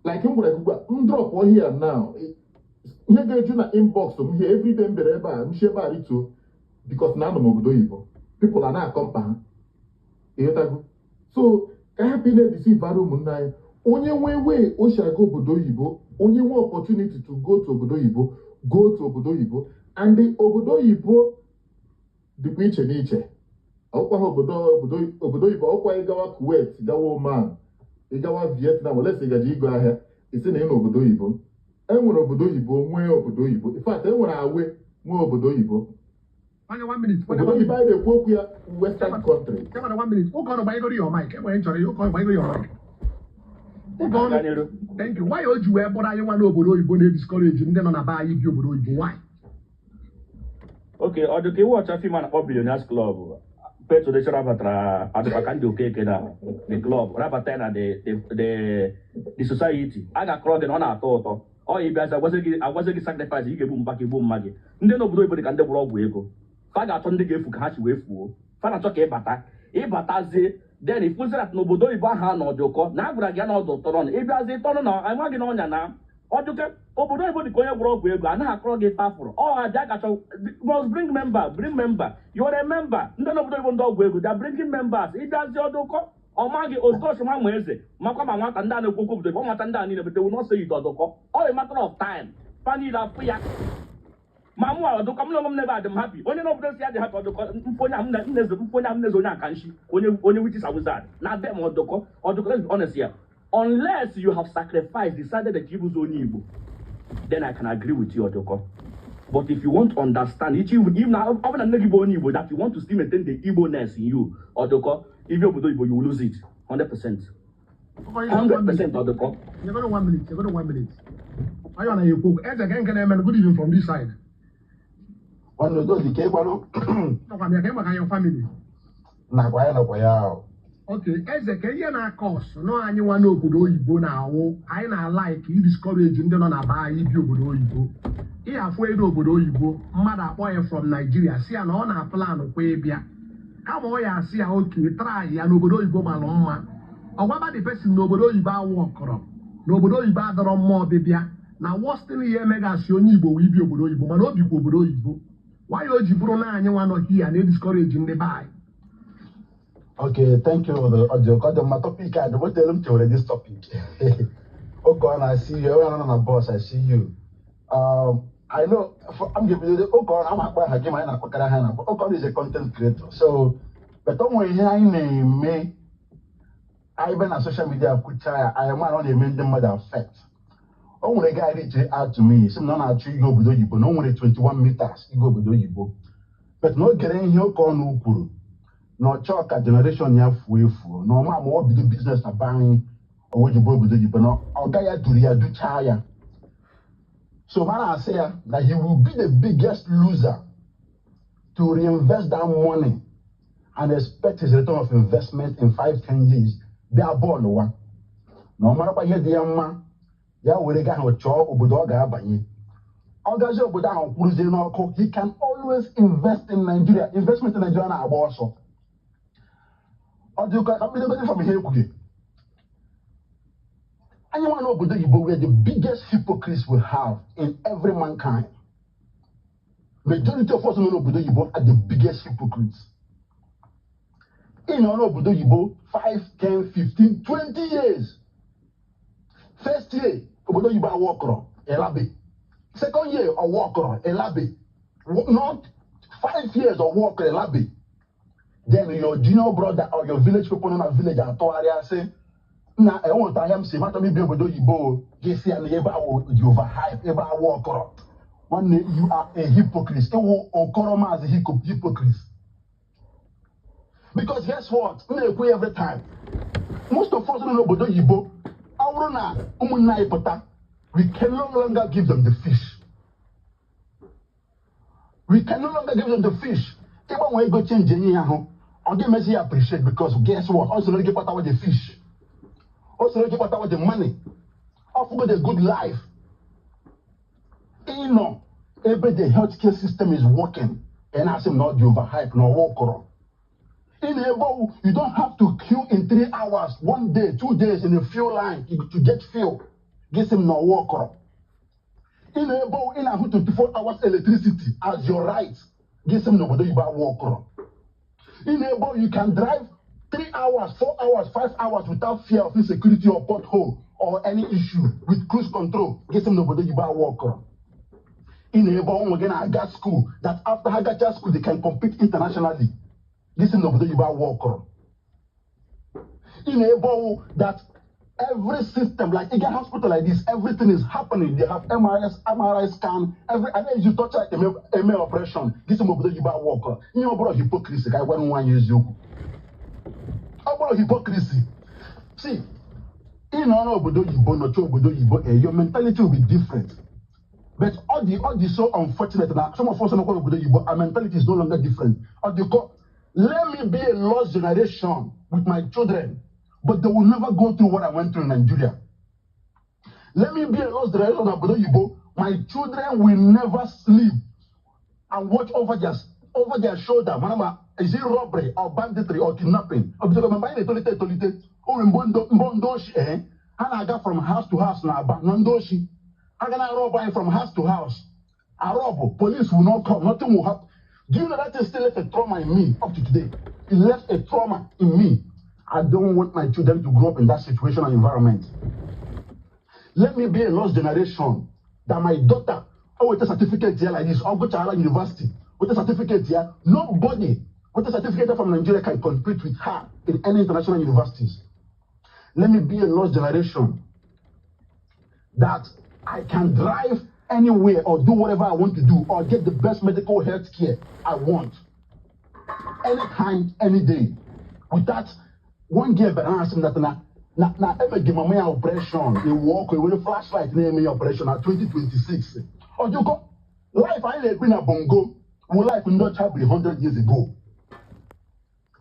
like m gwara gị ugbu a m drop here now ihe ga-eju na inbox m here everyday m bere ebe a m si ebe a rituo because na anọ m obodo oyibo people a na-akọ mkpa ha ịghọtago so ka hapụ na-edeceive ara ụmụnne anyị onye nwee wee o si aga obodo oyibo onye nwee opportunity to go to obodo oyibo go to obodo oyibo and obodo oyibo dịkwa iche n'iche ọkwa ha obodo oyibo ọkwa ịgawa Kuwait gawa Oman ịgawa Vietnam olesi ịgaji ịgo ahịa isi na ị na obodo oyibo enwere obodo oyibo nwee obodo oyibo in fact enwere awe nwee obodo oyibo obodo oyibo anyị na-ekwu okwu ya western country. Ụka ọnụ gbanyegoro your mic enwere nchọrọ ụka ọnụ gbanyegoro your mic. Thank you. Why o ji wee bụrụ anyị nwa n'obodo oyibo na-ediscourage ndị nọ na be anyị bi obodo oyibo why? Okay, ọ dị ka iwu ọcha fim a na-akpọ Billionaires Club Petro Desha rabatara adịbaka ndị okeke na the club rabata ya na the society a ga-akọrọ gị na ọ na-atọ ụtọ ọ ya bịazi agwazi gị sacrifice ị ga-egbu mba ka igbu mma gị ndị n'obodo oyibo dị ka ndị gwụrụ ọgwụ ego fa ga-achọ ndị ga-efu ka ha si wee fuo fa na-achọ ka ịbatazie then ifụzirat n'obodo oyibo ahụ a nọ dị ụkọ na agwara gị ya na ọdụ ụtọ nọ ịbịazi ịtọnụ na amaghị na ọnya na Oduke, obodo ibo di konye gworo ogwu ego, anaghị akọrọ gị fafụrụ. Ọ abịa kacha, must bring member. You are a member. Ndị obodo ibo ndị ọgwụ ego, they are bringing members. Ịbịazi ọdụkọ, ọ maghị otochi nwa ma eze, makwa ma nwata ndị a na-ekwu okwu obodo ibo, nwata ndị a niile, but they will not say it ọdụkọ. All a matter of time. Fanny la afụ ya. Ma mụ ọdụkọ, m na never adị m happy. Onye n'obodo si adị happy ọdụkọ, mfonye am neze onye akanshi, onye witches a wizard. Na dem ọdụkọ, let's be honest here. Unless you have sacrificed, decided that you only Igbo, then I can agree with you, Odoko. But if you want to understand, even now, Igbo, that you want to still maintain the Igbo-ness in you, Odoko, if you're Igbo, you will lose it. 100%. 100%, Odoko. You're going to 1 minute. Are you on your book? As again, can I have a good evening from this side? One of those, the cake, no, I'm your family. Okay, eze ka ihe na-akọs nọ anyị nwa n'obodo oyibo na-awụ anyị na-alaiki discourage ndị nọ na be anyị bi obodo oyibo ịhafụ elu obodo oyibo mmadụ akpọ ya from Nigeria si ya na ọ na-aplan kwa ịbịa kama ọ ya asị ya oke try ya n'obodo oyibo malụ mma ọgwaba the person n'obodo oyibo awụ ọkọrọ n'obodo oyibo adọrọ mma ọbịbịa na wọstin ihe emegasị onye igbo wee bi obodo oyibo mana obi kwa obodo oyibo why o ji bụrụ na anyị nwa nọ hia na-ediscourage ndị be anyị. Okay, thank you for the audio. Because my topic, I don't tell them to read this topic. Okay, and I see you. Everyone on the boss, I see you. I know, I'm giving you the okay, I'm a game, I'm a okay, is a content creator. So, but don't worry, I name I've been on social media, I am not the main mother effect. Only guy reached out to me, some non actually go with you, but no 21 meters, you go with you. But no getting your corner. No chalk a generation ya fuefu. No ma mo be the business na buying or what you boy with you, but no Ogaya Duria do chaya. So man I say that he will be the biggest loser to reinvest that money and expect his return of investment in 5-10 years. They are born one. No matter what you dear man, ya will get no chore obudoga banye. Ogaja obuda on cruise he can always invest in Nigeria. Investment in Nigeria na also. Or you can from here. Anyone know where the biggest hypocrites we have in every mankind? Majority of us know Obodo are the biggest hypocrites. In Obodo 5, 10, 15, 20 years. First year, Obodo Yibo work on Elabe. Second year, a work on Elabe. Not 5 years of work on Elabe. Then your junior brother or your village people in a village and to area say, "Na I want to say, "Matter me be Obodo Yibo, you see, and you overhype, ever work on." One day you are a hypocrite. You are as a hypocrite. Because guess what? Every time, most of us don't know Obodo Yibo. We can no longer give them the fish. We can no longer give them the fish. Even when you go change I'll get Messi appreciate because guess what? Also not get part of the fish. Also not get part of the money. Also got a good life. You know, every the healthcare system is working. And I say not the overhype, no walk around. In Ebo, you don't have to queue in 3 hours, 1 day, 2 days in a fuel line to get fuel. Get him no walk around. In Ebo, in a 24 hours electricity as your right. Get him nobody you buy walk around. In Ebo, you can drive 3 hours, 4 hours, 5 hours without fear of insecurity or pothole or any issue with cruise control. Get him nobody you buy walk around. In Ebo, again, I got school that after I got school, they can compete internationally. This is nobody you buy walk on. In Ebo, that every system, like a hospital like this, everything is happening. They have MRI scan, and then you touch like a male operation. This is nobody you buy walk on. You know about hypocrisy. I wouldn't want to use you. About hypocrisy. See, in Obodo Yibo, not Obodo Yibo, your mentality will be different. But all the so unfortunate now, some of us know Obodo Yibo, our mentality is no longer different. Let me be a lost generation with my children, but they will never go through what I went through in Nigeria. Let me be a lost generation of Obodo Yibo. My children will never sleep and watch over their shoulder. Manama, is it robbery or banditry or kidnapping? Or because I'm buying a tolite. Oh, Mbondoshi, and I got from house to house now, but Nandoshi. I'm gonna rob from house to house. I rob, police will not come, nothing will happen. Do you know that it still left a trauma in me up to today? It left a trauma in me. I don't want my children to grow up in that situation and environment. Let me be a lost generation that my daughter, with a certificate here like this, I'll go to Hala University with a certificate here. Nobody with a certificate from Nigeria can compete with her in any international universities. Let me be a lost generation that I can drive anywhere or do whatever I want to do or get the best medical health care I want. Anytime, any day. Without one gear, but I ask him that na ever give my operation, they walk with a flashlight name me operation at 2026. Or you go life I live in a bongo, who life will not have 100 years ago.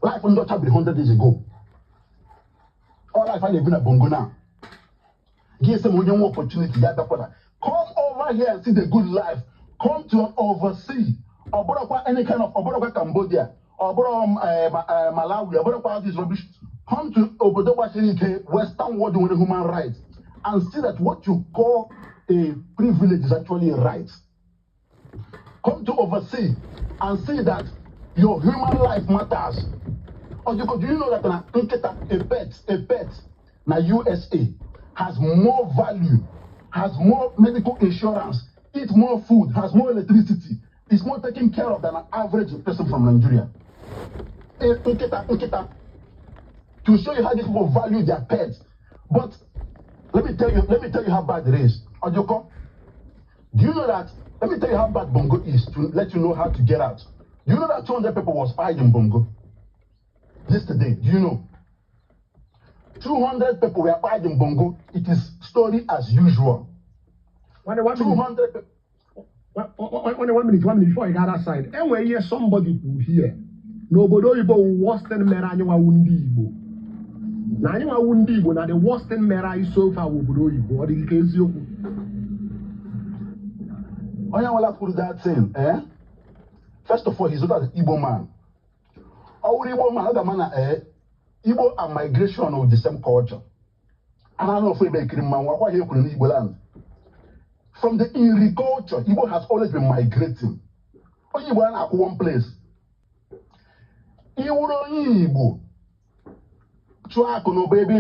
Life will not have 100 years ago. Or life I live in a bongo now. Give some one opportunity. Come over here and see the good life. Come to oversee. Or any kind of Cambodia. Or Malawi. Or all this rubbish. Come to Western world with human rights and see that what you call a privilege is actually a right. Come to oversee and see that your human life matters. Or do you know that a pet, na USA has more value, has more medical insurance, eats more food, has more electricity, is more taken care of than an average person from Nigeria. To show you how these people value their pets. But let me tell you how bad it is. Ojoko, do you know that? Let me tell you how bad Bongo is to let you know how to get out. Do you know that 200 people was fired in Bongo yesterday? Do you know? 200 people were fired in Bongo. It is story as usual. 200 people. One minute before I got outside. And when you somebody who here, nobody will worse than Meranywa Wundibo. Nanywa Wundibo, now the worst thing Mera is so far with Oyibo, the case you. Oyawala put that thing, eh? First of all, he's not an Igbo man. Our Igbo man, other man, Igbo and migration of the same culture. And I don't know if we make him man, why he couldn't Igbo land. From the Iri culture, Igbo has always been migrating. Igbo at one place. Igbo. Baby,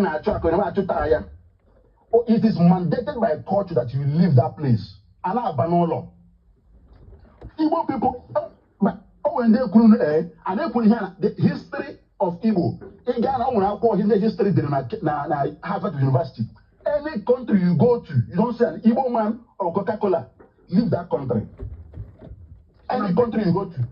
it is mandated by culture that you leave that place. And I banolo. Igbo people, when they couldn't, and they put here the history of Igbo. In Ghana, when I call him the history, na Harvard University. Any country you go to, you don't see an Igbo man or Coca-Cola. Leave that country. Any country you go to.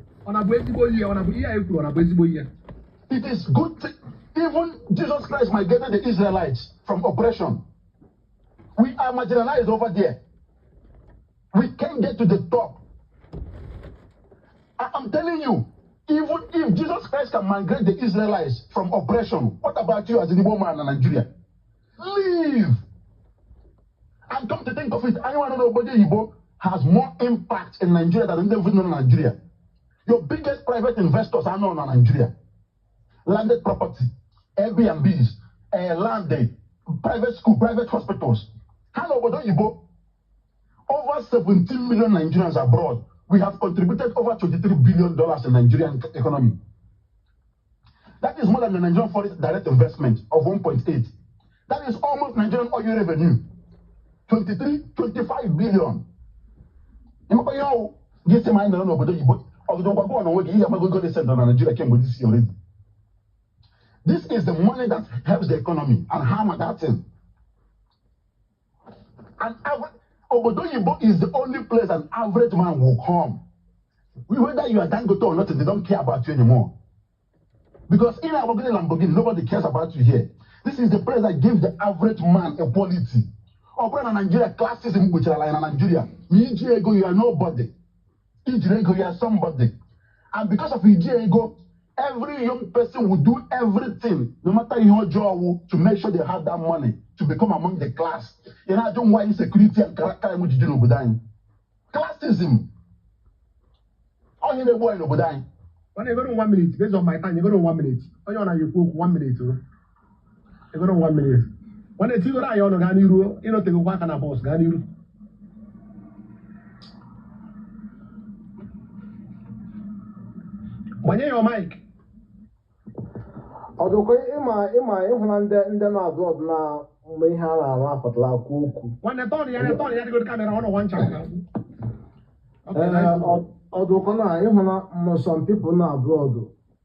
It is good. Even Jesus Christ migrated the Israelites from oppression. We are marginalized over there. We can't get to the top. I'm telling you, even if Jesus Christ can migrate the Israelites from oppression, what about you as an Igbo man in Nigeria? Leave. And come to think of it, anyone know nobody Igbo has more impact in Nigeria than even in Nigeria. Your biggest private investors are not in Nigeria. Landed property, Airbnbs, landed, private school, private hospitals. Hello, Igbo. Over 17 million Nigerians abroad. We have contributed over $23 billion in Nigerian economy. That is more than the Nigerian foreign direct investment of 1.8. That is almost Nigerian oil revenue. 25 billion. This is the money that helps the economy and hammer that thing. And Obodo is the only place an average man will come. Whether you are Dangote or not, they don't care about you anymore. Because in Lamborghini, nobody cares about you here. This is the place that gives the average man equality. Open in Nigeria, classism, which are in Nigeria. You are nobody. You are somebody. And because of Ego, every young person will do everything, no matter your job, to make sure they have that money to become among the class. You know, I don't want insecurity and character. Classism. All you know, Nobody. When you go to 1 minute, based on my time, you go to 1 minute. When you cook 1 minute, you go to 1 minute. When you go to Ganiru, you know, take a walk on a boss, Ganiru. Gbanye your mic. Ọdụkọ ịma ịhụna ndị na-abroad na mgbe ihe a na-arụ apụtala kwụ okwu. Nwanne tọọ ya dịgo kamera ọnụ one channel. Ọdụkọ na ịhụna some people na abroad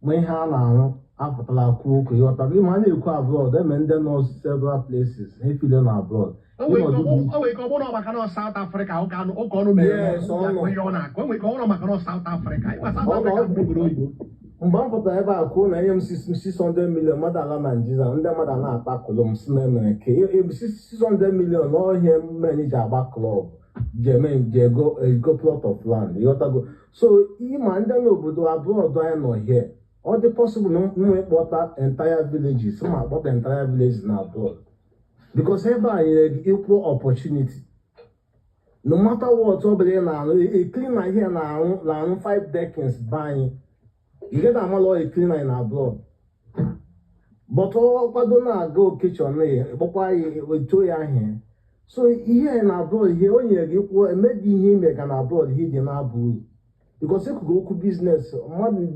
mgbe ihe a na-arụ apụtala kwụ okwu ịghọtara ịma a na-ekwu abroad eme ndị nọ several places ha efile na abroad. O nwere ike ọ bụrụ maka na South Africa ụka ọnụ mere ihe ọ na-akụ. O nwere ike ọ bụrụ maka na South Africa. Ịgwa South Africa bụ obodo oyibo. Mgbe m pụtara ebe a kwuo na enye m 600 million mmadụ ala Naịjirịa ndị mmadụ na-akpa klọb si memere ke 600 million n'ọhịa mmeni ji agba klọb ji ego plot of land ịghọtago so ịma ndị n'obodo abroad anyị nọ here ọ dị possible na nwe kpọta entire villages ma kpọta entire villages na abroad because ebe a nyere gị equal opportunity no matter what ọ bụla ị na-arụ clean na ihe na-arụ 5 decades be anyị you get a lot cleaner in abroad. But all na go kitchen to ya here. So here in abroad, here when you get maybe him make an abroad he did not bull. Because if you go business, woman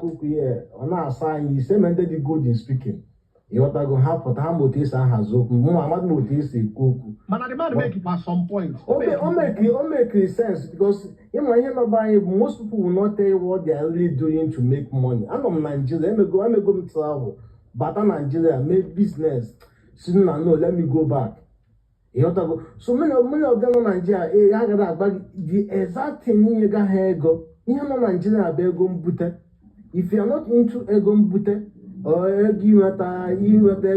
cook here on our sign you say man the good in speaking. You want to go have for time motis and has open Muhammad motis cook. But I demand make it at some point. Make sense because most people will not tell you what they are really doing to make money. I'm from Nigeria, I'm going to travel. But in Nigeria, make business. Soon I know, let me go back. You know go. So many of them in Nigeria, I got back the exact thing you got here go. You know Nigeria, be go mbute. If you are not into ego mbute, or you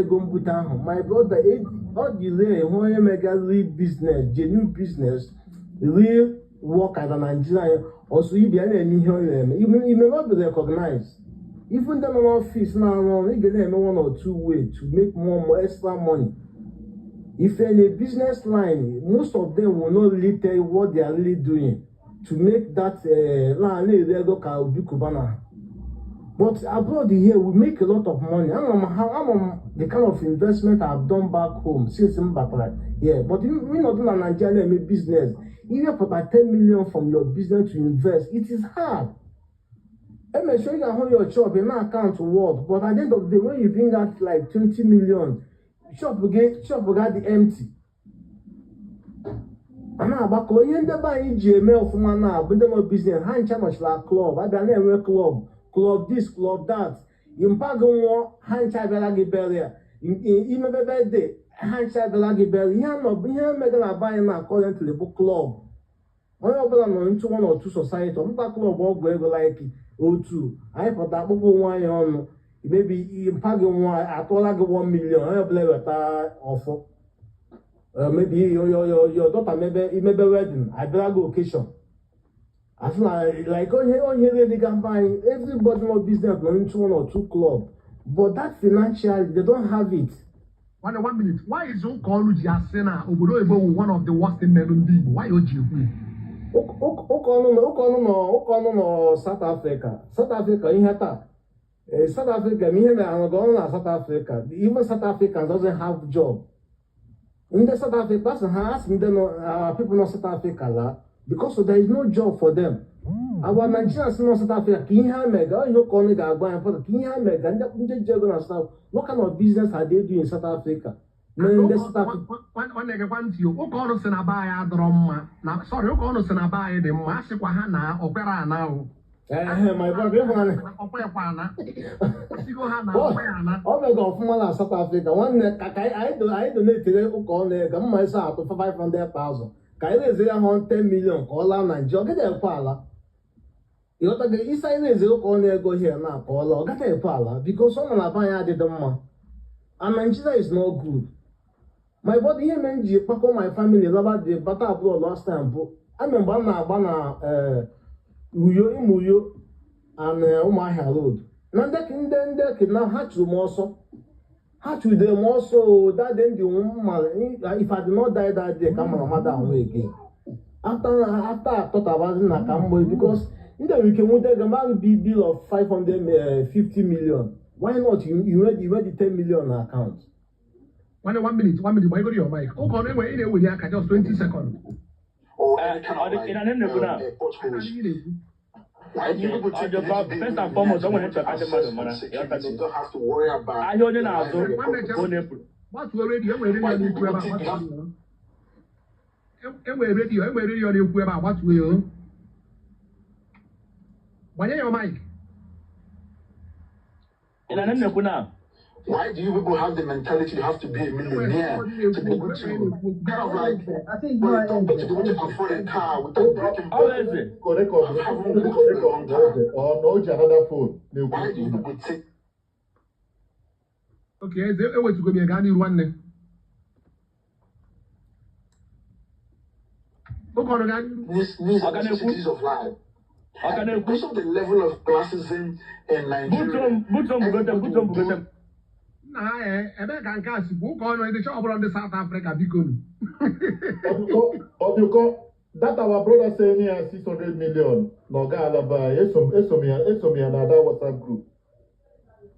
go mbute, my brother, all delay when you make a real business, genuine business, real work as a Nigerian, also you be any here, even you may not be recognized. Even the office now, you get them 1 or 2 ways to make more extra money. If you're in a business line, most of them will not really tell you what they are really doing to make that but abroad here we make a lot of money. I'm the kind of investment I've done back home since I'm back yeah. But we not do in Nigeria make business. Even for about 10 million from your business to invest, it is hard. I may show you how your shop in my account to work, but at the end of the day, when you bring out like 20 million, shop will get the empty. And now back when you end up buying GML from now, but then no business, hand much like club, I don't know club this, club that. You pack on hand child belagi barrier. You may be birthday, hand child belagi barrier. You know, you make a buying according to the book club. When you belong into 1 or 2 society, I'm not club or go like O2. I put that book one on maybe you pack on one at all like 1 million. I believe that offer. Maybe your daughter maybe wedding. I better go occasion. I feel like on here they can buy everybody no business going into 1 or 2 club, but that financial they don't have it. 1 minute. Why is Okoluji Asena Obodo Ebo one of the worst in Merundi? Why Oji? no South Africa. South Africa in Hata. South Africa, me here I'm going to South Africa. Even South Africans doesn't have job. In the South Africa, that's has people in South Africa because there is no job for them. Our Nigerians in South Africa, what kind of business are they doing in South Africa? Sorry, my brother, South Africa. One I donate to myself to 500,000. Kaile is 10 million. Call out Nigeria. Get a pala. You got the East Side is go here now. Call out. Get a pala because someone are buying the money. And Nigeria is not good. My body here meant you pack on my family about the battle abroad last time. I remember Bana Muyo and Omaha Road. Now they can now hatch them also. Hatch with them also. That then the woman, if I do not die that day, come on, mother away again. After I thought about it, I come because we can take a man bill of 550 million. Why not? You read the 10 million account. 1 minute. Why go to your mic? Oh, anyway, just 20 seconds. Why do you people take the first and foremost, I want to talk about the money. You don't have to worry about. I only know so. What's already radio on the about what you radio on the about what will. Why your mic? Why do you people have the mentality you have to be a millionaire to be able to kind of like I think when you talk to be able to afford a car without breaking bread? Connect or no another phone. Why do you people take? Okay, they wait to go be a Gandhi one day. These necessities of life. Because of the level of classism in Nigeria. Ebe ka nke a si bụ ụka ọnụ ndị chọọ ndị South Africa biko nu. That our brother saying here 600 million no ga alaba esom ya na that WhatsApp group.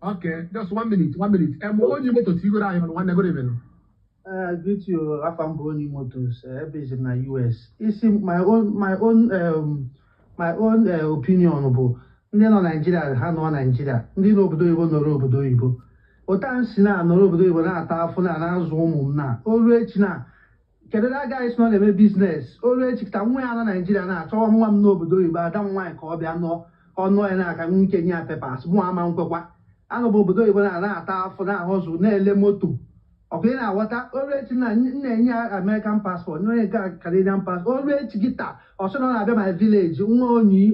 Okay, just 1 minute. Onye moto tigoro anyị ọnụ nwanne good evening. I greet you, Afamboni Motors, based in the US. It's my own opinion bụ ndị nọ Nigeria ha nọ Nigeria, ndị n'obodo oyibo nọrọ obodo oyibo. Ụta nsi na nọrọ obodo oyibo na-ata afọ na-azụ ụmụ m na olu echi na kedu na guys nọ na-eme biznes olu echi ka nwa ya nọ Nigeria na-achọwa nwa m n'obodo oyibo ada m nwaanyị ka ọ bịa nọ ọnụ ya na-aka nke nye ya pepas mụ ama nkwekwa anọbụ obodo oyibo na-ata afọ na-ahụzụ na-ele moto ọkụ ị na-aghọta olu echi na-enye ya American passport nye onye Canadian passport olu echi gị taa ọsọ na ọ na-abịa my village nwa onyi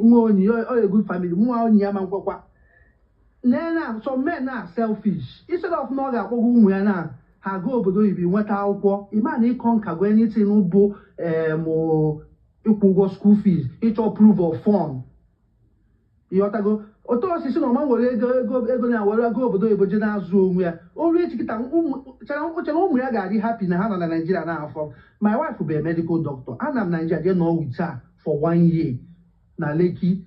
ọ egwu family nwa onyi ya ma nkwekwa. Now, some men are selfish. Instead of not ga akpọgo ụmụ ya na ha go obodo oyibo nweta akwụkwọ ịma na ịkọ nka gwa anything bụ ịkwụ ụgwọ school fees ịchọ proof of fund ịghọtago otu osisi na ọma were ego na-were go obodo oyibo je na-azụ onwe ya oru echi kịta chere ụmụ ya ga-adị happy na ha nọ na Nigeria n'afọ. My wife bụ a medical doctor. Ana m Nigeria je nọ with her for 1 year na Lekki.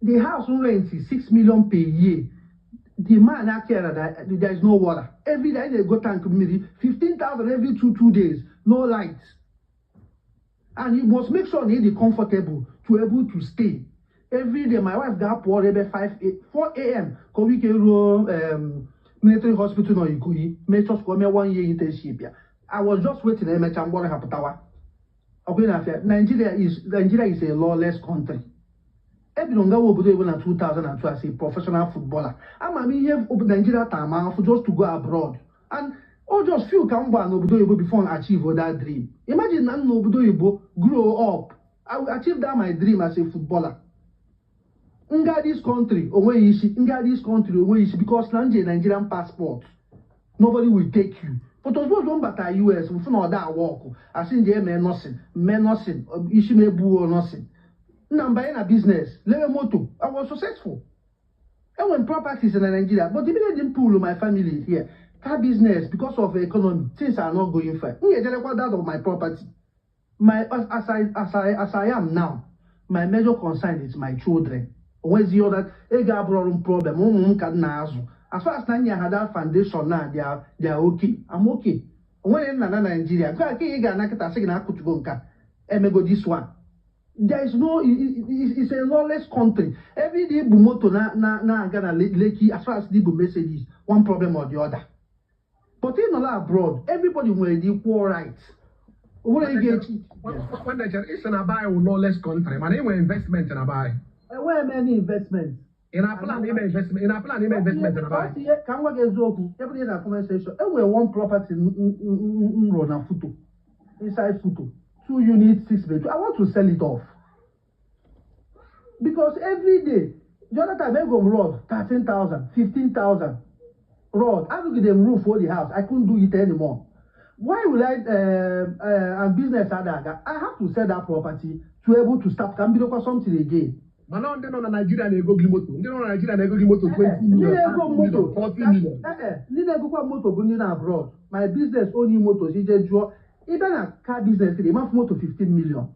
The house rent is 6 million per year. The man actually that there is no water. Every day they go tank maybe 15,000 every two days, no light. And he must make sure he is comfortable to able to stay. Every day my wife got up about 4 a.m. Come we military hospital no Ikoyi. Make sure come 1 year internship here. I was just waiting to make what happen. Okay, Nigeria is a lawless country. Ebinonga obodo oyibo na 2002 as a professional footballer. Ama m ihe Nigeria time off just to go abroad. And just feel ka mgba na obodo oyibo before I achieve that dream. Imagine na obodo oyibo grow up. I will achieve that my dream as a footballer. Nga this country onwe isi because Nigerian passport. Nobody will take you. But those don't bata US we no that work. As in the nothing. Isi mebu nothing. I'm buying a business, level moto. I was successful. And when properties in Nigeria, but they didn't pull my family here. Car business because of the economy, things are not going fine. That of my property. As I am now, my major concern is my children. Always hear that they got a problem. As far as Nigeria had that foundation now, they are okay. I'm okay. When in Nigeria, go this one. There is no, it's a lawless country. Every day, Bumoto na Ghana Lekki, as far as the messages, one problem or the other. But in all abroad, everybody will have equal rights. What do you get? When it's an abai or lawless country, man, they investment in abai. Where many investments? In our plan, investment in abai. Can we get Zoku? Every day, conversation. And we one property in Rona Futo, inside Futo. 2 units, 6 bedrooms. I want to sell it off. Because every day, the other time I go road, 13,000, 15,000. Road. I look at them roof for the house. I couldn't do it anymore. Why would and business I have to sell that property to be able to start can be look for something again. But now they know Nigeria they go moto. They know Nigeria they go moto 20 million, 40 million. Need go moto going abroad. My business only motors. Even a car business, they have more to 15 million.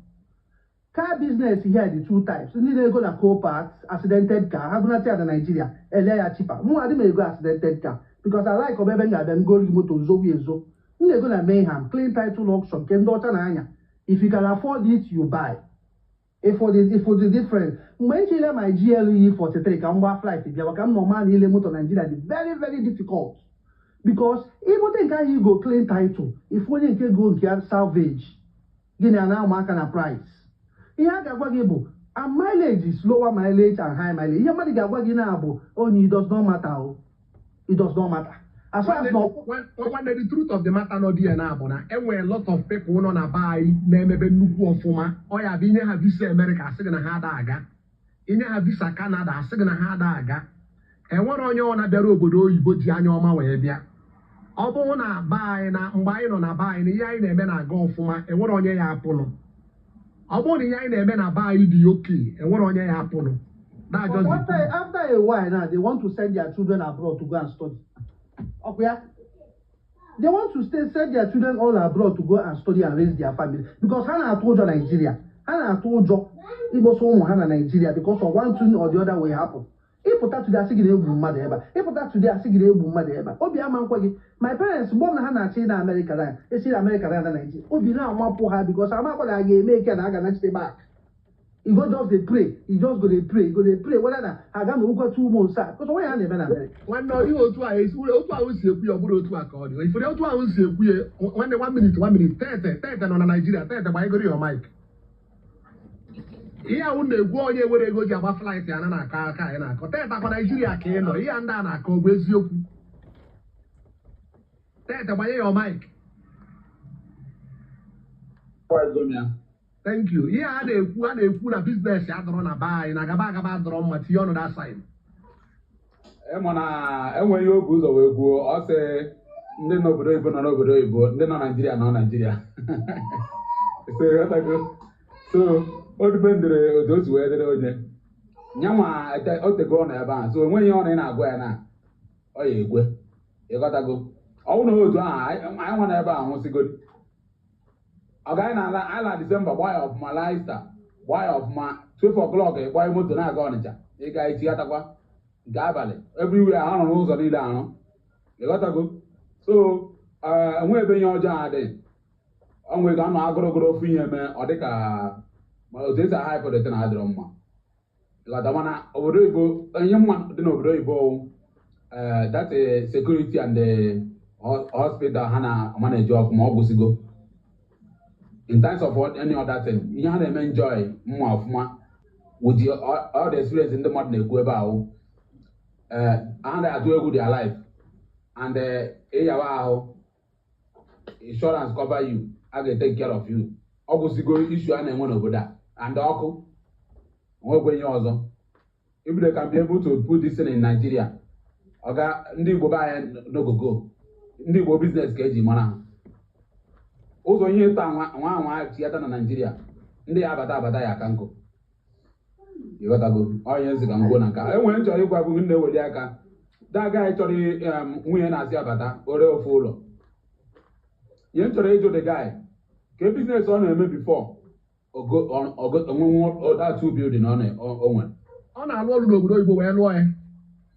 Car business here the 2 types. You need to go to co-parts, accidented car. Have not in Nigeria, a cheaper. More than may go accidented car because I like Obebenga then go motor Zoe Zo. You go to Mayhem, clean title auction, Kendota Nanya. If you can afford it, you buy. If for the difference, when you let my GLE 43 can buy flight, if you can normal ile motor Nigeria, it's very, very difficult. Because even think you go claim title, if only can go get salvage, you know now mark and a price. Here and mileage is lower mileage and high mileage. You might get what you know, only it does not matter. It does not matter. As far as when the truth of the matter not there now, and when a lot of people on a buy, name a new former, or have been have visa America, second a hard aga, in a visa Canada, second a hard aga, and what on your on a berobodo, you put your my way, yeah. Obo na buy na mbayi no na buy ni yai na eme na go ofuma e woro onye ya apono. Obo ni yai na eme na buy di okay e woro onye ya apono. That just after a while now they want to send their children abroad to go and study. Okay. They want to send their children all abroad to go and study and raise their family because Hannah told you Nigeria. Hannah told you it was home Hannah Nigeria because of one thing or the other will happen. If that to the Sigil mother ever, if that to the Sigil mother ever, my parents born Hannah in America, they see America than Nigeria. Obi now want for her because I'm not going to make and I can stay back. You go just they pray, you just go they pray, whether I got to go 2 months because why I never America. One no you to is your buru to accord. If you don't want to when the 1 minute, 30 on Nigeria, 30 by your mic. Here when they go where they go to have flight and a car and a hotel for Nigeria came or here and down a call with you. 30 by your mic. Thank you. Here are the one business you have to run a buy and a gaba drum material on that side. When you go away, go, I say, nobody, Nigeria, no Nigeria. So, all depends on those who are there. Nyama, I take out the gun about. So, when you're in a guana, oh, you go. You gotta go. Oh, no, I want to buy once a good. A guy na I December, boy of my lifestyle, boy of my 12 o'clock, a boy moved to Nagonica. You guys, Yataqua, Gabale, everywhere I don't know, so down. You gotta go. So, we've been your jardin. And we're gonna go free him or take a. Well, there's a high for the Tenadroma. Like the one over a young one, the no that's a security and the hospital Hannah manager of Mobusigo. In terms of what any other thing, you have them enjoy more of more with your all the experience in the modern Equebao. And I do with their life. And insurance cover you, I can take care of you. Obviously, go issue and one over that. And the uncle, when you also, if they can be able to put this in Nigeria, okay, ndi go buy no go. Ndi go business keji mana. Also, here one theater in Nigeria. Ndi abata ya kanko. You gotta go. Oh yes, you can go naka. I went to you go in the way aka. That guy actually when I see abata or follow. You actually to the guy. Ke business on him before. Or that 2 building on it or one. On a road over where lawyer.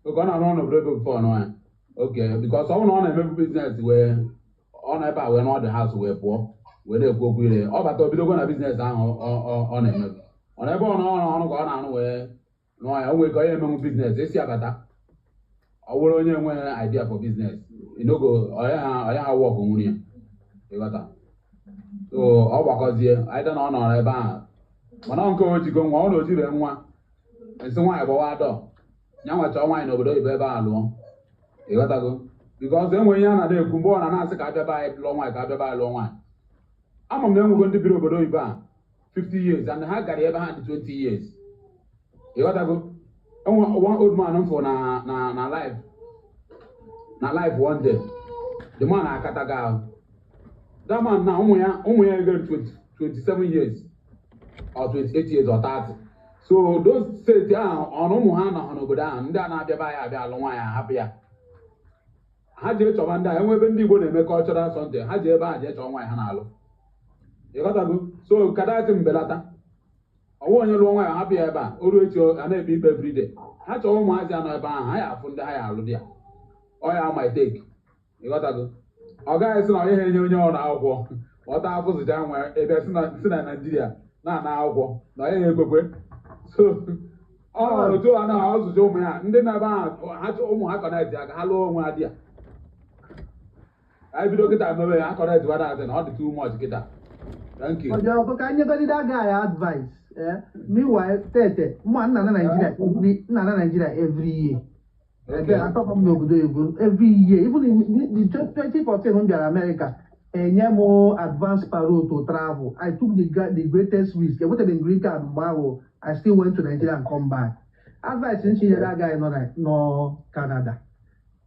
We're gonna run a break before no. Okay, because someone on a business where on a bar when all the house were poor, where they go with it. Oh, but we don't want a business on it. On a born on where no, I always got a business. This year, but I will only have an idea for business. You know, go, I work on money. You got that. So, all because here, I don't know about. When Uncle you go on or you one, and so I go out. Now, what's all wine over there, alone. You got to go. Because then when you're not there, Kumbo and I say, I buy a long white, I buy a long one. I'm a man going to be over there 50 years, and I got ever had 20 years. You got to go. One old man for na life. Na life one day. The man I got a girl. That man now, only 27 years, or 28 years, or 30. So those say, yeah, on Omuhana, on Obodan, and then I buy a long while happier. Had you to wonder, and we've been able to make cultural something. Had you ever yet on my hanalo? You got to go. So, Kadatim Belata. I want you long while happy about, or your and people every day. Had all my son about I have from the higher Ludia. Or I might take. You got to go. Our guys are here in your war. What happens down where a person in Nigeria? na akwụkwọ na ya ekwekwe so otu a na-azụzi ụmụ ya ndị na-ebe ụmụ ha kọnetị ya ka ha lụọ onwe ha di ya anyị bido kịta mebe ya akọnetị wa na-azị na ọ dị too much kịta thank you Ka anyị godi that guy advice. Meanwhile, Tete, nna na Nigeria every year. Okay. I talk about every year. Even in the 2014 when we are America, more advanced parole to travel. I took the greatest risk. I wanted the green card tomorrow. I still went to Nigeria and come back. Advice since that guy no Canada.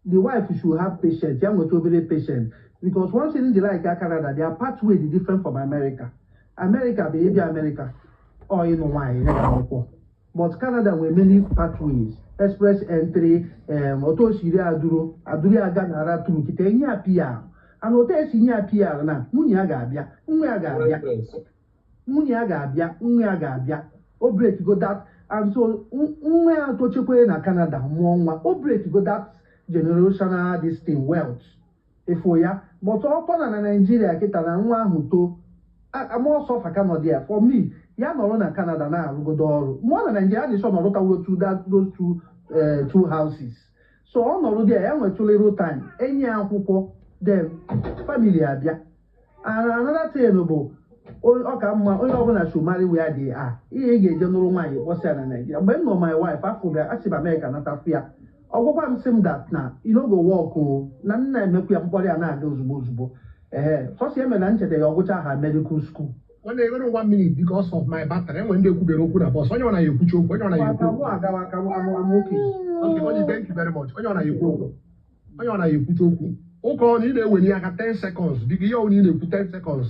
The wife should have patience. You have to be very patient. Because one thing they like Canada, their pathway is different from America. America, baby America. Or you know why, but Canada with many pathways, express entry, auto Syria Aduro Aga Nara to Kitania PR, and hotel senior PR na Munya Gabia, or break go that, and so Unya to Chipwe na Canada, Monga, or break go that generational this thing wealth. If we are, but all in Nigeria, Kitana, Muto, I'm also for Canada for me. Ya nọrọ na Canada na-arụgodo ọrụ mụọ na Nigeria dị sọ nọrọta those two houses so ọ nọrọ there ya nwetụlero time enye akwụkwọ then family abịa and another thing bụ ọ ka mma onye ọbụla should marry where they are ihe ga-eje nụrụ nwaanyị kpọsịa na Nigeria mgbe m nọ my wife afọ ga asị ba America natafụ ya ọgwụkwa m sị m that na go work o na nna emekwu ya mkpọrọ ya na-aga ozugbo sọsị eme na ncheta ya ọgwụcha ha medical school. When they go 1 minute because of my battery, when they could be open boss, when you want to put you, when you want to I'm okay. Okay, thank you very much. When you want to put you, okay, need when you have 10 seconds. Big you only need 10 seconds.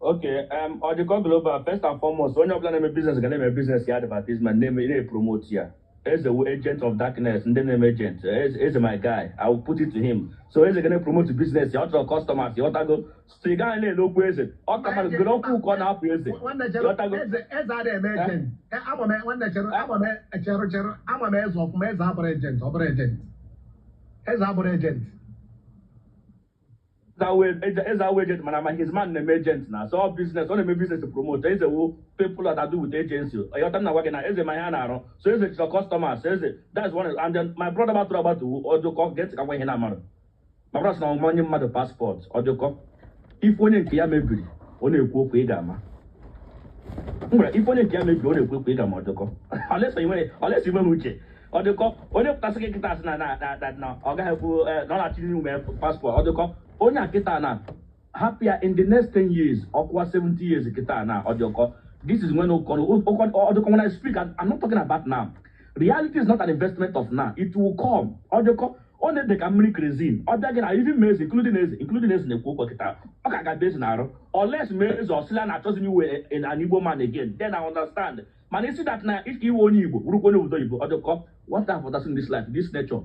Okay, or the global first and foremost, when you're planning a business, you can name a business here advertisement, name it promote here. As the agent of darkness, and then name agent, as my guy, I will put it to him. So as you're gonna promote the business, you have to customers, you have to go straight down and look where is it. Or come and go cook on up where is it. One that as I imagine, I'm a man, one that I'm a man of my agent, as our agent. That way, as our agent, man, his man name agent now. So all business, only my business to promote. There's a people that do with agency. You're not working as a man, so is it your customer? Says it. That's one. And then my brother about to or the get away in a man. My brother's now money mother passport or the cop. If one in Kia maybe, only a cook pegama. If one in Kia maybe, only a cook pegama or the cop. Unless you went or the cop, only a classic that now. Or not actually passport or the cop. Onya kitana happier in the next 10 years or 70 years kitana or the this is when when I speak, I'm not talking about now. Reality is not an investment of now. It will come. Or the only the Camry cuisine. Or again, I even maize, including this in the cocoa kita. Okay, I got this now. Unless maize or slan are chosen you in an Igbo man again, then I understand. Man, you see that now if you want Igbo, or the cop, what type of in this life, this nature,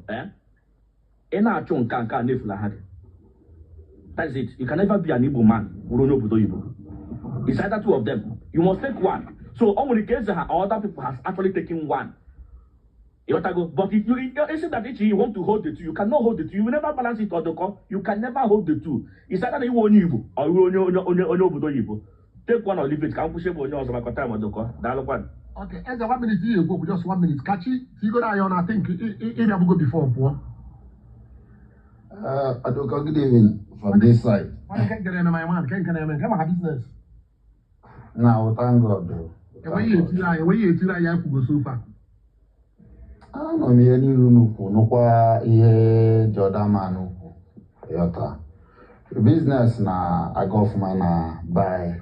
Ena chon kan nefula had. That's it. You can never be an Igbo man who don't know Budo Igbo. It's either two of them. You must take one. So all the cases other people has actually taken one. But if you say that you want to hold the two, you cannot hold the two. You will never balance it or the call. You can never hold the two. It's either you want Igbo or you want Budo Igbo. Take one or leave it. Can push it on yours or my time or the call. Dialogue one. Okay, as a 1 minute you go just 1 minute. Catch it. You go down. I think it have go before. Adoka, good evening from this side. Why can't get in my man? Can't come on business. Now, thank God, bro. Where you go so far? I don't know me any no kwa ihe Jordan man yota. Business na I go for na buy.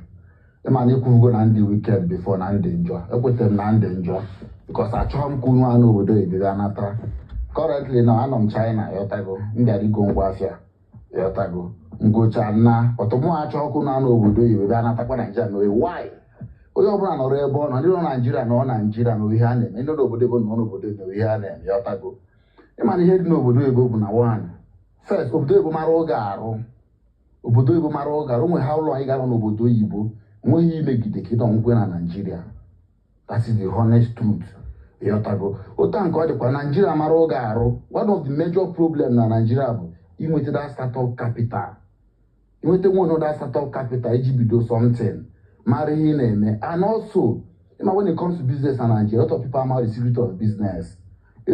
The man you could go na the weekend before na the enjoy. I put them na the enjoy because I try to go on over there the anata. Currently now I'm in China yotago. Ndari go ngwafia yotago. Ngocha na otomo acho ku na obodo ibe ga anata kwa Nigeria no why? Onye ọbụla nọrọ ebe ọ nọ ndị nọ Naịjirịa nọ Naịjirịa na ihe a na-eme ndị nọ obodo ebe nọ n'obodo ebe ihe a na-eme ya ọtago ịma na ihe dị n'obodo ebe bụ na one first obodo ebe mara oge arụ onwe ha ụlọ anyị gara n'obodo oyibo nweghị imegide kịta ọnwụkwe na Naịjirịa. That is the honest truth. Ya ọtago ụta nke ọ dịkwa Naịjirịa mara oge arụ. One of the major problem na Naịjirịa bụ inweta that startup capital. Inweta one of that startup capital iji bido something. marry name. And also, when it comes to business in Nigeria, a lot of people are the secret of business.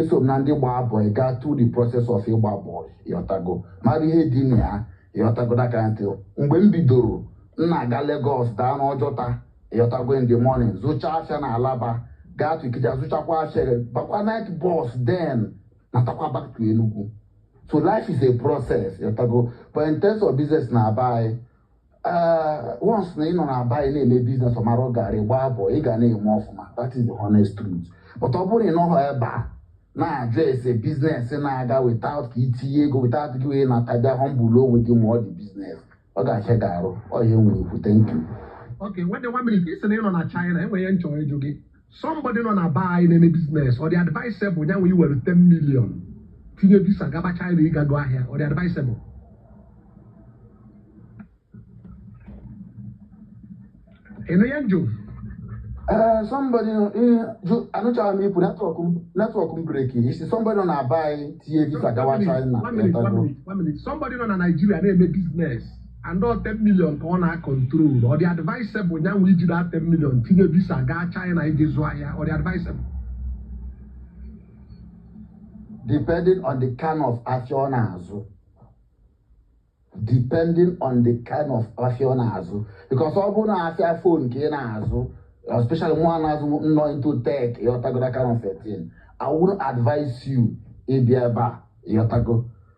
So Nandi boy got through the process of a boy. Yotago. Marry he dinia. Yotago that kind of thing. When bidoro, Naga Lagos down Ojota. Yotago in the morning. Zucha Shana Alaba. Got to Kija Zucha Kwashe. But one night boss then. Natakwa back to Enugu. So life is a process. Yotago. But in terms of business na buy. Once you know buy a business or Marogari, boy, you can name more. That is the honest truth. But open you know however. Now address a business and I got without ETA, go without giving a tada humble with you more the business. Okay, Shagaro, or you thank you. Okay, what the 1 minute is name on a China and we enjoy it. Somebody on a buy in any business or the advisable now we were 10 million. Tinha visa gaba China you can go here or the advisable. And the angel. Somebody, I don't tell me put network breaking. Is somebody on a buy TV China? 1 minute. Somebody on a Nigeria name a business and not 10 million on our control or the advisable now we do that 10 million. Tinha visa gaba China is why or the advisable. Depending on the kind of afiona. Depending on the kind of afiona. Because all afia phone can especially one has not into tech, that kind of thing. I wouldn't advise you if you ever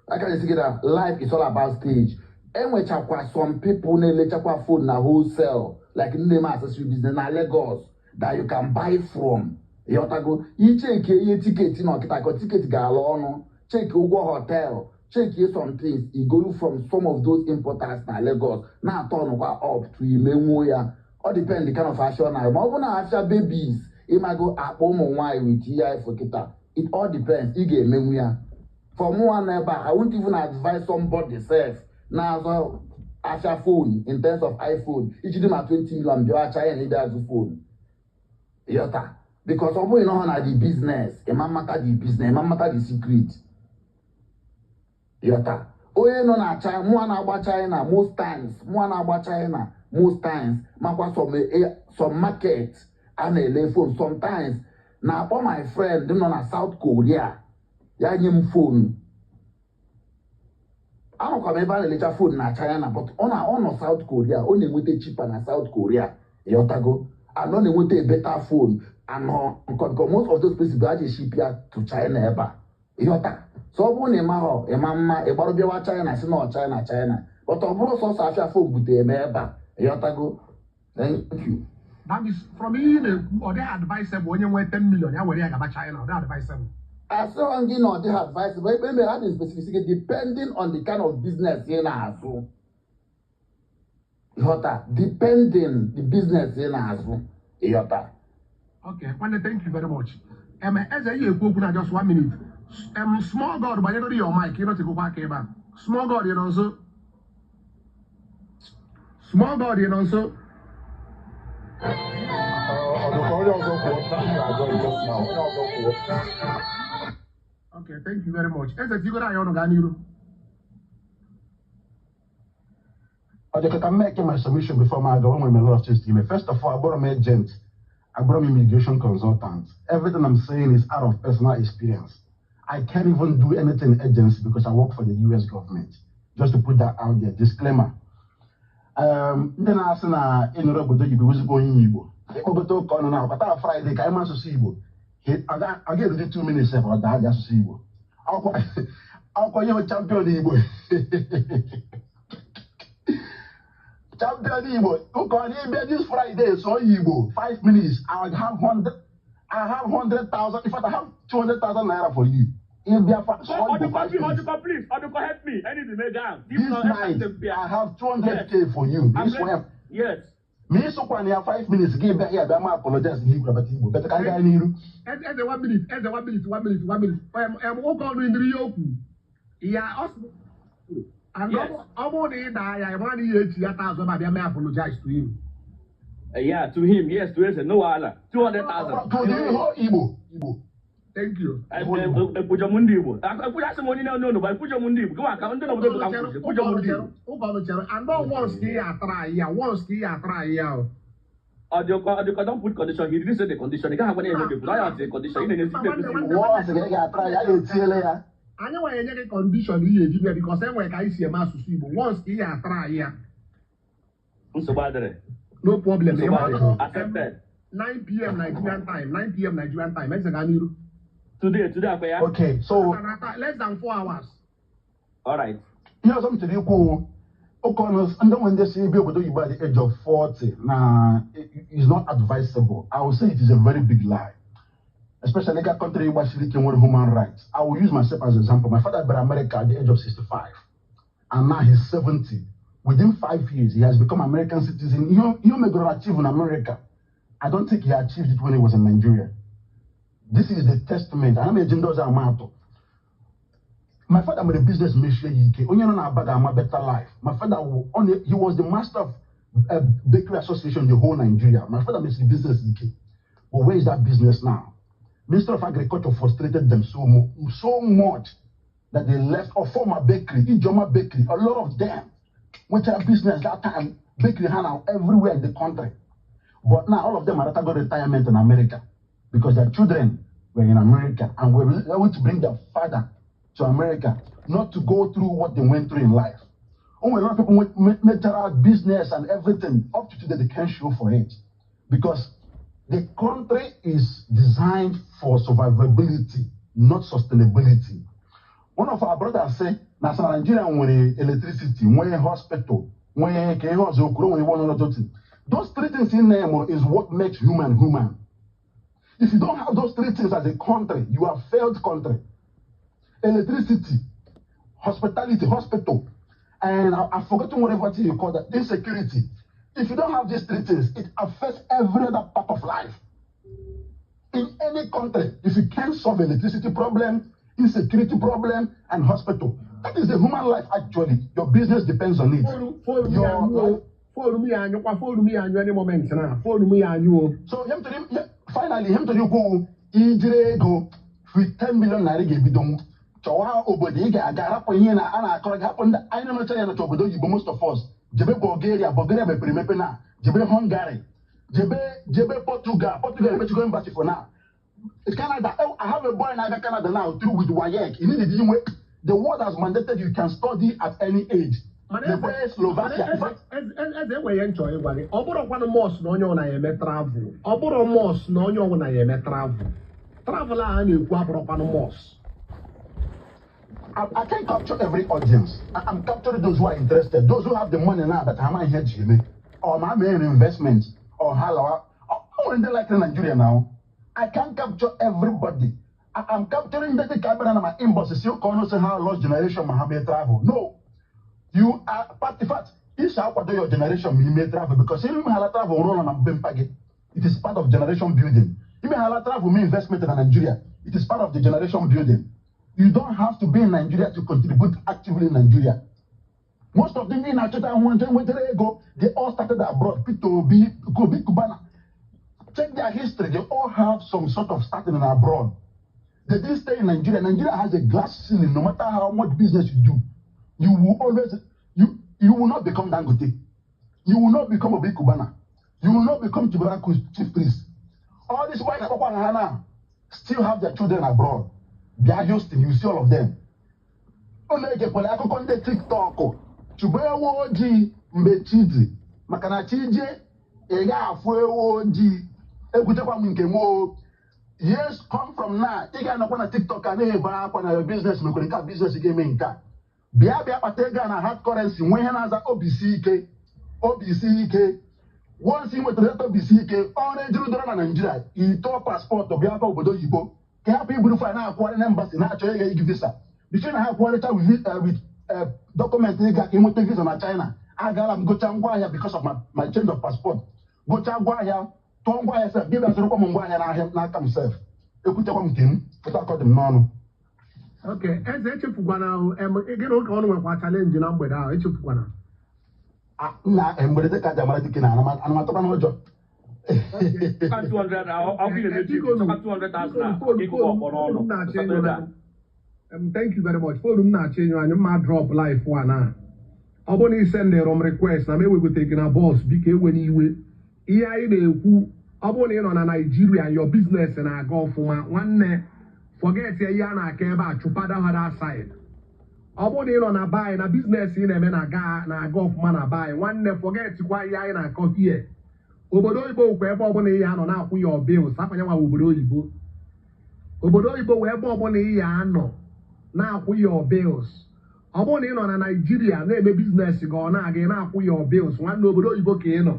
I can see that life is all about stage. And when some people need phone na wholesale, like in the accessory business na Lagos that you can buy from. You check your ticket, ticket galon, check your hotel, check your some things. You go from some of those importers na Lagos. Now turn up to Imemoya. All depends the kind of fashion I want. When I have babies, it might go at home on why with TI for kita. It all depends. You get me. For more neighbor, I won't even advise somebody self. Now so after phone in terms of iPhone, each of them are 20 million. You are trying to either phone. Yota. Because some you know how the business, a man matter the business, a man matter the secret. Yota. Oh, you know na China, more about China most times, more about China. Most times, some market and a phone. Sometimes, now all my friends, they know na South Korea, ya nyem phone. I don't come ever later phone na China, but on South Korea, only with a cheaper na South Korea. Yotago, and only with a better phone, and because most of those places are ship to China ever. Yota. So when a mama, a Barbie China, it's not China. But of course, also after phone with a member. Yotago, thank you. That is from you or they advisable when you want 10 million. I will about China, they advisable. As long as you know they advisable, maybe that is specific depending on the kind of business you know. Yota, depending the business you know. Yota. Okay, thank you very much. As a year, just 1 minute. Small God, but you know your mic, you know to go back here. Small God, you know so. Small God, you know so. Okay, thank you very much. As a figure, I want to I'm making my submission before my government with a lot of things. First of all, I brought an agent, I brought an immigration consultant. Everything I'm saying is out of personal experience. I can't even do anything agency because I work for the US government. Just to put that out there, disclaimer. Then I asked in Roboto, you was going Igbo. Oboto corner now, but on Friday, I must see Igbo. I get the 2 minutes about that, just see Igbo. I'll call you a champion Igbo. Champion Igbo. Who can you this Friday? So Igbo, 5 minutes. I have 100,000. In fact, I have 200,000 naira for you. If they are please, help me. I need to make down. This night, I have 200K for you. This one. Yes. Me so when you have 5 minutes, give back here. I'm apologize to you, but you. But I can't hear you. As a 1 minute. I'm walking in the open. Yeah, us. And I'm only I want to hear 1,000. I apologize to him. Yeah, to him, yes, to him, no other. 200,000. Igbo. Thank you. Put your mundi. I put some money now, no, but put your mundi. Go on, put your mundi. And not once they are try, once they are try. Ojoka don't put condition. He didn't say the condition. He can't have any people. I have the condition. He didn't say the What the guy try ya Anya wa yenye condition you give because when I see a mass Igbo once he try ya. No problem. Accepted. 9 p.m. Nigerian time. 9 p.m. Nigerian time. Today. Okay, so less than 4 hours. All right. Here's something you call O'Connors, and then when they say be able to you by the age of 40, it's not advisable. I would say it is a very big lie. Especially in a country where she with human rights. I will use myself as an example. My father died in America at the age of 65, and now he's 70. Within 5 years, he has become an American citizen. You may go achieve in America. I don't think he achieved it when he was in Nigeria. This is the testament. I'm a gender. My father made a business mission. He better life. My father he was the master of bakery association in the whole Nigeria. My father makes the business. But where is that business now? Minister of Agriculture frustrated them so much that they left a former bakery, Ijoma bakery, a lot of them, which are business that time, bakery had everywhere in the country. But now all of them are got retirement in America because their children were in America and were able to bring their father to America, not to go through what they went through in life. Only a lot of people made business and everything. Up to today, they can't show for it because the country is designed for survivability, not sustainability. One of our brothers say, "Nasa Nigeria when electricity, when hospital, when those three things in there is what makes human. If you don't have those three things as a country, you are a failed country. Electricity, hospitality, hospital, and I've forgotten whatever you call that, insecurity. If you don't have these three things, it affects every other part of life. In any country, if you can't solve electricity problem, insecurity problem, and hospital, that is the human life actually. Your business depends on it. Any moment now. So finally, him to go, go with 10 million naira. Chawa obodi ga hapụ ihe na ana akọrọ ga hapụ ndị anyị na-emecha ya na obodo oyibo most of us jebe Bulgaria mepere emepe na jebe Hungary jebe Portugal emechigo embassy for now. Canada, I have a boy in Canada now through with WAEC. The world has mandated you can study at any age. The boy Slovakia. I can't capture every audience. I'm capturing those who are interested, those who have the money now that I'm here, Jimmy, or my main investment, or how when they like in Nigeria now. I can't capture everybody. I'm capturing the camera and my inbox. You can't say how lost generation Mohammed travel. No, you are part of fact. It's how your generation may travel because you may have travel run on Bempage. It is part of generation building. You may have travel me investment in Nigeria. It is part of the generation building. You don't have to be in Nigeria to contribute actively in Nigeria. Most of them in Nigeria, they all started abroad. P2B, Kubana. Check their history. They all have some sort of starting abroad. They didn't stay in Nigeria. Nigeria has a glass ceiling. No matter how much business you do, you will always you will not become Dangote. You will not become a big Kubana. You will not become Tibaraku's chief priest. All these white Papa and Hana still have their children abroad. They are Houston, you see all of them. TikTok. Chubewoji Mbechidi. Makanachije Ega Afwewoji. Years come from now. You can open a TikTok and a business, business again. Bia Patega and a hard currency when has a OBCK. Once you went to the OBCK, all the children in Nigeria, you talk passport to Biapa Obodo Yibo. Can help people find out what an embassy now to give visa. Between I have quality with documents in visa in China. I got go Changwaya because of my change of passport. Go Changwaya, Tongwaya said, give us a Mongwaya and I have not come self. You could tell him, but I call them none. Okay, as a chip one now, again, on what challenge number now, a chip one. Nah, and with the Kajamatic and I'm not talking about job. 200, I'll be the 200,000. Thank you very much. For them not change and my drop life one. Oboni send their request. I mean we will take in our boss BK when ihe anyị na-ekwu ọ bụrụ na ị nọ na Nigeria your business na-aga ọfụma nwanne forget ihe a na-aka ebe a chụpada ha that side. Ọ bụrụ na ị nọ na be na business ị na-eme na-aga ọfụma na be nwanne forget kwa ihe anyị na-akọ here. Obodo oyibo kwa ebe ọbụla ihe anọ na-akwụ your bills apanye nwa obodo oyibo. Obodo oyibo wee ebe ọbụla ihe anọ na-akwụ your bills. Ọ bụrụ na ị nọ na Nigeria na-eme business gị ọ na-aga na-akwụ your bills nwanne obodo oyibo ka ị nọ.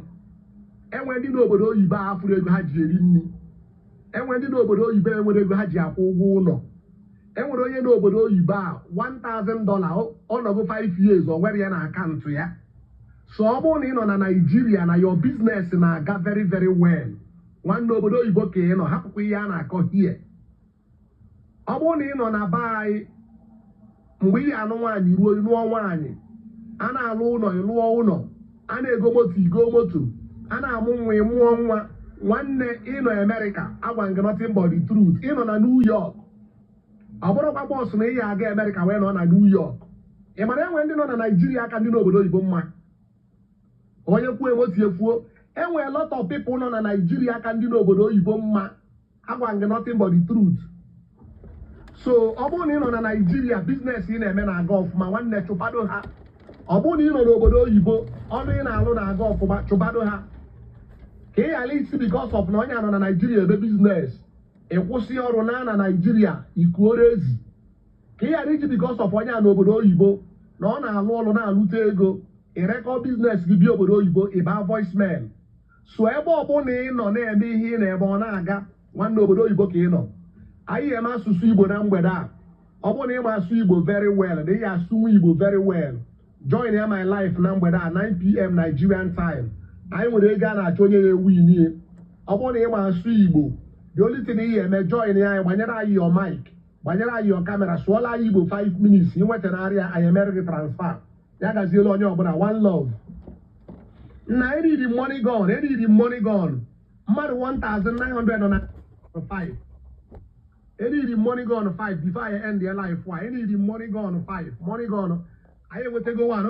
Enwe ndị n'obodo oyibo a afụrụ ego ha ji eri nri. Enwe ndị n'obodo oyibo enwere ego ha ji akwụ ụgwọ ụlọ. Enwere onye n'obodo oyibo a $1,000 ọnọgụ 5 years o nwere ya na akaụntụ ya. So ọ bụrụ na ị nọ na Nigeria na your business na-aga very very well nwanne obodo oyibo ka ị nọ hapụkwa ihe a na-akọ here. Ọ bụrụ na ị nọ na be anyị mgbe ị anụ nwaanyị ruo lụọ nwaanyị a na-alụ ụlọ ịlụọ ụlọ a na-ego moto igo moto a na-amụ nwa ịmụọ nwa nwanne ịnọ America agwa nke nothing but the truth ịnọ na New York ọ bụrụkwa bọsụ na ị ya aga America wee nọ na New York. Ị mara enwe ndị nọ na Nigeria aka ndị n'obodo oyibo mma onye kwuo emotie efuo enwe a lot of people nọ na Nigeria aka ndị n'obodo oyibo mma agwa nke nothing but the truth. So ọ bụrụ na ị nọ na Nigeria business ị na-eme na-aga ọfụma nwanne chụpado ha. Ọ bụrụ na ị nọ n'obodo oyibo ọnụ ị na-alụ na-aga ọfụma chụpado ha ka ị ghara isi because of na onye anọ na Nigeria ebe business ịkwụsị ọrụ na Nigeria ikuoro ezi ka ị ghara iji because of onye a n'obodo oyibo na ọ na-alụ ọrụ na-alụta ego ịrekọ business gị bịa obodo oyibo ịba voicemail. So ebe ọbụla ị nọ na-eme ihe ị na-eme ọ na-aga nwanne obodo oyibo ka ị nọ. Anyị eme asụsụ Igbo na mgbede a ọ bụrụ na ị ma asụ Igbo very well na ị asụnwu Igbo very well join ya my life na mgbede a 9 PM Nigerian time. Anyị nwere ego a na-achọ onye na-ewu inie. Ọ bụrụ na ị ma asụ Igbo the only thing ị eme join ya anyị gbanyere anyị your mic gbanyere anyị your camera sụọla anyị Igbo 5 minutes ị nwetara anyị emere gị transfer ya gaziela onye ọbụla one love. Nna eriri money gone mmadụ 1,905 eriri money gone 5 before I end their life. Why? Eriri money gone 5 money gone anyị enwetago one